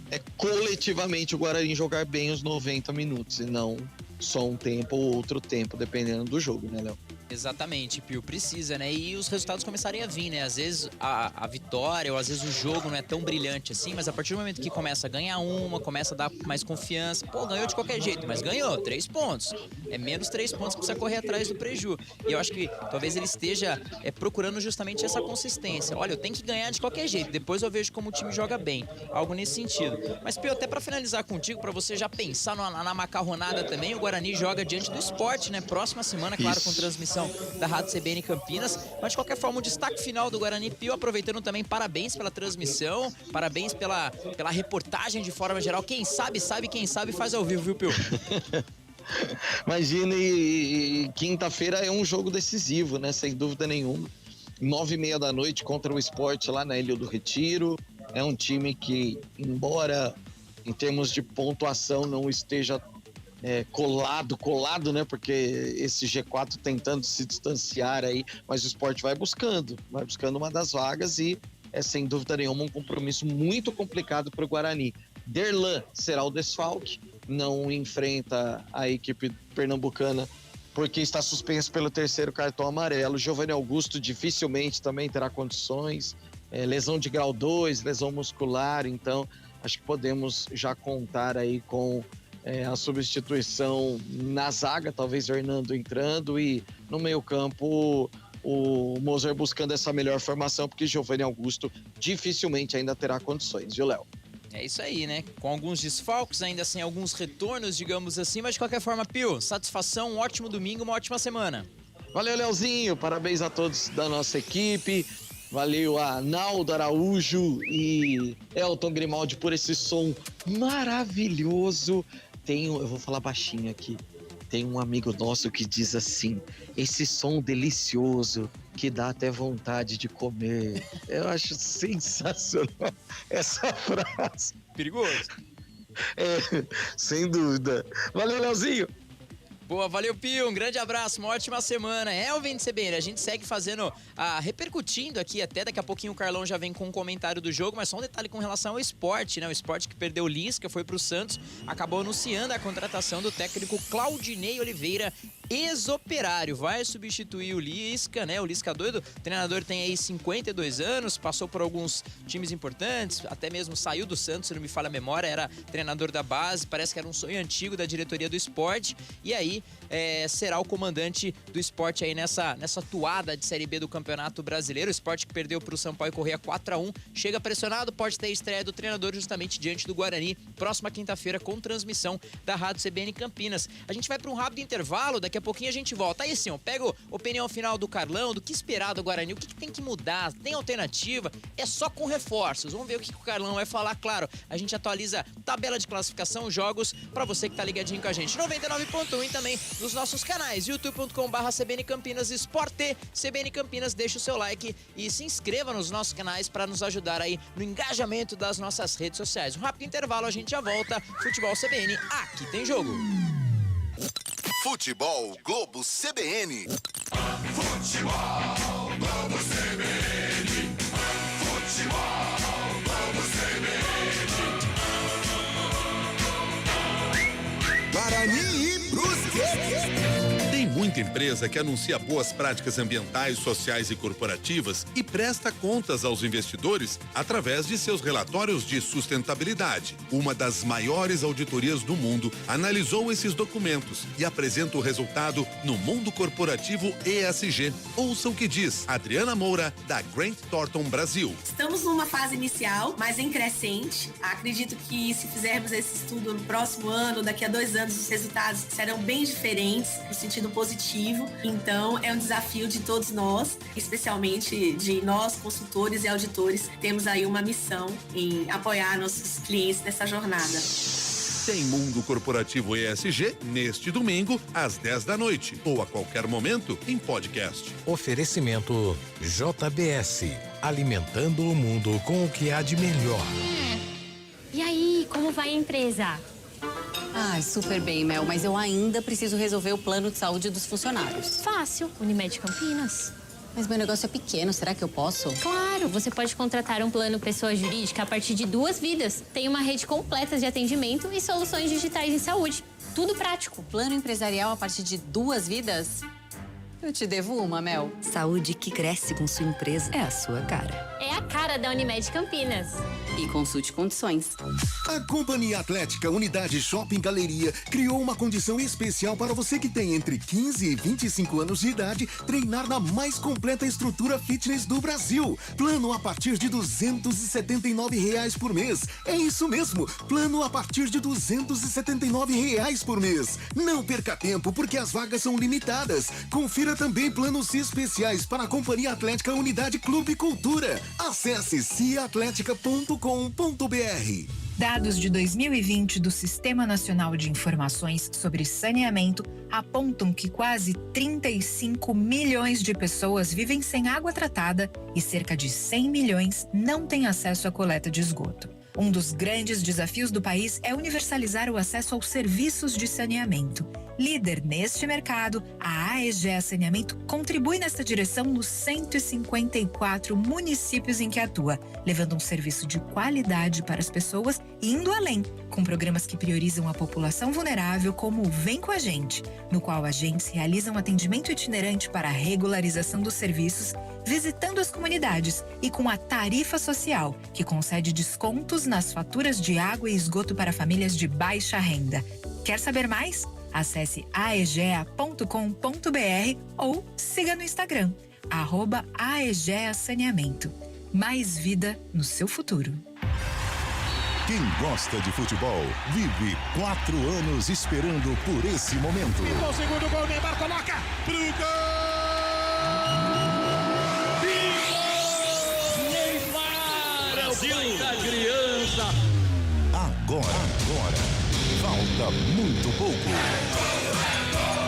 Speaker 7: é coletivamente o Guarani jogar bem os 90 minutos e não só um tempo ou outro tempo, dependendo do jogo, né, Léo?
Speaker 2: Exatamente, Pio, precisa, né? E os resultados começarem a vir, né? Às vezes a vitória ou às vezes o jogo não é tão brilhante assim, mas a partir do momento que começa a ganhar começa a dar mais confiança, pô, ganhou de qualquer jeito, mas ganhou, 3 pontos. É menos 3 pontos que precisa correr atrás do preju. E eu acho que talvez ele esteja procurando justamente essa consistência. Olha, eu tenho que ganhar de qualquer jeito, depois eu vejo como o time joga bem. Algo nesse sentido. Mas, Pio, até pra finalizar contigo, pra você já pensar na macarronada também, o Guarani joga diante do Sport, né? Próxima semana, claro, com transmissão da Rádio CBN Campinas, mas de qualquer forma o destaque final do Guarani, Pio, aproveitando também, parabéns pela transmissão, parabéns pela reportagem de forma geral, quem sabe faz ao vivo, viu, Pio?
Speaker 7: Imagina, e quinta-feira é um jogo decisivo, né, sem dúvida nenhuma, 9h30 da noite contra o Sport lá na Ilha do Retiro, é um time que, embora em termos de pontuação não esteja colado, né? Porque esse G4 tentando se distanciar aí, mas o Sport vai buscando uma das vagas e é sem dúvida nenhuma um compromisso muito complicado para o Guarani. Derlan será o desfalque, não enfrenta a equipe pernambucana porque está suspenso pelo 3º cartão amarelo. Giovanni Augusto dificilmente também terá condições, lesão de grau 2, lesão muscular, então acho que podemos já contar aí com a substituição na zaga, talvez o Hernando entrando e no meio-campo o Moser buscando essa melhor formação, porque Giovanni Augusto dificilmente ainda terá condições, viu, Léo?
Speaker 2: É isso aí, né? Com alguns desfalques, ainda sem alguns retornos, digamos assim, mas de qualquer forma, Pio, satisfação, um ótimo domingo, uma ótima semana.
Speaker 7: Valeu, Leozinho, parabéns a todos da nossa equipe. Valeu a Naldo Araújo e Elton Grimaldi por esse som maravilhoso. Eu vou falar baixinho aqui, tem um amigo nosso que diz assim, esse som delicioso que dá até vontade de comer. Eu acho sensacional essa frase.
Speaker 2: Perigoso.
Speaker 7: Sem dúvida. Valeu, Leozinho.
Speaker 2: Boa, valeu, Pio, um grande abraço, uma ótima semana. Ouvinte CBN, a gente segue fazendo, repercutindo aqui, até daqui a pouquinho o Carlão já vem com um comentário do jogo, mas só um detalhe com relação ao Sport, né? O Sport que perdeu o Lisca, foi pro Santos, acabou anunciando a contratação do técnico Claudinei Oliveira, ex-Operário, vai substituir o Lisca, né? O Lisca doido, o treinador tem aí 52 anos, passou por alguns times importantes, até mesmo saiu do Santos, se não me falha a memória, era treinador da base, parece que era um sonho antigo da diretoria do Sport, e aí será o comandante do Sport aí nessa toada de Série B do Campeonato Brasileiro. O Sport que perdeu para o Sampaio Corrêa 4-1, chega pressionado, pode ter estreia do treinador justamente diante do Guarani, próxima quinta-feira com transmissão da Rádio CBN Campinas. A gente vai para um rápido intervalo, daqui a pouquinho a gente volta. Aí sim, pega a opinião final do Carlão, do que esperar do Guarani, o que tem que mudar, tem alternativa, é só com reforços. Vamos ver o que o Carlão vai falar, claro, a gente atualiza tabela de classificação, jogos, para você que tá ligadinho com a gente. 99.1 e também nos nossos canais, youtube.com/CBN Campinas Sport T, CBN Campinas, deixa o seu like e se inscreva nos nossos canais para nos ajudar aí no engajamento das nossas redes sociais. Um rápido intervalo, a gente já volta. Futebol CBN, aqui tem jogo.
Speaker 14: Futebol Globo CBN. Futebol Globo CBN. Futebol Globo CBN. Guarani e Brusque.
Speaker 12: Tem muita empresa que anuncia boas práticas ambientais, sociais e corporativas e presta contas aos investidores através de seus relatórios de sustentabilidade. Uma das maiores auditorias do mundo analisou esses documentos e apresenta o resultado no Mundo Corporativo ESG. Ouça o que diz Adriana Moura, da Grant Thornton Brasil.
Speaker 13: Estamos numa fase inicial, mas em crescente. Acredito que se fizermos esse estudo no próximo ano, daqui a 2 anos, os resultados serão bem diferentes, no sentido positivo. Então, é um desafio de todos nós, especialmente de nós, consultores e auditores. Temos aí uma missão em apoiar nossos clientes nessa jornada.
Speaker 12: Tem Mundo Corporativo ESG neste domingo, às 10 da noite, ou a qualquer momento em podcast.
Speaker 17: Oferecimento JBS, alimentando o mundo com o que há de melhor.
Speaker 15: E aí, como vai a empresa?
Speaker 16: Ai, super bem, Mel, mas eu ainda preciso resolver o plano de saúde dos funcionários.
Speaker 15: Fácil, Unimed Campinas.
Speaker 16: Mas meu negócio é pequeno, será que eu posso?
Speaker 15: Claro, você pode contratar um plano pessoa jurídica a partir de 2 vidas. Tem uma rede completa de atendimento e soluções digitais em saúde. Tudo prático.
Speaker 16: Plano empresarial a partir de 2 vidas? Eu te devo uma, Mel.
Speaker 1: Saúde que cresce com sua empresa é a sua cara.
Speaker 15: É a cara da Unimed Campinas.
Speaker 16: E consulte condições.
Speaker 5: A Companhia Atlética Unidade Shopping Galeria criou uma condição especial para você que tem entre 15 e 25 anos de idade treinar na mais completa estrutura fitness do Brasil. Plano a partir de R$ 279 por mês. É isso mesmo, plano a partir de R$ 279 por mês. Não perca tempo, porque as vagas são limitadas. Confira também planos especiais para a Companhia Atlética Unidade Clube Cultura. Acesse ciatletica.com.br.
Speaker 19: Dados de 2020 do Sistema Nacional de Informações sobre Saneamento apontam que quase 35 milhões de pessoas vivem sem água tratada e cerca de 100 milhões não têm acesso à coleta de esgoto. Um dos grandes desafios do país é universalizar o acesso aos serviços de saneamento. Líder neste mercado, a AEGEA Saneamento contribui nessa direção nos 154 municípios em que atua, levando um serviço de qualidade para as pessoas e indo além, com programas que priorizam a população vulnerável, como o Vem Com a Gente, no qual agentes realizam atendimento itinerante para a regularização dos serviços, visitando as comunidades, e com a Tarifa Social, que concede descontos nas faturas de água e esgoto para famílias de baixa renda. Quer saber mais? Acesse aegea.com.br ou siga no Instagram, @aegeasaneamento. Mais vida no seu futuro.
Speaker 11: Quem gosta de futebol vive 4 anos esperando por esse momento.
Speaker 14: O segundo gol, Neymar coloca pro gol! Neymar! Brasil da criança!
Speaker 11: Agora. Falta muito pouco.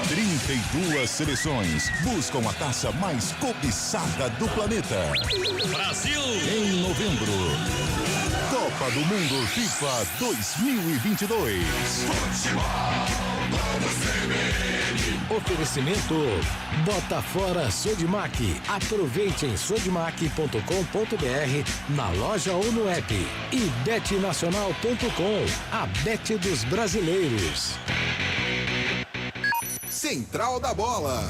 Speaker 11: 32 seleções buscam a taça mais cobiçada do planeta.
Speaker 14: Brasil!
Speaker 11: Em novembro, Copa do Mundo FIFA 2022.
Speaker 17: Oferecimento Bota Fora Sodimac. Aproveite em sodimac.com.br, na loja ou no app. E betnacional.com, a bet dos brasileiros.
Speaker 14: Central da Bola.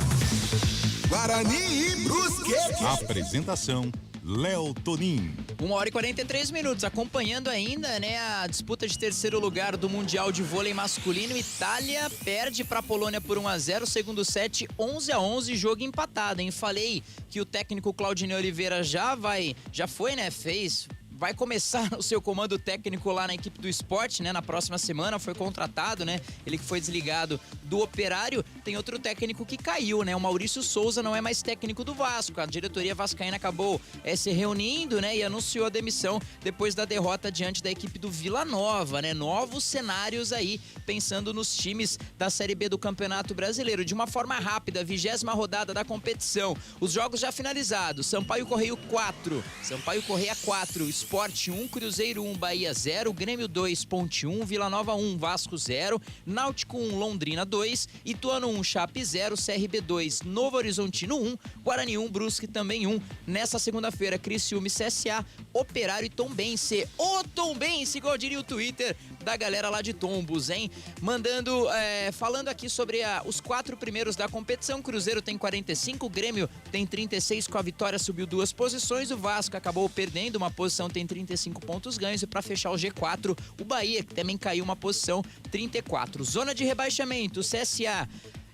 Speaker 14: Guarani e Brusquete.
Speaker 11: Apresentação: Léo Tonin.
Speaker 2: 1h43, acompanhando ainda, né, a disputa de terceiro lugar do Mundial de Vôlei Masculino. Itália perde para a Polônia por 1-0, segundo set 11-11, jogo empatado, hein? Falei que o técnico Claudinei Oliveira vai começar o seu comando técnico lá na equipe do Sport, né? Na próxima semana, foi contratado, né? Ele que foi desligado do Operário. Tem outro técnico que caiu, né? O Maurício Souza não é mais técnico do Vasco. A diretoria vascaína acabou se reunindo, né? E anunciou a demissão depois da derrota diante da equipe do Vila Nova, né? Novos cenários aí, pensando nos times da Série B do Campeonato Brasileiro. De uma forma rápida, 20ª rodada da competição. Os jogos já finalizados. Sampaio Correia 4, Sport 1, Cruzeiro 1, Bahia 0, Grêmio 2, Ponte 1, Vila Nova 1, Vasco 0, Náutico 1, Londrina 2, Ituano 1, Chape 0, CRB 2, Novo Horizontino 1, Guarani 1, Brusque também 1. Nessa segunda-feira, Criciúma e CSA, Operário e Tombense. O Tombense, igual diria o Twitter da galera lá de Tombos, hein? Falando aqui sobre os 4 primeiros da competição. Cruzeiro tem 45, Grêmio tem 36, com a vitória subiu 2 posições, o Vasco acabou perdendo uma posição, tem 35 pontos ganhos, e para fechar o G4, o Bahia, que também caiu uma posição, 34. Zona de rebaixamento, o CSA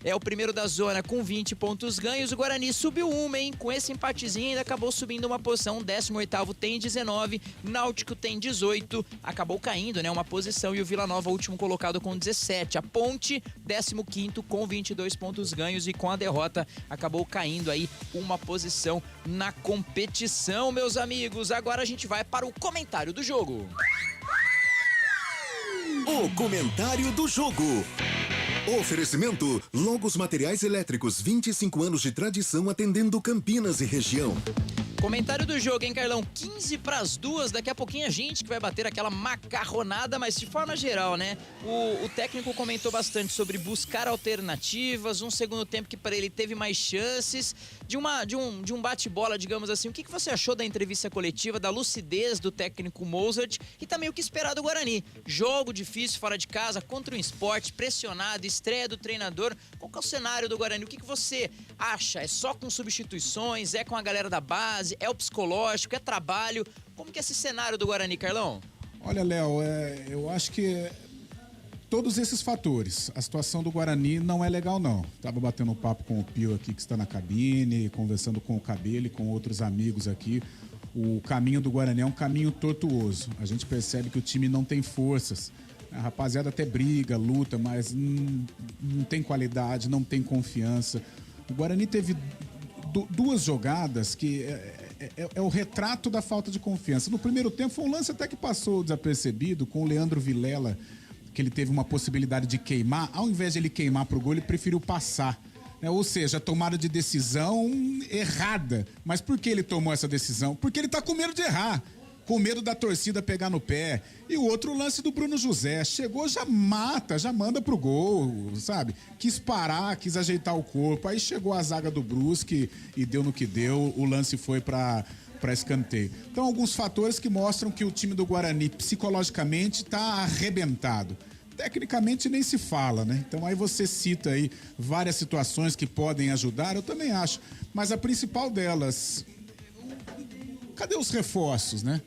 Speaker 2: é o primeiro da zona com 20 pontos ganhos. O Guarani subiu uma, hein? Com esse empatezinho ainda acabou subindo uma posição. 18º tem 19, Náutico tem 18, acabou caindo, né? Uma posição. E o Vila Nova, último colocado, com 17. A Ponte, 15º com 22 pontos ganhos, e com a derrota acabou caindo aí uma posição na competição, meus amigos. Agora a gente vai para o comentário do jogo.
Speaker 5: O comentário do jogo. Oferecimento Logos Materiais Elétricos, 25 anos de tradição atendendo Campinas e região.
Speaker 2: Comentário do jogo, hein, Carlão? 15 para as 2, daqui a pouquinho a gente que vai bater aquela macarronada, mas de forma geral, né? O técnico comentou bastante sobre buscar alternativas, um segundo tempo que para ele teve mais chances, de um bate-bola, digamos assim. O que você achou da entrevista coletiva, da lucidez do técnico Mozart e também o que esperar do Guarani? Jogo difícil fora de casa, contra um Sport, pressionado, estreia do treinador. Qual que é o cenário do Guarani? O que você acha? É só com substituições? É com a galera da base? É o psicológico? É trabalho? Como que é esse cenário do Guarani, Carlão?
Speaker 3: Olha, Léo, eu acho que todos esses fatores. A situação do Guarani não é legal, não. Tava batendo um papo com o Pio aqui, que está na cabine, conversando com o Cabelo e com outros amigos aqui. O caminho do Guarani é um caminho tortuoso. A gente percebe que o time não tem forças. A rapaziada até briga, luta, mas não tem qualidade, não tem confiança. O Guarani teve duas jogadas que é o retrato da falta de confiança. No primeiro tempo foi um lance até que passou desapercebido com o Leandro Vilela, que ele teve uma possibilidade de queimar. Ao invés de ele queimar pro gol, ele preferiu passar. Ou seja, tomada de decisão errada. Mas por que ele tomou essa decisão? Porque ele tá com medo de errar. Com medo da torcida pegar no pé. E o outro lance do Bruno José. Chegou, já mata, já manda pro gol, sabe? Quis parar, quis ajeitar o corpo. Aí chegou a zaga do Brusque e deu no que deu. O lance foi para escanteio. Então, alguns fatores que mostram que o time do Guarani, psicologicamente, tá arrebentado. Tecnicamente nem se fala, né? Então aí você cita aí várias situações que podem ajudar, eu também acho. Mas a principal delas, cadê os reforços, né?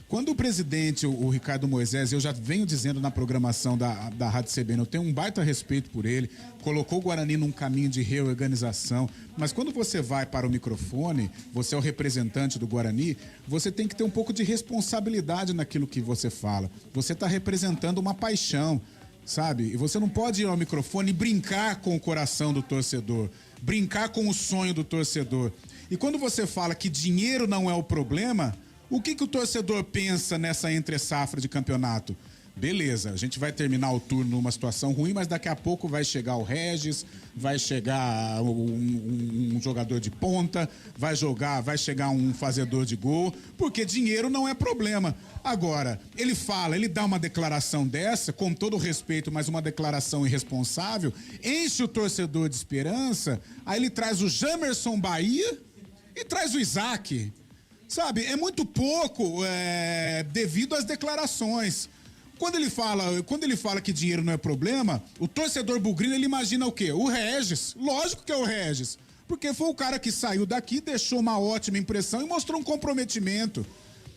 Speaker 3: Quando o presidente, o Ricardo Moisés, eu já venho dizendo na programação da Rádio CBN, eu tenho um baita respeito por ele, colocou o Guarani num caminho de reorganização, mas quando você vai para o microfone, você é o representante do Guarani, você tem que ter um pouco de responsabilidade naquilo que você fala. Você está representando uma paixão, sabe? E você não pode ir ao microfone e brincar com o coração do torcedor, brincar com o sonho do torcedor. E quando você fala que dinheiro não é o problema, o que o torcedor pensa nessa entre-safra de campeonato? Beleza, a gente vai terminar o turno numa situação ruim, mas daqui a pouco vai chegar o Regis, vai chegar um jogador de ponta, vai chegar um fazedor de gol, porque dinheiro não é problema. Agora, ele dá uma declaração dessa, com todo respeito, mas uma declaração irresponsável, enche o torcedor de esperança, aí ele traz o Jamerson Bahia e traz o Isaac. Sabe, é muito pouco devido às declarações. Quando ele fala que dinheiro não é problema, o torcedor bugrino, ele imagina o quê? O Regis. Lógico que é o Regis. Porque foi o cara que saiu daqui, deixou uma ótima impressão e mostrou um comprometimento.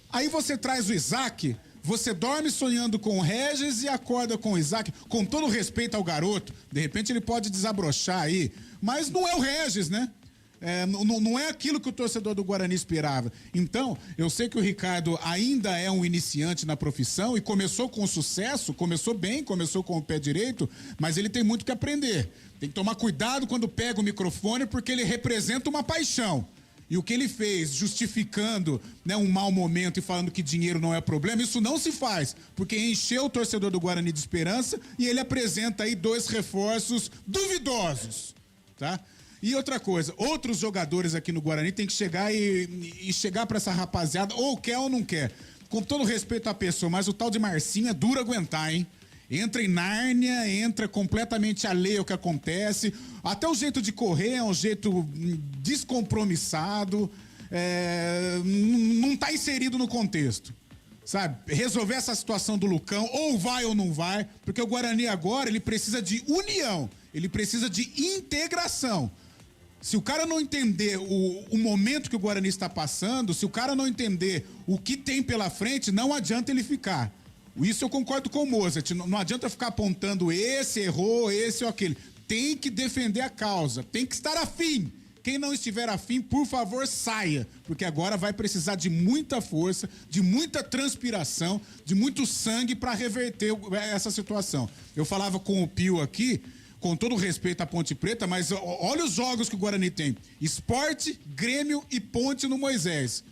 Speaker 3: Aí você traz o Isaac, você dorme sonhando com o Regis e acorda com o Isaac. Com todo respeito ao garoto, de repente ele pode desabrochar aí. Mas não é o Regis, né? Não é aquilo que o torcedor do Guarani esperava. Então, eu sei que o Ricardo ainda é um iniciante na profissão e começou com sucesso, começou bem, começou com o pé direito, mas ele tem muito que aprender. Tem que tomar cuidado quando pega o microfone, porque ele representa uma paixão. E o que ele fez, justificando, né, um mau momento e falando que dinheiro não é problema, isso não se faz, porque encheu o torcedor do Guarani de esperança e ele apresenta aí 2 reforços duvidosos, tá? E outra coisa, outros jogadores aqui no Guarani tem que chegar e chegar pra essa rapaziada, ou quer ou não quer. Com todo respeito à pessoa, mas o tal de Marcinho é duro aguentar, hein? Entra em Nárnia, entra completamente alheio ao que acontece. Até o jeito de correr é um jeito descompromissado, não tá inserido no contexto. Sabe? Resolver essa situação do Lucão, ou vai ou não vai, porque o Guarani agora, ele precisa de união, ele precisa de integração. Se o cara não entender o momento que o Guarani está passando, se o cara não entender o que tem pela frente, não adianta ele ficar. Isso eu concordo com o Mozart. Não adianta ficar apontando esse errou, esse ou aquele. Tem que defender a causa, tem que estar afim. Quem não estiver afim, por favor, saia. Porque agora vai precisar de muita força, de muita transpiração, de muito sangue para reverter essa situação. Eu falava com o Pio aqui, com todo respeito à Ponte Preta, mas olha os jogos que o Guarani tem. Sport, Grêmio e Ponte no Moisés.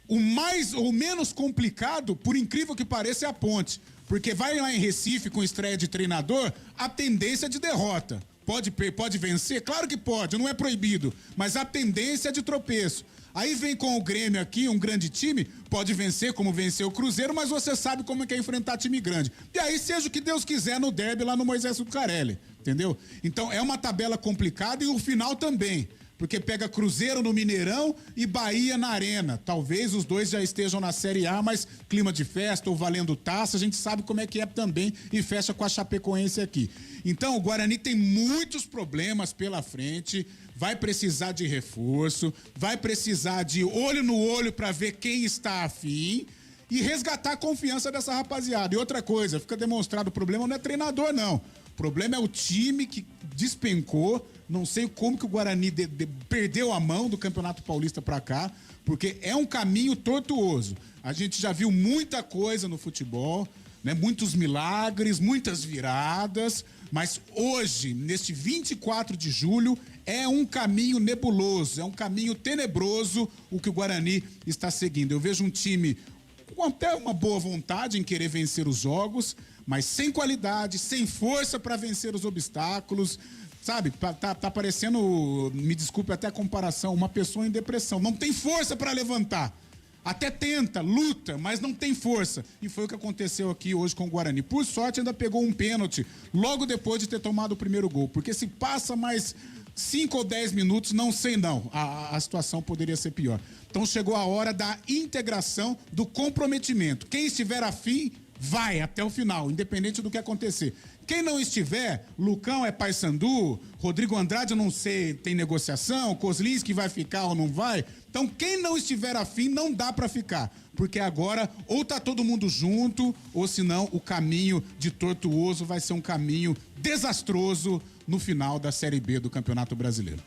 Speaker 3: O menos complicado, por incrível que pareça, é a Ponte. Porque vai lá em Recife com estreia de treinador, a tendência é de derrota. Pode vencer? Claro que pode, não é proibido. Mas a tendência é de tropeço. Aí vem com o Grêmio aqui, um grande time, pode vencer como venceu o Cruzeiro, mas você sabe como é que é enfrentar time grande. E aí seja o que Deus quiser no derby lá no Moisés Lucarelli, entendeu? Então é uma tabela complicada e o final também. Porque pega Cruzeiro no Mineirão e Bahia na Arena. Talvez os dois já estejam na Série A, mas clima de festa ou valendo taça, a gente sabe como é que é também e fecha com a Chapecoense aqui. Então o Guarani tem muitos problemas pela frente, vai precisar de reforço, vai precisar de olho no olho para ver quem está afim e resgatar a confiança dessa rapaziada. E outra coisa, fica demonstrado, o problema não é treinador, não. O problema é o time que despencou. Não sei como que o Guarani perdeu a mão do Campeonato Paulista pra cá, porque é um caminho tortuoso. A gente já viu muita coisa no futebol, né? Muitos milagres, muitas viradas, mas hoje, neste 24 de julho, é um caminho nebuloso, é um caminho tenebroso o que o Guarani está seguindo. Eu vejo um time com até uma boa vontade em querer vencer os jogos, mas sem qualidade, sem força para vencer os obstáculos. Sabe, tá parecendo, me desculpe até a comparação, uma pessoa em depressão. Não tem força para levantar. Até tenta, luta, mas não tem força. E foi o que aconteceu aqui hoje com o Guarani. Por sorte, ainda pegou um pênalti logo depois de ter tomado o primeiro gol. Porque se passa mais 5 ou 10 minutos, não sei não. A situação poderia ser pior. Então chegou a hora da integração, do comprometimento. Quem estiver afim, vai até o final, independente do que acontecer. Quem não estiver, Lucão é Paysandu, Rodrigo Andrade, eu não sei, tem negociação, Kozlinski vai ficar ou não vai. Então, quem não estiver afim, não dá pra ficar. Porque agora, ou tá todo mundo junto, ou senão o caminho de tortuoso vai ser um caminho desastroso no final da Série B do Campeonato Brasileiro.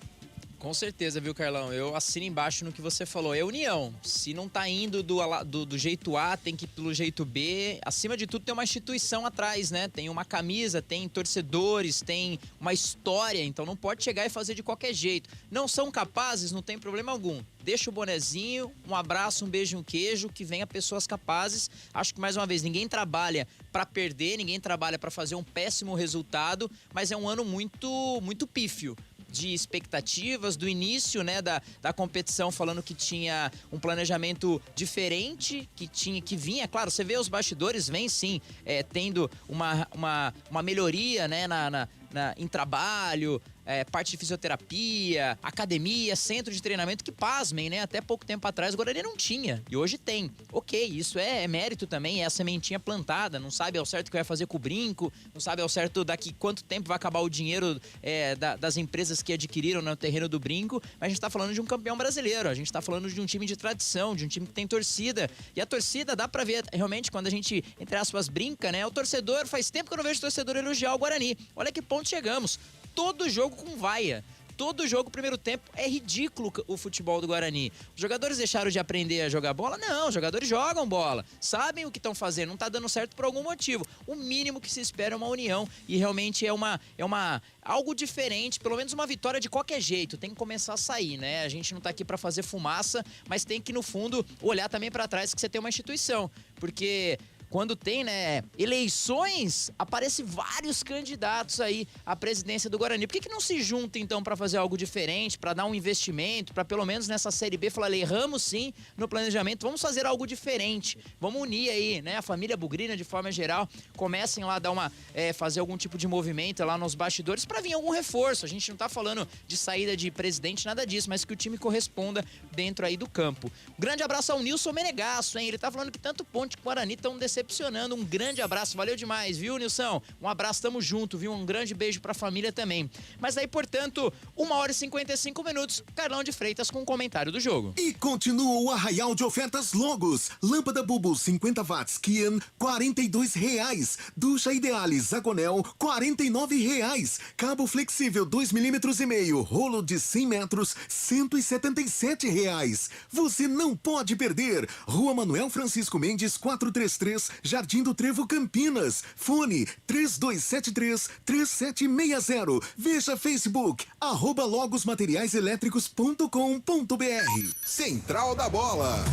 Speaker 2: Com certeza, viu, Carlão? Eu assino embaixo no que você falou. É união. Se não tá indo do jeito A, tem que ir pelo jeito B. Acima de tudo, tem uma instituição atrás, né? Tem uma camisa, tem torcedores, tem uma história. Então não pode chegar e fazer de qualquer jeito. Não são capazes, não tem problema algum. Deixa o bonezinho, um abraço, um beijo e um queijo, que venha pessoas capazes. Acho que, mais uma vez, ninguém trabalha para perder, ninguém trabalha para fazer um péssimo resultado, mas é um ano muito pífio de expectativas do início, né, da competição, falando que tinha um planejamento diferente, que vinha, claro, você vê os bastidores, vem sim, tendo uma melhoria, né, em trabalho, parte de fisioterapia, academia, centro de treinamento, que pasmem, né? Até pouco tempo atrás o Guarani não tinha, e hoje tem. Ok, isso é mérito também, é a sementinha plantada, não sabe ao certo o que vai fazer com o brinco, não sabe ao certo daqui quanto tempo vai acabar o dinheiro das empresas que adquiriram no terreno do brinco, mas a gente tá falando de um campeão brasileiro, a gente tá falando de um time de tradição, de um time que tem torcida, e a torcida dá pra ver, realmente, quando a gente, entre aspas, brinca, né? O torcedor, faz tempo que eu não vejo o torcedor elogiar o Guarani. Olha que ponto chegamos. Todo jogo com vaia. Todo jogo, primeiro tempo, é ridículo o futebol do Guarani. Os jogadores deixaram de aprender a jogar bola? Não, os jogadores jogam bola. Sabem o que estão fazendo, não tá dando certo por algum motivo. O mínimo que se espera é uma união e realmente é algo diferente, pelo menos uma vitória de qualquer jeito. Tem que começar a sair, né? A gente não tá aqui para fazer fumaça, mas tem que, no fundo, olhar também para trás que você tem uma instituição. Porque quando tem, né, eleições, aparecem vários candidatos aí à presidência do Guarani. Por que não se junta, então, para fazer algo diferente, para dar um investimento, para pelo menos nessa Série B falar, erramos sim no planejamento, vamos fazer algo diferente, vamos unir aí, né, a família Bugrina de forma geral, comecem lá a dar fazer algum tipo de movimento lá nos bastidores para vir algum reforço. A gente não tá falando de saída de presidente, nada disso, mas que o time corresponda dentro aí do campo. Um grande abraço ao Nilson Menegasso, hein? Ele tá falando que tanto Ponte e Guarani estão decepcionando. Um grande abraço, valeu demais, viu, Nilson? Um abraço, tamo junto, viu? Um grande beijo pra família também. Mas aí, portanto, 1h55, Carlão de Freitas com o comentário do jogo.
Speaker 5: E continua o arraial de ofertas Logos. Lâmpada Bulbo 50 watts Kian, R$42. Ducha Idealis Zagonel, R$49. Cabo flexível 2,5 mm, rolo de 100 metros, R$177. Você não pode perder. Rua Manuel Francisco Mendes, 433, Jardim do Trevo, Campinas. Fone 3273-3760. Veja Facebook, @logosmateriaiselétricos.com.br.
Speaker 14: Central da Bola.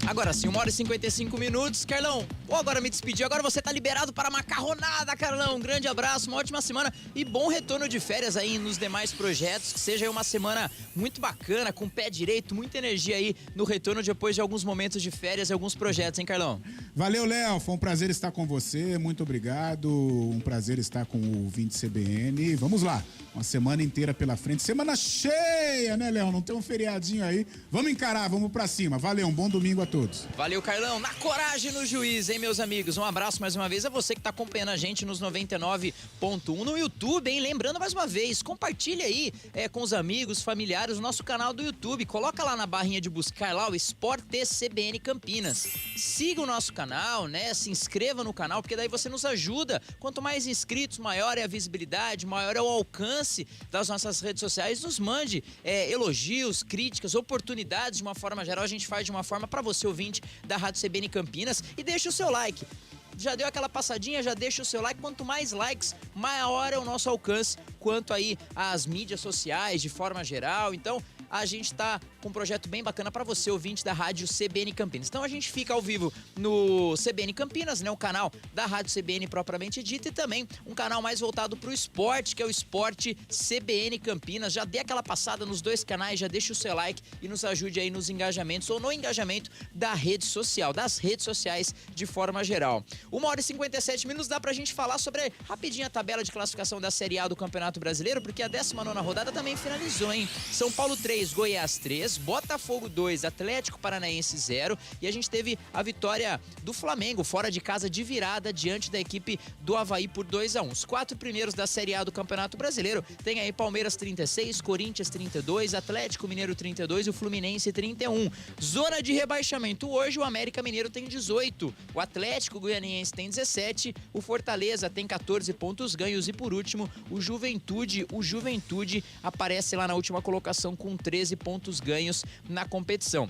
Speaker 2: Agora sim, 1h55. Carlão, Vou agora me despedir, agora você tá liberado para macarronada, Carlão. Um grande abraço, uma ótima semana e bom retorno de férias aí nos demais projetos. Que seja uma semana muito bacana, com o pé direito, muita energia aí no retorno depois de alguns momentos de férias e alguns projetos, hein, Carlão?
Speaker 3: Valeu, Léo. Foi um prazer estar com você. Muito obrigado. Um prazer estar com o ouvinte CBN. Vamos lá. Uma semana inteira pela frente. Semana cheia, né, Léo? Não tem um feriadinho aí. Vamos encarar, vamos pra cima. Valeu, um bom domingo a todos.
Speaker 2: Valeu, Carlão. Na coragem no juiz, hein, meus amigos? Um abraço mais uma vez a você que tá acompanhando a gente nos 99.1 no YouTube, hein? Lembrando mais uma vez, compartilha aí com os amigos, familiares, o nosso canal do YouTube. Coloca lá na barrinha de buscar lá o Esporte CBN Campinas. Siga o nosso canal, né? Se inscreva no canal, porque daí você nos ajuda. Quanto mais inscritos, maior é a visibilidade, maior é o alcance das nossas redes sociais. Nos mande elogios, críticas, oportunidades de uma forma geral. A gente faz de uma forma para você, ouvinte da Rádio CBN Campinas, e deixa o seu like. Já deu aquela passadinha, já deixa o seu like. Quanto mais likes, maior é o nosso alcance quanto aí às mídias sociais de forma geral. Então, a gente tá com um projeto bem bacana para você, ouvinte da Rádio CBN Campinas. Então a gente fica ao vivo no CBN Campinas, né, o canal da Rádio CBN propriamente dita, e também um canal mais voltado pro esporte, que é o Esporte CBN Campinas. Já dê aquela passada nos dois canais, já deixa o seu like e nos ajude aí nos engajamentos ou no engajamento da rede social, das redes sociais de forma geral. 1h57 dá pra gente falar sobre rapidinho a tabela de classificação da Série A do Campeonato Brasileiro, porque a 19ª rodada também finalizou, hein? São Paulo 3, Goiás 3, Botafogo 2, Atlético Paranaense 0, e a gente teve a vitória do Flamengo fora de casa de virada diante da equipe do Avaí por 2-1. Os 4 primeiros da Série A do Campeonato Brasileiro tem aí Palmeiras 36, Corinthians 32, Atlético Mineiro 32 e o Fluminense 31. Zona de rebaixamento hoje, o América Mineiro tem 18, o Atlético Goianiense tem 17, o Fortaleza tem 14 pontos ganhos e por último o Juventude aparece lá na última colocação com 13 pontos ganhos na competição.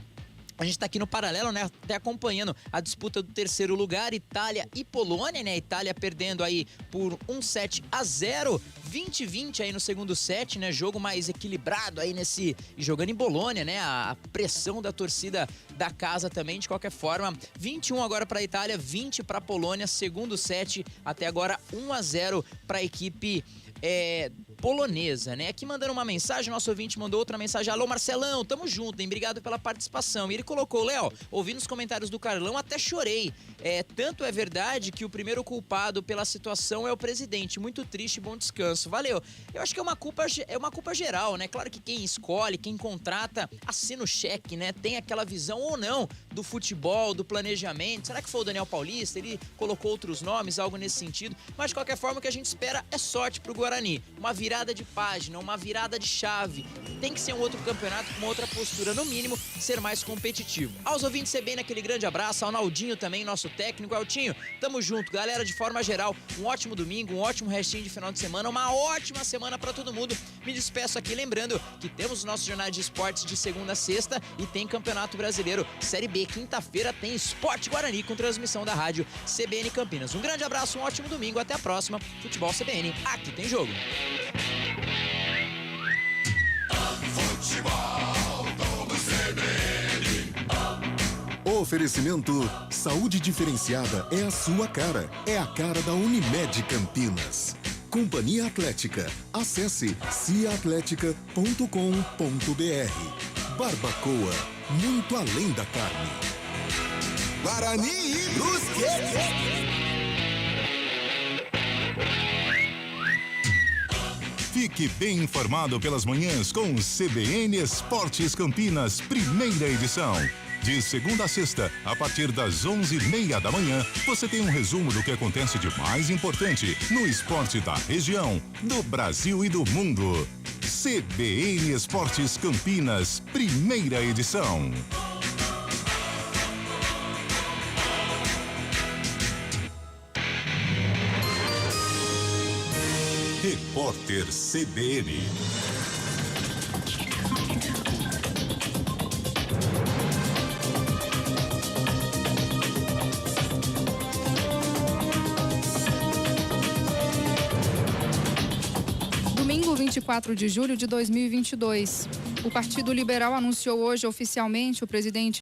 Speaker 2: A gente tá aqui no paralelo, né, até acompanhando a disputa do terceiro lugar, Itália e Polônia, né, Itália perdendo aí por 1-7-0, 20-20 aí no segundo set, né, jogo mais equilibrado aí nesse, jogando em Bolônia, né, a pressão da torcida da casa também, de qualquer forma, 21 agora para a Itália, 20 para a Polônia, segundo set, até agora 1-0 para a equipe polonesa, né? Aqui mandando uma mensagem, nosso ouvinte mandou outra mensagem. Alô, Marcelão, tamo junto, hein? Obrigado pela participação. E ele colocou, Léo, ouvindo os comentários do Carlão, até chorei. Tanto é verdade que o primeiro culpado pela situação é o presidente. Muito triste, bom descanso. Valeu. Eu acho que é uma culpa geral, né? Claro que quem escolhe, quem contrata, assina o cheque, né? Tem aquela visão ou não do futebol, do planejamento. Será que foi o Daniel Paulista? Ele colocou outros nomes, algo nesse sentido. Mas, de qualquer forma, o que a gente espera é sorte pro Guarani. Uma virada de página, uma virada de chave. Tem que ser um outro campeonato com outra postura, no mínimo, ser mais competitivo. Aos ouvintes CBN, aquele grande abraço. Ao Naldinho também, nosso técnico. Altinho, tamo junto. Galera, de forma geral, um ótimo domingo, um ótimo restinho de final de semana, uma ótima semana pra todo mundo. Me despeço aqui lembrando que temos o nosso jornal de esportes de segunda a sexta e tem Campeonato Brasileiro Série B. Quinta-feira tem Esporte Guarani com transmissão da Rádio CBN Campinas. Um grande abraço, um ótimo domingo. Até a próxima. Futebol CBN, aqui tem jogo.
Speaker 5: Oferecimento Saúde Diferenciada é a sua cara. É a cara da Unimed Campinas. Companhia Atlética. Acesse ciaatletica.com.br. Barbacoa, muito além da carne.
Speaker 14: Guarani e Brusque.
Speaker 11: Fique bem informado pelas manhãs com CBN Esportes Campinas, primeira edição. De segunda a sexta, a partir das 11h30 da manhã, você tem um resumo do que acontece de mais importante no esporte da região, do Brasil e do mundo. CBN Esportes Campinas, primeira edição. Repórter CBN.
Speaker 4: Domingo, 24 de julho de 2022. O Partido Liberal anunciou hoje oficialmente o presidente